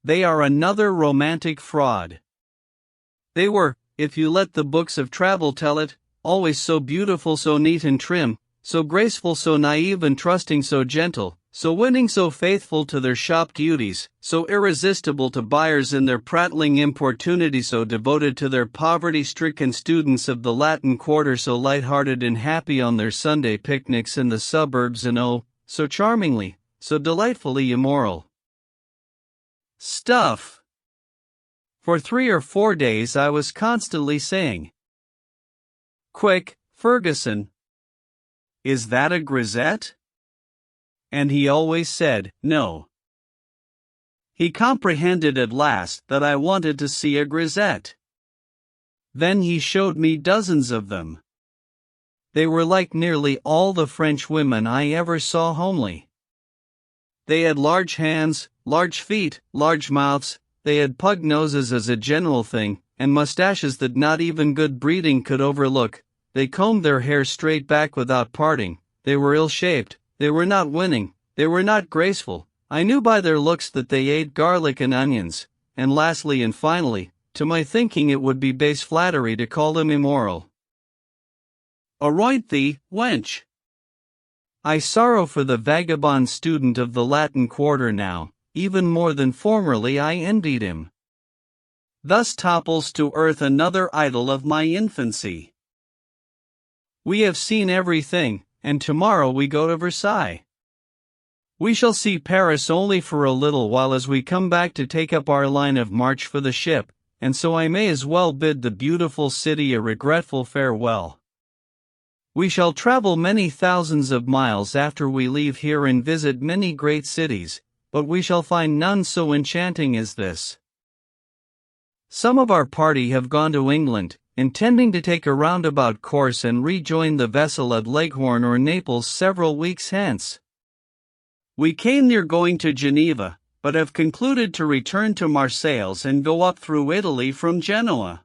They are another romantic fraud. They were, if you let the books of travel tell it, always so beautiful, so neat and trim, so graceful, so naive and trusting, so gentle, so winning, so faithful to their shop duties, so irresistible to buyers in their prattling importunity, so devoted to their poverty-stricken students of the Latin Quarter, so light-hearted and happy on their Sunday picnics in the suburbs, and oh, so charmingly, so delightfully immoral. Stuff! For 3 or 4 days I was constantly saying, "Quick, Ferguson! Is that a grisette?" And he always said, "No." He comprehended at last that I wanted to see a grisette. Then he showed me dozens of them. They were like nearly all the French women I ever saw, homely. They had large hands, large feet, large mouths, they had pug noses as a general thing, and mustaches that not even good breeding could overlook. They combed their hair straight back without parting. They were ill-shaped, they were not winning, they were not graceful. I knew by their looks that they ate garlic and onions, and lastly and finally, to my thinking it would be base flattery to call them immoral. Aroint thee, wench! I sorrow for the vagabond student of the Latin Quarter now, even more than formerly I envied him. Thus topples to earth another idol of my infancy. We have seen everything, and tomorrow we go to Versailles. We shall see Paris only for a little while as we come back to take up our line of march for the ship, and so I may as well bid the beautiful city a regretful farewell. We shall travel many thousands of miles after we leave here and visit many great cities, but we shall find none so enchanting as this. Some of our party have gone to England, intending to take a roundabout course and rejoin the vessel at Leghorn or Naples several weeks hence. We came near going to Geneva, but have concluded to return to Marseilles and go up through Italy from Genoa.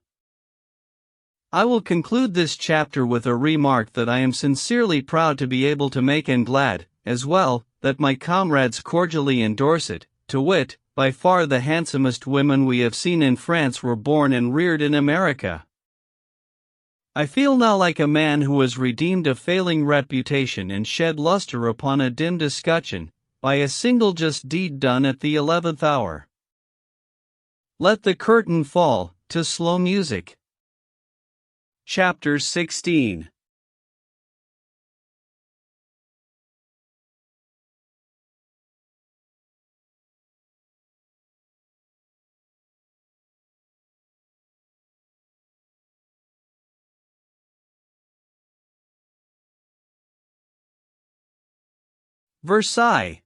I will conclude this chapter with a remark that I am sincerely proud to be able to make, and glad, as well, that my comrades cordially endorse it, to wit, by far the handsomest women we have seen in France were born and reared in America. I feel now like a man who has redeemed a failing reputation and shed luster upon a dim escutcheon, by a single just deed done at the 11th hour. Let the curtain fall, to slow music. Chapter 16 Versailles.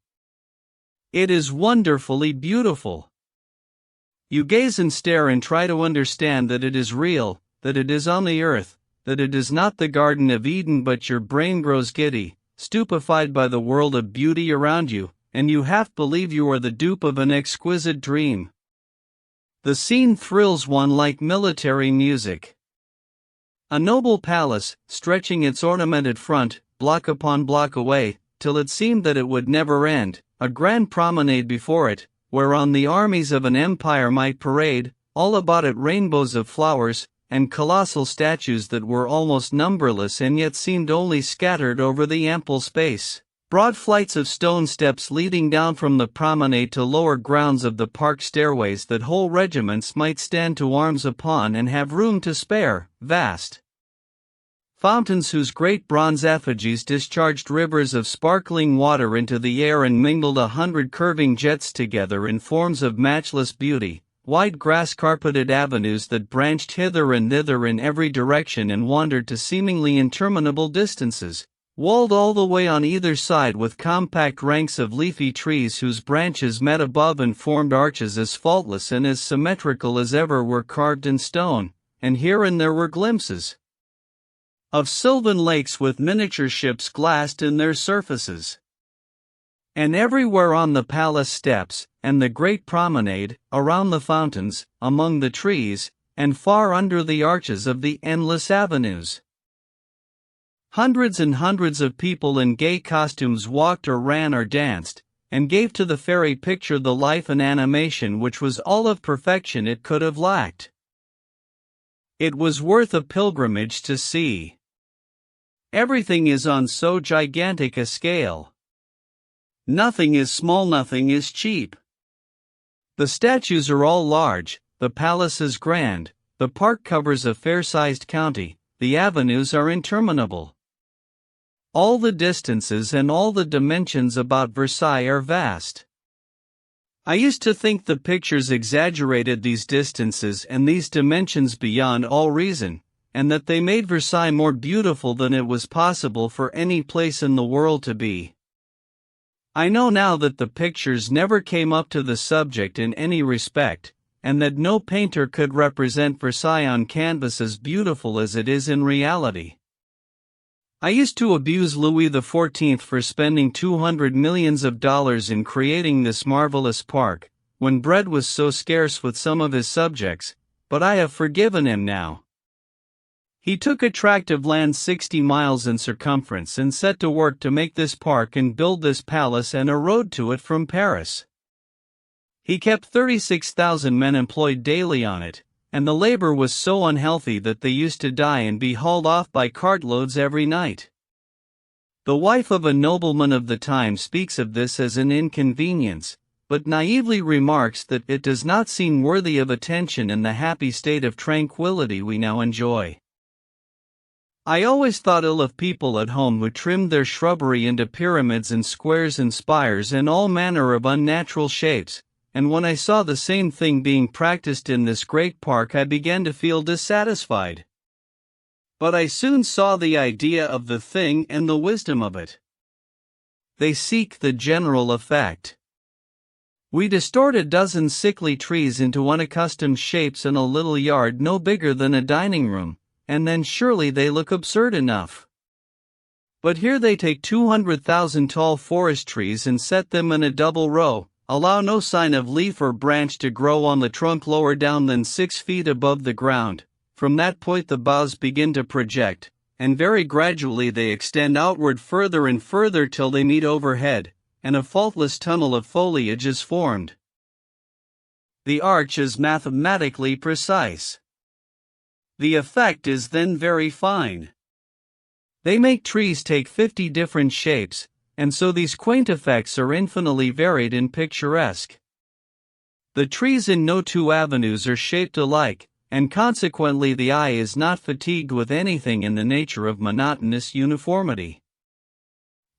It is wonderfully beautiful. You gaze and stare and try to understand that it is real, that it is on the earth, that it is not the Garden of Eden, but your brain grows giddy, stupefied by the world of beauty around you, and you half believe you are the dupe of an exquisite dream. The scene thrills one like military music. A noble palace, stretching its ornamented front, block upon block away, till it seemed that it would never end, a grand promenade before it, whereon the armies of an empire might parade, all about it rainbows of flowers, and colossal statues that were almost numberless and yet seemed only scattered over the ample space. Broad flights of stone steps leading down from the promenade to lower grounds of the park, stairways that whole regiments might stand to arms upon and have room to spare, vast fountains whose great bronze effigies discharged rivers of sparkling water into the air and mingled 100 curving jets together in forms of matchless beauty, wide grass-carpeted avenues that branched hither and thither in every direction and wandered to seemingly interminable distances, walled all the way on either side with compact ranks of leafy trees whose branches met above and formed arches as faultless and as symmetrical as ever were carved in stone, and here and there were glimpses of sylvan lakes with miniature ships glassed in their surfaces. And everywhere on the palace steps, and the great promenade, around the fountains, among the trees, and far under the arches of the endless avenues, hundreds and hundreds of people in gay costumes walked or ran or danced, and gave to the fairy picture the life and animation which was all of perfection it could have lacked. It was worth a pilgrimage to see. Everything is on so gigantic a scale. Nothing is small, nothing is cheap. The statues are all large, the palace is grand, the park covers a fair-sized county, the avenues are interminable. All the distances and all the dimensions about Versailles are vast. I used to think the pictures exaggerated these distances and these dimensions beyond all reason, and that they made Versailles more beautiful than it was possible for any place in the world to be. I know now that the pictures never came up to the subject in any respect, and that no painter could represent Versailles on canvas as beautiful as it is in reality. I used to abuse Louis XIV for spending $200 million in creating this marvelous park, when bread was so scarce with some of his subjects, but I have forgiven him now. He took a tract of land 60 miles in circumference and set to work to make this park and build this palace and a road to it from Paris. He kept 36,000 men employed daily on it, and the labor was so unhealthy that they used to die and be hauled off by cartloads every night. The wife of a nobleman of the time speaks of this as an inconvenience, but naively remarks that it does not seem worthy of attention in the happy state of tranquility we now enjoy. I always thought ill of people at home who trimmed their shrubbery into pyramids and squares and spires and all manner of unnatural shapes, and when I saw the same thing being practiced in this great park I began to feel dissatisfied. But I soon saw the idea of the thing and the wisdom of it. They seek the general effect. We distort a dozen sickly trees into unaccustomed shapes in a little yard no bigger than a dining room, and then surely they look absurd enough. But here they take 200,000 tall forest trees and set them in a double row, allow no sign of leaf or branch to grow on the trunk lower down than 6 feet above the ground. From that point the boughs begin to project, and very gradually they extend outward further and further till they meet overhead, and a faultless tunnel of foliage is formed. The arch is mathematically precise. The effect is then very fine. They make trees take 50 different shapes, and so these quaint effects are infinitely varied and picturesque. The trees in no two avenues are shaped alike, and consequently the eye is not fatigued with anything in the nature of monotonous uniformity.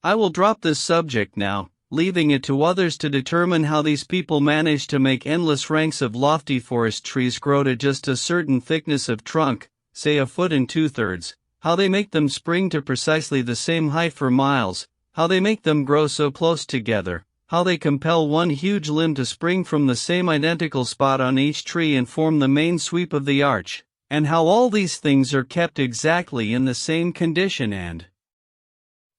I will drop this subject now, leaving it to others to determine how these people manage to make endless ranks of lofty forest trees grow to just a certain thickness of trunk, say 1 2/3 feet, how they make them spring to precisely the same height for miles, how they make them grow so close together, how they compel one huge limb to spring from the same identical spot on each tree and form the main sweep of the arch, and how all these things are kept exactly in the same condition and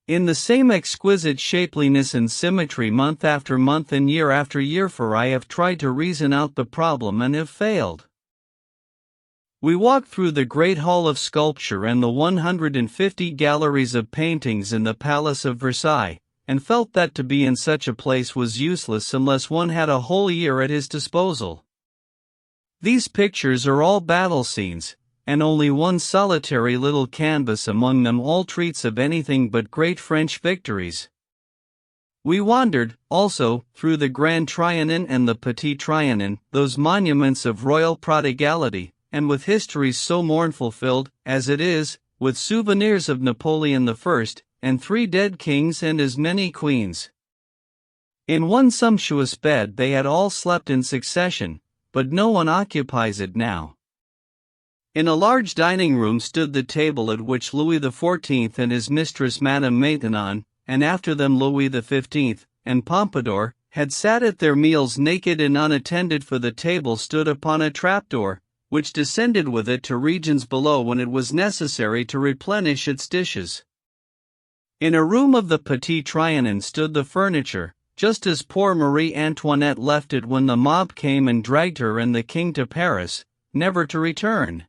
in the same exquisite shapeliness and symmetry month after month and year after year, for I have tried to reason out the problem and have failed. We walked through the great hall of sculpture and the 150 galleries of paintings in the Palace of Versailles, and felt that to be in such a place was useless unless one had a whole year at his disposal. These pictures are all battle scenes, and only one solitary little canvas among them all treats of anything but great French victories. We wandered, also, through the Grand Trianon and the Petit Trianon, those monuments of royal prodigality, and with histories so mournful filled, as it is, with souvenirs of Napoleon I, and 3 dead kings and as many queens. In one sumptuous bed they had all slept in succession, but no one occupies it now. In a large dining room stood the table at which Louis XIV and his mistress Madame Maintenon, and after them Louis XV, and Pompadour, had sat at their meals naked and unattended, for the table stood upon a trapdoor, which descended with it to regions below when it was necessary to replenish its dishes. In a room of the Petit Trianon stood the furniture, just as poor Marie Antoinette left it when the mob came and dragged her and the king to Paris, never to return.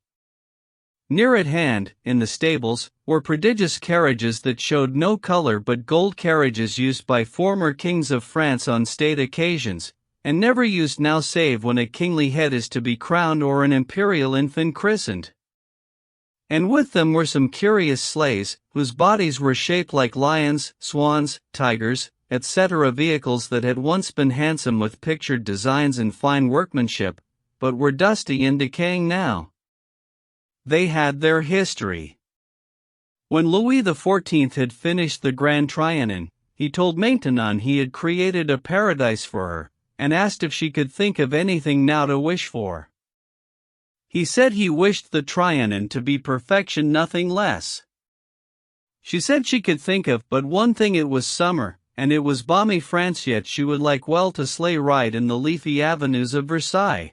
Near at hand, in the stables, were prodigious carriages that showed no color but gold carriages used by former kings of France on state occasions, and never used now save when a kingly head is to be crowned or an imperial infant christened. And with them were some curious sleighs, whose bodies were shaped like lions, swans, tigers, etc., vehicles that had once been handsome with pictured designs and fine workmanship, but were dusty and decaying now. They had their history. When Louis XIV had finished the Grand Trianon, he told Maintenon he had created a paradise for her, and asked if she could think of anything now to wish for. He said he wished the Trianon to be perfection, nothing less. She said she could think of but one thing: it was summer, and it was balmy France, yet she would like well to sleigh ride in the leafy avenues of Versailles.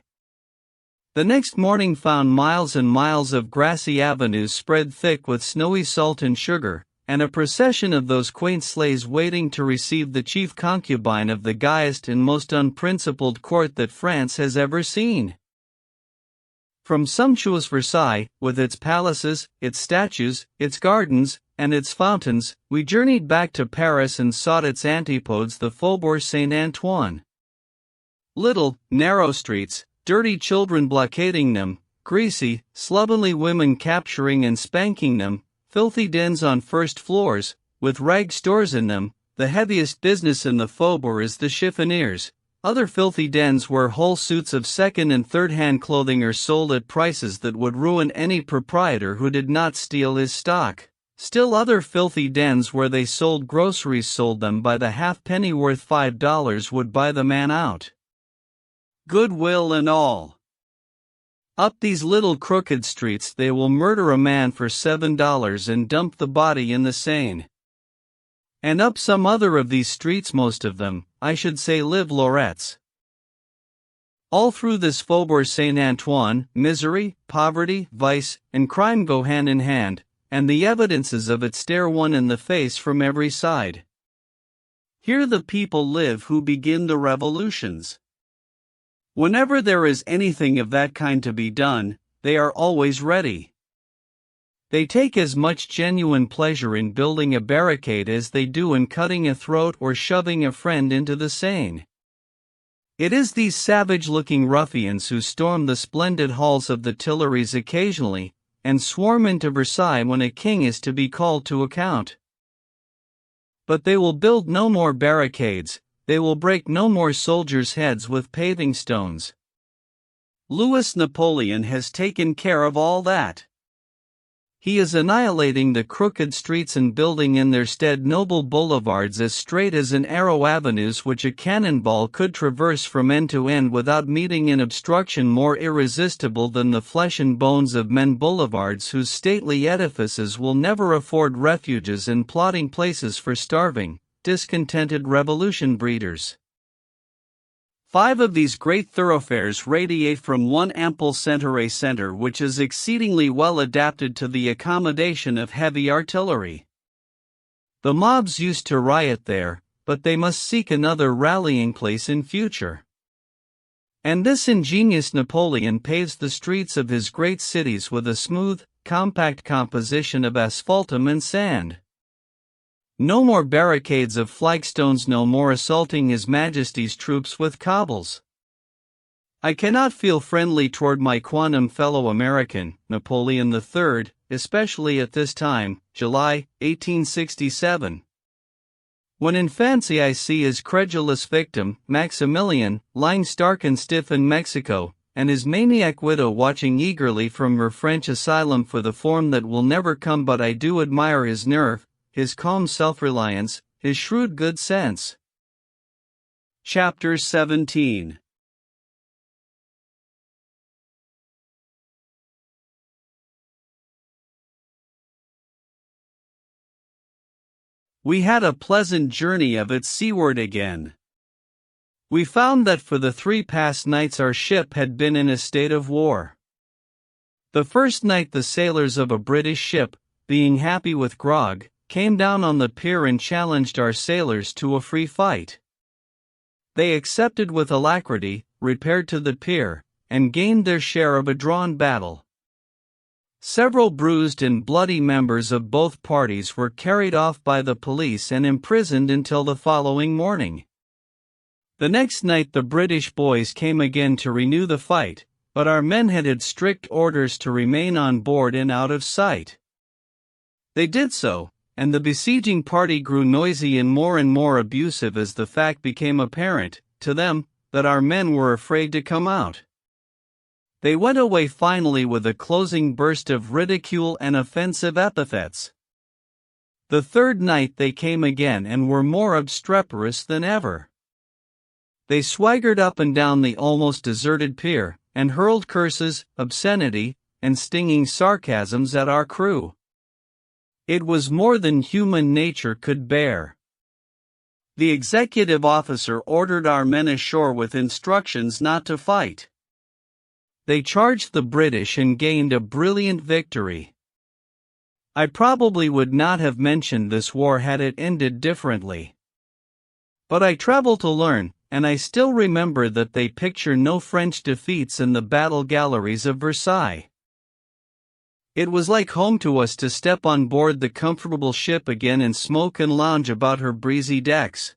The next morning found miles and miles of grassy avenues spread thick with snowy salt and sugar, and a procession of those quaint sleighs waiting to receive the chief concubine of the gayest and most unprincipled court that France has ever seen. From sumptuous Versailles, with its palaces, its statues, its gardens, and its fountains, we journeyed back to Paris and sought its antipodes, the Faubourg Saint-Antoine. Little, narrow streets, dirty children blockading them, greasy, slovenly women capturing and spanking them, filthy dens on first floors, with rag stores in them. The heaviest business in the Faubourg is the chiffoniers. Other filthy dens where whole suits of second and third-hand clothing are sold at prices that would ruin any proprietor who did not steal his stock. Still other filthy dens where they sold groceries sold them by the halfpenny, worth $5 would buy the man out. Goodwill and all. Up these little crooked streets they will murder a man for $7 and dump the body in the Seine. And up some other of these streets, most of them, I should say, live Lorettes. All through this Faubourg Saint-Antoine, misery, poverty, vice, and crime go hand in hand, and the evidences of it stare one in the face from every side. Here the people live who begin the revolutions. Whenever there is anything of that kind to be done, they are always ready. They take as much genuine pleasure in building a barricade as they do in cutting a throat or shoving a friend into the Seine. It is these savage-looking ruffians who storm the splendid halls of the Tuileries occasionally, and swarm into Versailles when a king is to be called to account. But they will build no more barricades, they will break no more soldiers' heads with paving stones. Louis Napoleon has taken care of all that. He is annihilating the crooked streets and building in their stead noble boulevards as straight as an arrow, avenues which a cannonball could traverse from end to end without meeting an obstruction more irresistible than the flesh and bones of men, boulevards whose stately edifices will never afford refuges and plotting places for starving, discontented revolution breeders. 5 of these great thoroughfares radiate from one ample center which is exceedingly well adapted to the accommodation of heavy artillery. The mobs used to riot there, but they must seek another rallying place in future. And this ingenious Napoleon paves the streets of his great cities with a smooth, compact composition of asphaltum and sand. No more barricades of flagstones, no more assaulting His Majesty's troops with cobbles. I cannot feel friendly toward my quondam fellow American, Napoleon III, especially at this time, July, 1867. When in fancy I see his credulous victim, Maximilian, lying stark and stiff in Mexico, and his maniac widow watching eagerly from her French asylum for the form that will never come, but I do admire his nerve, his calm self-reliance, his shrewd good sense. Chapter 17. We had a pleasant journey of it seaward again. We found that for the 3 past nights our ship had been in a state of war. The first night the sailors of a British ship, being happy with grog, came down on the pier and challenged our sailors to a free fight. They accepted with alacrity, repaired to the pier, and gained their share of a drawn battle. Several bruised and bloody members of both parties were carried off by the police and imprisoned until the following morning. The next night the British boys came again to renew the fight, but our men had strict orders to remain on board and out of sight. They did so, and the besieging party grew noisy and more abusive as the fact became apparent, to them, that our men were afraid to come out. They went away finally with a closing burst of ridicule and offensive epithets. The third night they came again and were more obstreperous than ever. They swaggered up and down the almost deserted pier, and hurled curses, obscenity, and stinging sarcasms at our crew. It was more than human nature could bear. The executive officer ordered our men ashore with instructions not to fight. They charged the British and gained a brilliant victory. I probably would not have mentioned this war had it ended differently. But I travel to learn, and I still remember that they picture no French defeats in the battle galleries of Versailles. It was like home to us to step on board the comfortable ship again and smoke and lounge about her breezy decks.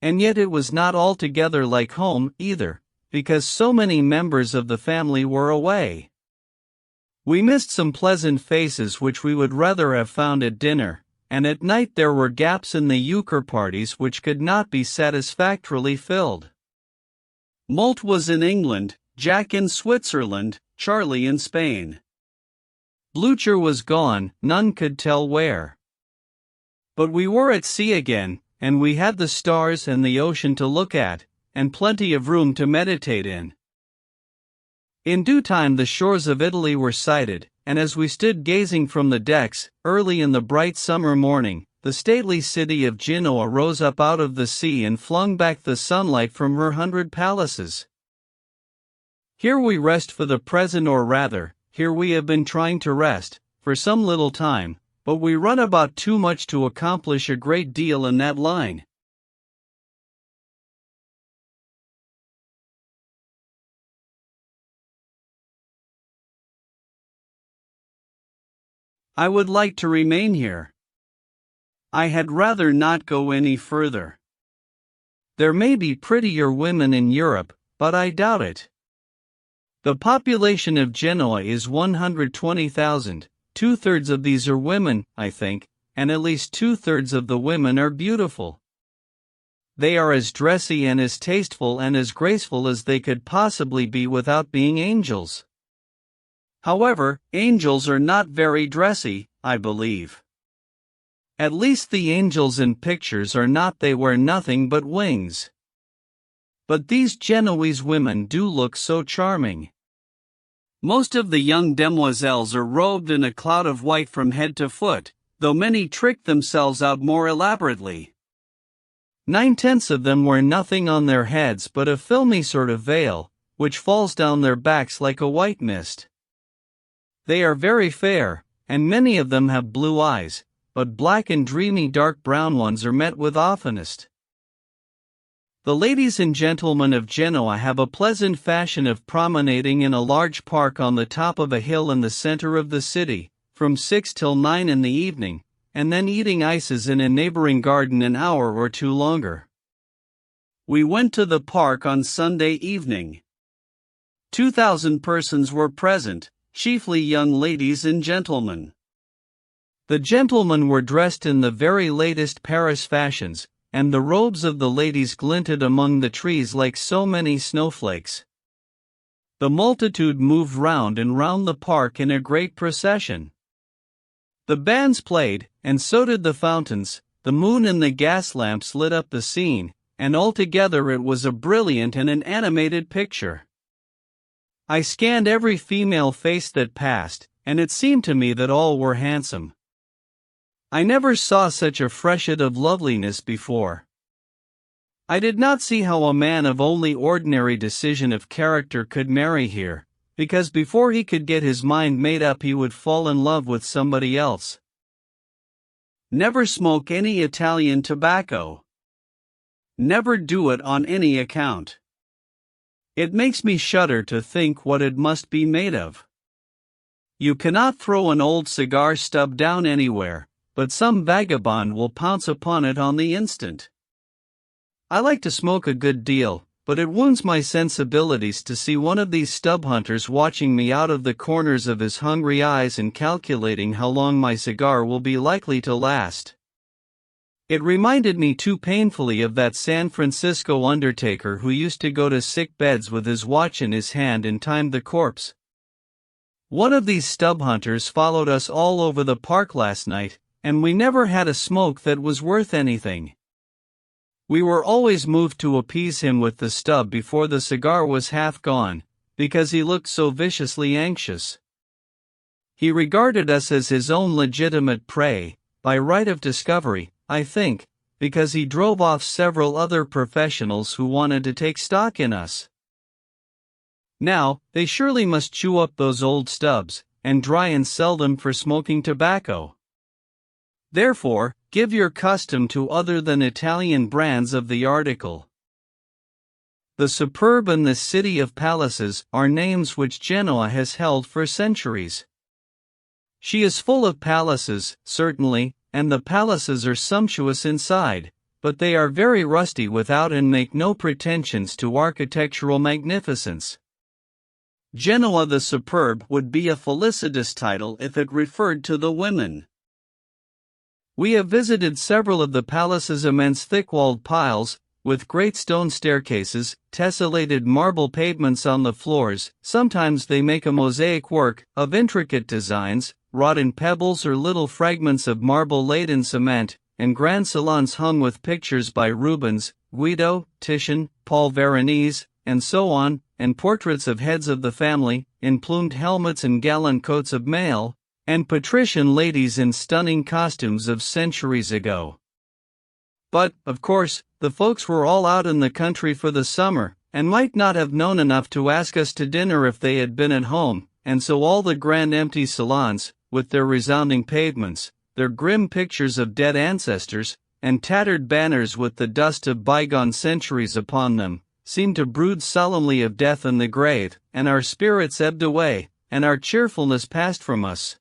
And yet it was not altogether like home, either, because so many members of the family were away. We missed some pleasant faces which we would rather have found at dinner, and at night there were gaps in the euchre parties which could not be satisfactorily filled. Moult was in England, Jack in Switzerland, Charlie in Spain. Blucher was gone, none could tell where. But we were at sea again, and we had the stars and the ocean to look at, and plenty of room to meditate in. In due time the shores of Italy were sighted, and as we stood gazing from the decks, early in the bright summer morning, the stately city of Genoa rose up out of the sea and flung back the sunlight from her 100 palaces. Here we rest for the present, or rather, here we have been trying to rest, for some little time, but we run about too much to accomplish a great deal in that line. I would like to remain here. I had rather not go any further. There may be prettier women in Europe, but I doubt it. The population of Genoa is 120,000, 2/3 of these are women, I think, and at least 2/3 of the women are beautiful. They are as dressy and as tasteful and as graceful as they could possibly be without being angels. However, angels are not very dressy, I believe. At least the angels in pictures are not, they wear nothing but wings. But these Genoese women do look so charming. Most of the young demoiselles are robed in a cloud of white from head to foot, though many trick themselves out more elaborately. 9/10 of them wear nothing on their heads but a filmy sort of veil, which falls down their backs like a white mist. They are very fair, and many of them have blue eyes, but black and dreamy dark brown ones are met with oftenest. The ladies and gentlemen of Genoa have a pleasant fashion of promenading in a large park on the top of a hill in the center of the city, from 6 till 9 in the evening, and then eating ices in a neighboring garden an hour or two longer. We went to the park on Sunday evening. 2,000 persons were present, chiefly young ladies and gentlemen. The gentlemen were dressed in the very latest Paris fashions, and the robes of the ladies glinted among the trees like so many snowflakes. The multitude moved round and round the park in a great procession. The bands played, and so did the fountains. The moon and the gas lamps lit up the scene, and altogether it was a brilliant and an animated picture. I scanned every female face that passed, and it seemed to me that all were handsome. I never saw such a freshet of loveliness before. I did not see how a man of only ordinary decision of character could marry here, because before he could get his mind made up he would fall in love with somebody else. Never smoke any Italian tobacco. Never do it on any account. It makes me shudder to think what it must be made of. You cannot throw an old cigar stub down anywhere, but some vagabond will pounce upon it on the instant. I like to smoke a good deal, but it wounds my sensibilities to see one of these stub hunters watching me out of the corners of his hungry eyes and calculating how long my cigar will be likely to last. It reminded me too painfully of that San Francisco undertaker who used to go to sick beds with his watch in his hand and timed the corpse. One of these stub hunters followed us all over the park last night, and we never had a smoke that was worth anything. We were always moved to appease him with the stub before the cigar was half gone, because he looked so viciously anxious. He regarded us as his own legitimate prey, by right of discovery, I think, because he drove off several other professionals who wanted to take stock in us. Now, they surely must chew up those old stubs, and dry and sell them for smoking tobacco. Therefore, give your custom to other than Italian brands of the article. The Superb and the City of Palaces are names which Genoa has held for centuries. She is full of palaces, certainly, and the palaces are sumptuous inside, but they are very rusty without and make no pretensions to architectural magnificence. Genoa the Superb would be a felicitous title if it referred to the women. We have visited several of the palace's immense thick-walled piles, with great stone staircases, tessellated marble pavements on the floors. Sometimes they make a mosaic work, of intricate designs, wrought in pebbles or little fragments of marble laid in cement, and grand salons hung with pictures by Rubens, Guido, Titian, Paul Veronese, and so on, and portraits of heads of the family, in plumed helmets and gallant coats of mail, and patrician ladies in stunning costumes of centuries ago. But, of course, the folks were all out in the country for the summer, and might not have known enough to ask us to dinner if they had been at home, and so all the grand empty salons, with their resounding pavements, their grim pictures of dead ancestors, and tattered banners with the dust of bygone centuries upon them, seemed to brood solemnly of death and the grave, and our spirits ebbed away, and our cheerfulness passed from us.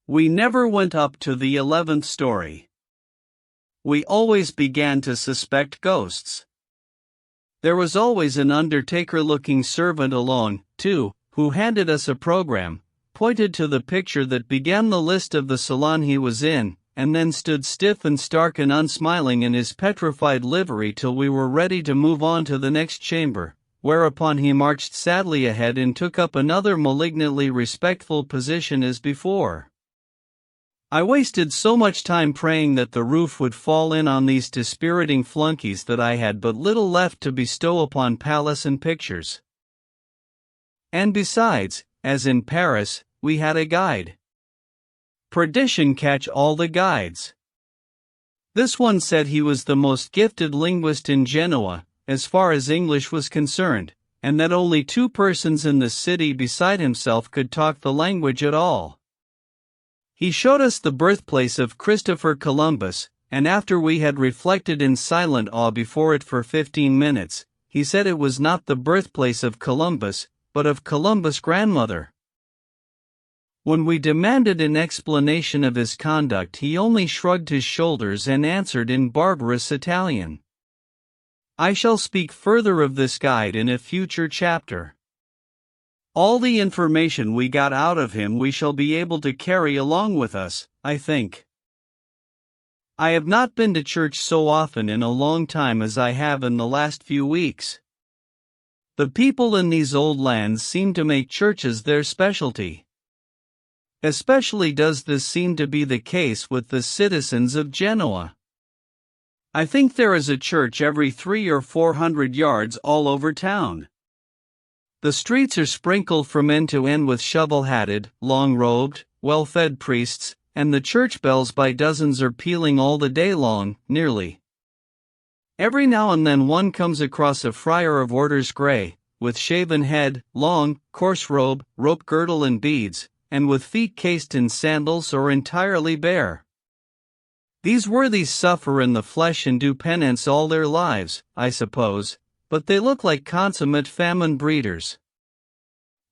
We never went up to the 11th story. We always began to suspect ghosts. There was always an undertaker-looking servant alone, too, who handed us a program, pointed to the picture that began the list of the salon he was in, and then stood stiff and stark and unsmiling in his petrified livery till we were ready to move on to the next chamber, whereupon he marched sadly ahead and took up another malignantly respectful position as before. I wasted so much time praying that the roof would fall in on these dispiriting flunkies that I had but little left to bestow upon palace and pictures. And besides, as in Paris, we had a guide. Perdition catch all the guides. This one said he was the most gifted linguist in Genoa, as far as English was concerned, and that only 2 persons in the city beside himself could talk the language at all. He showed us the birthplace of Christopher Columbus, and after we had reflected in silent awe before it for 15 minutes, he said it was not the birthplace of Columbus, but of Columbus' grandmother. When we demanded an explanation of his conduct, he only shrugged his shoulders and answered in barbarous Italian. I shall speak further of this guide in a future chapter. All the information we got out of him we shall be able to carry along with us, I think. I have not been to church so often in a long time as I have in the last few weeks. The people in these old lands seem to make churches their specialty. Especially does this seem to be the case with the citizens of Genoa. I think there is a church every 300 or 400 yards all over town. The streets are sprinkled from end to end with shovel-hatted, long-robed, well-fed priests, and the church bells by dozens are pealing all the day long, nearly. Every now and then one comes across a friar of orders grey, with shaven head, long, coarse robe, rope girdle and beads, and with feet cased in sandals or entirely bare. These worthies suffer in the flesh and do penance all their lives, I suppose, but they look like consummate famine breeders.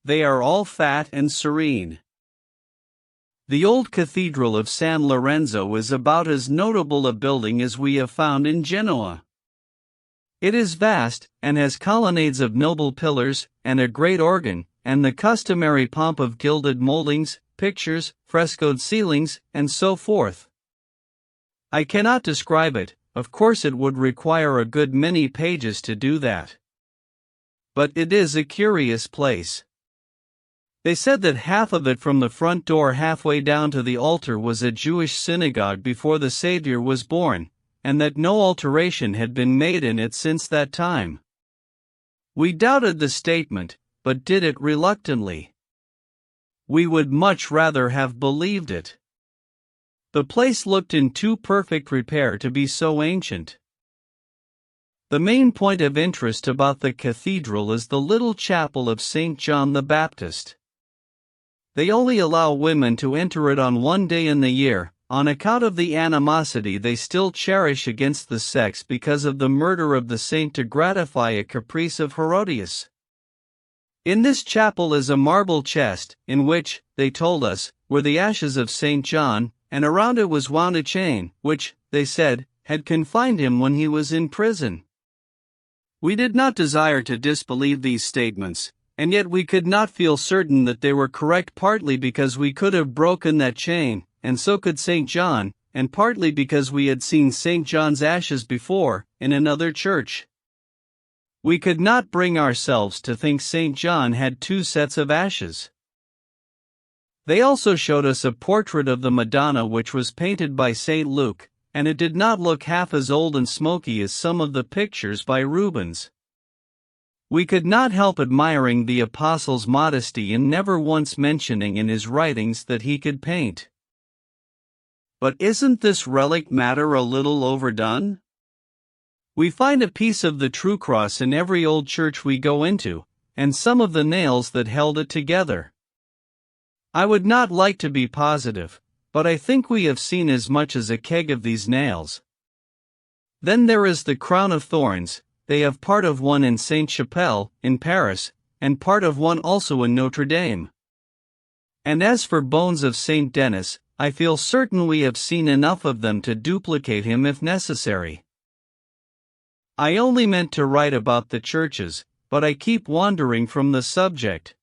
They are all fat and serene. The old cathedral of San Lorenzo is about as notable a building as we have found in Genoa. It is vast, and has colonnades of noble pillars, and a great organ, and the customary pomp of gilded moldings, pictures, frescoed ceilings, and so forth. I cannot describe it. Of course it would require a good many pages to do that. But it is a curious place. They said that half of it from the front door halfway down to the altar was a Jewish synagogue before the Savior was born, and that no alteration had been made in it since that time. We doubted the statement, but did it reluctantly. We would much rather have believed it. The place looked in too perfect repair to be so ancient. The main point of interest about the cathedral is the little chapel of St. John the Baptist. They only allow women to enter it on one day in the year, on account of the animosity they still cherish against the sex because of the murder of the saint to gratify a caprice of Herodias. In this chapel is a marble chest, in which, they told us, were the ashes of St. John, and around it was wound a chain, which, they said, had confined him when he was in prison. We did not desire to disbelieve these statements, and yet we could not feel certain that they were correct, partly because we could have broken that chain, and so could St. John, and partly because we had seen St. John's ashes before, in another church. We could not bring ourselves to think St. John had 2 sets of ashes. They also showed us a portrait of the Madonna which was painted by St. Luke, and it did not look half as old and smoky as some of the pictures by Rubens. We could not help admiring the apostle's modesty in never once mentioning in his writings that he could paint. But isn't this relic matter a little overdone? We find a piece of the true cross in every old church we go into, and some of the nails that held it together. I would not like to be positive, but I think we have seen as much as a keg of these nails. Then there is the crown of thorns. They have part of one in Sainte-Chapelle, in Paris, and part of one also in Notre Dame. And as for bones of Saint Denis, I feel certain we have seen enough of them to duplicate him if necessary. I only meant to write about the churches, but I keep wandering from the subject.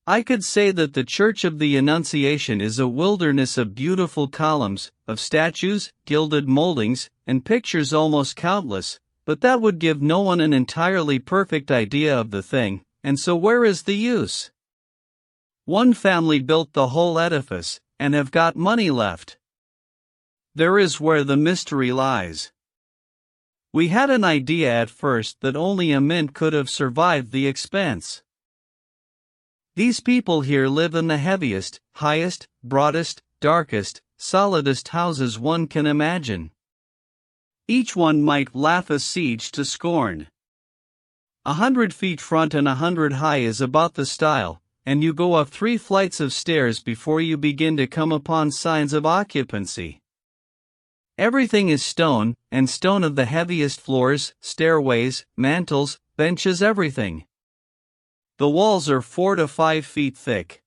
I could say that the Church of the Annunciation is a wilderness of beautiful columns, of statues, gilded moldings, and pictures almost countless, but that would give no one an entirely perfect idea of the thing, and so where is the use? One family built the whole edifice, and have got money left. There is where the mystery lies. We had an idea at first that only a mint could have survived the expense. These people here live in the heaviest, highest, broadest, darkest, solidest houses one can imagine. Each one might laugh a siege to scorn. 100 feet front and 100 high is about the style, and you go up 3 flights of stairs before you begin to come upon signs of occupancy. Everything is stone, and stone of the heaviest, floors, stairways, mantels, benches, everything. The walls are 4 to 5 feet thick.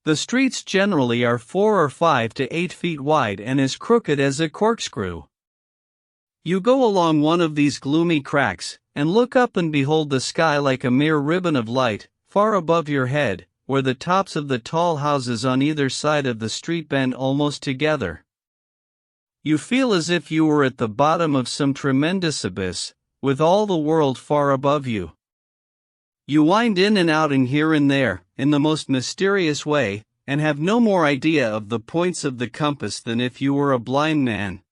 The streets generally are 4 or 5 to 8 feet wide and as crooked as a corkscrew. You go along one of these gloomy cracks, and look up and behold the sky like a mere ribbon of light, far above your head, where the tops of the tall houses on either side of the street bend almost together. You feel as if you were at the bottom of some tremendous abyss, with all the world far above you. You wind in and out and here and there, in the most mysterious way, and have no more idea of the points of the compass than if you were a blind man.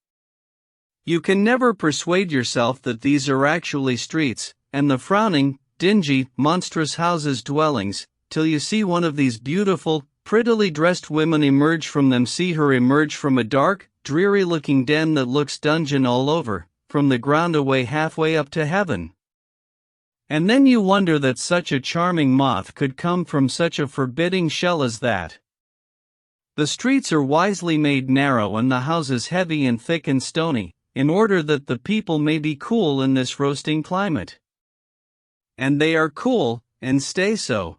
You can never persuade yourself that these are actually streets, and the frowning, dingy, monstrous houses dwellings, till you see one of these beautiful, prettily dressed women emerge from them, see her emerge from a dark, dreary-looking den that looks dungeon all over, from the ground away halfway up to heaven. And then you wonder that such a charming moth could come from such a forbidding shell as that. The streets are wisely made narrow and the houses heavy and thick and stony, in order that the people may be cool in this roasting climate. And they are cool, and stay so.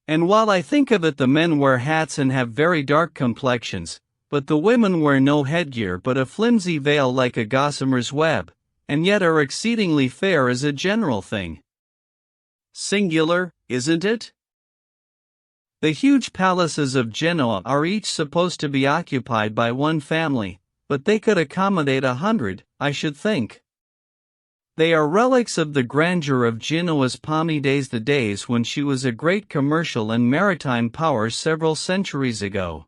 And while I think of it, the men wear hats and have very dark complexions, but the women wear no headgear but a flimsy veil like a gossamer's web, and yet are exceedingly fair as a general thing. Singular, isn't it? The huge palaces of Genoa are each supposed to be occupied by one family, but they could accommodate 100, I should think. They are relics of the grandeur of Genoa's palmy days, the days when she was a great commercial and maritime power several centuries ago.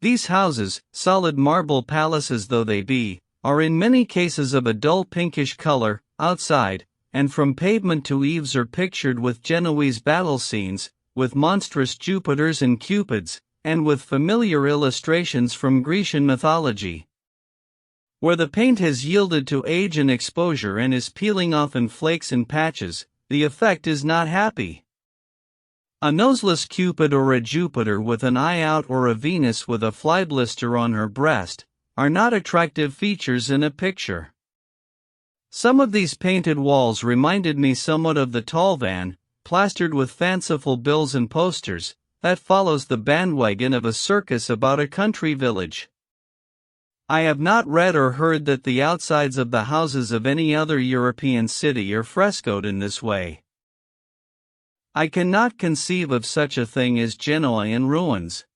These houses, solid marble palaces though they be, are in many cases of a dull pinkish color, outside, and from pavement to eaves are pictured with Genoese battle scenes, with monstrous Jupiters and Cupids, and with familiar illustrations from Grecian mythology. Where the paint has yielded to age and exposure and is peeling off in flakes and patches, the effect is not happy. A noseless Cupid or a Jupiter with an eye out or a Venus with a fly blister on her breast are not attractive features in a picture. Some of these painted walls reminded me somewhat of the tall van, plastered with fanciful bills and posters, that follows the bandwagon of a circus about a country village. I have not read or heard that the outsides of the houses of any other European city are frescoed in this way. I cannot conceive of such a thing as Genoa in ruins.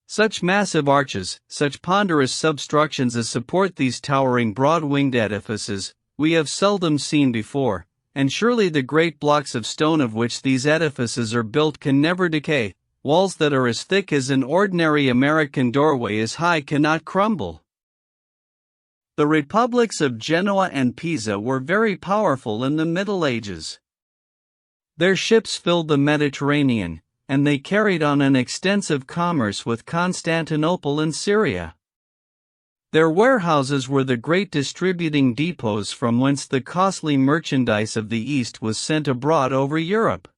Such massive arches, such ponderous substructions as support these towering broad-winged edifices, we have seldom seen before, and surely the great blocks of stone of which these edifices are built can never decay. Walls that are as thick as an ordinary American doorway as high cannot crumble. The republics of Genoa and Pisa were very powerful in the Middle Ages. Their ships filled the Mediterranean, and they carried on an extensive commerce with Constantinople and Syria. Their warehouses were the great distributing depots from whence the costly merchandise of the East was sent abroad over Europe.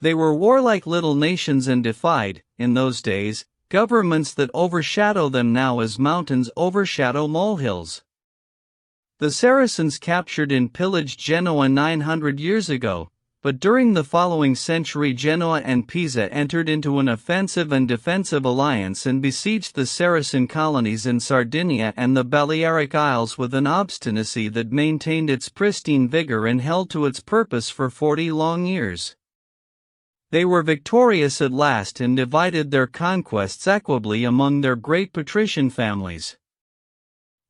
They were warlike little nations and defied, in those days, governments that overshadow them now as mountains overshadow molehills. The Saracens captured and pillaged Genoa 900 years ago, but during the following century Genoa and Pisa entered into an offensive and defensive alliance and besieged the Saracen colonies in Sardinia and the Balearic Isles with an obstinacy that maintained its pristine vigor and held to its purpose for 40 long years. They were victorious at last and divided their conquests equably among their great patrician families.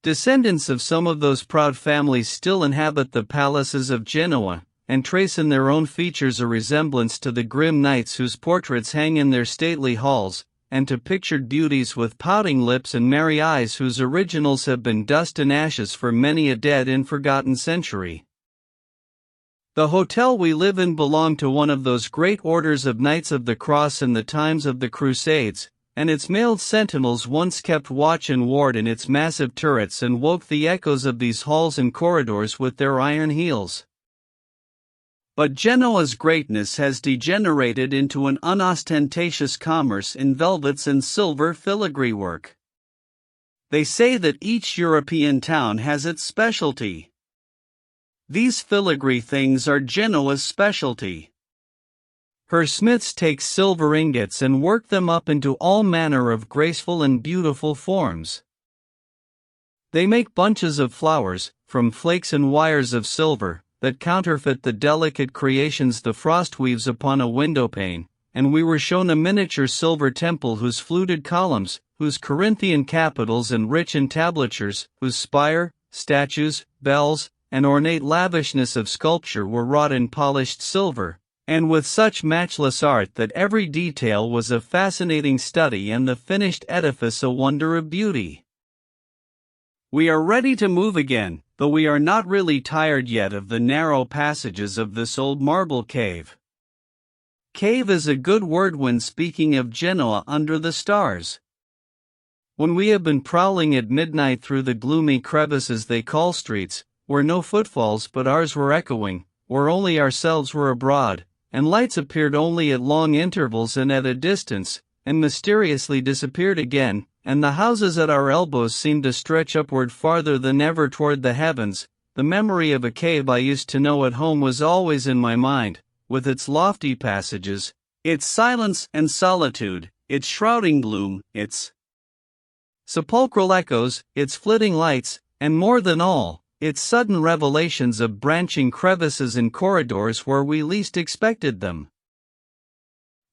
Descendants of some of those proud families still inhabit the palaces of Genoa, and trace in their own features a resemblance to the grim knights whose portraits hang in their stately halls, and to pictured beauties with pouting lips and merry eyes whose originals have been dust and ashes for many a dead and forgotten century. The hotel we live in belonged to one of those great orders of Knights of the Cross in the times of the Crusades, and its mailed sentinels once kept watch and ward in its massive turrets and woke the echoes of these halls and corridors with their iron heels. But Genoa's greatness has degenerated into an unostentatious commerce in velvets and silver filigree work. They say that each European town has its specialty. These filigree things are Genoa's specialty. Her smiths take silver ingots and work them up into all manner of graceful and beautiful forms. They make bunches of flowers, from flakes and wires of silver, that counterfeit the delicate creations the frost weaves upon a windowpane, and we were shown a miniature silver temple whose fluted columns, whose Corinthian capitals and rich entablatures, whose spire, statues, bells, and ornate lavishness of sculpture were wrought in polished silver, and with such matchless art that every detail was a fascinating study and the finished edifice a wonder of beauty. We are ready to move again, though we are not really tired yet of the narrow passages of this old marble cave. Cave is a good word when speaking of Genoa under the stars. When we have been prowling at midnight through the gloomy crevices they call streets, where no footfalls but ours were echoing, where only ourselves were abroad, and lights appeared only at long intervals and at a distance, and mysteriously disappeared again, and the houses at our elbows seemed to stretch upward farther than ever toward the heavens, the memory of a cave I used to know at home was always in my mind, with its lofty passages, its silence and solitude, its shrouding gloom, its sepulchral echoes, its flitting lights, and more than all, its sudden revelations of branching crevices and corridors where we least expected them.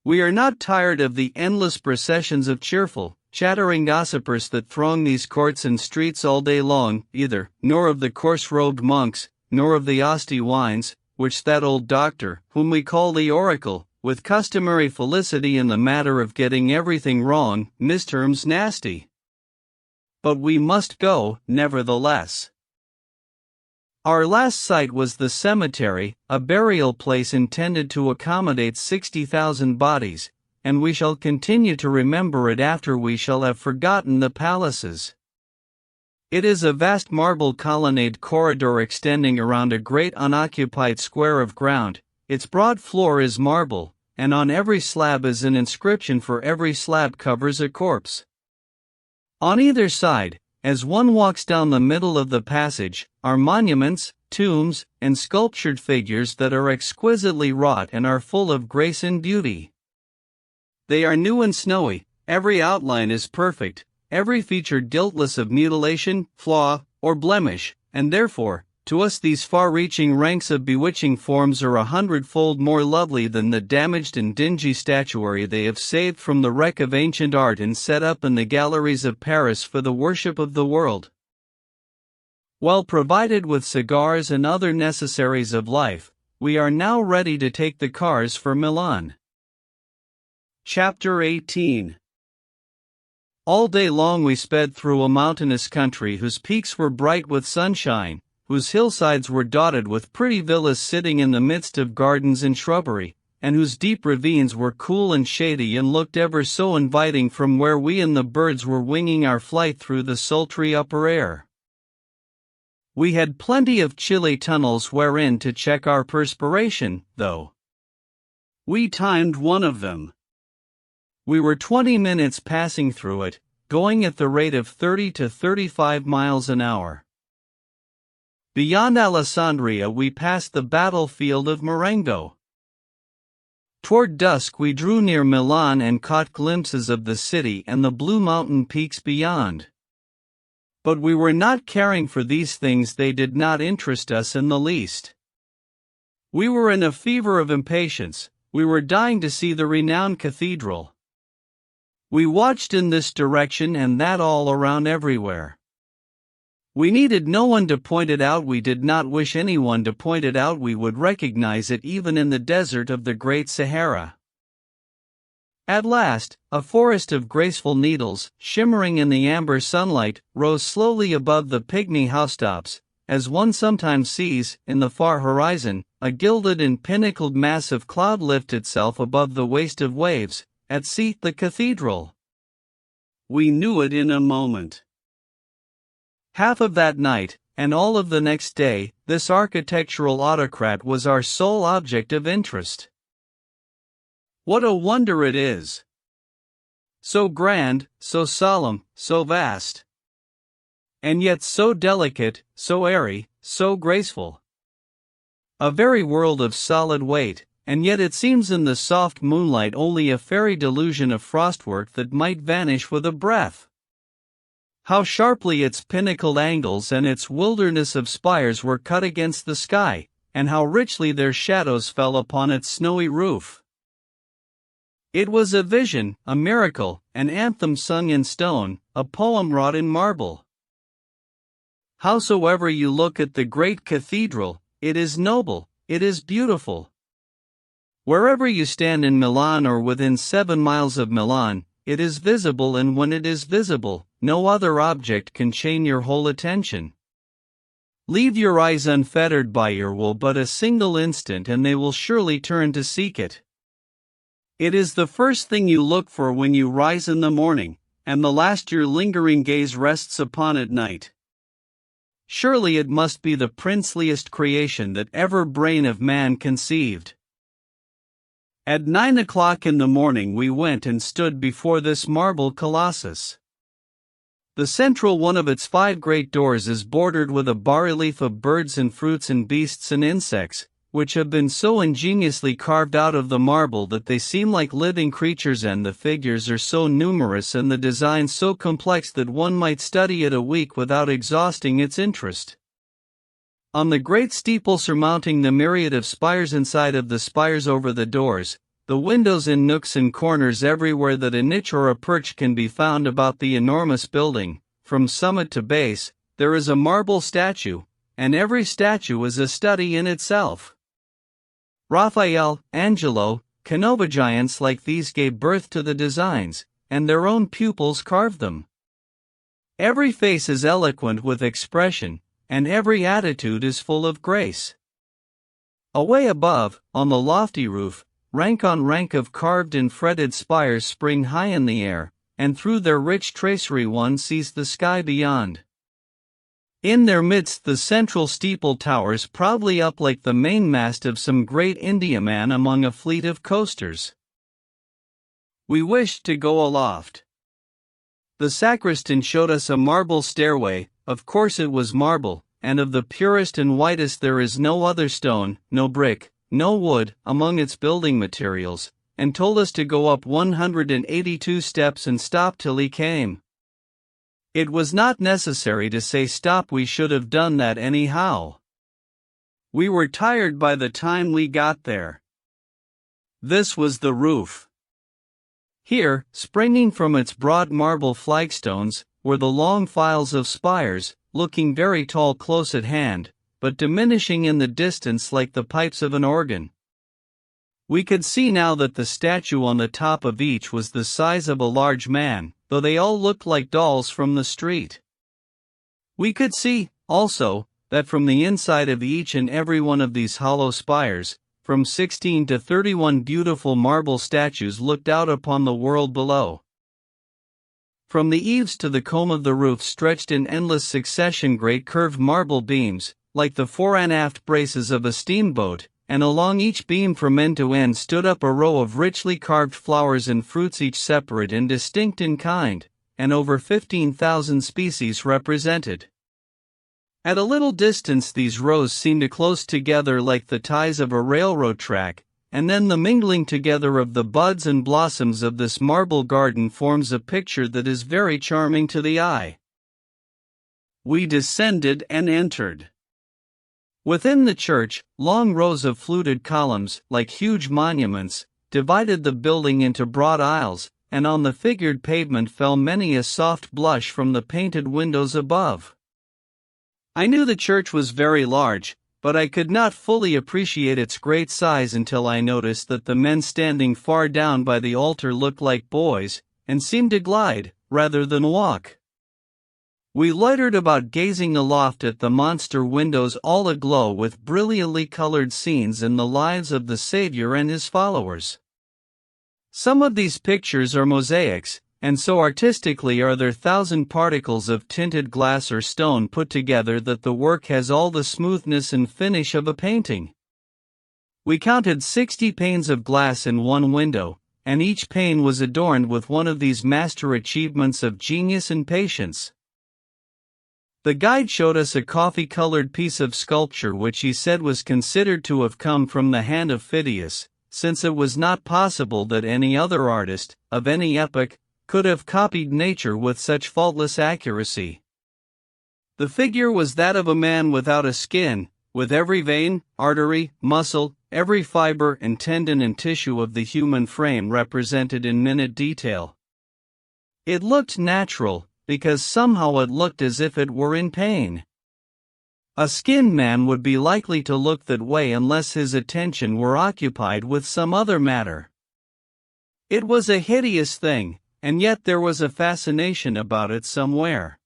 We are not tired of the endless processions of cheerful, chattering gossipers that throng these courts and streets all day long, either, nor of the coarse-robed monks, nor of the Asti wines, which that old doctor, whom we call the Oracle, with customary felicity in the matter of getting everything wrong, misterms nasty. But we must go, nevertheless. Our last sight was the cemetery, a burial place intended to accommodate 60,000 bodies, and we shall continue to remember it after we shall have forgotten the palaces. It is a vast marble colonnade corridor extending around a great unoccupied square of ground. Its broad floor is marble, and on every slab is an inscription, for every slab covers a corpse. On either side, as one walks down the middle of the passage, are monuments, tombs, and sculptured figures that are exquisitely wrought and are full of grace and beauty. They are new and snowy, every outline is perfect, every feature guiltless of mutilation, flaw, or blemish, and therefore, to us these far-reaching ranks of bewitching forms are 100-fold more lovely than the damaged and dingy statuary they have saved from the wreck of ancient art and set up in the galleries of Paris for the worship of the world. Well provided with cigars and other necessaries of life, we are now ready to take the cars for Milan. Chapter 18. All day long we sped through a mountainous country whose peaks were bright with sunshine, whose hillsides were dotted with pretty villas sitting in the midst of gardens and shrubbery, and whose deep ravines were cool and shady and looked ever so inviting from where we and the birds were winging our flight through the sultry upper air. We had plenty of chilly tunnels wherein to check our perspiration, though. We timed one of them. We were 20 minutes passing through it, going at the rate of 30 to 35 miles an hour. Beyond Alessandria we passed the battlefield of Marengo. Toward dusk we drew near Milan and caught glimpses of the city and the blue mountain peaks beyond. But we were not caring for these things, they did not interest us in the least. We were in a fever of impatience, we were dying to see the renowned cathedral. We watched in this direction and that all around everywhere. We needed no one to point it out, we did not wish anyone to point it out, we would recognize it even in the desert of the Great Sahara. At last, a forest of graceful needles, shimmering in the amber sunlight, rose slowly above the pygmy housetops, as one sometimes sees, in the far horizon, a gilded and pinnacled mass of cloud lift itself above the waste of waves, at sea, the cathedral. We knew it in a moment. Half of that night, and all of the next day, this architectural autocrat was our sole object of interest. What a wonder it is! So grand, so solemn, so vast. And yet so delicate, so airy, so graceful. A very world of solid weight, and yet it seems in the soft moonlight only a fairy delusion of frostwork that might vanish with a breath. How sharply its pinnacled angles and its wilderness of spires were cut against the sky, and how richly their shadows fell upon its snowy roof. It was a vision, a miracle, an anthem sung in stone, a poem wrought in marble. Howsoever you look at the great cathedral, it is noble, it is beautiful. Wherever you stand in Milan or within 7 miles of Milan, it is visible, and when it is visible, no other object can chain your whole attention. Leave your eyes unfettered by your will but a single instant and they will surely turn to seek it. It is the first thing you look for when you rise in the morning, and the last your lingering gaze rests upon at night. Surely it must be the princeliest creation that ever brain of man conceived. At 9 o'clock in the morning we went and stood before this marble colossus. The central one of its 5 great doors is bordered with a bas-relief of birds and fruits and beasts and insects, which have been so ingeniously carved out of the marble that they seem like living creatures, and the figures are so numerous and the design so complex that one might study it a week without exhausting its interest. On the great steeple surmounting the myriad of spires, inside of the spires over the doors, the windows in nooks and corners everywhere that a niche or a perch can be found about the enormous building, from summit to base, there is a marble statue, and every statue is a study in itself. Raphael, Angelo, Canova, giants like these gave birth to the designs, and their own pupils carved them. Every face is eloquent with expression, and every attitude is full of grace. Away above, on the lofty roof, rank on rank of carved and fretted spires spring high in the air, and through their rich tracery one sees the sky beyond. In their midst the central steeple towers proudly up like the mainmast of some great Indiaman among a fleet of coasters. We wished to go aloft. The sacristan showed us a marble stairway. Of course it was marble, and of the purest and whitest. There is no other stone, no brick, no wood, among its building materials, and told us to go up 182 steps and stop till he came. It was not necessary to say stop, we should have done that anyhow. We were tired by the time we got there. This was the roof. Here, springing from its broad marble flagstones, were the long files of spires, looking very tall close at hand, but diminishing in the distance like the pipes of an organ. We could see now that the statue on the top of each was the size of a large man, though they all looked like dolls from the street. We could see, also, that from the inside of each and every one of these hollow spires, from 16 to 31 beautiful marble statues looked out upon the world below. From the eaves to the comb of the roof stretched in endless succession great curved marble beams, like the fore and aft braces of a steamboat, and along each beam from end to end stood up a row of richly carved flowers and fruits, each separate and distinct in kind, and over 15,000 species represented. At a little distance these rows seemed to close together like the ties of a railroad track, and then the mingling together of the buds and blossoms of this marble garden forms a picture that is very charming to the eye. We descended and entered. Within the church, long rows of fluted columns, like huge monuments, divided the building into broad aisles, and on the figured pavement fell many a soft blush from the painted windows above. I knew the church was very large, but I could not fully appreciate its great size until I noticed that the men standing far down by the altar looked like boys, and seemed to glide, rather than walk. We loitered about gazing aloft at the monster windows all aglow with brilliantly colored scenes and the lives of the Savior and his followers. Some of these pictures are mosaics, and so artistically are their 1,000 particles of tinted glass or stone put together that the work has all the smoothness and finish of a painting. We counted 60 panes of glass in one window, and each pane was adorned with one of these master achievements of genius and patience. The guide showed us a coffee-colored piece of sculpture which he said was considered to have come from the hand of Phidias, since it was not possible that any other artist, of any epoch, could have copied nature with such faultless accuracy. The figure was that of a man without a skin, with every vein, artery, muscle, every fiber and tendon and tissue of the human frame represented in minute detail. It looked natural, because somehow it looked as if it were in pain. A skinned man would be likely to look that way unless his attention were occupied with some other matter. It was a hideous thing, and yet there was a fascination about it somewhere.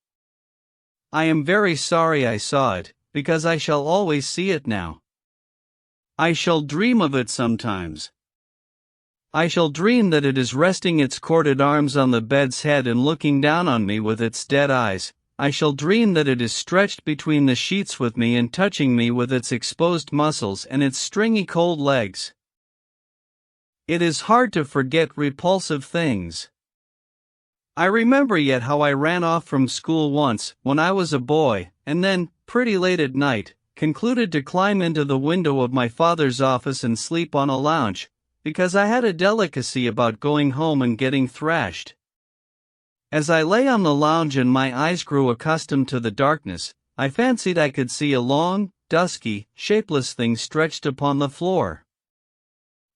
I am very sorry I saw it, because I shall always see it now. I shall dream of it sometimes. I shall dream that it is resting its corded arms on the bed's head and looking down on me with its dead eyes. I shall dream that it is stretched between the sheets with me and touching me with its exposed muscles and its stringy cold legs. It is hard to forget repulsive things. I remember yet how I ran off from school once, when I was a boy, and then, pretty late at night, concluded to climb into the window of my father's office and sleep on a lounge, because I had a delicacy about going home and getting thrashed. As I lay on the lounge and my eyes grew accustomed to the darkness, I fancied I could see a long, dusky, shapeless thing stretched upon the floor.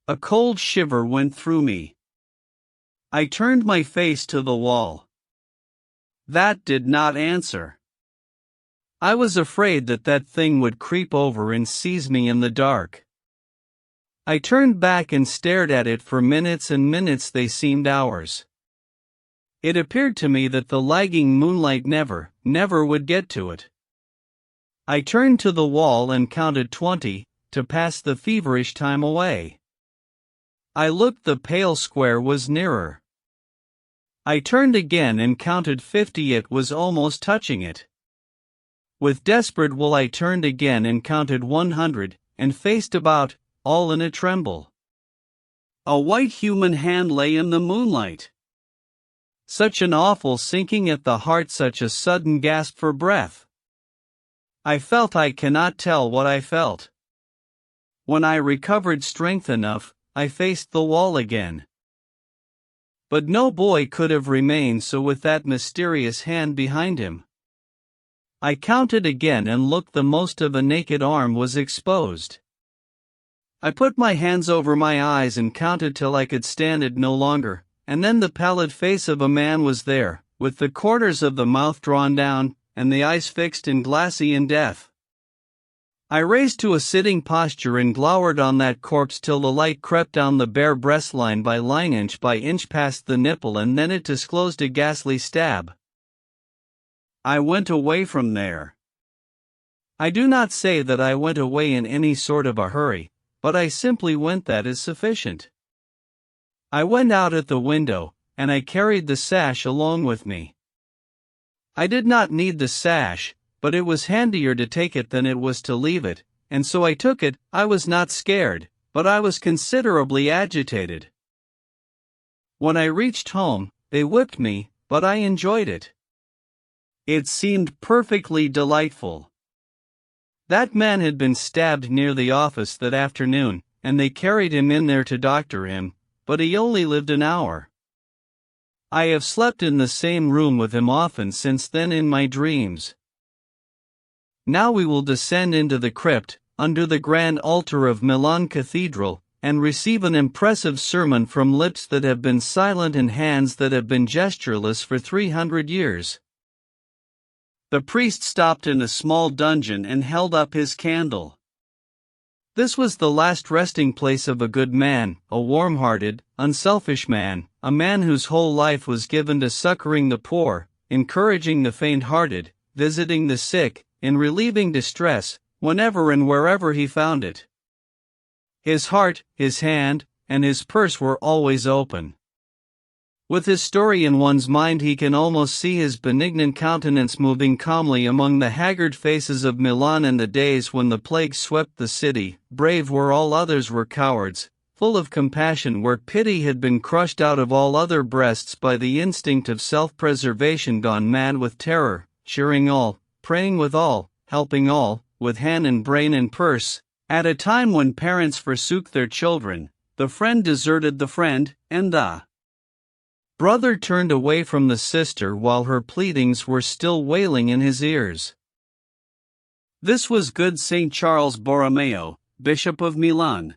A cold shiver went through me. I turned my face to the wall. That did not answer. I was afraid that that thing would creep over and seize me in the dark. I turned back and stared at it for minutes, and minutes they seemed hours. It appeared to me that the lagging moonlight never would get to it. I turned to the wall and counted 20, to pass the feverish time away. I looked, the pale square was nearer. I turned again and counted 50, it was almost touching it. With desperate will I turned again and counted 100, and faced about, all in a tremble. A white human hand lay in the moonlight. Such an awful sinking at the heart, such a sudden gasp for breath. I felt, I cannot tell what I felt. When I recovered strength enough, I faced the wall again. But no boy could have remained so with that mysterious hand behind him. I counted again and looked, the most of a naked arm was exposed. I put my hands over my eyes and counted till I could stand it no longer, and then the pallid face of a man was there, with the corners of the mouth drawn down, and the eyes fixed and glassy in death. I raised to a sitting posture and glowered on that corpse till the light crept down the bare breastline by line, inch by inch past the nipple, and then it disclosed a ghastly stab. I went away from there. I do not say that I went away in any sort of a hurry, but I simply went, that is sufficient. I went out at the window, and I carried the sash along with me. I did not need the sash, but it was handier to take it than it was to leave it, and so I took it. I was not scared, but I was considerably agitated. When I reached home, they whipped me, but I enjoyed it. It seemed perfectly delightful. That man had been stabbed near the office that afternoon, and they carried him in there to doctor him, but he only lived an hour. I have slept in the same room with him often since then in my dreams. Now we will descend into the crypt, under the grand altar of Milan Cathedral, and receive an impressive sermon from lips that have been silent and hands that have been gestureless for 300 years. The priest stopped in a small dungeon and held up his candle. This was the last resting place of a good man, a warm-hearted, unselfish man, a man whose whole life was given to succoring the poor, encouraging the faint-hearted, visiting the sick, in relieving distress, whenever and wherever he found it. His heart, his hand, and his purse were always open. With his story in one's mind, he can almost see his benignant countenance moving calmly among the haggard faces of Milan in the days when the plague swept the city, brave where all others were cowards, full of compassion where pity had been crushed out of all other breasts by the instinct of self-preservation gone mad with terror, cheering all, praying with all, helping all, with hand and brain and purse. At a time when parents forsook their children, the friend deserted the friend, and the brother turned away from the sister while her pleadings were still wailing in his ears. This was good St. Charles Borromeo, Bishop of Milan.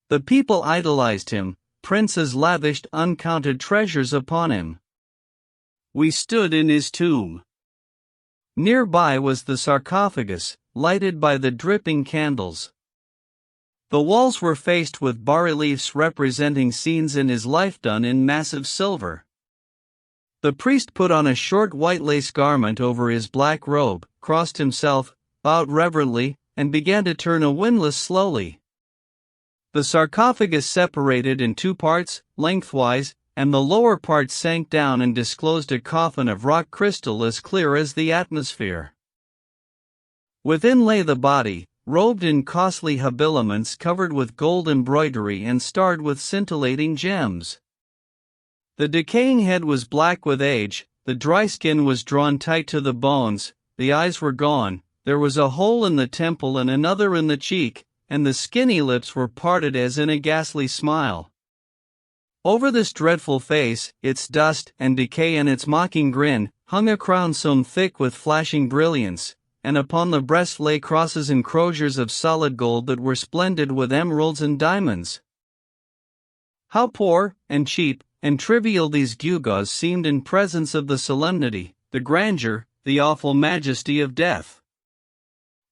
The people idolized him, princes lavished uncounted treasures upon him. We stood in his tomb. Nearby was the sarcophagus, lighted by the dripping candles. The walls were faced with bas-reliefs representing scenes in his life done in massive silver. The priest put on a short white lace garment over his black robe, crossed himself, bowed reverently, and began to turn a windlass slowly. The sarcophagus separated in two parts, lengthwise, and the lower part sank down and disclosed a coffin of rock crystal as clear as the atmosphere. Within lay the body, robed in costly habiliments covered with gold embroidery and starred with scintillating gems. The decaying head was black with age, the dry skin was drawn tight to the bones, the eyes were gone, there was a hole in the temple and another in the cheek, and the skinny lips were parted as in a ghastly smile. Over this dreadful face, its dust and decay and its mocking grin, hung a crown sewn thick with flashing brilliance, and upon the breast lay crosses and croziers of solid gold that were splendid with emeralds and diamonds. How poor, and cheap, and trivial these gewgaws seemed in presence of the solemnity, the grandeur, the awful majesty of death.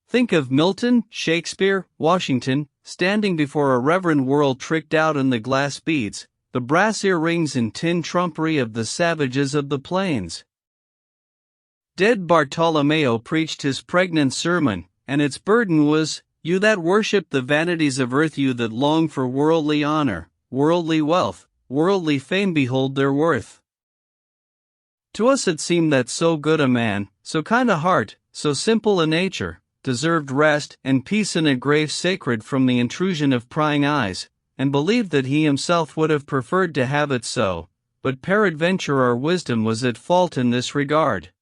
Think of Milton, Shakespeare, Washington, standing before a reverend world tricked out in the glass beads, the brass earrings and tin trumpery of the savages of the plains. Dead Bartolomeo preached his pregnant sermon, and its burden was, "You that worship the vanities of earth, you that long for worldly honor, worldly wealth, worldly fame, behold their worth." To us it seemed that so good a man, so kind a heart, so simple a nature, deserved rest and peace in a grave sacred from the intrusion of prying eyes, and believed that he himself would have preferred to have it so, but peradventure our wisdom was at fault in this regard.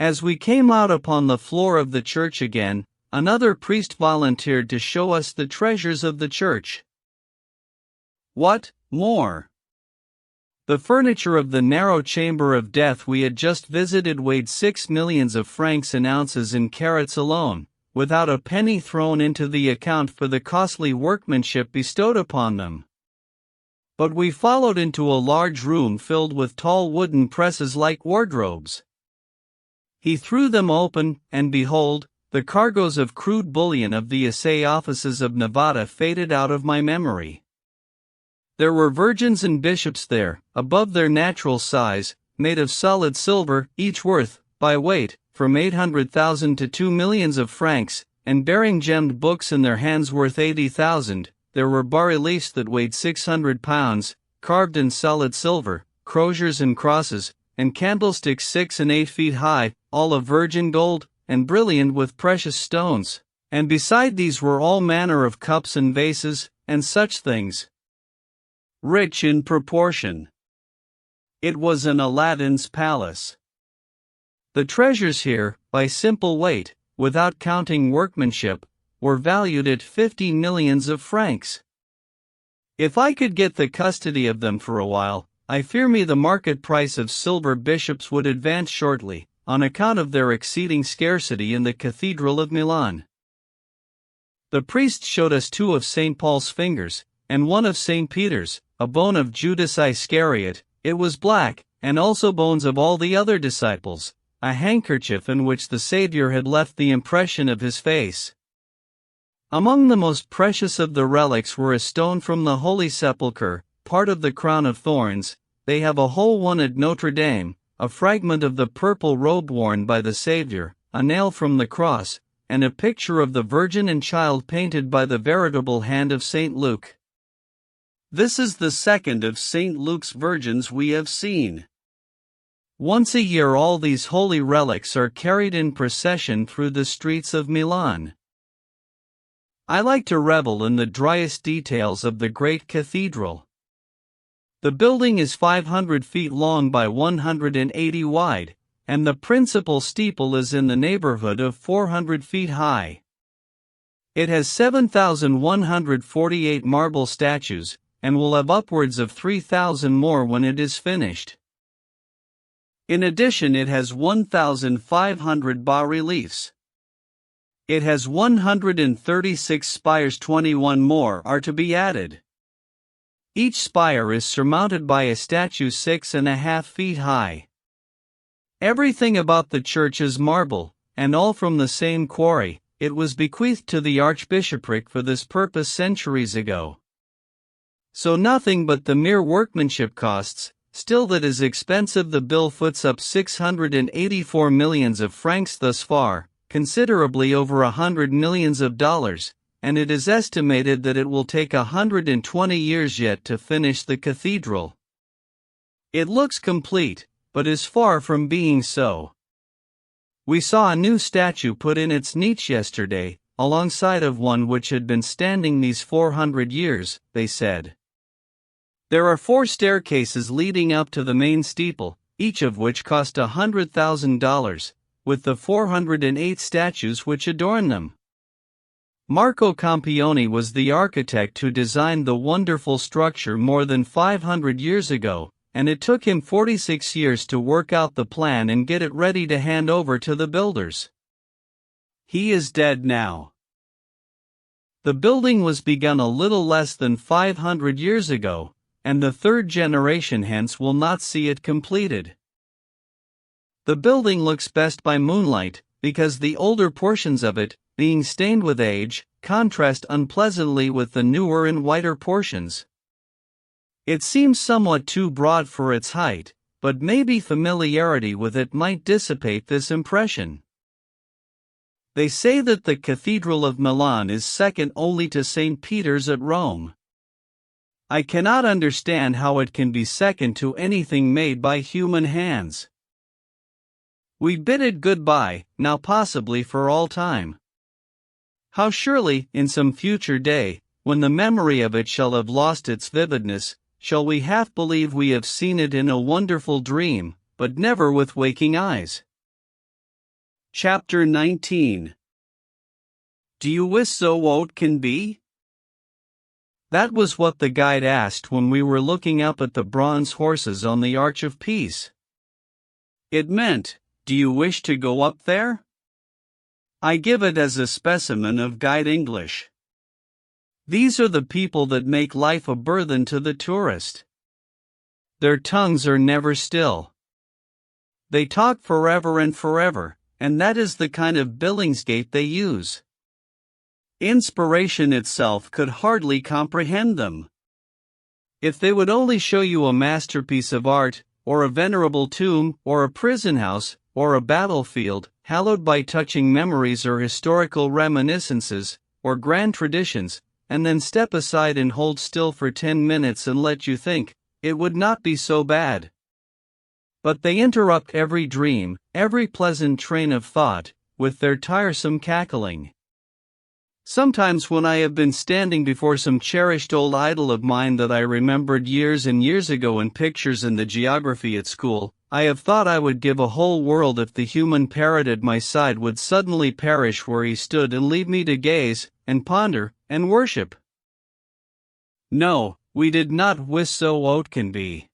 As we came out upon the floor of the church again, another priest volunteered to show us the treasures of the church. What more? The furniture of the narrow chamber of death we had just visited weighed 6 millions of francs in ounces in carats alone, without a penny thrown into the account for the costly workmanship bestowed upon them. But we followed into a large room filled with tall wooden presses like wardrobes. He threw them open, and behold, the cargoes of crude bullion of the assay offices of Nevada faded out of my memory. There were virgins and bishops there, above their natural size, made of solid silver, each worth, by weight, from 800,000 to 2 millions of francs, and bearing gemmed books in their hands worth 80,000. There were bas-reliefs that weighed 600 pounds, carved in solid silver, croziers and crosses, and candlesticks 6 and 8 feet high, all of virgin gold, and brilliant with precious stones, and beside these were all manner of cups and vases, and such things. Rich in proportion. It was an Aladdin's palace. The treasures here, by simple weight, without counting workmanship, were valued at 50 millions of francs. If I could get the custody of them for a while, I fear me the market price of silver bishops would advance shortly, on account of their exceeding scarcity in the Cathedral of Milan. The priest showed us 2 of St. Paul's fingers, and 1 of St. Peter's, a bone of Judas Iscariot, it was black, and also bones of all the other disciples, a handkerchief in which the Savior had left the impression of his face. Among the most precious of the relics were a stone from the Holy Sepulchre, part of the crown of thorns. They have a whole one at Notre Dame, a fragment of the purple robe worn by the Savior, a nail from the cross, and a picture of the Virgin and Child painted by the veritable hand of St. Luke. This is the second of St. Luke's Virgins we have seen. Once a year all these holy relics are carried in procession through the streets of Milan. I like to revel in the driest details of the great cathedral. The building is 500 feet long by 180 wide, and the principal steeple is in the neighborhood of 400 feet high. It has 7,148 marble statues, and will have upwards of 3,000 more when it is finished. In addition, it has 1,500 bas-reliefs. It has 136 spires, 21 more are to be added. Each spire is surmounted by a statue 6.5 feet high. Everything about the church is marble, and all from the same quarry. It was bequeathed to the archbishopric for this purpose centuries ago. So nothing but the mere workmanship costs. Still, that is expensive. The bill foots up 684 millions of francs thus far, considerably over 100 millions of dollars, and it is estimated that it will take 120 years yet to finish the cathedral. It looks complete, but is far from being so. We saw a new statue put in its niche yesterday, alongside of one which had been standing these 400 years, they said. There are 4 staircases leading up to the main steeple, each of which cost $100,000, with the 408 statues which adorn them. Marco Campioni was the architect who designed the wonderful structure more than 500 years ago, and it took him 46 years to work out the plan and get it ready to hand over to the builders. He is dead now. The building was begun a little less than 500 years ago, and the third generation hence will not see it completed. The building looks best by moonlight, because the older portions of it, being stained with age, contrast unpleasantly with the newer and whiter portions. It seems somewhat too broad for its height, but maybe familiarity with it might dissipate this impression. They say that the Cathedral of Milan is second only to St. Peter's at Rome. I cannot understand how it can be second to anything made by human hands. We bid it goodbye, now possibly for all time. How surely, in some future day, when the memory of it shall have lost its vividness, shall we half believe we have seen it in a wonderful dream, but never with waking eyes. Chapter 19. Do you wish so old can be? That was what the guide asked when we were looking up at the bronze horses on the Arch of Peace. It meant, do you wish to go up there? I give it as a specimen of guide English. These are the people that make life a burthen to the tourist. Their tongues are never still. They talk forever and forever, and that is the kind of billingsgate they use. Inspiration itself could hardly comprehend them. If they would only show you a masterpiece of art, or a venerable tomb, or a prison house, or a battlefield, hallowed by touching memories or historical reminiscences, or grand traditions, and then step aside and hold still for 10 minutes and let you think, it would not be so bad. But they interrupt every dream, every pleasant train of thought, with their tiresome cackling. Sometimes when I have been standing before some cherished old idol of mine that I remembered years and years ago in pictures in the geography at school, I have thought I would give a whole world if the human parrot at my side would suddenly perish where he stood and leave me to gaze, and ponder, and worship. No, we did not wish so old can be.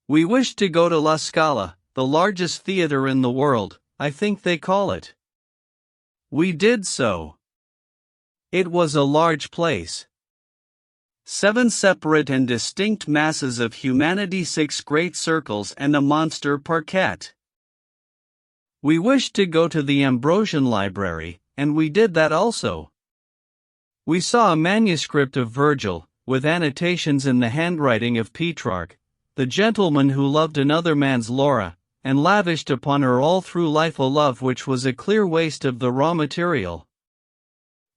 We wished to go to La Scala, the largest theater in the world, I think they call it. We did so. It was a large place. 7 separate and distinct masses of humanity, 6 great circles and a monster parquet. We wished to go to the Ambrosian Library, and we did that also. We saw a manuscript of Virgil, with annotations in the handwriting of Petrarch, the gentleman who loved another man's Laura, and lavished upon her all through life a love which was a clear waste of the raw material.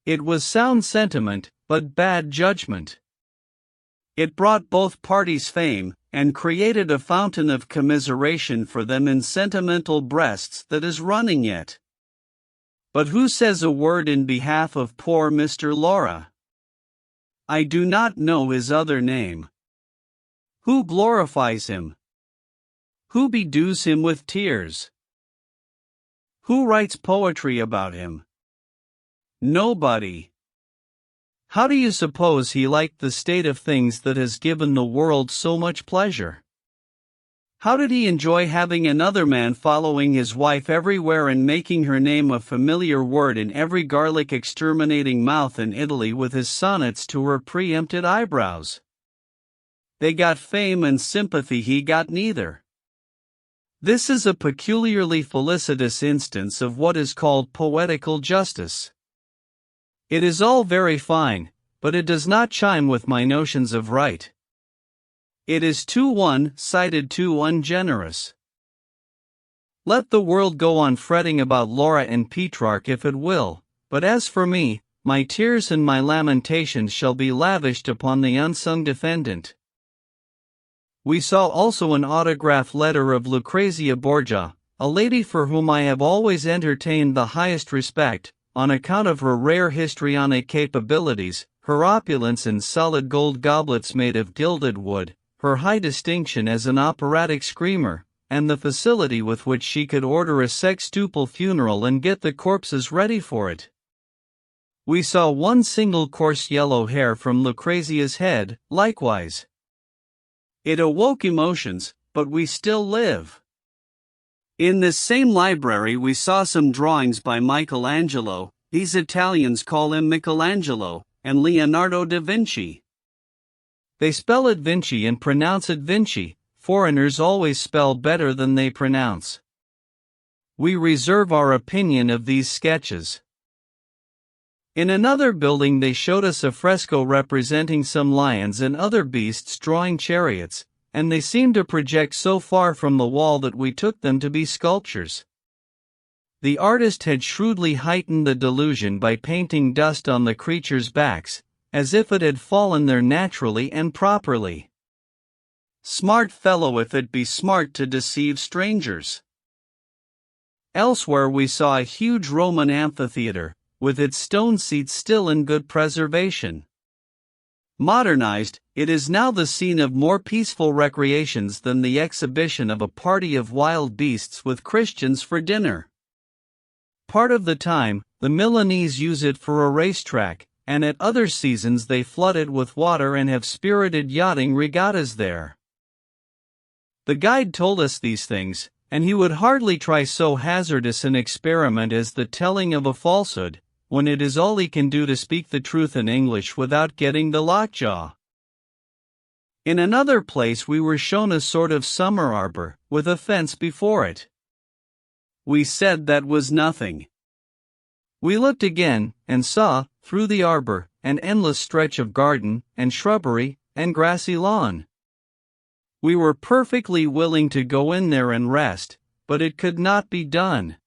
It was sound sentiment, but bad judgment. It brought both parties fame, and created a fountain of commiseration for them in sentimental breasts that is running yet. But who says a word in behalf of poor Mr. Laura? I do not know his other name. Who glorifies him? Who bedews him with tears? Who writes poetry about him? Nobody. How do you suppose he liked the state of things that has given the world so much pleasure? How did he enjoy having another man following his wife everywhere and making her name a familiar word in every garlic exterminating mouth in Italy with his sonnets to her preempted eyebrows? They got fame and sympathy, he got neither. This is a peculiarly felicitous instance of what is called poetical justice. It is all very fine, but it does not chime with my notions of right. It is too one-sided, too ungenerous. Let the world go on fretting about Laura and Petrarch if it will, but as for me, my tears and my lamentations shall be lavished upon the unsung defendant. We saw also an autograph letter of Lucrezia Borgia, a lady for whom I have always entertained the highest respect, on account of her rare histrionic capabilities, her opulence in solid gold goblets made of gilded wood, her high distinction as an operatic screamer, and the facility with which she could order a sextuple funeral and get the corpses ready for it. We saw one single coarse yellow hair from Lucrezia's head, likewise. It awoke emotions, but we still live. In this same library we saw some drawings by Michelangelo, these Italians call him Michelangelo, and Leonardo da Vinci. They spell it Vinci and pronounce it Vinci. Foreigners always spell better than they pronounce. We reserve our opinion of these sketches. In another building they showed us a fresco representing some lions and other beasts drawing chariots, and they seemed to project so far from the wall that we took them to be sculptures. The artist had shrewdly heightened the delusion by painting dust on the creatures' backs, as if it had fallen there naturally and properly. Smart fellow if it be smart to deceive strangers. Elsewhere we saw a huge Roman amphitheater, with its stone seats still in good preservation. Modernized, it is now the scene of more peaceful recreations than the exhibition of a party of wild beasts with Christians for dinner. Part of the time, the Milanese use it for a racetrack, and at other seasons they flood it with water and have spirited yachting regattas there. The guide told us these things, and he would hardly try so hazardous an experiment as the telling of a falsehood, when it is all he can do to speak the truth in English without getting the lockjaw. In another place we were shown a sort of summer arbor, with a fence before it. We said that was nothing. We looked again, and saw, through the arbor, an endless stretch of garden, and shrubbery, and grassy lawn. We were perfectly willing to go in there and rest, but it could not be done.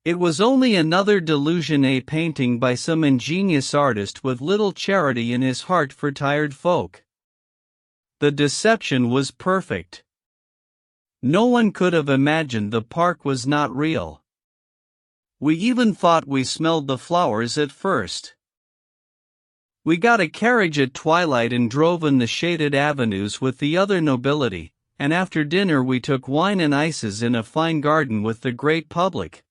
It was only another delusion, a painting by some ingenious artist with little charity in his heart for tired folk. The deception was perfect. No one could have imagined the park was not real. We even thought we smelled the flowers at first. We got a carriage at twilight and drove in the shaded avenues with the other nobility, and after dinner we took wine and ices in a fine garden with the great public.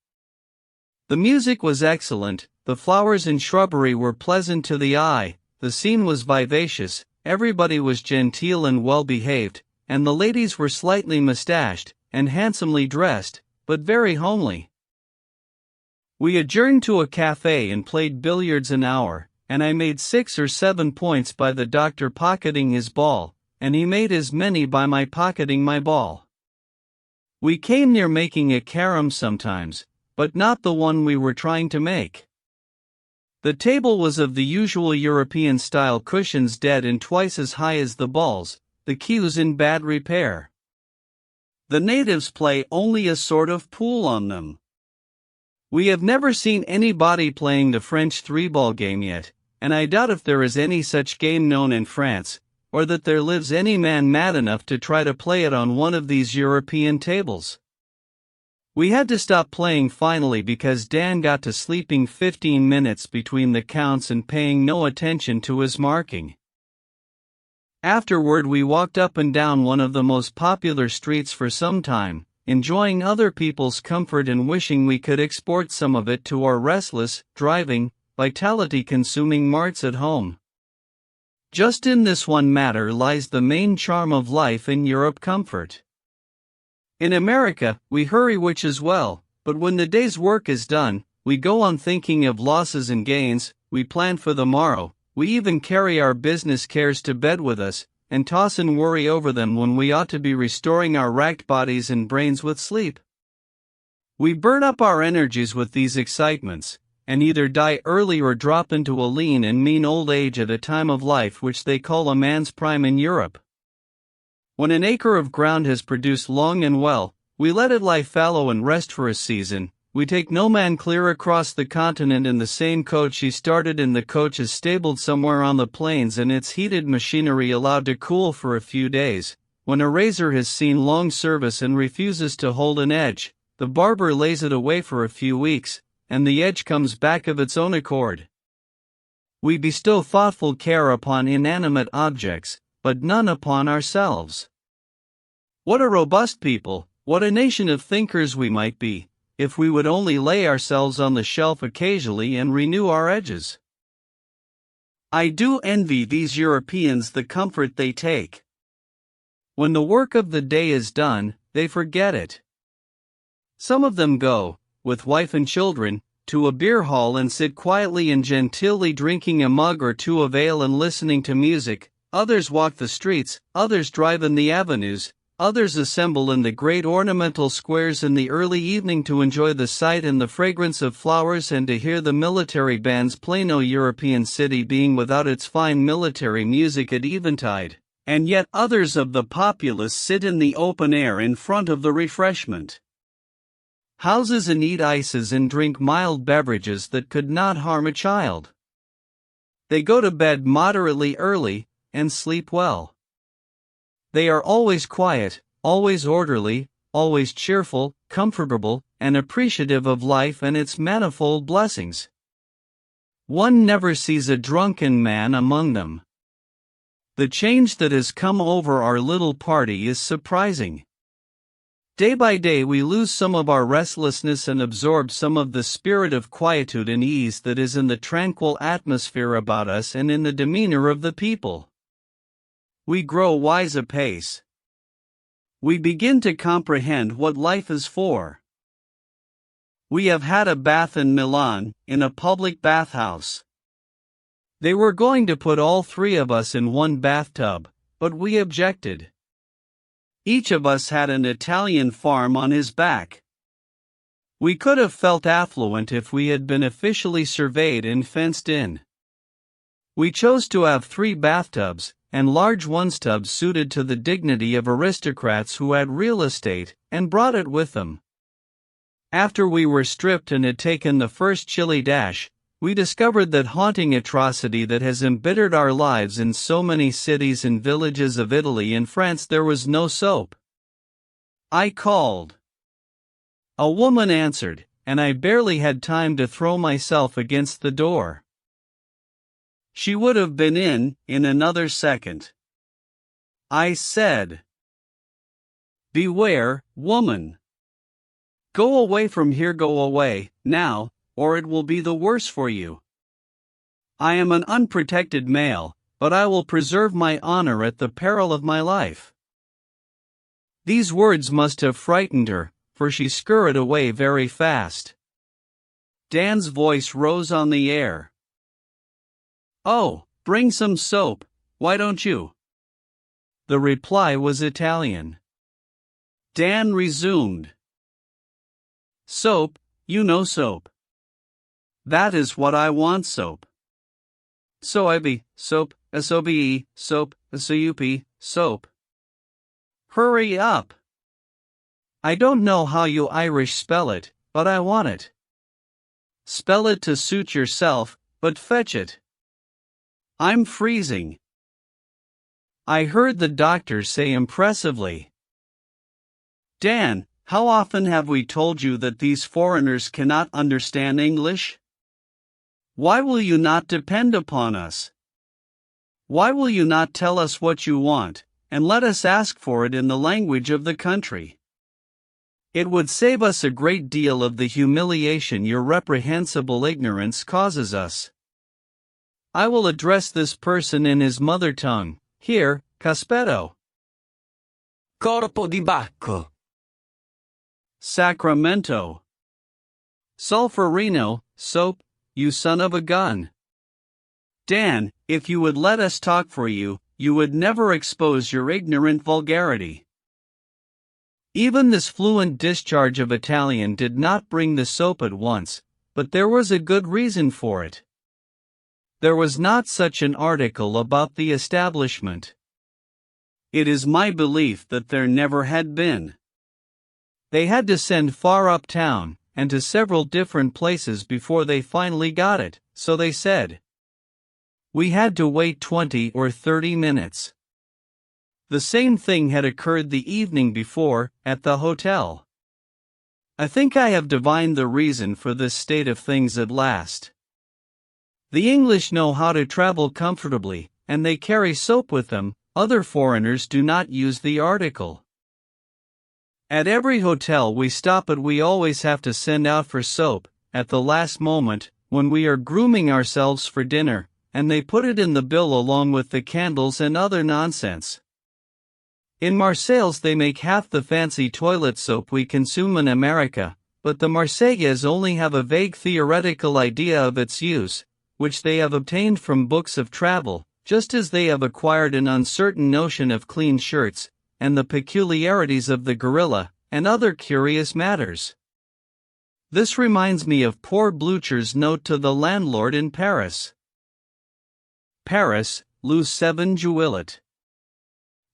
The music was excellent, the flowers and shrubbery were pleasant to the eye, the scene was vivacious, everybody was genteel and well behaved, and the ladies were slightly mustached, and handsomely dressed, but very homely. We adjourned to a cafe and played billiards an hour, and I made 6 or 7 points by the doctor pocketing his ball, and he made as many by my pocketing my ball. We came near making a carom sometimes, but not the one we were trying to make. The table was of the usual European style, cushions dead and twice as high as the balls, the cues in bad repair. The natives play only a sort of pool on them. We have never seen anybody playing the French 3-ball game yet, and I doubt if there is any such game known in France, or that there lives any man mad enough to try to play it on one of these European tables. We had to stop playing finally because Dan got to sleeping 15 minutes between the counts and paying no attention to his marking. Afterward we walked up and down one of the most popular streets for some time, enjoying other people's comfort and wishing we could export some of it to our restless, driving, vitality-consuming marts at home. Just in this one matter lies the main charm of life in Europe: comfort. In America, we hurry, which is well, but when the day's work is done, we go on thinking of losses and gains, we plan for the morrow, we even carry our business cares to bed with us, and toss and worry over them when we ought to be restoring our racked bodies and brains with sleep. We burn up our energies with these excitements, and either die early or drop into a lean and mean old age at a time of life which they call a man's prime in Europe. When an acre of ground has produced long and well, we let it lie fallow and rest for a season. We take no man clear across the continent in the same coach he started in. The coach is stabled somewhere on the plains and its heated machinery allowed to cool for a few days. When a razor has seen long service and refuses to hold an edge, the barber lays it away for a few weeks, and the edge comes back of its own accord. We bestow thoughtful care upon inanimate objects, but none upon ourselves. What a robust people, what a nation of thinkers we might be, if we would only lay ourselves on the shelf occasionally and renew our edges. I do envy these Europeans the comfort they take. When the work of the day is done, they forget it. Some of them go, with wife and children, to a beer hall and sit quietly and genteelly drinking a mug or two of ale and listening to music. Others walk the streets, others drive in the avenues, others assemble in the great ornamental squares in the early evening to enjoy the sight and the fragrance of flowers and to hear the military bands play. No European city being without its fine military music at eventide, and yet others of the populace sit in the open air in front of the refreshment houses and eat ices and drink mild beverages that could not harm a child. They go to bed moderately early, and sleep well. They are always quiet, always orderly, always cheerful, comfortable, and appreciative of life and its manifold blessings. One never sees a drunken man among them. The change that has come over our little party is surprising. Day by day we lose some of our restlessness and absorb some of the spirit of quietude and ease that is in the tranquil atmosphere about us and in the demeanor of the people. We grow wise apace. We begin to comprehend what life is for. We have had a bath in Milan, in a public bathhouse. They were going to put all three of us in one bathtub, but we objected. Each of us had an Italian farm on his back. We could have felt affluent if we had been officially surveyed and fenced in. We chose to have 3 bathtubs, and large one-tubs suited to the dignity of aristocrats who had real estate, and brought it with them. After we were stripped and had taken the first chilly dash, we discovered that haunting atrocity that has embittered our lives in so many cities and villages of Italy and France: there was no soap. I called. A woman answered, and I barely had time to throw myself against the door. She would have been in another second. I said, "Beware, woman. Go away from here, go away, now, or it will be the worse for you. I am an unprotected male, but I will preserve my honor at the peril of my life." These words must have frightened her, for she scurried away very fast. Dan's voice rose on the air. "Oh, bring some soap, why don't you?" The reply was Italian. Dan resumed. "Soap, you know soap. That is what I want, soap. Soap, soap, soap, soap, soup, soap. Hurry up. I don't know how you Irish spell it, but I want it. Spell it to suit yourself, but fetch it. I'm freezing." I heard the doctor say impressively. Dan, how often have we told you that these foreigners cannot understand English? Why will you not depend upon us? Why will you not tell us what you want, and let us ask for it in the language of the country? It would save us a great deal of the humiliation your reprehensible ignorance causes us. I will address this person in his mother tongue. Here, Caspetto. Corpo di Bacco. Sacramento. Sulfurino, soap, you son of a gun. Dan, if you would let us talk for you, you would never expose your ignorant vulgarity. Even this fluent discharge of Italian did not bring the soap at once, but there was a good reason for it. There was not such an article about the establishment. It is my belief that there never had been. They had to send far uptown, and to several different places before they finally got it, so they said. We had to wait 20 or 30 minutes. The same thing had occurred the evening before, at the hotel. I think I have divined the reason for this state of things at last. The English know how to travel comfortably, and they carry soap with them. Other foreigners do not use the article. At every hotel we stop at we always have to send out for soap, at the last moment, when we are grooming ourselves for dinner, and they put it in the bill along with the candles and other nonsense. In Marseilles they make half the fancy toilet soap we consume in America, but the Marseillais only have a vague theoretical idea of its use, which they have obtained from books of travel, just as they have acquired an uncertain notion of clean shirts, and the peculiarities of the gorilla, and other curious matters. This reminds me of poor Blucher's note to the landlord in Paris. Paris, Lou 7 Juillet.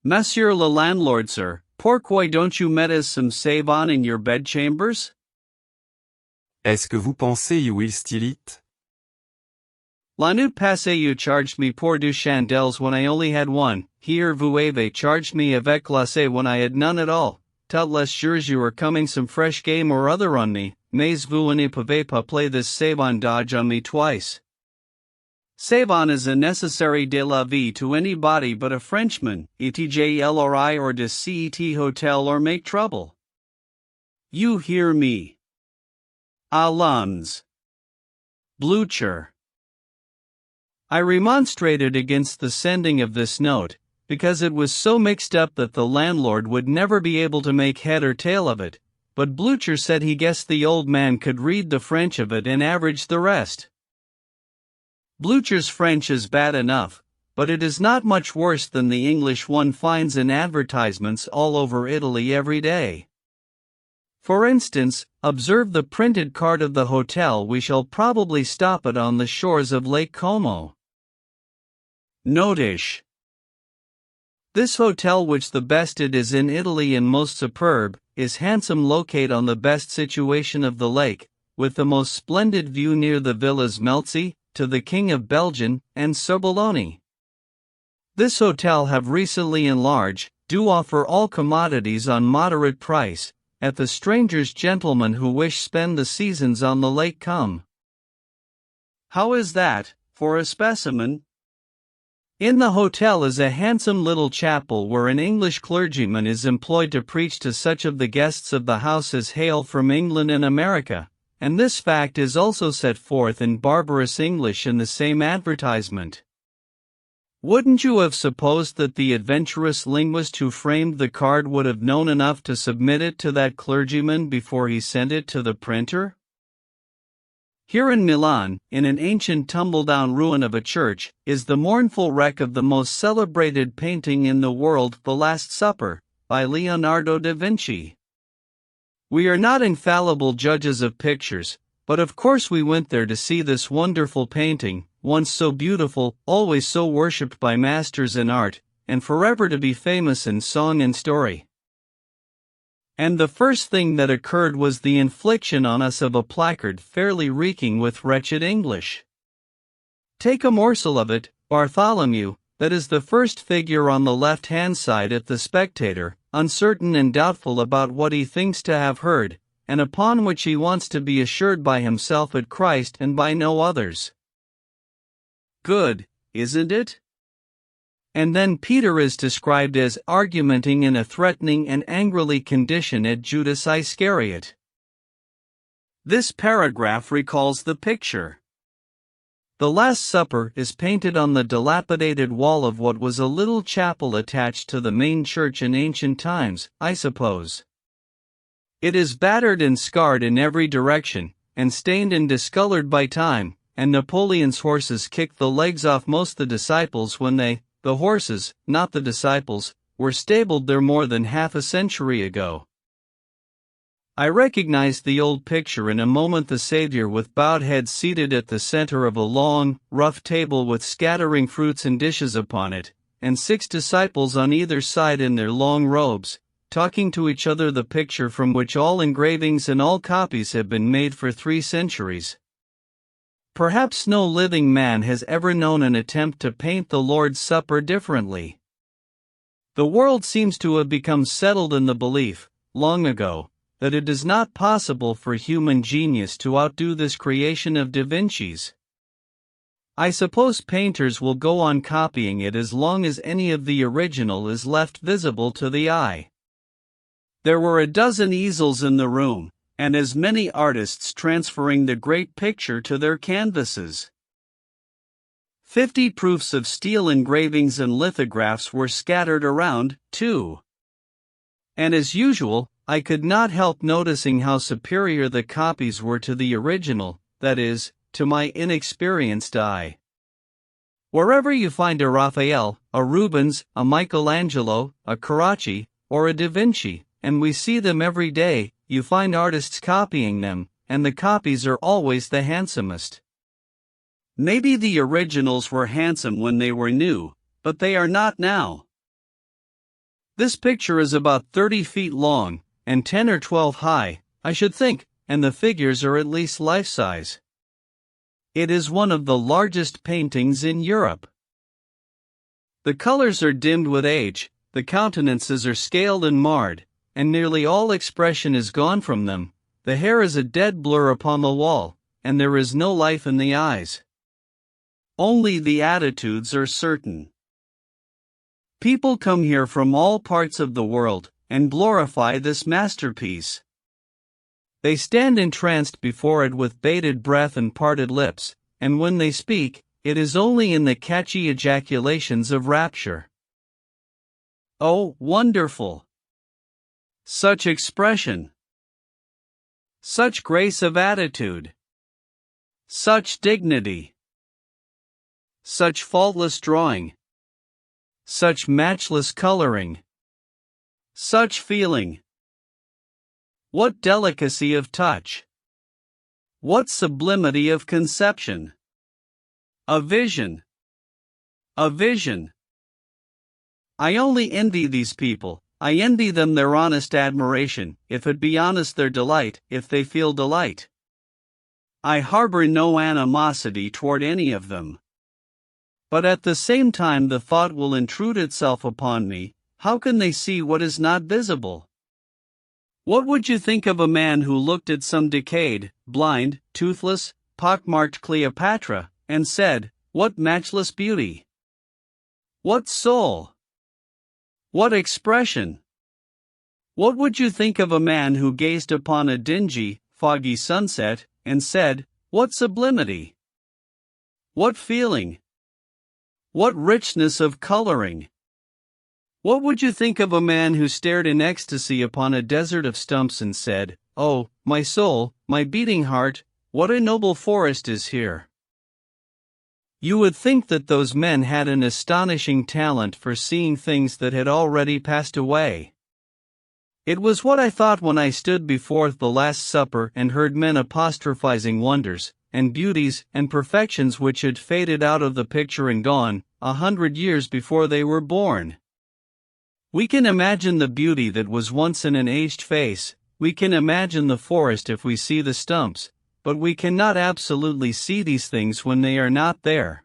Monsieur le landlord, sir, pourquoi don't you met us some savon in your bedchambers? Est-ce que vous pensez you will steal it? La nuit passée you charged me pour deux chandelles when I only had one. Here vous avez charged me avec glacé when I had none at all. Tout les jours you are coming some fresh game or other on me, mais vous ne pouvez pas play this savon dodge on me twice. Savon is a necessary de la vie to anybody but a Frenchman, etjlri or de cet hotel or make trouble. You hear me. Allons. Blucher. I remonstrated against the sending of this note, because it was so mixed up that the landlord would never be able to make head or tail of it, but Blucher said he guessed the old man could read the French of it and average the rest. Blucher's French is bad enough, but it is not much worse than the English one finds in advertisements all over Italy every day. For instance, observe the printed card of the hotel we shall probably stop at on the shores of Lake Como. Notish. This hotel, which the best it is in Italy and most superb, is handsome, locate on the best situation of the lake, with the most splendid view near the villas Melzi, to the King of Belgium, and Soboloni. This hotel have recently enlarged, do offer all commodities on moderate price, at the strangers gentlemen who wish spend the seasons on the lake come. How is that, for a specimen? In the hotel is a handsome little chapel where an English clergyman is employed to preach to such of the guests of the house as hail from England and America, and this fact is also set forth in barbarous English in the same advertisement. Wouldn't you have supposed that the adventurous linguist who framed the card would have known enough to submit it to that clergyman before he sent it to the printer? Here in Milan, in an ancient tumble-down ruin of a church, is the mournful wreck of the most celebrated painting in the world, The Last Supper, by Leonardo da Vinci. We are not infallible judges of pictures, but of course we went there to see this wonderful painting, once so beautiful, always so worshipped by masters in art, and forever to be famous in song and story. And the first thing that occurred was the infliction on us of a placard fairly reeking with wretched English. Take a morsel of it, Bartholomew, that is the first figure on the left-hand side at the spectator, uncertain and doubtful about what he thinks to have heard, and upon which he wants to be assured by himself at Christ and by no others. Good, isn't it? And then Peter is described as argumenting in a threatening and angrily condition at Judas Iscariot. This paragraph recalls the picture. The Last Supper is painted on the dilapidated wall of what was a little chapel attached to the main church in ancient times, I suppose. It is battered and scarred in every direction, and stained and discolored by time, and Napoleon's horses kicked the legs off most the disciples when they, the horses, not the disciples, were stabled there more than half a century ago. I recognized the old picture in a moment, the Savior with bowed head seated at the center of a long, rough table with scattering fruits and dishes upon it, and 6 disciples on either side in their long robes, talking to each other, the picture from which all engravings and all copies have been made for 3 centuries. Perhaps no living man has ever known an attempt to paint the Lord's Supper differently. The world seems to have become settled in the belief, long ago, that it is not possible for human genius to outdo this creation of Da Vinci's. I suppose painters will go on copying it as long as any of the original is left visible to the eye. There were a dozen easels in the room, and as many artists transferring the great picture to their canvases. 50 proofs of steel engravings and lithographs were scattered around, too. And as usual, I could not help noticing how superior the copies were to the original, that is, to my inexperienced eye. Wherever you find a Raphael, a Rubens, a Michelangelo, a Carracci, or a Da Vinci, and we see them every day, you find artists copying them, and the copies are always the handsomest. Maybe the originals were handsome when they were new, but they are not now. This picture is about 30 feet long, and 10 or 12 high, I should think, and the figures are at least life-size. It is one of the largest paintings in Europe. The colors are dimmed with age, the countenances are scaled and marred, and nearly all expression is gone from them. The hair is a dead blur upon the wall, and there is no life in the eyes. Only the attitudes are certain. People come here from all parts of the world, and glorify this masterpiece. They stand entranced before it with bated breath and parted lips, and when they speak, it is only in the catchy ejaculations of rapture. Oh, wonderful! Such expression! Such grace of attitude! Such dignity! Such faultless drawing! Such matchless coloring! Such feeling! What delicacy of touch! What sublimity of conception! A vision! A vision! I only envy these people. I envy them their honest admiration, if it be honest their delight, if they feel delight. I harbor no animosity toward any of them. But at the same time the thought will intrude itself upon me, how can they see what is not visible? What would you think of a man who looked at some decayed, blind, toothless, pockmarked Cleopatra, and said, "What matchless beauty! What soul! What expression!" What would you think of a man who gazed upon a dingy, foggy sunset, and said, "What sublimity! What feeling! What richness of coloring!" What would you think of a man who stared in ecstasy upon a desert of stumps and said, "Oh, my soul, my beating heart, what a noble forest is here"? You would think that those men had an astonishing talent for seeing things that had already passed away. It was what I thought when I stood before the Last Supper and heard men apostrophizing wonders, and beauties, and perfections which had faded out of the picture and gone, 100 years before they were born. We can imagine the beauty that was once in an aged face, we can imagine the forest if we see the stumps, but we cannot absolutely see these things when they are not there.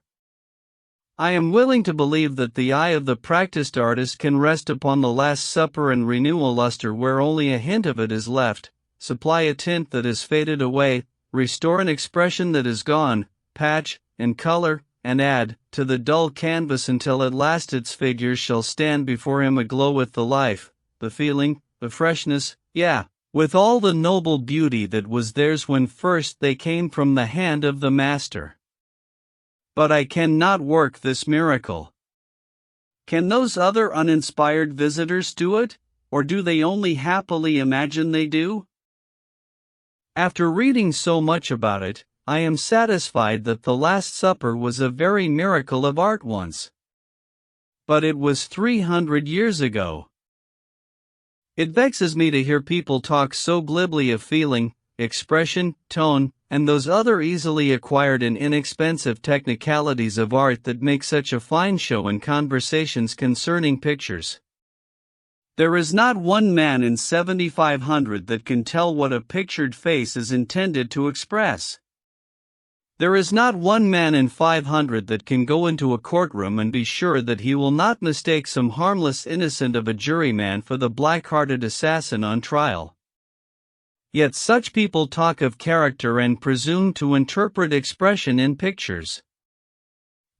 I am willing to believe that the eye of the practiced artist can rest upon the Last Supper and renew a luster where only a hint of it is left, supply a tint that has faded away, restore an expression that is gone, patch, and color, and add to the dull canvas until at last its figures shall stand before him aglow with the life, the feeling, the freshness, with all the noble beauty that was theirs when first they came from the hand of the Master. But I cannot work this miracle. Can those other uninspired visitors do it, or do they only happily imagine they do? After reading so much about it, I am satisfied that the Last Supper was a very miracle of art once. But it was 300 years ago. It vexes me to hear people talk so glibly of feeling, expression, tone, and those other easily acquired and inexpensive technicalities of art that make such a fine show in conversations concerning pictures. There is not one man in 7,500 that can tell what a pictured face is intended to express. There is not one man in 500 that can go into a courtroom and be sure that he will not mistake some harmless innocent of a juryman for the black-hearted assassin on trial. Yet such people talk of character and presume to interpret expression in pictures.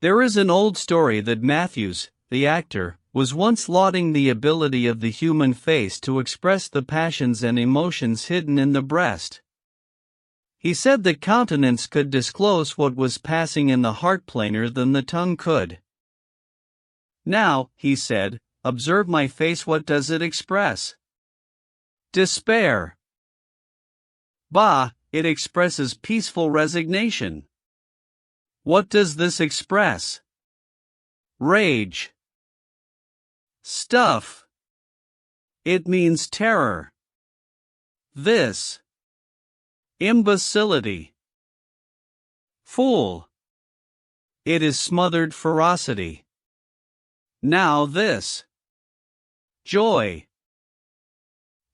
There is an old story that Matthews, the actor, was once lauding the ability of the human face to express the passions and emotions hidden in the breast. He said the countenance could disclose what was passing in the heart plainer than the tongue could. Now, he said, observe my face, what does it express? Despair. Bah, it expresses peaceful resignation. What does this express? Rage. Stuff. It means terror. This. Imbecility. Fool. It is smothered ferocity. Now this. Joy.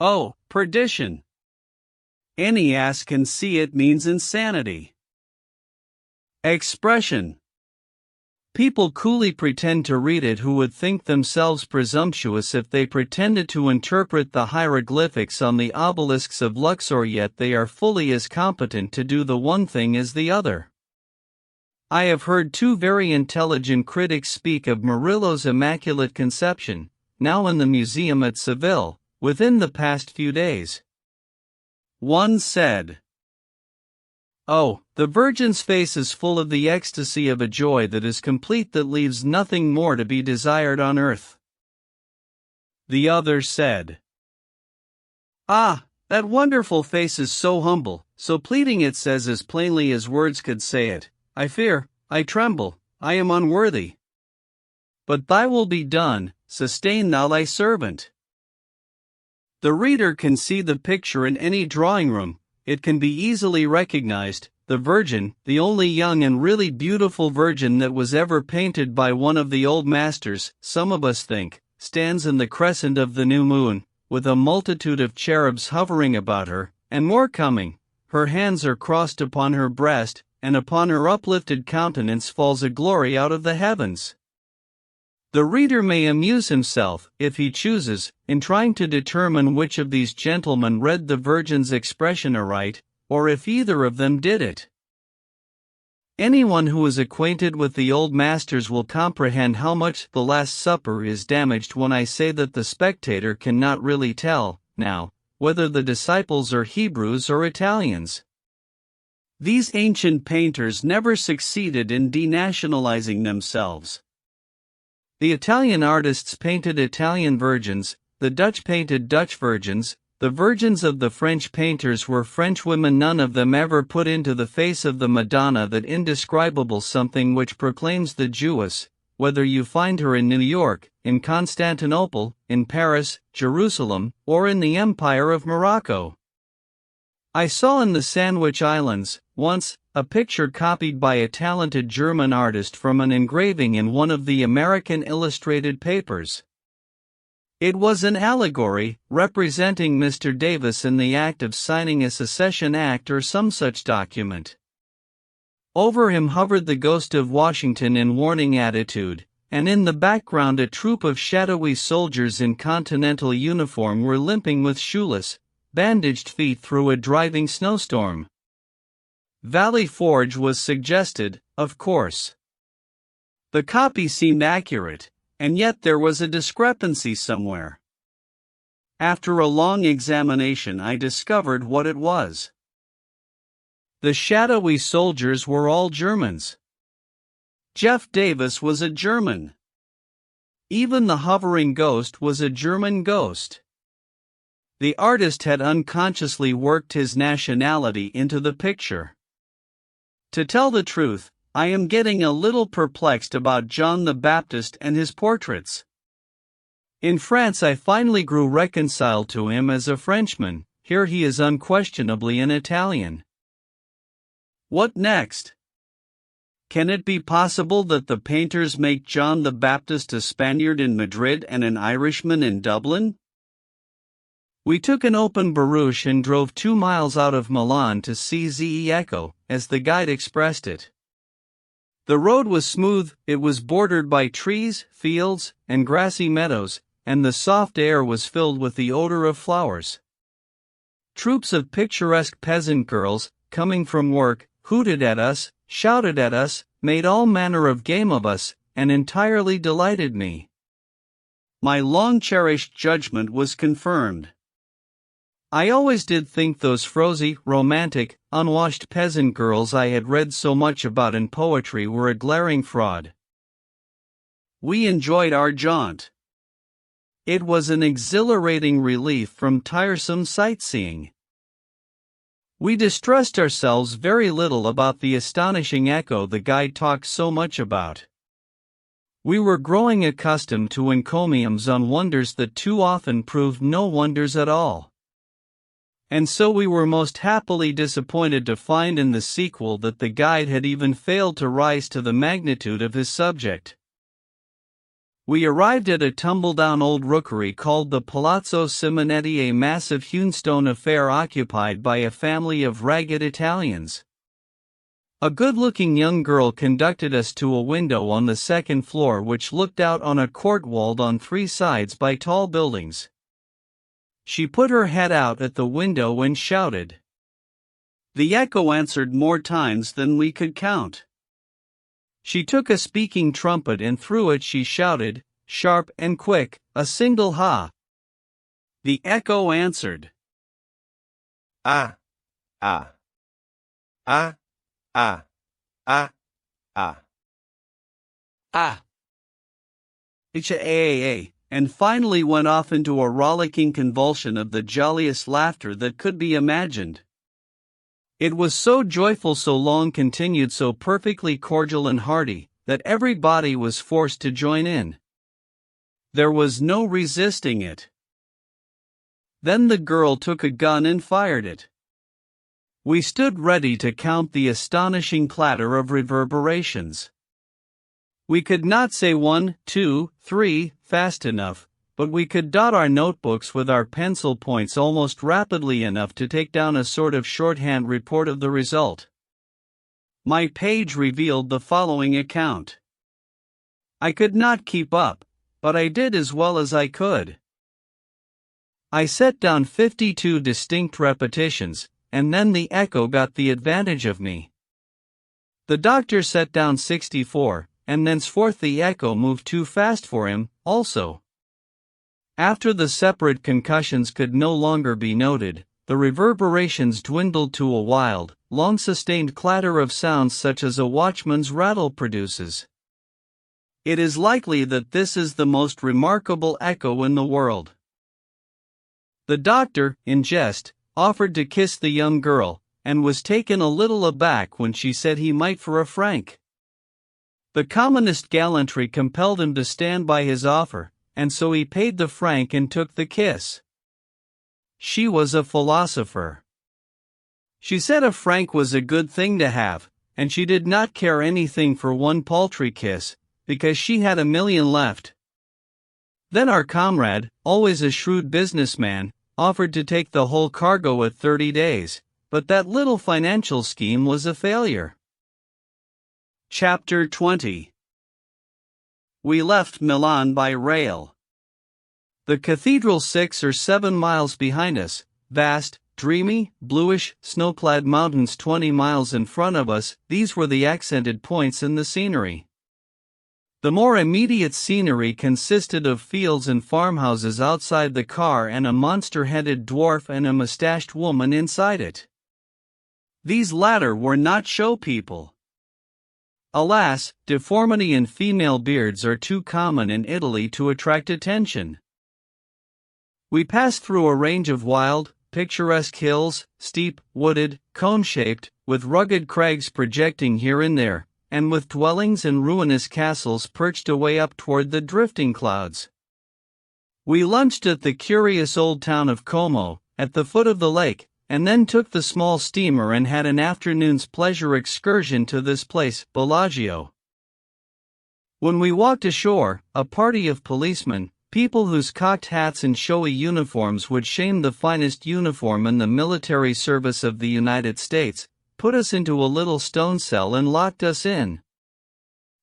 Oh, perdition. Any ass can see it means insanity. Expression. People coolly pretend to read it who would think themselves presumptuous if they pretended to interpret the hieroglyphics on the obelisks of Luxor, yet they are fully as competent to do the one thing as the other. I have heard two very intelligent critics speak of Murillo's Immaculate Conception, now in the museum at Seville, within the past few days. One said, "Oh, the Virgin's face is full of the ecstasy of a joy that is complete, that leaves nothing more to be desired on earth." The other said, "Ah, that wonderful face is so humble, so pleading, it says as plainly as words could say it, I fear, I tremble, I am unworthy. But thy will be done, sustain thou thy servant." The reader can see the picture in any drawing room. It can be easily recognized. The Virgin, the only young and really beautiful Virgin that was ever painted by one of the old masters, some of us think, stands in the crescent of the new moon, with a multitude of cherubs hovering about her, and more coming. Her hands are crossed upon her breast, and upon her uplifted countenance falls a glory out of the heavens. The reader may amuse himself, if he chooses, in trying to determine which of these gentlemen read the Virgin's expression aright, or if either of them did it. Anyone who is acquainted with the old masters will comprehend how much the Last Supper is damaged when I say that the spectator cannot really tell, now, whether the disciples are Hebrews or Italians. These ancient painters never succeeded in denationalizing themselves. The Italian artists painted Italian virgins, the Dutch painted Dutch virgins, the virgins of the French painters were French women. None of them ever put into the face of the Madonna that indescribable something which proclaims the Jewess, whether you find her in New York, in Constantinople, in Paris, Jerusalem, or in the Empire of Morocco. I saw in the Sandwich Islands, once, a picture copied by a talented German artist from an engraving in one of the American illustrated papers. It was an allegory, representing Mr. Davis in the act of signing a secession act or some such document. Over him hovered the ghost of Washington in warning attitude, and in the background a troop of shadowy soldiers in continental uniform were limping with shoeless, bandaged feet through a driving snowstorm. Valley Forge was suggested, of course. The copy seemed accurate, and yet there was a discrepancy somewhere. After a long examination, I discovered what it was. The shadowy soldiers were all Germans. Jeff Davis was a German. Even the hovering ghost was a German ghost. The artist had unconsciously worked his nationality into the picture. To tell the truth, I am getting a little perplexed about John the Baptist and his portraits. In France I finally grew reconciled to him as a Frenchman, here he is unquestionably an Italian. What next? Can it be possible that the painters make John the Baptist a Spaniard in Madrid and an Irishman in Dublin? We took an open barouche and drove 2 miles out of Milan to see the Echo, as the guide expressed it. The road was smooth, it was bordered by trees, fields, and grassy meadows, and the soft air was filled with the odor of flowers. Troops of picturesque peasant girls, coming from work, hooted at us, shouted at us, made all manner of game of us, and entirely delighted me. My long-cherished judgment was confirmed. I always did think those frosy, romantic, unwashed peasant girls I had read so much about in poetry were a glaring fraud. We enjoyed our jaunt. It was an exhilarating relief from tiresome sightseeing. We distressed ourselves very little about the astonishing echo the guide talked so much about. We were growing accustomed to encomiums on wonders that too often proved no wonders at all. And so we were most happily disappointed to find in the sequel that the guide had even failed to rise to the magnitude of his subject. We arrived at a tumble-down old rookery called the Palazzo Simonetti, a massive hewn stone affair occupied by a family of ragged Italians. A good-looking young girl conducted us to a window on the second floor which looked out on a court walled on 3 sides by tall buildings. She put her head out at the window and shouted. The echo answered more times than we could count. She took a speaking trumpet and through it she shouted, sharp and quick, a single ha. The echo answered. Ah, ah, ah, ah, ah, ah. Ah. And finally went off into a rollicking convulsion of the jolliest laughter that could be imagined. It was so joyful, so long continued, so perfectly cordial and hearty, that everybody was forced to join in. There was no resisting it. Then the girl took a gun and fired it. We stood ready to count the astonishing clatter of reverberations. We could not say 1, 2, 3 fast enough, but we could dot our notebooks with our pencil points almost rapidly enough to take down a sort of shorthand report of the result. My page revealed the following account. I could not keep up, but I did as well as I could. I set down 52 distinct repetitions, and then the echo got the advantage of me. The doctor set down 64, and thenceforth the echo moved too fast for him, also. After the separate concussions could no longer be noted, the reverberations dwindled to a wild, long-sustained clatter of sounds such as a watchman's rattle produces. It is likely that this is the most remarkable echo in the world. The doctor, in jest, offered to kiss the young girl, and was taken a little aback when she said he might for a franc. The commonest gallantry compelled him to stand by his offer, and so he paid the franc and took the kiss. She was a philosopher. She said a franc was a good thing to have, and she did not care anything for one paltry kiss, because she had $1 million left. Then our comrade, always a shrewd businessman, offered to take the whole cargo at 30 days, but that little financial scheme was a failure. Chapter 20. We left Milan by rail. The cathedral 6 or 7 miles behind us, vast, dreamy, bluish, snow-clad mountains 20 miles in front of us, these were the accented points in the scenery. The more immediate scenery consisted of fields and farmhouses outside the car and a monster-headed dwarf and a mustached woman inside it. These latter were not show people. Alas, deformity and female beards are too common in Italy to attract attention. We passed through a range of wild, picturesque hills, steep, wooded, cone-shaped, with rugged crags projecting here and there, and with dwellings and ruinous castles perched away up toward the drifting clouds. We lunched at the curious old town of Como, at the foot of the lake, and then took the small steamer and had an afternoon's pleasure excursion to this place, Bellagio. When we walked ashore, a party of policemen, people whose cocked hats and showy uniforms would shame the finest uniform in the military service of the United States, put us into a little stone cell and locked us in.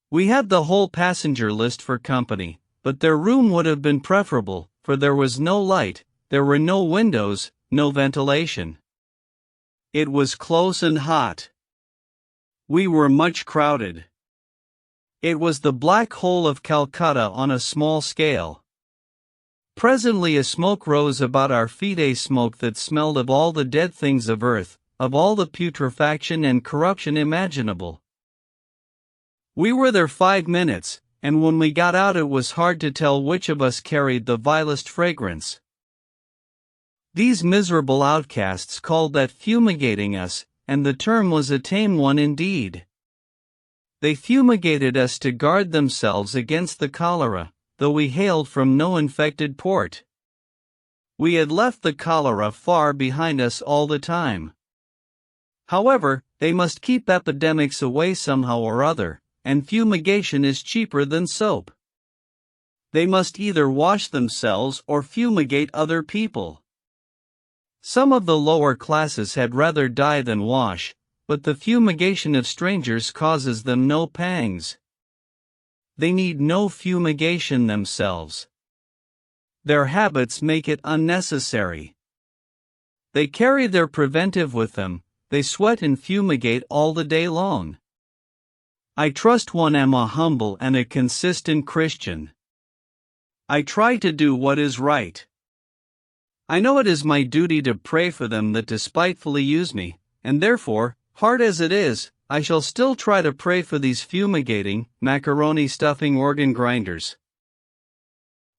We had the whole passenger list for company, but their room would have been preferable, for there was no light, there were no windows, no ventilation. It was close and hot. We were much crowded. It was the black hole of Calcutta on a small scale. Presently a smoke rose about our feet, a smoke that smelled of all the dead things of earth, of all the putrefaction and corruption imaginable. We were there 5 minutes, and when we got out it was hard to tell which of us carried the vilest fragrance. These miserable outcasts called that fumigating us, and the term was a tame one indeed. They fumigated us to guard themselves against the cholera, though we hailed from no infected port. We had left the cholera far behind us all the time. However, they must keep epidemics away somehow or other, and fumigation is cheaper than soap. They must either wash themselves or fumigate other people. Some of the lower classes had rather die than wash, but the fumigation of strangers causes them no pangs. They need no fumigation themselves. Their habits make it unnecessary. They carry their preventive with them, they sweat and fumigate all the day long. I trust one am a humble and a consistent Christian. I try to do what is right. I know it is my duty to pray for them that despitefully use me, and therefore, hard as it is, I shall still try to pray for these fumigating, macaroni-stuffing organ grinders.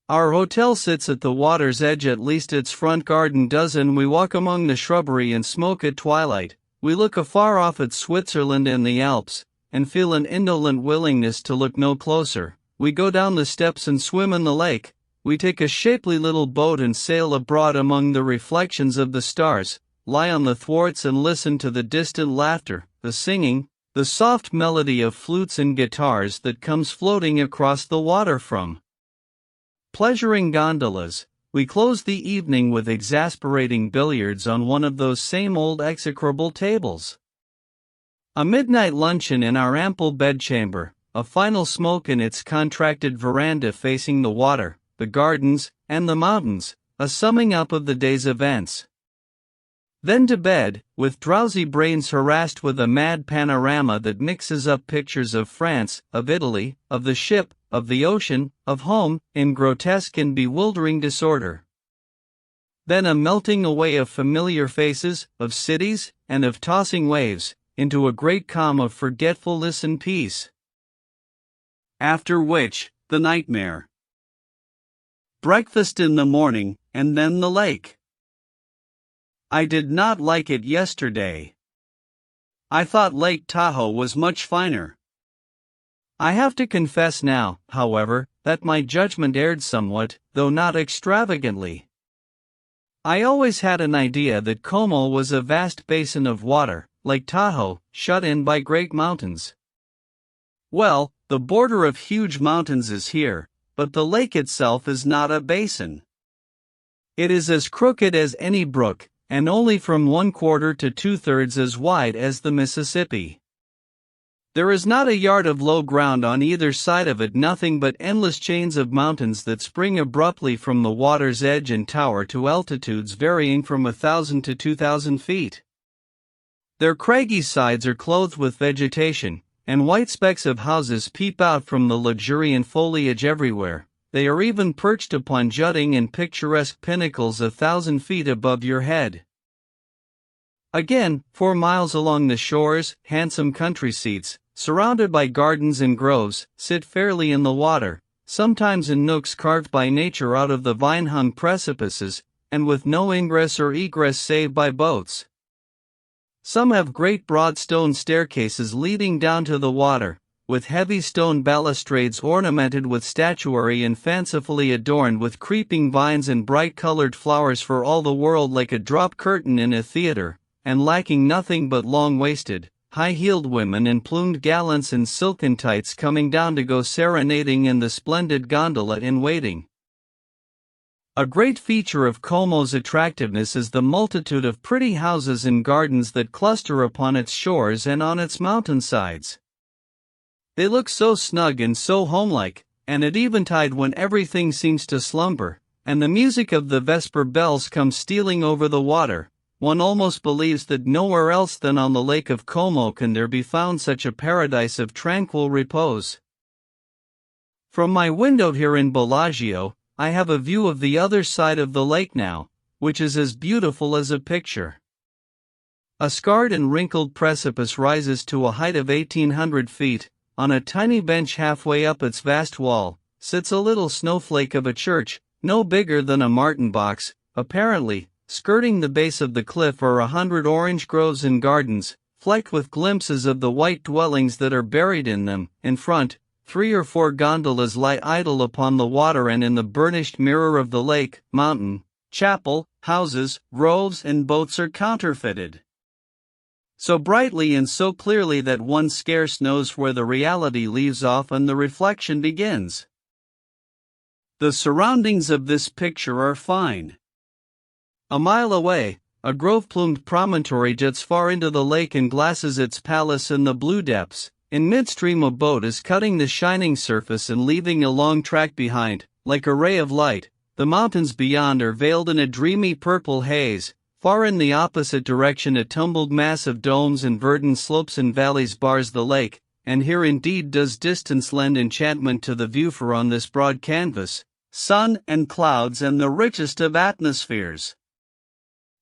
Our hotel sits at the water's edge, at least its front garden does, and we walk among the shrubbery and smoke at twilight. We look afar off at Switzerland and the Alps, and feel an indolent willingness to look no closer. We go down the steps and swim in the lake. We take a shapely little boat and sail abroad among the reflections of the stars, lie on the thwarts and listen to the distant laughter, the singing, the soft melody of flutes and guitars that comes floating across the water from pleasuring gondolas. We close the evening with exasperating billiards on one of those same old execrable tables. A midnight luncheon in our ample bedchamber, a final smoke in its contracted veranda facing the water, the gardens, and the mountains, a summing up of the day's events. Then to bed, with drowsy brains harassed with a mad panorama that mixes up pictures of France, of Italy, of the ship, of the ocean, of home, in grotesque and bewildering disorder. Then a melting away of familiar faces, of cities, and of tossing waves, into a great calm of forgetfulness and peace. After which, the nightmare. Breakfast in the morning, and then the lake. I did not like it yesterday. I thought Lake Tahoe was much finer. I have to confess now, however, that my judgment erred somewhat, though not extravagantly. I always had an idea that Como was a vast basin of water, Lake Tahoe, shut in by great mountains. Well, the border of huge mountains is here, but the lake itself is not a basin. It is as crooked as any brook, and only from 1/4 to 2/3 as wide as the Mississippi. There is not a yard of low ground on either side of it, nothing but endless chains of mountains that spring abruptly from the water's edge and tower to altitudes varying from 1,000 to 2,000 feet. Their craggy sides are clothed with vegetation, and white specks of houses peep out from the luxuriant foliage everywhere. They are even perched upon jutting and picturesque pinnacles 1,000 feet above your head. Again, 4 miles along the shores, handsome country seats, surrounded by gardens and groves, sit fairly in the water, sometimes in nooks carved by nature out of the vine-hung precipices, and with no ingress or egress save by boats. Some have great broad stone staircases leading down to the water, with heavy stone balustrades ornamented with statuary and fancifully adorned with creeping vines and bright-colored flowers, for all the world like a drop curtain in a theater, and lacking nothing but long-waisted, high-heeled women and plumed gallants in silken tights coming down to go serenading in the splendid gondola in waiting. A great feature of Como's attractiveness is the multitude of pretty houses and gardens that cluster upon its shores and on its mountainsides. They look so snug and so homelike, and at eventide when everything seems to slumber, and the music of the vesper bells comes stealing over the water, one almost believes that nowhere else than on the Lake of Como can there be found such a paradise of tranquil repose. From my window here in Bellagio, I have a view of the other side of the lake now, which is as beautiful as a picture. A scarred and wrinkled precipice rises to a height of 1,800 feet. On a tiny bench halfway up its vast wall, sits a little snowflake of a church, no bigger than a martin box. Apparently, skirting the base of the cliff are 100 orange groves and gardens, flecked with glimpses of the white dwellings that are buried in them. In front, 3 or 4 gondolas lie idle upon the water, and in the burnished mirror of the lake, mountain, chapel, houses, groves and boats are counterfeited so brightly and so clearly that one scarce knows where the reality leaves off and the reflection begins. The surroundings of this picture are fine. A mile away, a grove-plumed promontory jets far into the lake and glasses its palace in the blue depths. In midstream a boat is cutting the shining surface and leaving a long track behind, like a ray of light. The mountains beyond are veiled in a dreamy purple haze. Far in the opposite direction a tumbled mass of domes and verdant slopes and valleys bars the lake, and here indeed does distance lend enchantment to the view, for on this broad canvas, sun and clouds and the richest of atmospheres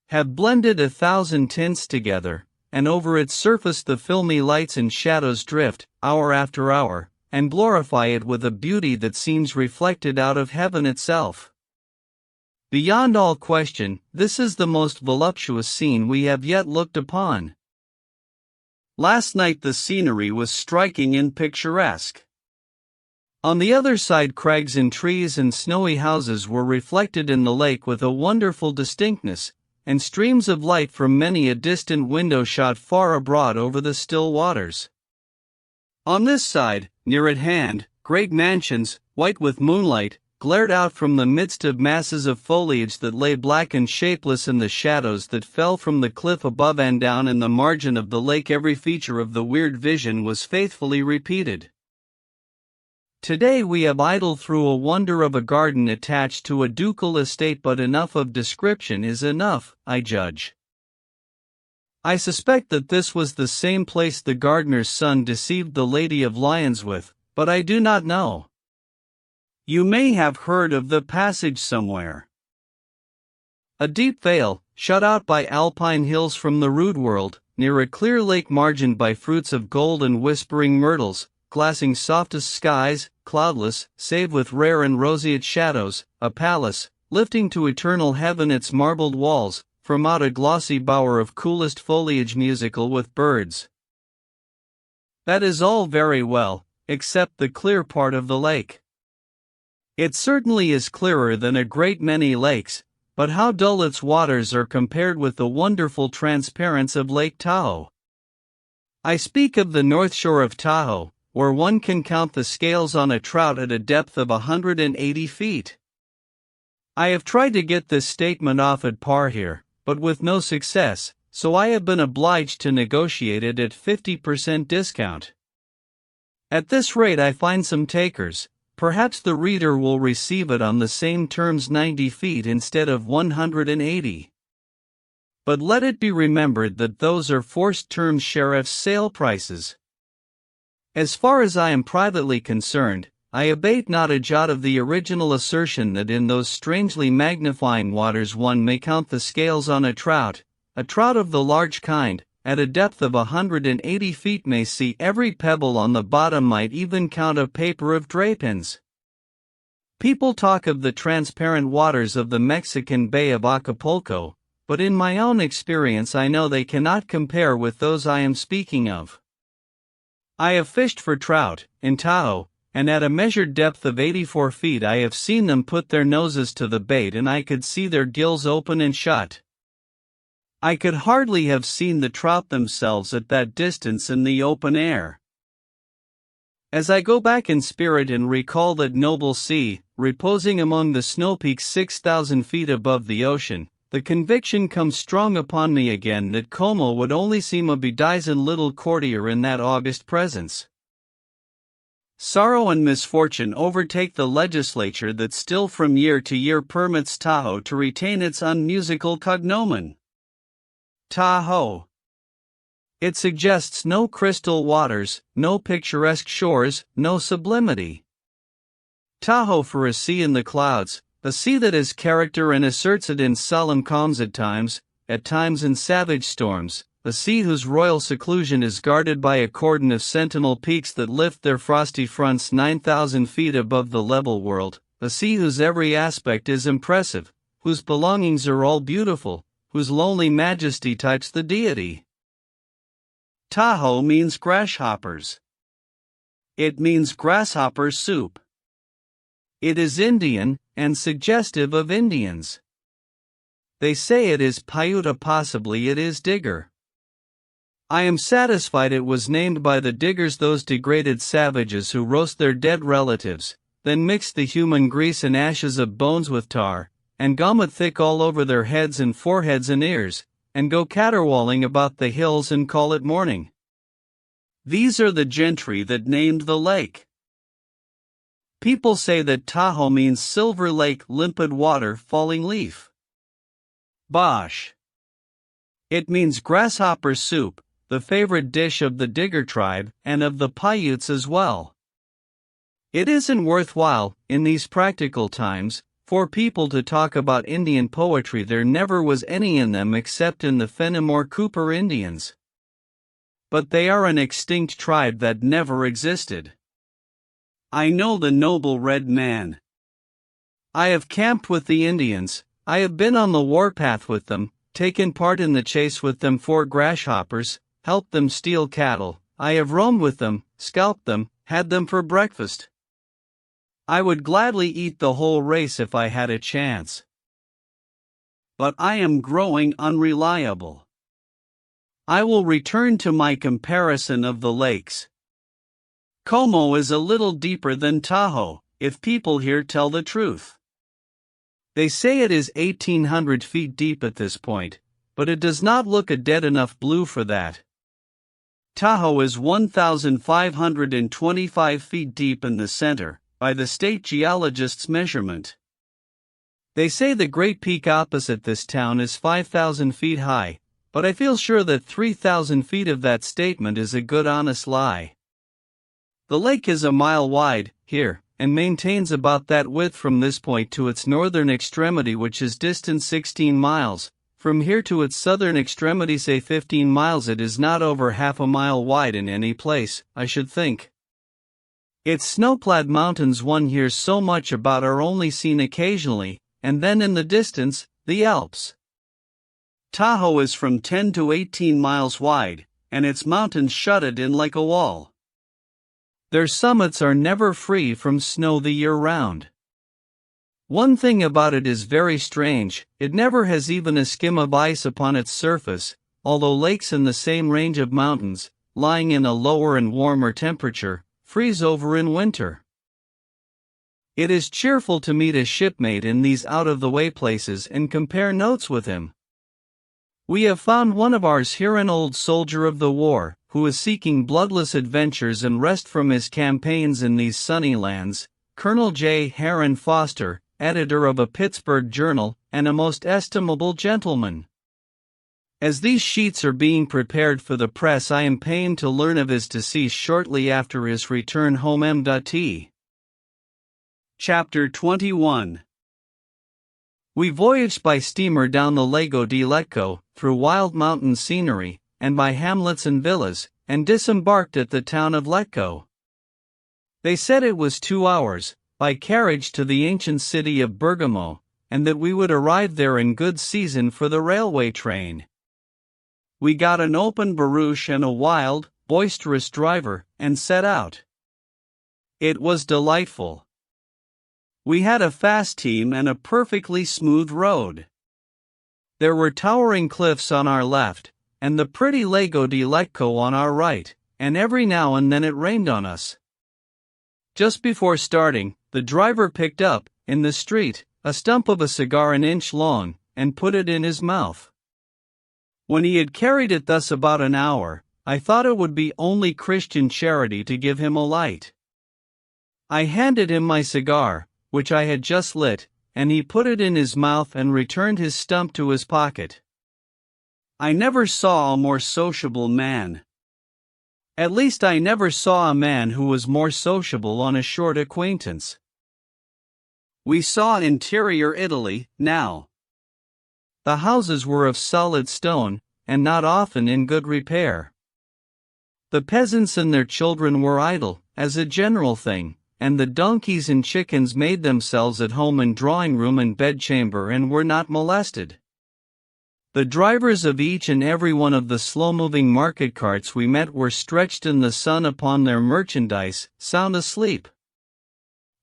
have blended 1,000 tints together, and over its surface the filmy lights and shadows drift, hour after hour, and glorify it with a beauty that seems reflected out of heaven itself. Beyond all question, this is the most voluptuous scene we have yet looked upon. Last night the scenery was striking and picturesque. On the other side crags and trees and snowy houses were reflected in the lake with a wonderful distinctness, and streams of light from many a distant window shot far abroad over the still waters. On this side, near at hand, great mansions, white with moonlight, glared out from the midst of masses of foliage that lay black and shapeless in the shadows that fell from the cliff above, and down in the margin of the lake every feature of the weird vision was faithfully repeated. Today we have idled through a wonder of a garden attached to a ducal estate, but enough of description is enough, I judge. I suspect that this was the same place the gardener's son deceived the Lady of Lyons with, but I do not know. You may have heard of the passage somewhere. A deep vale, shut out by alpine hills from the rude world, near a clear lake margined by fruits of gold and whispering myrtles, glassing softest skies, cloudless, save with rare and roseate shadows, a palace, lifting to eternal heaven its marbled walls, from out a glossy bower of coolest foliage musical with birds. That is all very well, except the clear part of the lake. It certainly is clearer than a great many lakes, but how dull its waters are compared with the wonderful transparence of Lake Tahoe. I speak of the north shore of Tahoe, where one can count the scales on a trout at a depth of 180 feet. I have tried to get this statement off at par here, but with no success, so I have been obliged to negotiate it at 50% discount. At this rate I find some takers. Perhaps the reader will receive it on the same terms 90 feet instead of 180. But let it be remembered that those are forced terms sheriff's sale prices. As far as I am privately concerned, I abate not a jot of the original assertion that in those strangely magnifying waters one may count the scales on a trout of the large kind, at a depth of 180 feet may see every pebble on the bottom, might even count a paper of drapins. People talk of the transparent waters of the Mexican Bay of Acapulco, but in my own experience I know they cannot compare with those I am speaking of. I have fished for trout in Tahoe, and at a measured depth of 84 feet I have seen them put their noses to the bait and I could see their gills open and shut. I could hardly have seen the trout themselves at that distance in the open air. As I go back in spirit and recall that noble sea, reposing among the snow peaks 6,000 feet above the ocean, the conviction comes strong upon me again that Como would only seem a bedizened little courtier in that august presence. Sorrow and misfortune overtake the legislature that still from year to year permits Tahoe to retain its unmusical cognomen. Tahoe. It suggests no crystal waters, no picturesque shores, no sublimity. Tahoe for a sea in the clouds, a sea that has character and asserts it in solemn calms at times in savage storms, a sea whose royal seclusion is guarded by a cordon of sentinel peaks that lift their frosty fronts 9,000 feet above the level world, a sea whose every aspect is impressive, whose belongings are all beautiful, whose lonely majesty types the deity. Tahoe means grasshoppers. It means grasshopper soup. It is Indian, and suggestive of Indians. They say it is Paiute, possibly it is digger. I am satisfied it was named by the diggers, those degraded savages who roast their dead relatives, then mix the human grease and ashes of bones with tar, and gum it thick all over their heads and foreheads and ears, and go caterwauling about the hills and call it morning. These are the gentry that named the lake. People say that Tahoe means silver lake, limpid water, falling leaf. Bosh. It means grasshopper soup, the favorite dish of the digger tribe and of the Paiutes as well. It isn't worthwhile, in these practical times, for people to talk about Indian poetry. There never was any in them except in the Fenimore Cooper Indians. But they are an extinct tribe that never existed. I know the noble red man. I have camped with the Indians, I have been on the warpath with them, taken part in the chase with them for grasshoppers, helped them steal cattle, I have roamed with them, scalped them, had them for breakfast. I would gladly eat the whole race if I had a chance. But I am growing unreliable. I will return to my comparison of the lakes. Como is a little deeper than Tahoe, if people here tell the truth. They say it is 1,800 feet deep at this point, but it does not look a dead enough blue for that. Tahoe is 1,525 feet deep in the center, by the state geologist's measurement. They say the great peak opposite this town is 5,000 feet high, but I feel sure that 3,000 feet of that statement is a good honest lie. The lake is a mile wide, here, and maintains about that width from this point to its northern extremity, which is distant 16 miles, from here to its southern extremity say 15 miles. It is not over half a mile wide in any place, I should think. Its snow-clad mountains one hears so much about are only seen occasionally, and then in the distance, the Alps. Tahoe is from 10 to 18 miles wide, and its mountains shut it in like a wall. Their summits are never free from snow the year round. One thing about it is very strange, it never has even a skim of ice upon its surface, although lakes in the same range of mountains, lying in a lower and warmer temperature, freeze over in winter. It is cheerful to meet a shipmate in these out-of-the-way places and compare notes with him. We have found one of ours here, an old soldier of the war, who is seeking bloodless adventures and rest from his campaigns in these sunny lands, Colonel J. Heron Foster, editor of a Pittsburgh journal, and a most estimable gentleman. As these sheets are being prepared for the press, I am pained to learn of his decease shortly after his return home. M.T. Chapter 21. We voyaged by steamer down the Lago di Lecco, through wild mountain scenery, and by hamlets and villas, and disembarked at the town of Lecco. They said it was 2 hours, by carriage to the ancient city of Bergamo, and that we would arrive there in good season for the railway train. We got an open barouche and a wild, boisterous driver, and set out. It was delightful. We had a fast team and a perfectly smooth road. There were towering cliffs on our left, and the pretty Lago di Lecco on our right, and every now and then it rained on us. Just before starting, the driver picked up, in the street, a stump of a cigar an inch long, and put it in his mouth. When he had carried it thus about an hour, I thought it would be only Christian charity to give him a light. I handed him my cigar, which I had just lit, and he put it in his mouth and returned his stump to his pocket. I never saw a more sociable man. At least I never saw a man who was more sociable on a short acquaintance. We saw interior Italy, now. The houses were of solid stone, and not often in good repair. The peasants and their children were idle, as a general thing, and the donkeys and chickens made themselves at home in drawing room and bedchamber and were not molested. The drivers of each and every one of the slow-moving market carts we met were stretched in the sun upon their merchandise, sound asleep.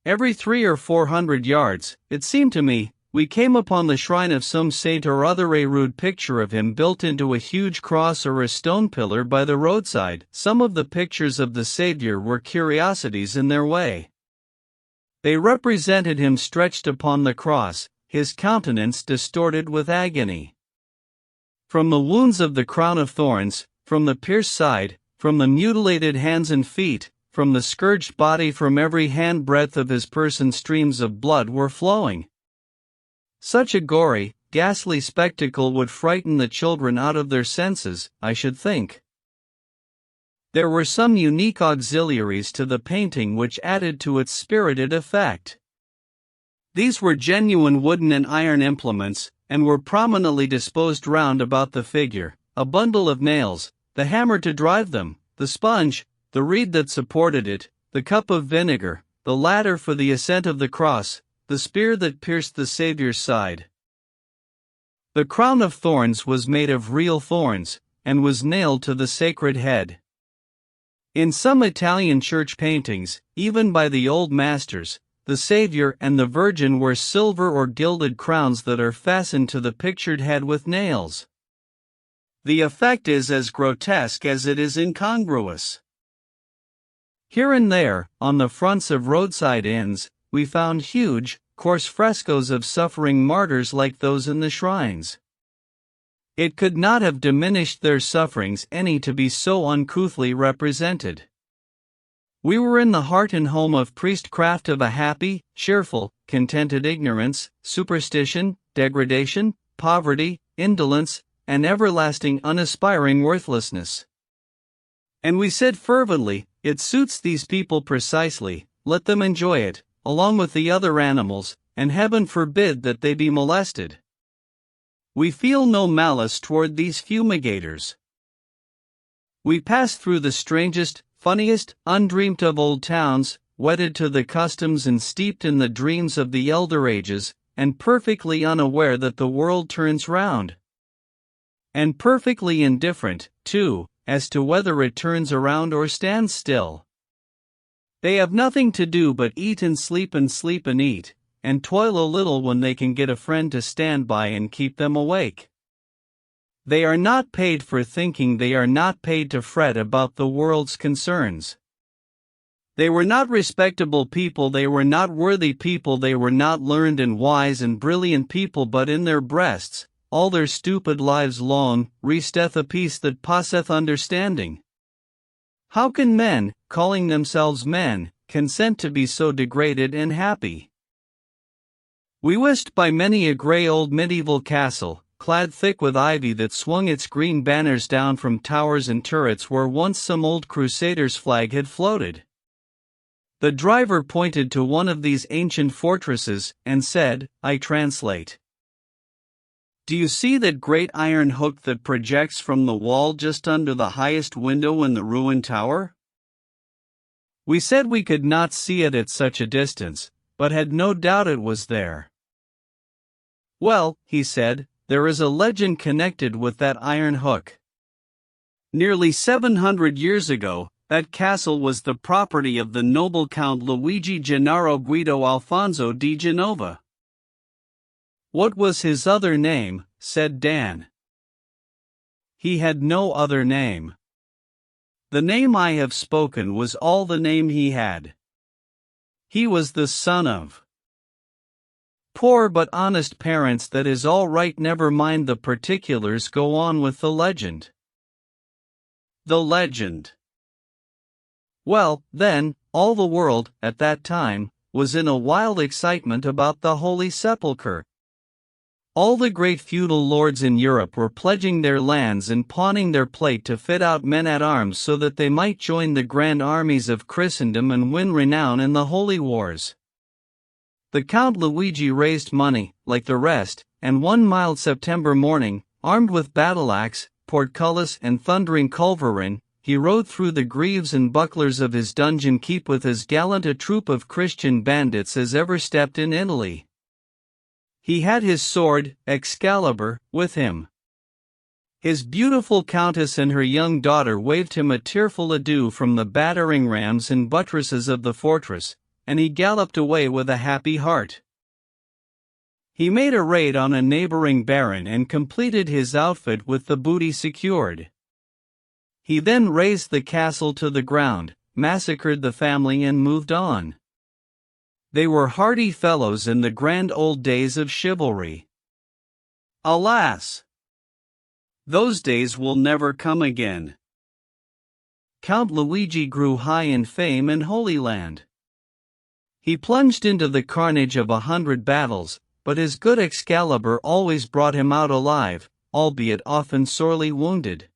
Every 300 or 400 yards, it seemed to me, we came upon the shrine of some saint or other, a rude picture of him built into a huge cross or a stone pillar by the roadside. Some of the pictures of the Savior were curiosities in their way. They represented him stretched upon the cross, his countenance distorted with agony. From the wounds of the crown of thorns, from the pierced side, from the mutilated hands and feet, from the scourged body, from every handbreadth of his person streams of blood were flowing. Such a gory, ghastly spectacle would frighten the children out of their senses, I should think. There were some unique auxiliaries to the painting which added to its spirited effect. These were genuine wooden and iron implements, and were prominently disposed round about the figure: a bundle of nails, the hammer to drive them, the sponge, the reed that supported it, the cup of vinegar, the ladder for the ascent of the cross, the spear that pierced the Saviour's side. The crown of thorns was made of real thorns, and was nailed to the sacred head. In some Italian church paintings, even by the old masters, the Savior and the Virgin wear silver or gilded crowns that are fastened to the pictured head with nails. The effect is as grotesque as it is incongruous. Here and there, on the fronts of roadside inns, we found huge, coarse frescoes of suffering martyrs like those in the shrines. It could not have diminished their sufferings any to be so uncouthly represented. We were in the heart and home of priestcraft, of a happy, cheerful, contented ignorance, superstition, degradation, poverty, indolence, and everlasting unaspiring worthlessness. And we said fervently, it suits these people precisely, let them enjoy it, along with the other animals, and heaven forbid that they be molested. We feel no malice toward these fumigators. We passed through the strangest, funniest, undreamt of old towns, wedded to the customs and steeped in the dreams of the elder ages, and perfectly unaware that the world turns round. And perfectly indifferent, too, as to whether it turns around or stands still. They have nothing to do but eat and sleep and eat, and toil a little when they can get a friend to stand by and keep them awake. They are not paid for thinking, they are not paid to fret about the world's concerns. They were not respectable people, they were not worthy people, they were not learned and wise and brilliant people, but in their breasts, all their stupid lives long, resteth a peace that passeth understanding. How can men, calling themselves men, consent to be so degraded and happy? We whisked by many a grey old medieval castle, clad thick with ivy that swung its green banners down from towers and turrets where once some old crusader's flag had floated. The driver pointed to one of these ancient fortresses, and said, I translate. Do you see that great iron hook that projects from the wall just under the highest window in the ruined tower? We said we could not see it at such a distance, but had no doubt it was there. Well, he said, there is a legend connected with that iron hook. Nearly 700 years ago, that castle was the property of the noble Count Luigi Gennaro Guido Alfonso di Genova. What was his other name? Said Dan. He had no other name. The name I have spoken was all the name he had. He was the son of poor but honest parents. That is all right, never mind the particulars, go on with the legend. The legend. Well, then, all the world, at that time, was in a wild excitement about the Holy Sepulchre. All the great feudal lords in Europe were pledging their lands and pawning their plate to fit out men-at-arms so that they might join the grand armies of Christendom and win renown in the holy wars. The Count Luigi raised money, like the rest, and one mild September morning, armed with battle-axe, portcullis and thundering culverin, he rode through the greaves and bucklers of his dungeon keep with as gallant a troop of Christian bandits as ever stepped in Italy. He had his sword, Excalibur, with him. His beautiful countess and her young daughter waved him a tearful adieu from the battering rams and buttresses of the fortress, and he galloped away with a happy heart. He made a raid on a neighboring baron and completed his outfit with the booty secured. He then razed the castle to the ground, massacred the family and moved on. They were hardy fellows in the grand old days of chivalry. Alas! Those days will never come again. Count Luigi grew high in fame in Holy Land. He plunged into the carnage of 100 battles, but his good Excalibur always brought him out alive, albeit often sorely wounded.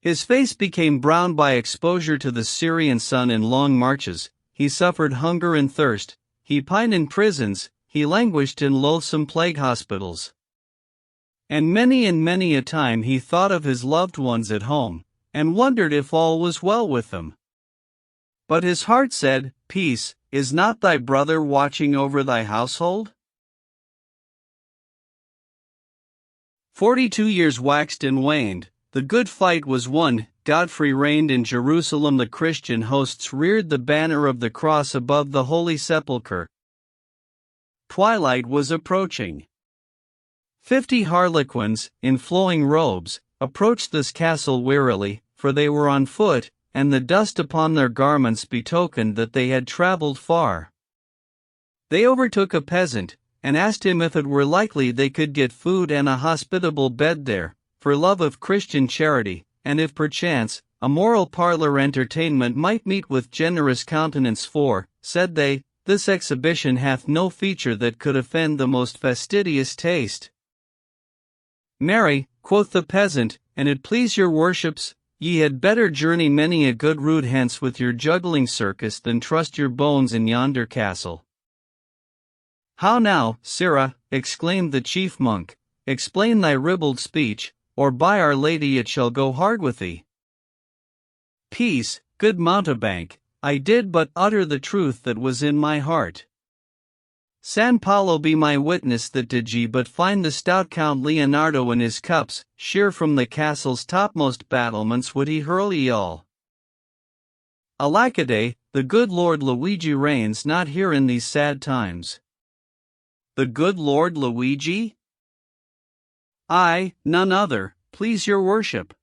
His face became brown by exposure to the Syrian sun in long marches, he suffered hunger and thirst, he pined in prisons, he languished in loathsome plague hospitals. And many a time he thought of his loved ones at home, and wondered if all was well with them. But his heart said, Peace, is not thy brother watching over thy household? 42 years waxed and waned, the good fight was won, Godfrey reigned in Jerusalem, the Christian hosts reared the banner of the cross above the Holy Sepulchre. Twilight was approaching. 50 harlequins, in flowing robes, approached this castle wearily, for they were on foot, and the dust upon their garments betokened that they had traveled far. They overtook a peasant, and asked him if it were likely they could get food and a hospitable bed there, for love of Christian charity, and if perchance, a moral parlor entertainment might meet with generous countenance, for, said they, this exhibition hath no feature that could offend the most fastidious taste. Marry, quoth the peasant, and it please your worships, ye had better journey many a good rood hence with your juggling circus than trust your bones in yonder castle. How now, sirrah, exclaimed the chief monk, explain thy ribald speech, or by Our Lady it shall go hard with thee. Peace, good mountebank, I did but utter the truth that was in my heart. San Paolo be my witness that did ye but find the stout Count Leonardo in his cups, sheer from the castle's topmost battlements would he hurl ye all. Alackaday, the good Lord Luigi reigns not here in these sad times. The good Lord Luigi? Aye, none other, please your worship.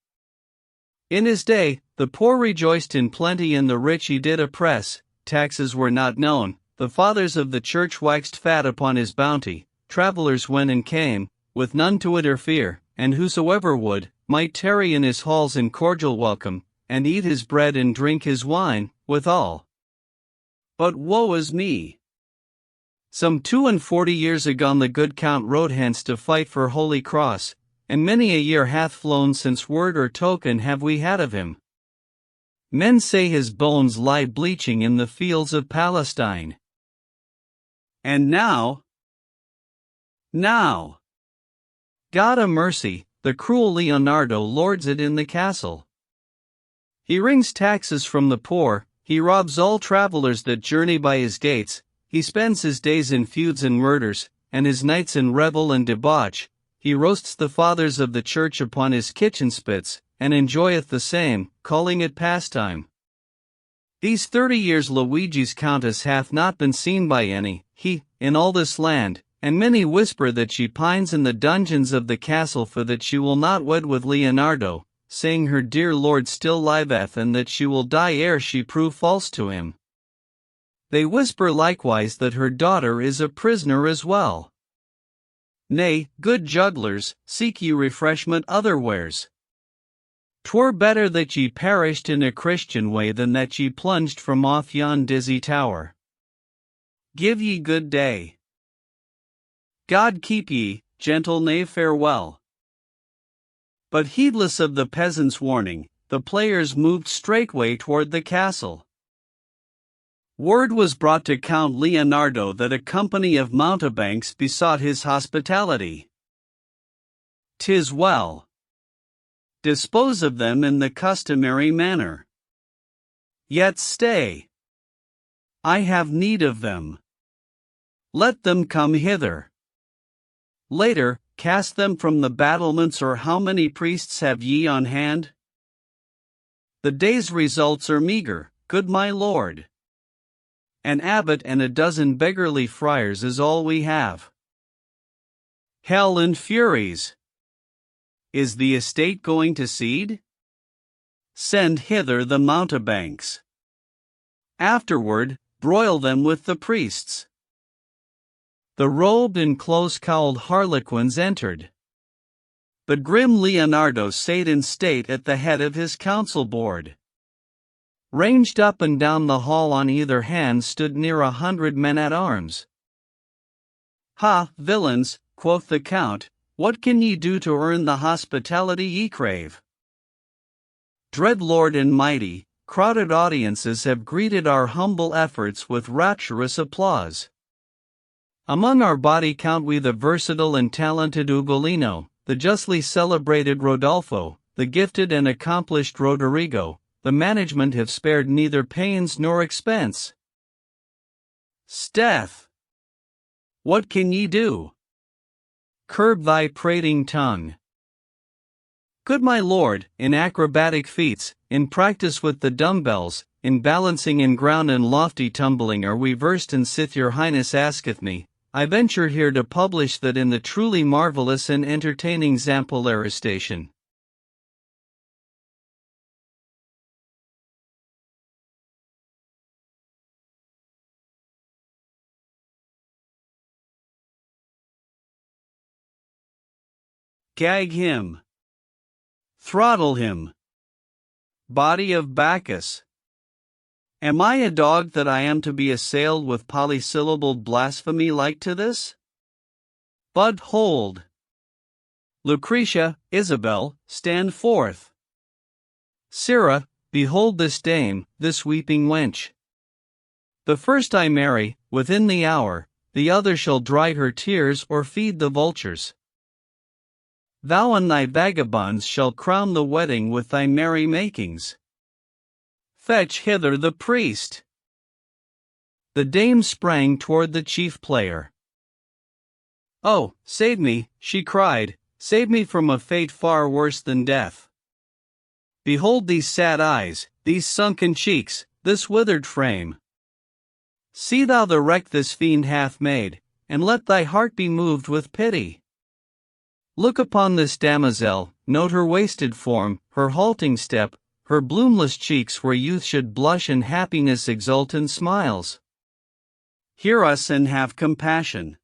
In his day, the poor rejoiced in plenty and the rich he did oppress, taxes were not known, the fathers of the church waxed fat upon his bounty, travelers went and came, with none to interfere, and whosoever would, might tarry in his halls in cordial welcome, and eat his bread and drink his wine, withal. But woe is me! Some 42 years agone the good Count rode hence to fight for Holy Cross, and many a year hath flown since word or token have we had of him. Men say his bones lie bleaching in the fields of Palestine. And now, God a mercy, the cruel Leonardo lords it in the castle. He wrings taxes from the poor, he robs all travelers that journey by his gates, he spends his days in feuds and murders, and his nights in revel and debauch, he roasts the fathers of the church upon his kitchen spits, and enjoyeth the same, calling it pastime. These 30 years Luigi's countess hath not been seen by any, in all this land, and many whisper that she pines in the dungeons of the castle for that she will not wed with Leonardo, saying her dear lord still liveth and that she will die ere she prove false to him. They whisper likewise that her daughter is a prisoner as well. Nay, good jugglers, seek ye refreshment otherwheres. 'Twere better that ye perished in a Christian way than that ye plunged from off yon dizzy tower. Give ye good day. God keep ye, gentle knave, farewell. But heedless of the peasant's warning, the players moved straightway toward the castle. Word was brought to Count Leonardo that a company of mountebanks besought his hospitality. "'Tis well. Dispose of them in the customary manner. Yet stay. I have need of them. Let them come hither. Later, cast them from the battlements, or how many priests have ye on hand? The day's results are meager, good my lord. An abbot and a dozen beggarly friars is all we have." Hell and furies! Is the estate going to cede? Send hither the mountebanks. Afterward, broil them with the priests. The robed and close-cowled harlequins entered. But grim Leonardo sate in state at the head of his council board. Ranged up and down the hall on either hand stood near 100 men-at-arms. "Ha, villains," quoth the count, "what can ye do to earn the hospitality ye crave? Dread lord and mighty, crowded audiences have greeted our humble efforts with rapturous applause. Among our body count we the versatile and talented Ugolino, the justly celebrated Rodolfo, the gifted and accomplished Roderigo. The management have spared neither pains nor expense. 'Sdeath! What can ye do? Curb thy prating tongue. Good my lord, in acrobatic feats, in practice with the dumbbells, in balancing in ground and lofty tumbling are we versed, and sith your highness asketh me, I venture here to publish that in the truly marvelous and entertaining Zampolera station. Gag him. Throttle him. Body of Bacchus. Am I a dog that I am to be assailed with polysyllabled blasphemy like to this? But hold. Lucretia, Isabel, stand forth. Sirrah, behold this dame, this weeping wench. The first I marry, within the hour, the other shall dry her tears or feed the vultures. Thou and thy vagabonds shall crown the wedding with thy merry makings. Fetch hither the priest. The dame sprang toward the chief player. Oh, save me, she cried, save me from a fate far worse than death. Behold these sad eyes, these sunken cheeks, this withered frame. See thou the wreck this fiend hath made, and let thy heart be moved with pity. Look upon this damosel, note her wasted form, her halting step, her bloomless cheeks where youth should blush and happiness exult in smiles. Hear us and have compassion.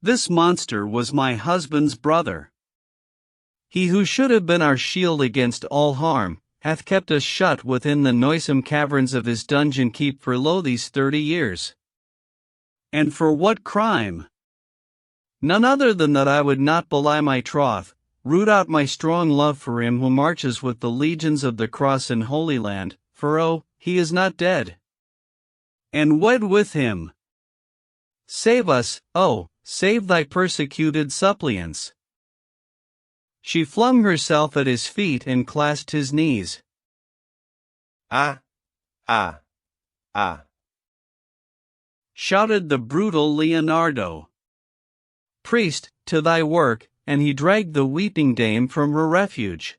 This monster was my husband's brother. He who should have been our shield against all harm, hath kept us shut within the noisome caverns of his dungeon keep for lo these 30 years. And for what crime? None other than that I would not belie my troth, root out my strong love for him who marches with the legions of the cross in Holy Land, for oh, he is not dead. And wed with him. Save us, oh, save thy persecuted suppliants. She flung herself at his feet and clasped his knees. Ah! Ah! Ah! Shouted the brutal Leonardo. Priest, to thy work, and he dragged the weeping dame from her refuge.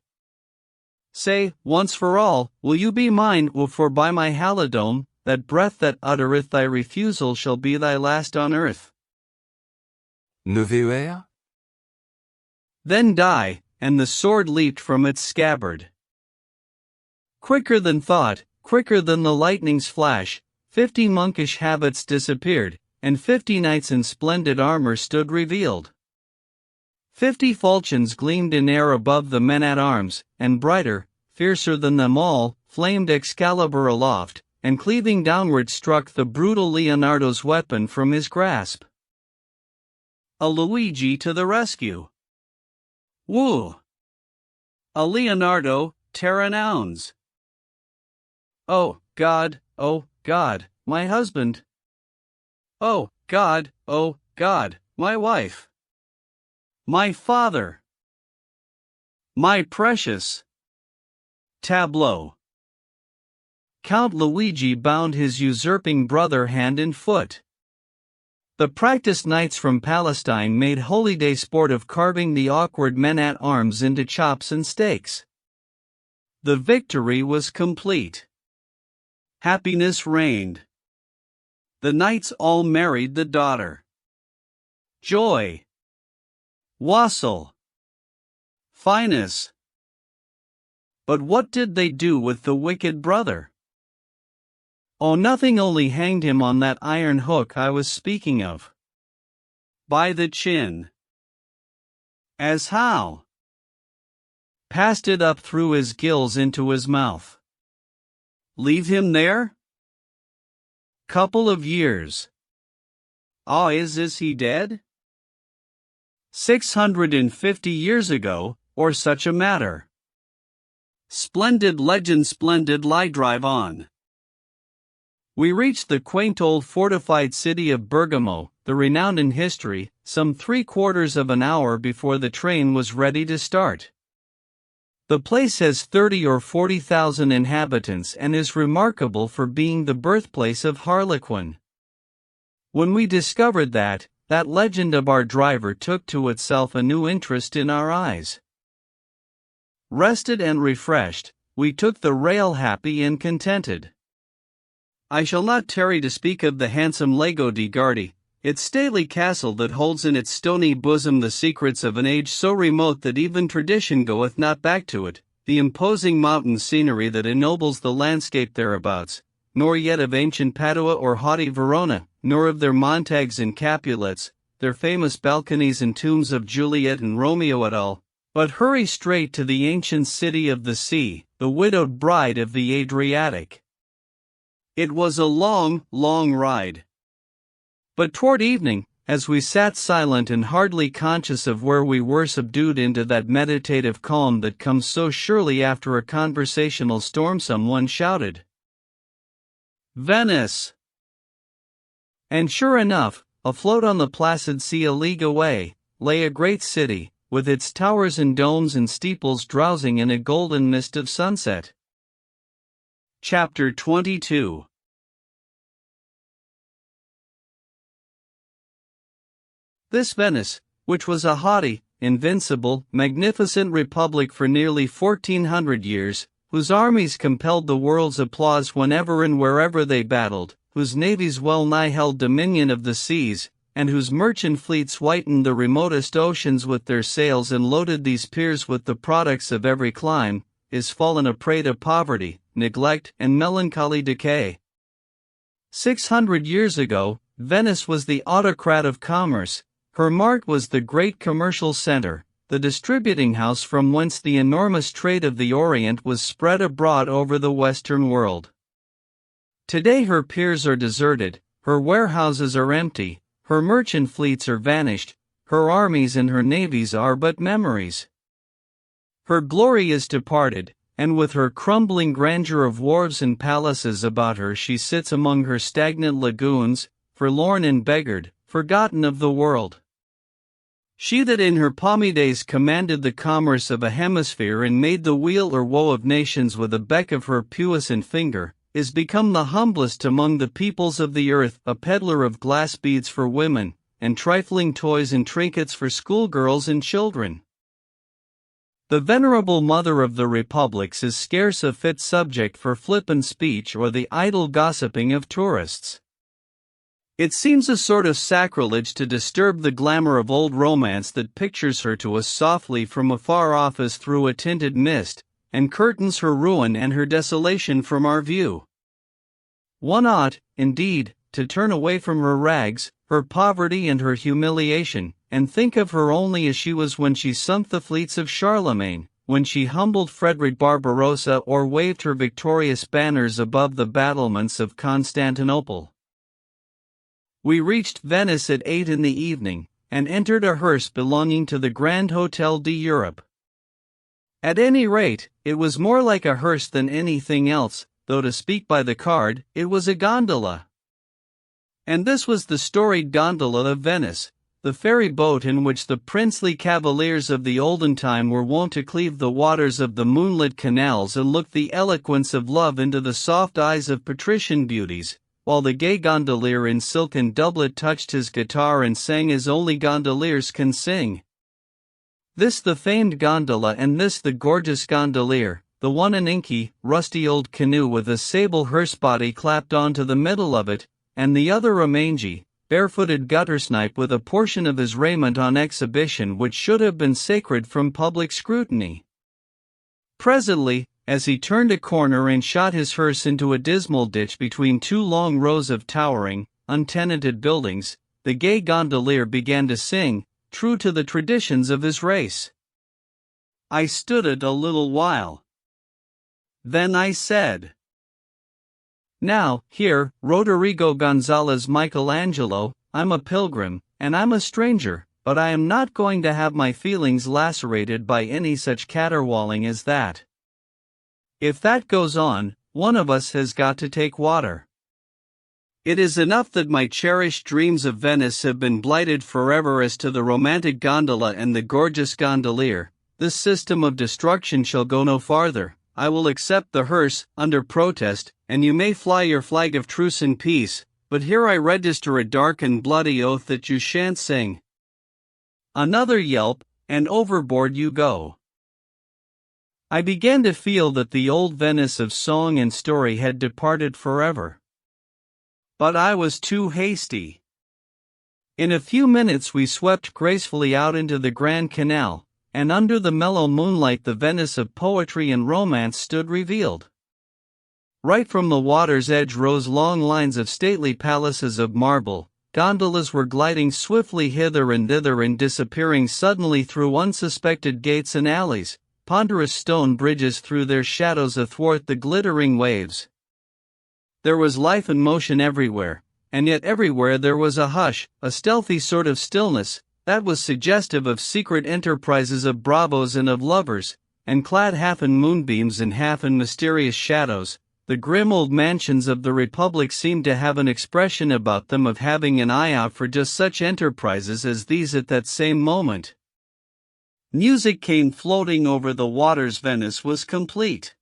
Say, once for all, will you be mine, for by my halidome, that breath that uttereth thy refusal shall be thy last on earth. Ne VER? Then die, and the sword leaped from its scabbard. Quicker than thought, quicker than the lightning's flash, 50 monkish habits disappeared, and 50 knights in splendid armor stood revealed. 50 falchions gleamed in air above the men-at-arms, and brighter, fiercer than them all, flamed Excalibur aloft, and cleaving downward struck the brutal Leonardo's weapon from his grasp. A Luigi to the rescue. Woo! A Leonardo, terra nouns. Oh, God, my husband. Oh, God, my wife. My father. My precious. Tableau. Count Luigi bound his usurping brother hand and foot. The practiced knights from Palestine made holyday sport of carving the awkward men-at-arms into chops and steaks. The victory was complete. Happiness reigned. The knights all married the daughter. Joy. Wassail. Finesse. But what did they do with the wicked brother? Oh, nothing, only hanged him on that iron hook I was speaking of. By the chin. As how? Passed it up through his gills into his mouth. Leave him there? Couple of years. Ah, is he dead? 650 years ago, or such a matter. Splendid legend, splendid lie, drive on. We reached the quaint old fortified city of Bergamo, the renowned in history, some 3/4 of an hour before the train was ready to start. The place has 30 or 40,000 inhabitants and is remarkable for being the birthplace of Harlequin. When we discovered that legend of our driver took to itself a new interest in our eyes. Rested and refreshed, we took the rail happy and contented. I shall not tarry to speak of the handsome Lago di Gardi, its stately castle that holds in its stony bosom the secrets of an age so remote that even tradition goeth not back to it, the imposing mountain scenery that ennobles the landscape thereabouts, nor yet of ancient Padua or haughty Verona, nor of their Montagues and Capulets, their famous balconies and tombs of Juliet and Romeo et al., but hurry straight to the ancient city of the sea, the widowed bride of the Adriatic. It was a long, long ride. But toward evening, as we sat silent and hardly conscious of where we were, subdued into that meditative calm that comes so surely after a conversational storm, someone shouted, "Venice!" And sure enough, afloat on the placid sea a league away, lay a great city, with its towers and domes and steeples drowsing in a golden mist of sunset. Chapter 22. This Venice, which was a haughty, invincible, magnificent republic for nearly 1400 years, whose armies compelled the world's applause whenever and wherever they battled, whose navies well nigh held dominion of the seas, and whose merchant fleets whitened the remotest oceans with their sails and loaded these piers with the products of every clime, is fallen a prey to poverty, neglect, and melancholy decay. 600 years ago, Venice was the autocrat of commerce, her mart was the great commercial center, the distributing house from whence the enormous trade of the Orient was spread abroad over the Western world. Today her piers are deserted, her warehouses are empty, her merchant fleets are vanished, her armies and her navies are but memories. Her glory is departed, and with her crumbling grandeur of wharves and palaces about her she sits among her stagnant lagoons, forlorn and beggared, forgotten of the world. She that in her palmy days commanded the commerce of a hemisphere and made the weal or woe of nations with a beck of her puissant finger, is become the humblest among the peoples of the earth, a peddler of glass beads for women, and trifling toys and trinkets for schoolgirls and children. The venerable mother of the republics is scarce a fit subject for flippant speech or the idle gossiping of tourists. It seems a sort of sacrilege to disturb the glamour of old romance that pictures her to us softly from afar off as through a tinted mist, and curtains her ruin and her desolation from our view. One ought, indeed, to turn away from her rags, her poverty and her humiliation, and think of her only as she was when she sunk the fleets of Charlemagne, when she humbled Frederick Barbarossa or waved her victorious banners above the battlements of Constantinople. We reached Venice at 8 in the evening, and entered a hearse belonging to the Grand Hotel d'Europe. At any rate, it was more like a hearse than anything else, though to speak by the card, it was a gondola. And this was the storied gondola of Venice, the ferry boat in which the princely cavaliers of the olden time were wont to cleave the waters of the moonlit canals and look the eloquence of love into the soft eyes of patrician beauties, while the gay gondolier in silken doublet touched his guitar and sang as only gondoliers can sing. This the famed gondola and this the gorgeous gondolier, the one an inky, rusty old canoe with a sable hearse body clapped onto the middle of it, and the other a mangy, barefooted guttersnipe with a portion of his raiment on exhibition which should have been sacred from public scrutiny. Presently, as he turned a corner and shot his hearse into a dismal ditch between two long rows of towering, untenanted buildings, the gay gondolier began to sing, true to the traditions of his race. I stood it a little while. Then I said, "Now, here, Roderigo Gonzalez Michelangelo, I'm a pilgrim, and I'm a stranger, but I am not going to have my feelings lacerated by any such caterwauling as that. If that goes on, one of us has got to take water. It is enough that my cherished dreams of Venice have been blighted forever as to the romantic gondola and the gorgeous gondolier. This system of destruction shall go no farther. I will accept the hearse, under protest, and you may fly your flag of truce in peace, but here I register a dark and bloody oath that you shan't sing." Another yelp, and overboard you go. I began to feel that the old Venice of song and story had departed forever. But I was too hasty. In a few minutes we swept gracefully out into the Grand Canal, and under the mellow moonlight the Venice of poetry and romance stood revealed. Right from the water's edge rose long lines of stately palaces of marble, gondolas were gliding swiftly hither and thither and disappearing suddenly through unsuspected gates and alleys, ponderous stone bridges threw their shadows athwart the glittering waves. There was life and motion everywhere, and yet everywhere there was a hush, a stealthy sort of stillness, that was suggestive of secret enterprises of bravos and of lovers, and clad half in moonbeams and half in mysterious shadows, the grim old mansions of the Republic seemed to have an expression about them of having an eye out for just such enterprises as these at that same moment. Music came floating over the waters. Venice was complete.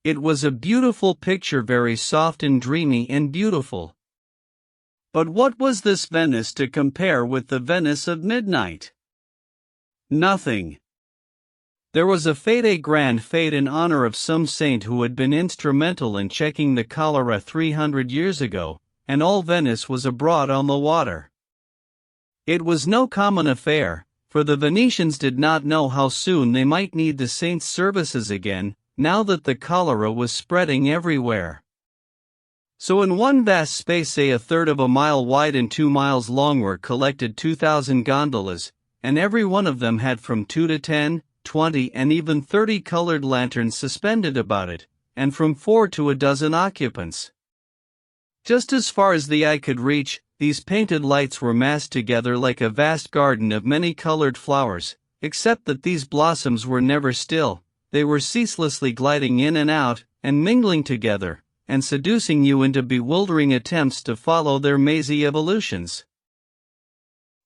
It was a beautiful picture, very soft and dreamy and beautiful. But what was this Venice to compare with the Venice of midnight? Nothing. There was a fete grand fete in honor of some saint who had been instrumental in checking the cholera 300 years ago, and all Venice was abroad on the water. It was no common affair, for the Venetians did not know how soon they might need the saint's services again, now that the cholera was spreading everywhere. So in one vast space, say a third of a mile wide and 2 miles long, were collected 2,000 gondolas, and every one of them had from 2 to 10, 20 and even 30 colored lanterns suspended about it, and from 4 to a dozen occupants. Just as far as the eye could reach, these painted lights were massed together like a vast garden of many colored flowers, except that these blossoms were never still. They were ceaselessly gliding in and out, and mingling together, and seducing you into bewildering attempts to follow their mazy evolutions.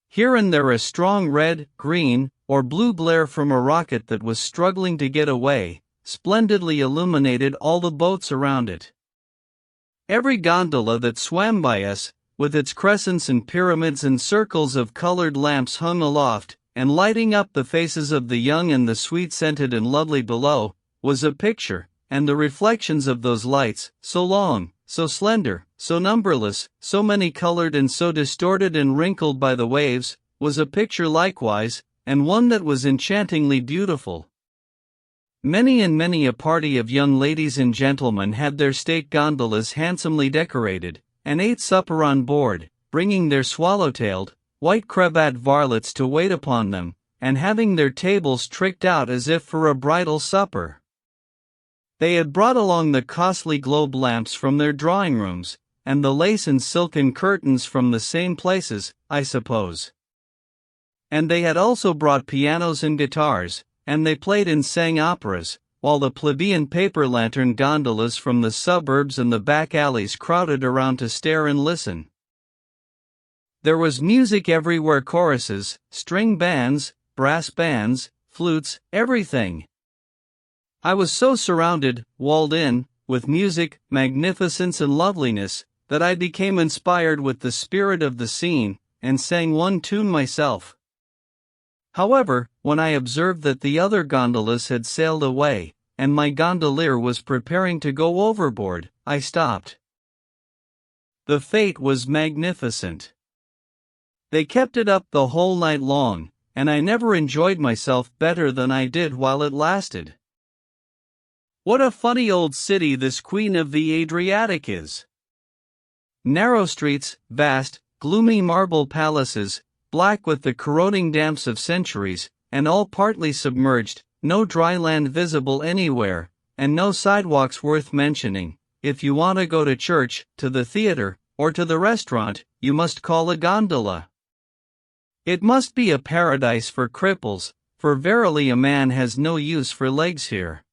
Here and there a strong red, green, or blue glare from a rocket that was struggling to get away, splendidly illuminated all the boats around it. Every gondola that swam by us, with its crescents and pyramids and circles of colored lamps hung aloft, and lighting up the faces of the young and the sweet-scented and lovely below, was a picture, and the reflections of those lights, so long, so slender, so numberless, so many-colored and so distorted and wrinkled by the waves, was a picture likewise, and one that was enchantingly beautiful. Many and many a party of young ladies and gentlemen had their state gondolas handsomely decorated, and ate supper on board, bringing their swallow-tailed, white-cravat varlets to wait upon them, and having their tables tricked out as if for a bridal supper. They had brought along the costly globe lamps from their drawing-rooms, and the lace and silken curtains from the same places, I suppose. And they had also brought pianos and guitars, and they played and sang operas, while the plebeian paper lantern gondolas from the suburbs and the back alleys crowded around to stare and listen. There was music everywhere, choruses, string bands, brass bands, flutes, everything. I was so surrounded, walled in, with music, magnificence and loveliness, that I became inspired with the spirit of the scene, and sang one tune myself. However, when I observed that the other gondolas had sailed away, and my gondolier was preparing to go overboard, I stopped. The fete was magnificent. They kept it up the whole night long, and I never enjoyed myself better than I did while it lasted. What a funny old city this Queen of the Adriatic is! Narrow streets, vast, gloomy marble palaces, black with the corroding damps of centuries, and all partly submerged, no dry land visible anywhere, and no sidewalks worth mentioning. If you want to go to church, to the theater, or to the restaurant, you must call a gondola. It must be a paradise for cripples, for verily a man has no use for legs here.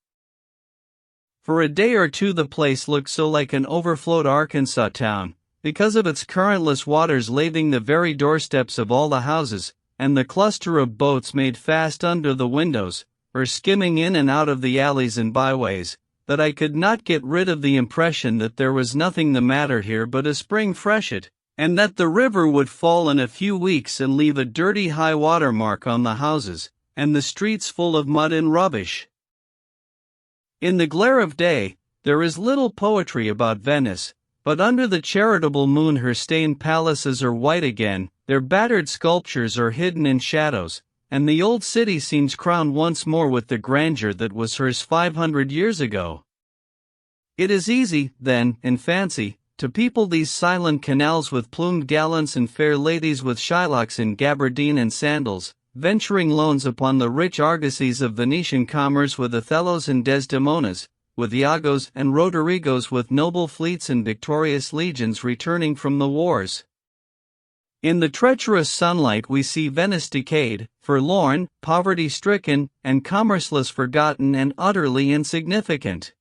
For a day or two the place looked so like an overflowed Arkansas town, because of its currentless waters laving the very doorsteps of all the houses, and the cluster of boats made fast under the windows, or skimming in and out of the alleys and byways, that I could not get rid of the impression that there was nothing the matter here but a spring freshet, and that the river would fall in a few weeks and leave a dirty high water mark on the houses, and the streets full of mud and rubbish. In the glare of day, there is little poetry about Venice, but under the charitable moon her stained palaces are white again, their battered sculptures are hidden in shadows, and the old city seems crowned once more with the grandeur that was hers 500 years ago. It is easy, then, in fancy, to people these silent canals with plumed gallants and fair ladies with shylocks in gabardine and sandals, venturing loans upon the rich argosies of Venetian commerce with Othellos and Desdemonas, with Iagos and Rodrigos, with noble fleets and victorious legions returning from the wars. In the treacherous sunlight we see Venice decayed, forlorn, poverty-stricken, and commerceless, forgotten and utterly insignificant.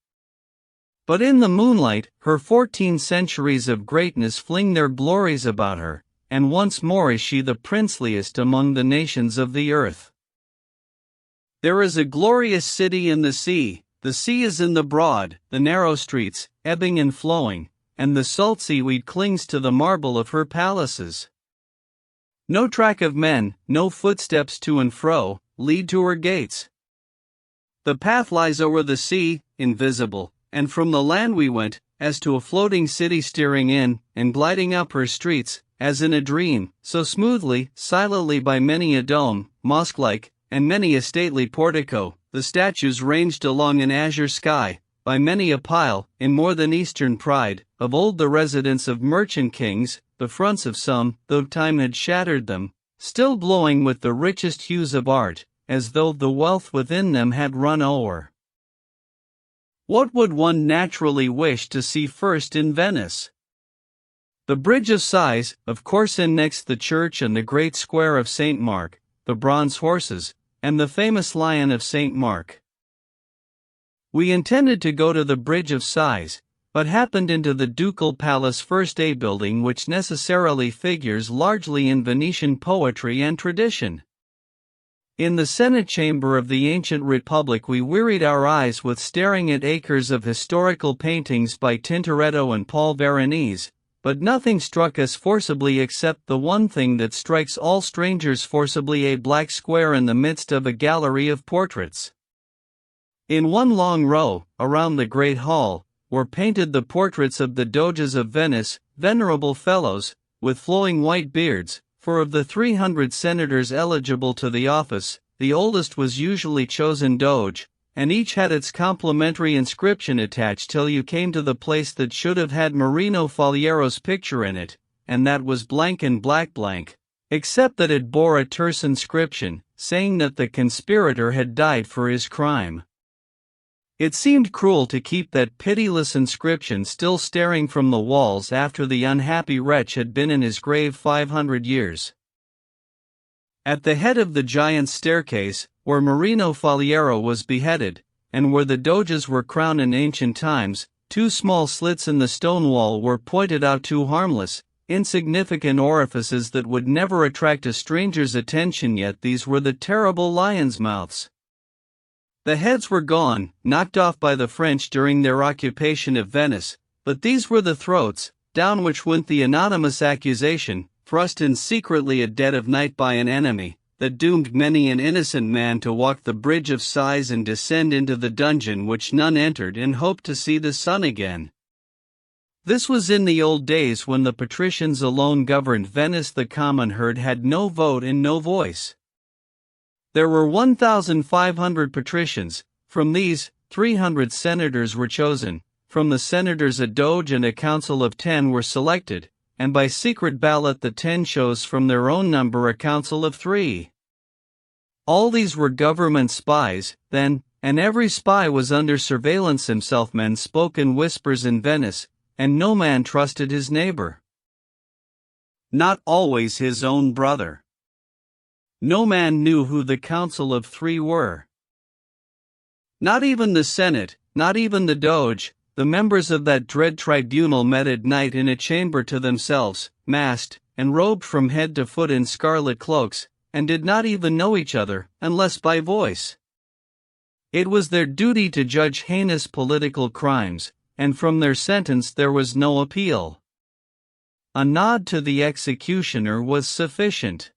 But in the moonlight, her 14 centuries of greatness fling their glories about her, and once more is she the princeliest among the nations of the earth. There is a glorious city in the sea. The sea is in the broad, the narrow streets, ebbing and flowing, and the salt seaweed clings to the marble of her palaces. No track of men, no footsteps to and fro, lead to her gates. The path lies over the sea, invisible, and from the land we went, as to a floating city steering in, and gliding up her streets, as in a dream, so smoothly, silently by many a dome, mosque-like, and many a stately portico, the statues ranged along an azure sky, by many a pile, in more than eastern pride, of old the residence of merchant kings, the fronts of some, though time had shattered them, still glowing with the richest hues of art, as though the wealth within them had run o'er. What would one naturally wish to see first in Venice? The Bridge of Sighs, of course, and next the church and the great square of St. Mark, the bronze horses, and the famous lion of St. Mark. We intended to go to the Bridge of Sighs, but happened into the Ducal Palace First A building, which necessarily figures largely in Venetian poetry and tradition. In the Senate chamber of the ancient republic we wearied our eyes with staring at acres of historical paintings by Tintoretto and Paul Veronese, but nothing struck us forcibly except the one thing that strikes all strangers forcibly: a black square in the midst of a gallery of portraits. In one long row, around the great hall, were painted the portraits of the Doges of Venice, venerable fellows, with flowing white beards, for of the 300 senators eligible to the office, the oldest was usually chosen Doge, and each had its complimentary inscription attached till you came to the place that should have had Marino Faliero's picture in it, and that was blank and black blank, except that it bore a terse inscription, saying that the conspirator had died for his crime. It seemed cruel to keep that pitiless inscription still staring from the walls after the unhappy wretch had been in his grave 500 years. At the head of the giant staircase, where Marino Faliero was beheaded, and where the Doges were crowned in ancient times, 2 small slits in the stone wall were pointed out, 2 harmless, insignificant orifices that would never attract a stranger's attention, yet these were the terrible lions' mouths. The heads were gone, knocked off by the French during their occupation of Venice, but these were the throats, down which went the anonymous accusation, thrust in secretly at dead of night by an enemy, that doomed many an innocent man to walk the Bridge of Sighs and descend into the dungeon which none entered and hoped to see the sun again. This was in the old days when the patricians alone governed Venice. The common herd had no vote and no voice. There were 1,500 patricians. From these, 300 senators were chosen. From the senators a doge and a council of 10 were selected, and by secret ballot the 10 chose from their own number a council of 3. All these were government spies, then, and every spy was under surveillance himself. Men spoke in whispers in Venice, and no man trusted his neighbor. Not always his own brother. No man knew who the Council of 3 were. Not even the Senate, not even the Doge. The members of that dread tribunal met at night in a chamber to themselves, masked, and robed from head to foot in scarlet cloaks, and did not even know each other, unless by voice. It was their duty to judge heinous political crimes, and from their sentence there was no appeal. A nod to the executioner was sufficient.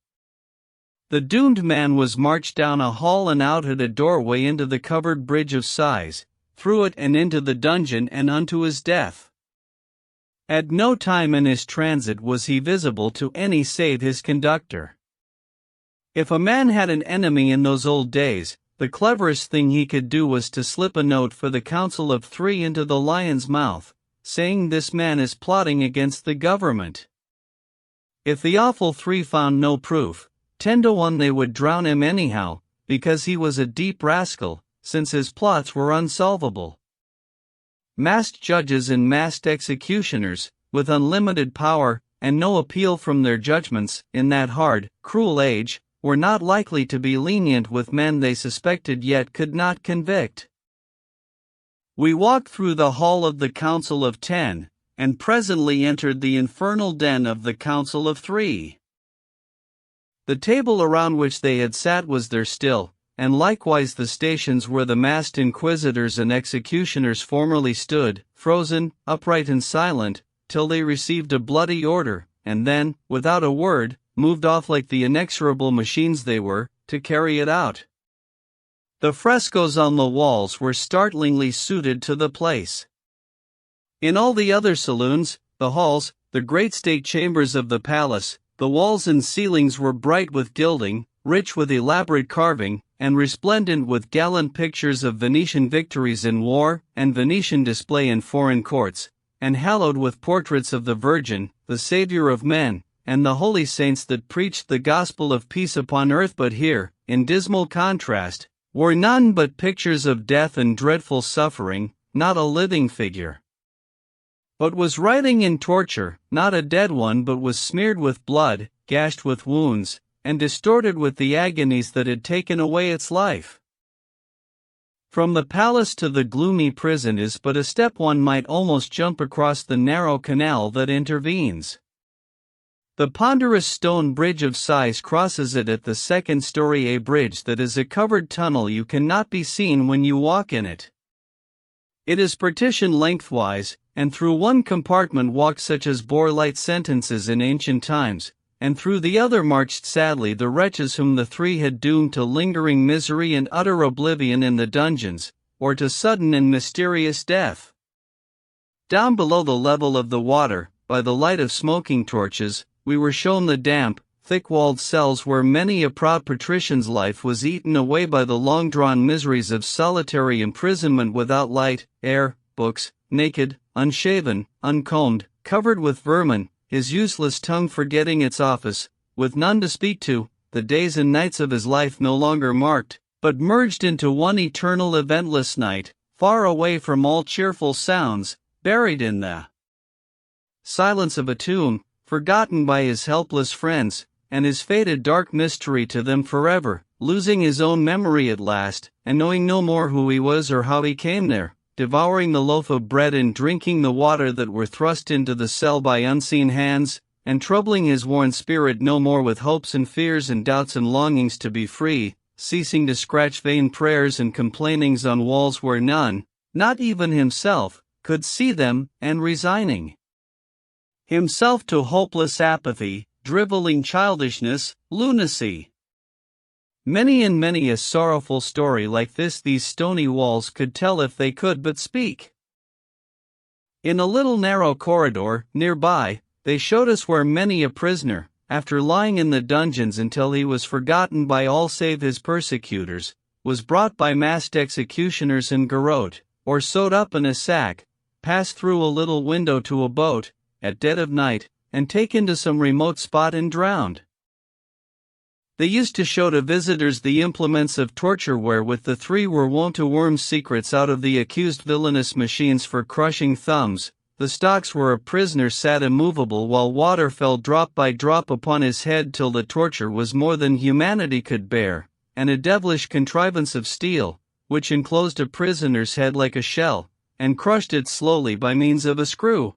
The doomed man was marched down a hall and out at a doorway into the covered Bridge of Sighs, through it and into the dungeon and unto his death. At no time in his transit was he visible to any save his conductor. If a man had an enemy in those old days, the cleverest thing he could do was to slip a note for the Council of 3 into the lion's mouth, saying, "This man is plotting against the government." If the awful 3 found no proof, 10 to 1 they would drown him anyhow, because he was a deep rascal, since his plots were unsolvable. Masked judges and masked executioners, with unlimited power, and no appeal from their judgments, in that hard, cruel age, were not likely to be lenient with men they suspected yet could not convict. We walked through the hall of the Council of 10, and presently entered the infernal den of the Council of 3. The table around which they had sat was there still, and likewise the stations where the masked inquisitors and executioners formerly stood, frozen, upright and silent, till they received a bloody order, and then, without a word, moved off like the inexorable machines they were, to carry it out. The frescoes on the walls were startlingly suited to the place. In all the other saloons, the halls, the great state chambers of the palace, the walls and ceilings were bright with gilding, rich with elaborate carving, and resplendent with gallant pictures of Venetian victories in war, and Venetian display in foreign courts, and hallowed with portraits of the Virgin, the Savior of men, and the holy saints that preached the gospel of peace upon earth, but here, in dismal contrast, were none but pictures of death and dreadful suffering, not a living figure. But was writhing in torture, not a dead one, but was smeared with blood, gashed with wounds, and distorted with the agonies that had taken away its life. From the palace to the gloomy prison is but a step. One might almost jump across the narrow canal that intervenes. The ponderous stone bridge of sighs crosses it at the second story, a bridge that is a covered tunnel. You cannot be seen when you walk in it. It is partitioned lengthwise, and through one compartment walked such as bore light sentences in ancient times, and through the other marched sadly the wretches whom the three had doomed to lingering misery and utter oblivion in the dungeons, or to sudden and mysterious death. Down below the level of the water, by the light of smoking torches, we were shown the damp, thick-walled cells where many a proud patrician's life was eaten away by the long-drawn miseries of solitary imprisonment without light, air, books, naked, unshaven, uncombed, covered with vermin, his useless tongue forgetting its office, with none to speak to, the days and nights of his life no longer marked, but merged into one eternal eventless night, far away from all cheerful sounds, buried in the silence of a tomb, forgotten by his helpless friends, and his fated dark mystery to them forever, losing his own memory at last, and knowing no more who he was or how he came there, devouring the loaf of bread and drinking the water that were thrust into the cell by unseen hands, and troubling his worn spirit no more with hopes and fears and doubts and longings to be free, ceasing to scratch vain prayers and complainings on walls where none, not even himself, could see them, and resigning himself to hopeless apathy, driveling childishness, lunacy. Many and many a sorrowful story like this these stony walls could tell if they could but speak. In a little narrow corridor, nearby, they showed us where many a prisoner, after lying in the dungeons until he was forgotten by all save his persecutors, was brought by masked executioners and garrote, or sewed up in a sack, passed through a little window to a boat, at dead of night, and taken to some remote spot and drowned. They used to show to visitors the implements of torture wherewith the three were wont to worm secrets out of the accused villainous machines for crushing thumbs, the stocks where a prisoner sat immovable while water fell drop by drop upon his head till the torture was more than humanity could bear, and a devilish contrivance of steel, which enclosed a prisoner's head like a shell, and crushed it slowly by means of a screw.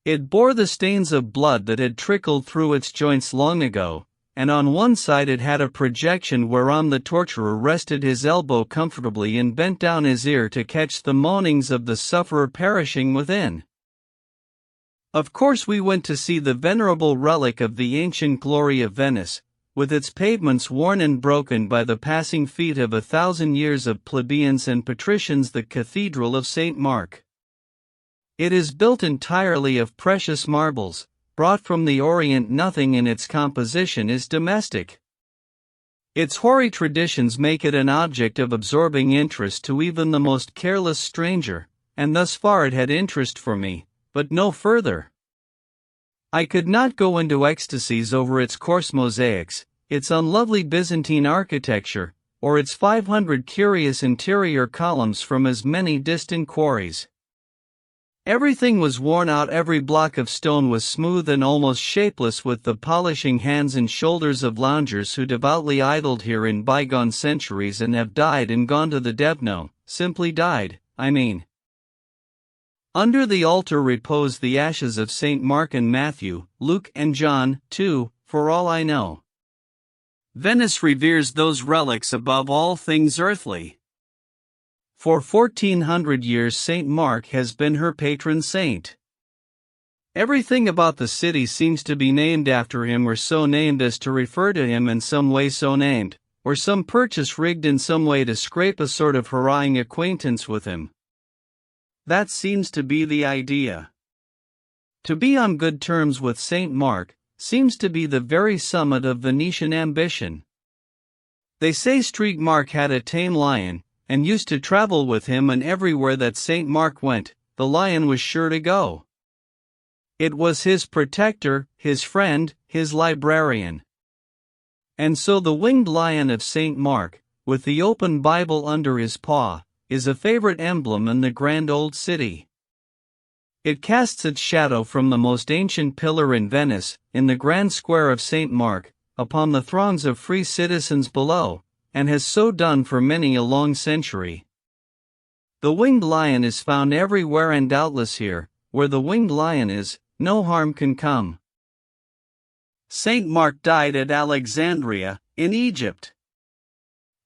It bore the stains of blood that had trickled through its joints long ago, and on one side it had a projection whereon the torturer rested his elbow comfortably and bent down his ear to catch the moanings of the sufferer perishing within. Of course we went to see the venerable relic of the ancient glory of Venice, with its pavements worn and broken by the passing feet of 1,000 years of plebeians and patricians, the Cathedral of St. Mark. It is built entirely of precious marbles, brought from the Orient. Nothing in its composition is domestic. Its hoary traditions make it an object of absorbing interest to even the most careless stranger, and thus far it had interest for me, but no further. I could not go into ecstasies over its coarse mosaics, its unlovely Byzantine architecture, or its 500 curious interior columns from as many distant quarries. Everything was worn out, every block of stone was smooth and almost shapeless with the polishing hands and shoulders of loungers who devoutly idled here in bygone centuries and have died and gone to the Debno, simply died, I mean. Under the altar repose the ashes of St. Mark and Matthew, Luke and John, too, for all I know. Venice reveres those relics above all things earthly. For 1400 years St. Mark has been her patron saint. Everything about the city seems to be named after him, or so named as to refer to him in some way so named, or some purchase rigged in some way to scrape a sort of hurrahing acquaintance with him. That seems to be the idea. To be on good terms with St. Mark seems to be the very summit of Venetian ambition. They say Street Mark had a tame lion, and used to travel with him, and everywhere that St. Mark went, the lion was sure to go. It was his protector, his friend, his librarian. And so the winged lion of St. Mark, with the open Bible under his paw, is a favorite emblem in the grand old city. It casts its shadow from the most ancient pillar in Venice, in the grand square of St. Mark, upon the throngs of free citizens below, and has so done for many a long century. The winged lion is found everywhere, and doubtless here, where the winged lion is, no harm can come. St. Mark died at Alexandria, in Egypt.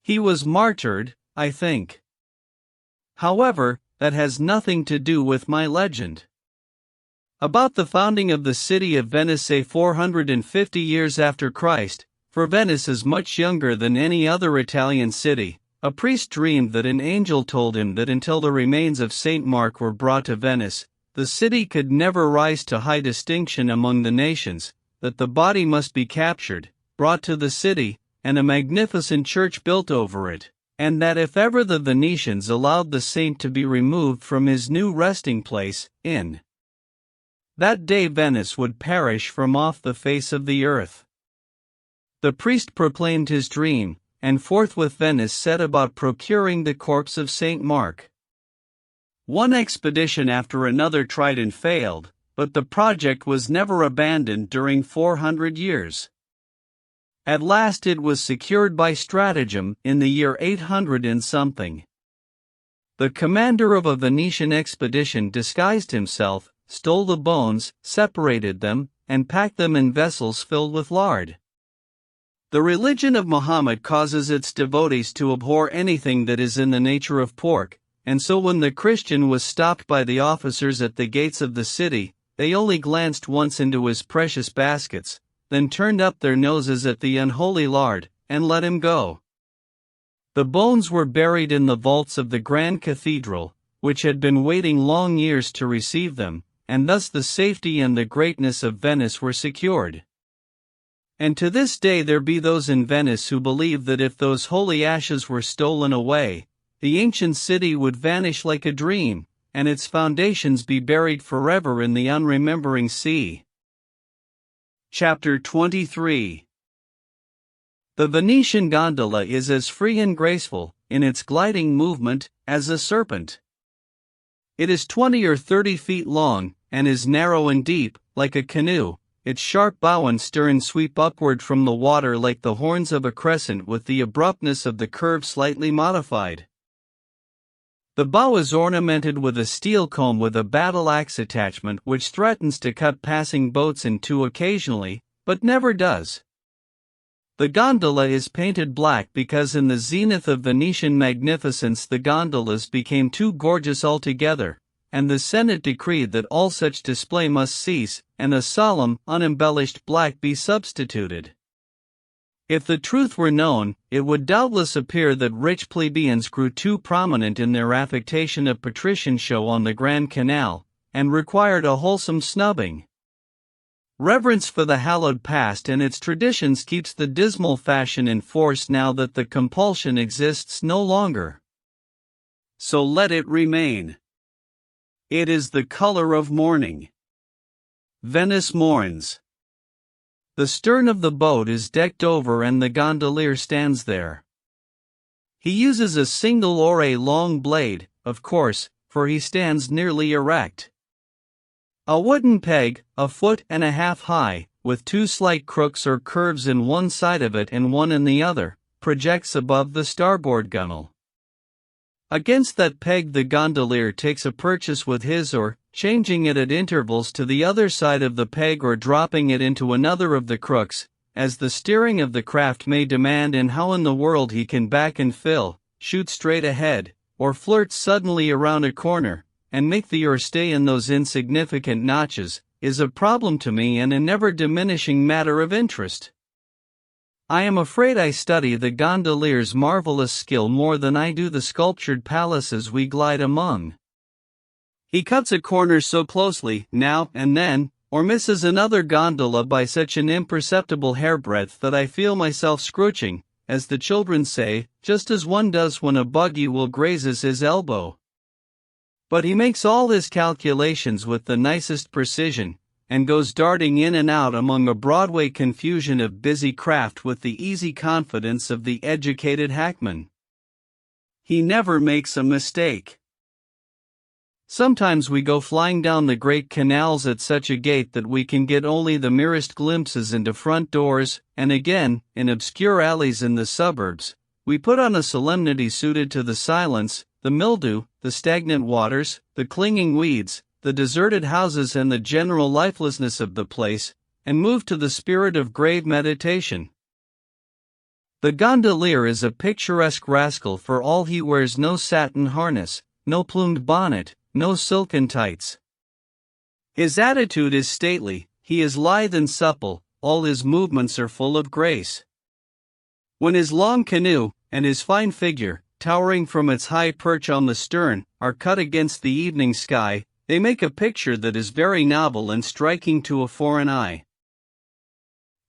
He was martyred, I think. However, that has nothing to do with my legend. About the founding of the city of Venice, say 450 years after Christ, for Venice is much younger than any other Italian city, a priest dreamed that an angel told him that until the remains of St. Mark were brought to Venice, the city could never rise to high distinction among the nations, that the body must be captured, brought to the city, and a magnificent church built over it, and that if ever the Venetians allowed the saint to be removed from his new resting place, in that day Venice would perish from off the face of the earth. The priest proclaimed his dream, and forthwith Venice set about procuring the corpse of St. Mark. One expedition after another tried and failed, but the project was never abandoned during 400 years. At last it was secured by stratagem in the year 800 and something. The commander of a Venetian expedition disguised himself, stole the bones, separated them, and packed them in vessels filled with lard. The religion of Muhammad causes its devotees to abhor anything that is in the nature of pork, and so when the Christian was stopped by the officers at the gates of the city, they only glanced once into his precious baskets, then turned up their noses at the unholy lard, and let him go. The bones were buried in the vaults of the Grand Cathedral, which had been waiting long years to receive them, and thus the safety and the greatness of Venice were secured. And to this day there be those in Venice who believe that if those holy ashes were stolen away, the ancient city would vanish like a dream, and its foundations be buried forever in the unremembering sea. Chapter 23. The Venetian gondola is as free and graceful, in its gliding movement, as a serpent. It is 20 or 30 feet long, and is narrow and deep, like a canoe. Its sharp bow and stern sweep upward from the water like the horns of a crescent, with the abruptness of the curve slightly modified. The bow is ornamented with a steel comb with a battle axe attachment which threatens to cut passing boats in two occasionally, but never does. The gondola is painted black because in the zenith of Venetian magnificence the gondolas became too gorgeous altogether, and the Senate decreed that all such display must cease, and a solemn, unembellished black be substituted. If the truth were known, it would doubtless appear that rich plebeians grew too prominent in their affectation of patrician show on the Grand Canal, and required a wholesome snubbing. Reverence for the hallowed past and its traditions keeps the dismal fashion in force now that the compulsion exists no longer. So let it remain. It is the color of mourning. Venice mourns. The stern of the boat is decked over and the gondolier stands there. He uses a single or a long blade, of course, for he stands nearly erect. A wooden peg, 1.5 feet high, with two slight crooks or curves in one side of it and one in the other, projects above the starboard gunwale. Against that peg the gondolier takes a purchase with his oar, changing it at intervals to the other side of the peg or dropping it into another of the crooks, as the steering of the craft may demand, and how in the world he can back and fill, shoot straight ahead, or flirt suddenly around a corner, and make the oar stay in those insignificant notches, is a problem to me and a never-diminishing matter of interest. I am afraid I study the gondolier's marvelous skill more than I do the sculptured palaces we glide among. He cuts a corner so closely, now and then, or misses another gondola by such an imperceptible hairbreadth that I feel myself scrooching, as the children say, just as one does when a buggy will grazes his elbow. But he makes all his calculations with the nicest precision, and goes darting in and out among a Broadway confusion of busy craft with the easy confidence of the educated hackman. He never makes a mistake. Sometimes we go flying down the great canals at such a gait that we can get only the merest glimpses into front doors, and again, in obscure alleys in the suburbs, we put on a solemnity suited to the silence, the mildew, the stagnant waters, the clinging weeds, the deserted houses and the general lifelessness of the place, and move to the spirit of grave meditation. The gondolier is a picturesque rascal for all he wears no satin harness, no plumed bonnet, no silken tights. His attitude is stately, he is lithe and supple, all his movements are full of grace. When his long canoe, and his fine figure, towering from its high perch on the stern, are cut against the evening sky, they make a picture that is very novel and striking to a foreign eye.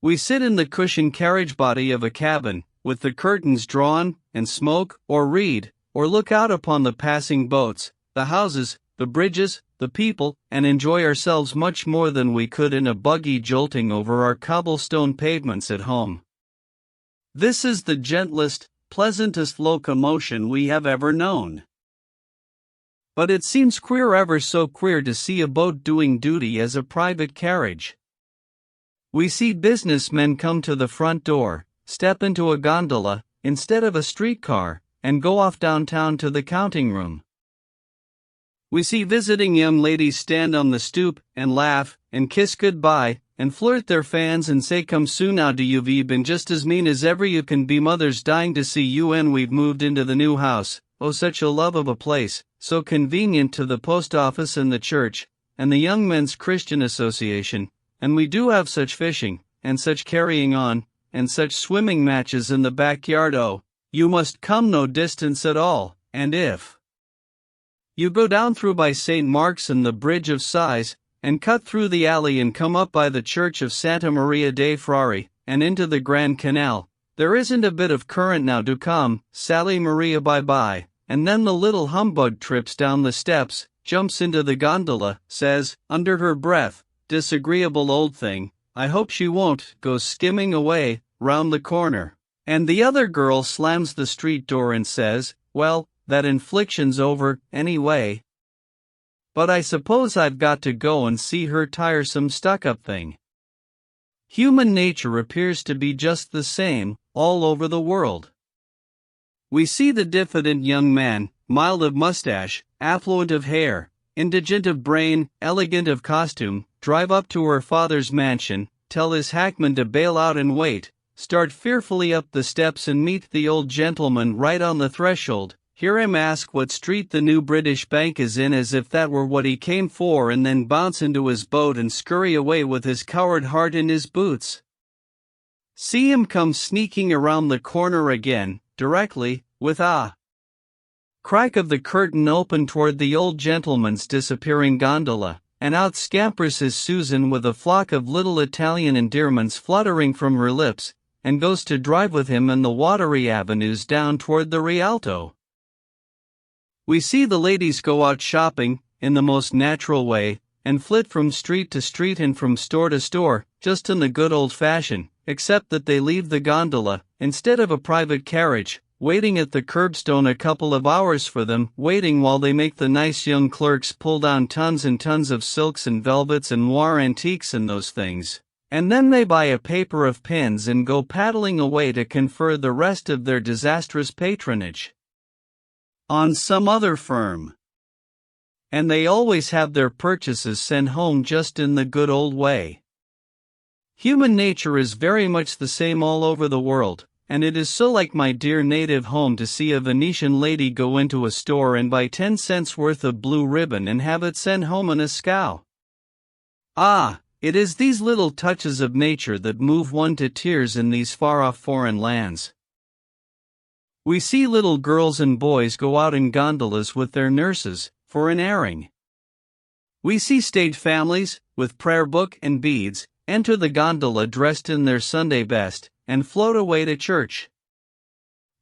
We sit in the cushioned carriage body of a cabin, with the curtains drawn, and smoke, or read, or look out upon the passing boats, the houses, the bridges, the people, and enjoy ourselves much more than we could in a buggy jolting over our cobblestone pavements at home. This is the gentlest, pleasantest locomotion we have ever known. But it seems queer, ever so queer, to see a boat doing duty as a private carriage. We see businessmen come to the front door, step into a gondola, instead of a streetcar, and go off downtown to the counting room. We see visiting young ladies stand on the stoop, and laugh, and kiss goodbye, and flirt their fans and say, "Come soon now, do you've been just as mean as ever you can be, mother's dying to see you, and we've moved into the new house, oh such a love of a place, so convenient to the post office and the church, and the Young Men's Christian Association, and we do have such fishing, and such carrying on, and such swimming matches in the backyard, oh, you must come no distance at all, and if you go down through by St. Mark's and the Bridge of Sighs, and cut through the alley and come up by the church of Santa Maria dei Frari, and into the Grand Canal, there isn't a bit of current now to come, Sally Maria bye-bye, and then the little humbug trips down the steps, jumps into the gondola, says, under her breath, 'Disagreeable old thing, I hope she won't,' goes skimming away, round the corner, and the other girl slams the street door and says, 'Well, that infliction's over, anyway. But I suppose I've got to go and see her tiresome stuck-up thing.' Human nature appears to be just the same, all over the world. We see the diffident young man, mild of mustache, affluent of hair, indigent of brain, elegant of costume, drive up to her father's mansion, tell his hackman to bail out and wait, start fearfully up the steps and meet the old gentleman right on the threshold, hear him ask what street the new British Bank is in as if that were what he came for, and then bounce into his boat and scurry away with his coward heart in his boots. See him come sneaking around the corner again, directly, with a crack of the curtain open toward the old gentleman's disappearing gondola, and out scampers his Susan with a flock of little Italian endearments fluttering from her lips, and goes to drive with him in the watery avenues down toward the Rialto. We see the ladies go out shopping, in the most natural way, and flit from street to street and from store to store, just in the good old fashion, except that they leave the gondola, instead of a private carriage, waiting at the curbstone a couple of hours for them, waiting while they make the nice young clerks pull down tons and tons of silks and velvets and moire antiques and those things, and then they buy a paper of pins and go paddling away to confer the rest of their disastrous patronage on some other firm. And they always have their purchases sent home just in the good old way. Human nature is very much the same all over the world, and it is so like my dear native home to see a Venetian lady go into a store and buy 10 cents worth of blue ribbon and have it sent home in a scow. Ah, it is these little touches of nature that move one to tears in these far-off foreign lands. We see little girls and boys go out in gondolas with their nurses, for an airing. We see state families, with prayer book and beads, enter the gondola dressed in their Sunday best, and float away to church.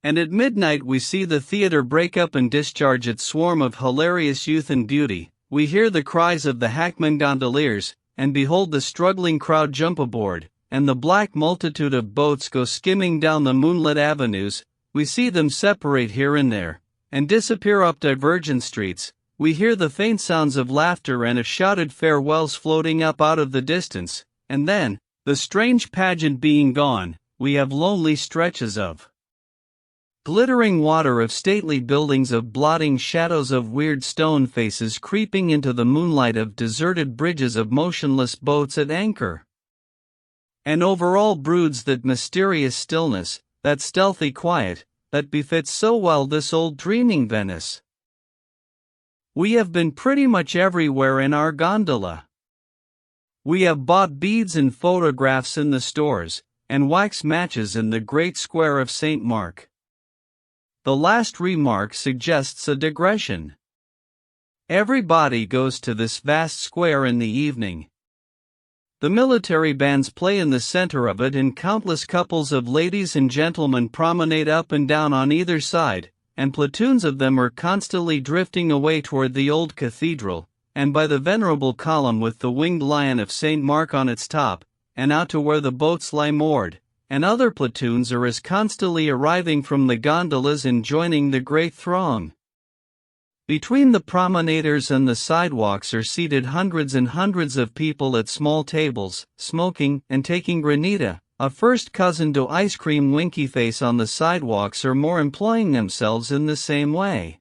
And at midnight we see the theater break up and discharge its swarm of hilarious youth and beauty, we hear the cries of the hackman gondoliers, and behold the struggling crowd jump aboard, and the black multitude of boats go skimming down the moonlit avenues, we see them separate here and there, and disappear up divergent streets, we hear the faint sounds of laughter and of shouted farewells floating up out of the distance, and then, the strange pageant being gone, we have lonely stretches of glittering water, of stately buildings, of blotting shadows, of weird stone faces creeping into the moonlight, of deserted bridges, of motionless boats at anchor. And over all broods that mysterious stillness, that stealthy quiet, that befits so well this old dreaming Venice. We have been pretty much everywhere in our gondola. We have bought beads and photographs in the stores, and wax matches in the great square of St. Mark. The last remark suggests a digression. Everybody goes to this vast square in the evening. The military bands play in the center of it, and countless couples of ladies and gentlemen promenade up and down on either side, and platoons of them are constantly drifting away toward the old cathedral, and by the venerable column with the winged lion of St. Mark on its top, and out to where the boats lie moored, and other platoons are as constantly arriving from the gondolas and joining the great throng. Between the promenaders and the sidewalks are seated hundreds and hundreds of people at small tables, smoking and taking granita, a first cousin to ice cream. Winky face on the sidewalks are more employing themselves in the same way.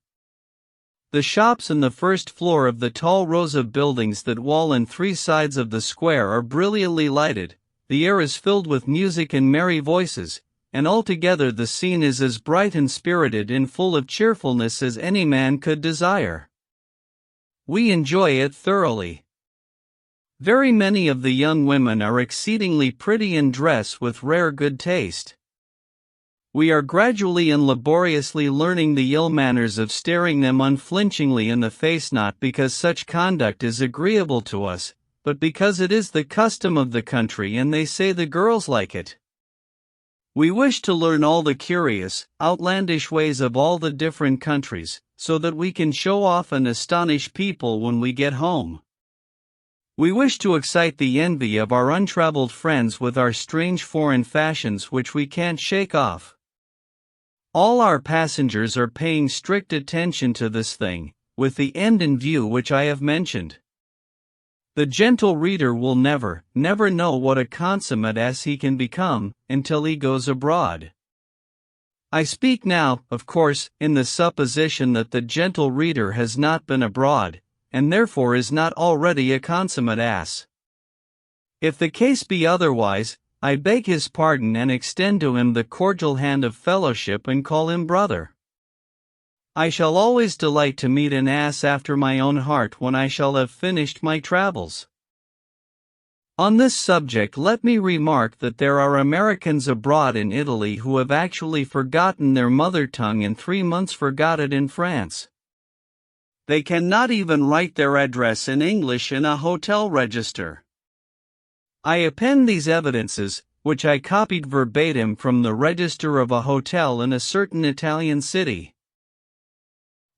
The shops in the first floor of the tall rows of buildings that wall in three sides of the square are brilliantly lighted, the air is filled with music and merry voices, and altogether the scene is as bright and spirited and full of cheerfulness as any man could desire. We enjoy it thoroughly. Very many of the young women are exceedingly pretty and dress with rare good taste. We are gradually and laboriously learning the ill manners of staring them unflinchingly in the face, not because such conduct is agreeable to us, but because it is the custom of the country and they say the girls like it. We wish to learn all the curious, outlandish ways of all the different countries, so that we can show off and astonish people when we get home. We wish to excite the envy of our untraveled friends with our strange foreign fashions which we can't shake off. All our passengers are paying strict attention to this thing, with the end in view which I have mentioned. The gentle reader will never know what a consummate ass he can become, until he goes abroad. I speak now, of course, in the supposition that the gentle reader has not been abroad, and therefore is not already a consummate ass. If the case be otherwise, I beg his pardon and extend to him the cordial hand of fellowship and call him brother. I shall always delight to meet an ass after my own heart when I shall have finished my travels. On this subject let me remark that there are Americans abroad in Italy who have actually forgotten their mother tongue and 3 months forgot it in France. They cannot even write their address in English in a hotel register. I append these evidences, which I copied verbatim from the register of a hotel in a certain Italian city.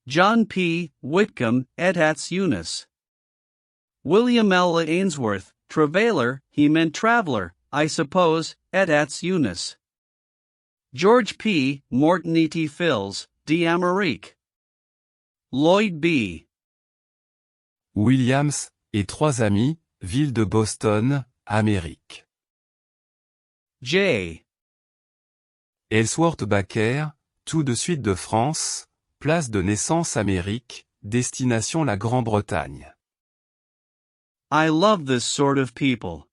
John P. Whitcomb, etats Eunice. William L. Ainsworth, travailer, he meant traveler, I suppose, etats Eunice. George P. Morton et Phils, d'Amérique. Lloyd B. Williams, et 3 amis, ville de Boston, Amérique. J. Ellsworth Baker, tout de suite de France, place de naissance Amérique, destination la Grande-Bretagne. I love this sort of people.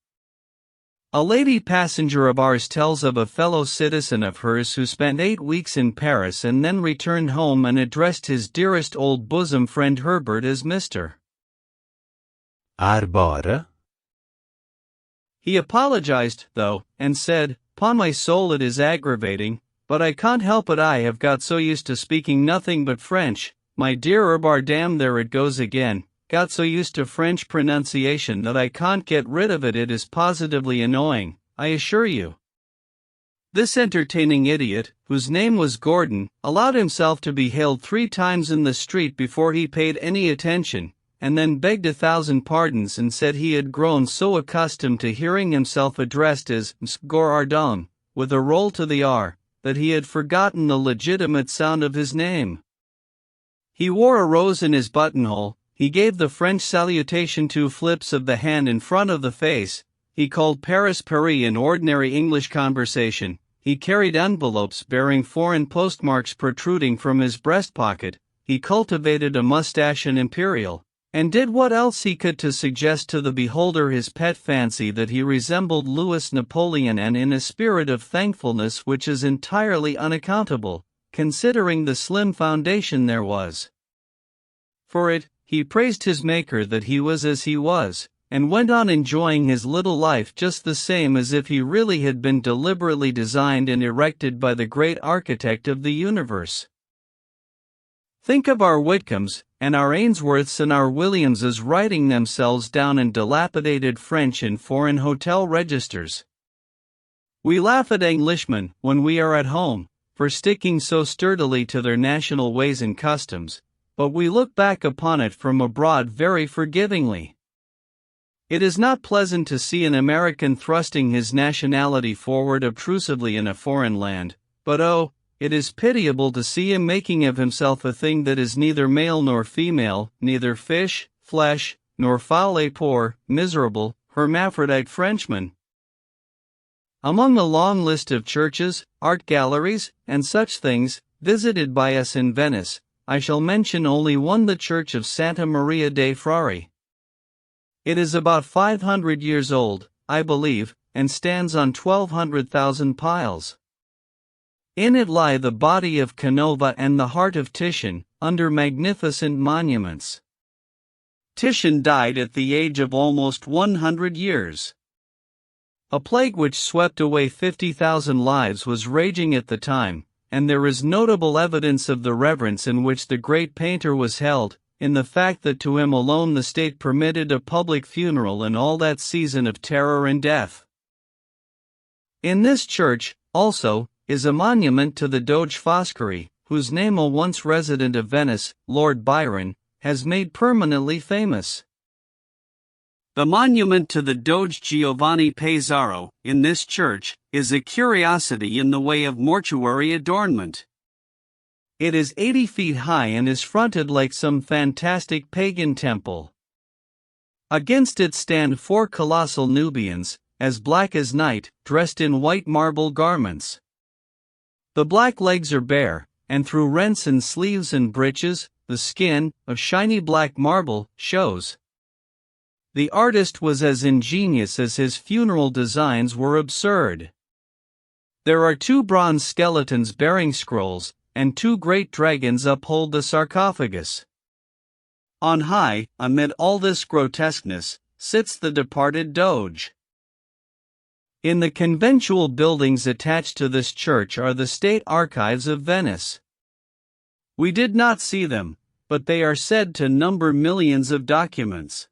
A lady passenger of ours tells of a fellow citizen of hers who spent 8 weeks in Paris and then returned home and addressed his dearest old bosom friend Herbert as Mr. Arbor. He apologized, though, and said, "'Pon my soul it is aggravating, but I can't help it, I have got so used to speaking nothing but French, my dear Herbart, damn there it goes again, got so used to French pronunciation that I can't get rid of it, it is positively annoying, I assure you." This entertaining idiot, whose name was Gordon, allowed himself to be hailed 3 times in the street before he paid any attention, and then begged 1,000 pardons and said he had grown so accustomed to hearing himself addressed as Msgor Ardon, with a roll to the R, that he had forgotten the legitimate sound of his name. He wore a rose in his buttonhole, he gave the French salutation 2 flips of the hand in front of the face, he called Paris Paris in ordinary English conversation, he carried envelopes bearing foreign postmarks protruding from his breast pocket, he cultivated a mustache and imperial, and did what else he could to suggest to the beholder his pet fancy that he resembled Louis Napoleon, and in a spirit of thankfulness which is entirely unaccountable, considering the slim foundation there was for it, he praised his Maker that he was as he was, and went on enjoying his little life just the same as if he really had been deliberately designed and erected by the great architect of the universe. Think of our Whitcombs, and our Ainsworths and our Williamses writing themselves down in dilapidated French in foreign hotel registers. We laugh at Englishmen, when we are at home, for sticking so sturdily to their national ways and customs, but we look back upon it from abroad very forgivingly. It is not pleasant to see an American thrusting his nationality forward obtrusively in a foreign land, but oh, it is pitiable to see him making of himself a thing that is neither male nor female, neither fish, flesh, nor fowl, a poor, miserable, hermaphrodite Frenchman. Among the long list of churches, art galleries, and such things, visited by us in Venice, I shall mention only one, the Church of Santa Maria dei Frari. It is about 500 years old, I believe, and stands on 1,200,000 piles. In it lie the body of Canova and the heart of Titian, under magnificent monuments. Titian died at the age of almost 100 years. A plague which swept away 50,000 lives was raging at the time, and there is notable evidence of the reverence in which the great painter was held, in the fact that to him alone the state permitted a public funeral in all that season of terror and death. In this church, also, is a monument to the Doge Foscari, whose name a once resident of Venice, Lord Byron, has made permanently famous. The monument to the Doge Giovanni Pesaro, in this church, is a curiosity in the way of mortuary adornment. It is 80 feet high and is fronted like some fantastic pagan temple. Against it stand 4 colossal Nubians, as black as night, dressed in white marble garments. The black legs are bare, and through rents in sleeves and breeches, the skin, of shiny black marble, shows. The artist was as ingenious as his funeral designs were absurd. There are 2 bronze skeletons bearing scrolls, and 2 great dragons uphold the sarcophagus. On high, amid all this grotesqueness, sits the departed Doge. In the conventual buildings attached to this church are the state archives of Venice. We did not see them, but they are said to number millions of documents.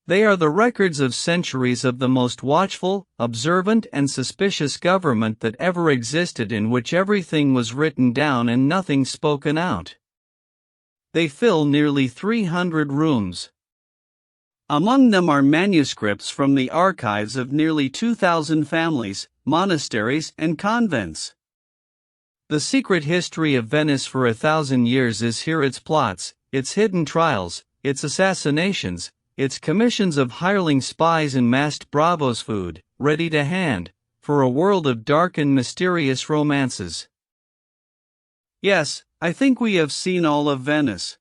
They are the records of centuries of the most watchful, observant, and suspicious government that ever existed, in which everything was written down and nothing spoken out. They fill nearly 300 rooms. Among them are manuscripts from the archives of nearly 2,000 families, monasteries, and convents. The secret history of Venice for 1,000 years is here: its plots, its hidden trials, its assassinations, its commissions of hireling spies and masked bravos, food, ready to hand, for a world of dark and mysterious romances. Yes, I think we have seen all of Venice.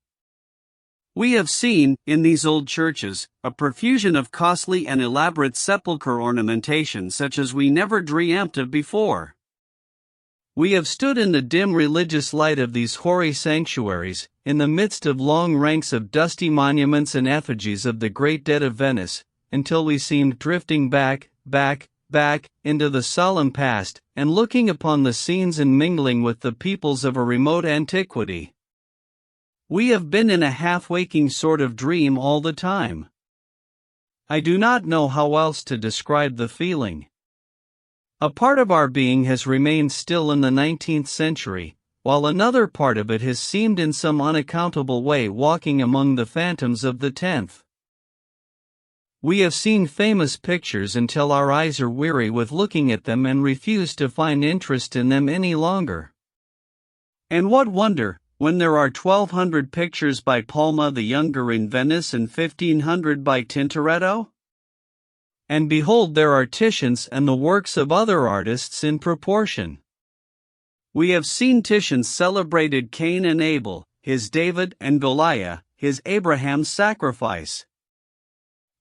We have seen, in these old churches, a profusion of costly and elaborate sepulchre ornamentation such as we never dreamt of before. We have stood in the dim religious light of these hoary sanctuaries, in the midst of long ranks of dusty monuments and effigies of the great dead of Venice, until we seemed drifting back, into the solemn past, and looking upon the scenes and mingling with the peoples of a remote antiquity. We have been in a half-waking sort of dream all the time. I do not know how else to describe the feeling. A part of our being has remained still in the 19th century, while another part of it has seemed in some unaccountable way walking among the phantoms of the 10th. We have seen famous pictures until our eyes are weary with looking at them and refuse to find interest in them any longer. And what wonder, when there are 1,200 pictures by Palma the Younger in Venice and 1,500 by Tintoretto? And behold, there are Titian's and the works of other artists in proportion. We have seen Titian's celebrated Cain and Abel, his David and Goliath, his Abraham's sacrifice.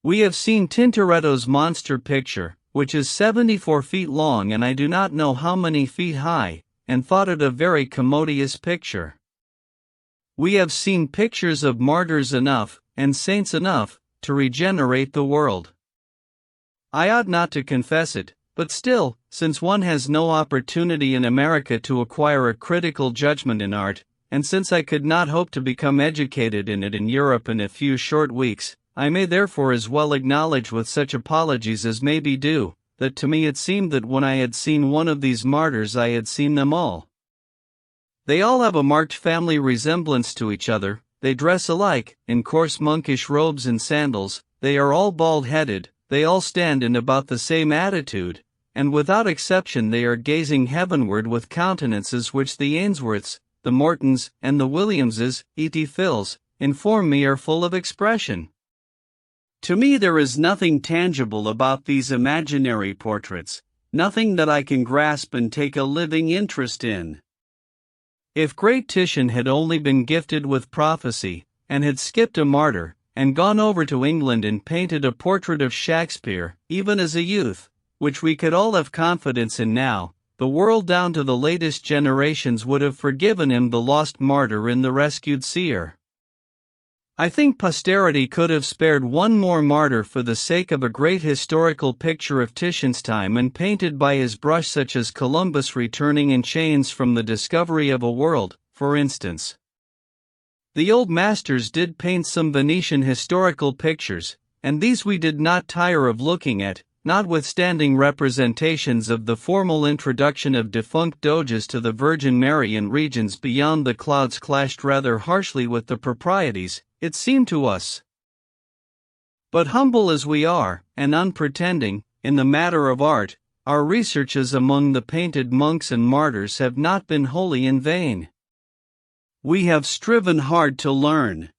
We have seen Tintoretto's monster picture, which is 74 feet long and I do not know how many feet high, and thought it a very commodious picture. We have seen pictures of martyrs enough, and saints enough, to regenerate the world. I ought not to confess it, but still, since one has no opportunity in America to acquire a critical judgment in art, and since I could not hope to become educated in it in Europe in a few short weeks, I may therefore as well acknowledge with such apologies as may be due, that to me it seemed that when I had seen one of these martyrs I had seen them all. They all have a marked family resemblance to each other, they dress alike, in coarse monkish robes and sandals, they are all bald-headed, they all stand in about the same attitude, and without exception they are gazing heavenward with countenances which the Ainsworths, the Mortons, and the Williamses, E.T. Phils, inform me are full of expression. To me there is nothing tangible about these imaginary portraits, nothing that I can grasp and take a living interest in. If great Titian had only been gifted with prophecy, and had skipped a martyr, and gone over to England and painted a portrait of Shakespeare, even as a youth, which we could all have confidence in now, the world down to the latest generations would have forgiven him the lost martyr in the rescued seer. I think posterity could have spared one more martyr for the sake of a great historical picture of Titian's time and painted by his brush, such as Columbus returning in chains from the discovery of a world, for instance. The old masters did paint some Venetian historical pictures, and these we did not tire of looking at, notwithstanding representations of the formal introduction of defunct doges to the Virgin Mary in regions beyond the clouds clashed rather harshly with the proprieties, it seemed to us. But humble as we are, and unpretending, in the matter of art, our researches among the painted monks and martyrs have not been wholly in vain. We have striven hard to learn.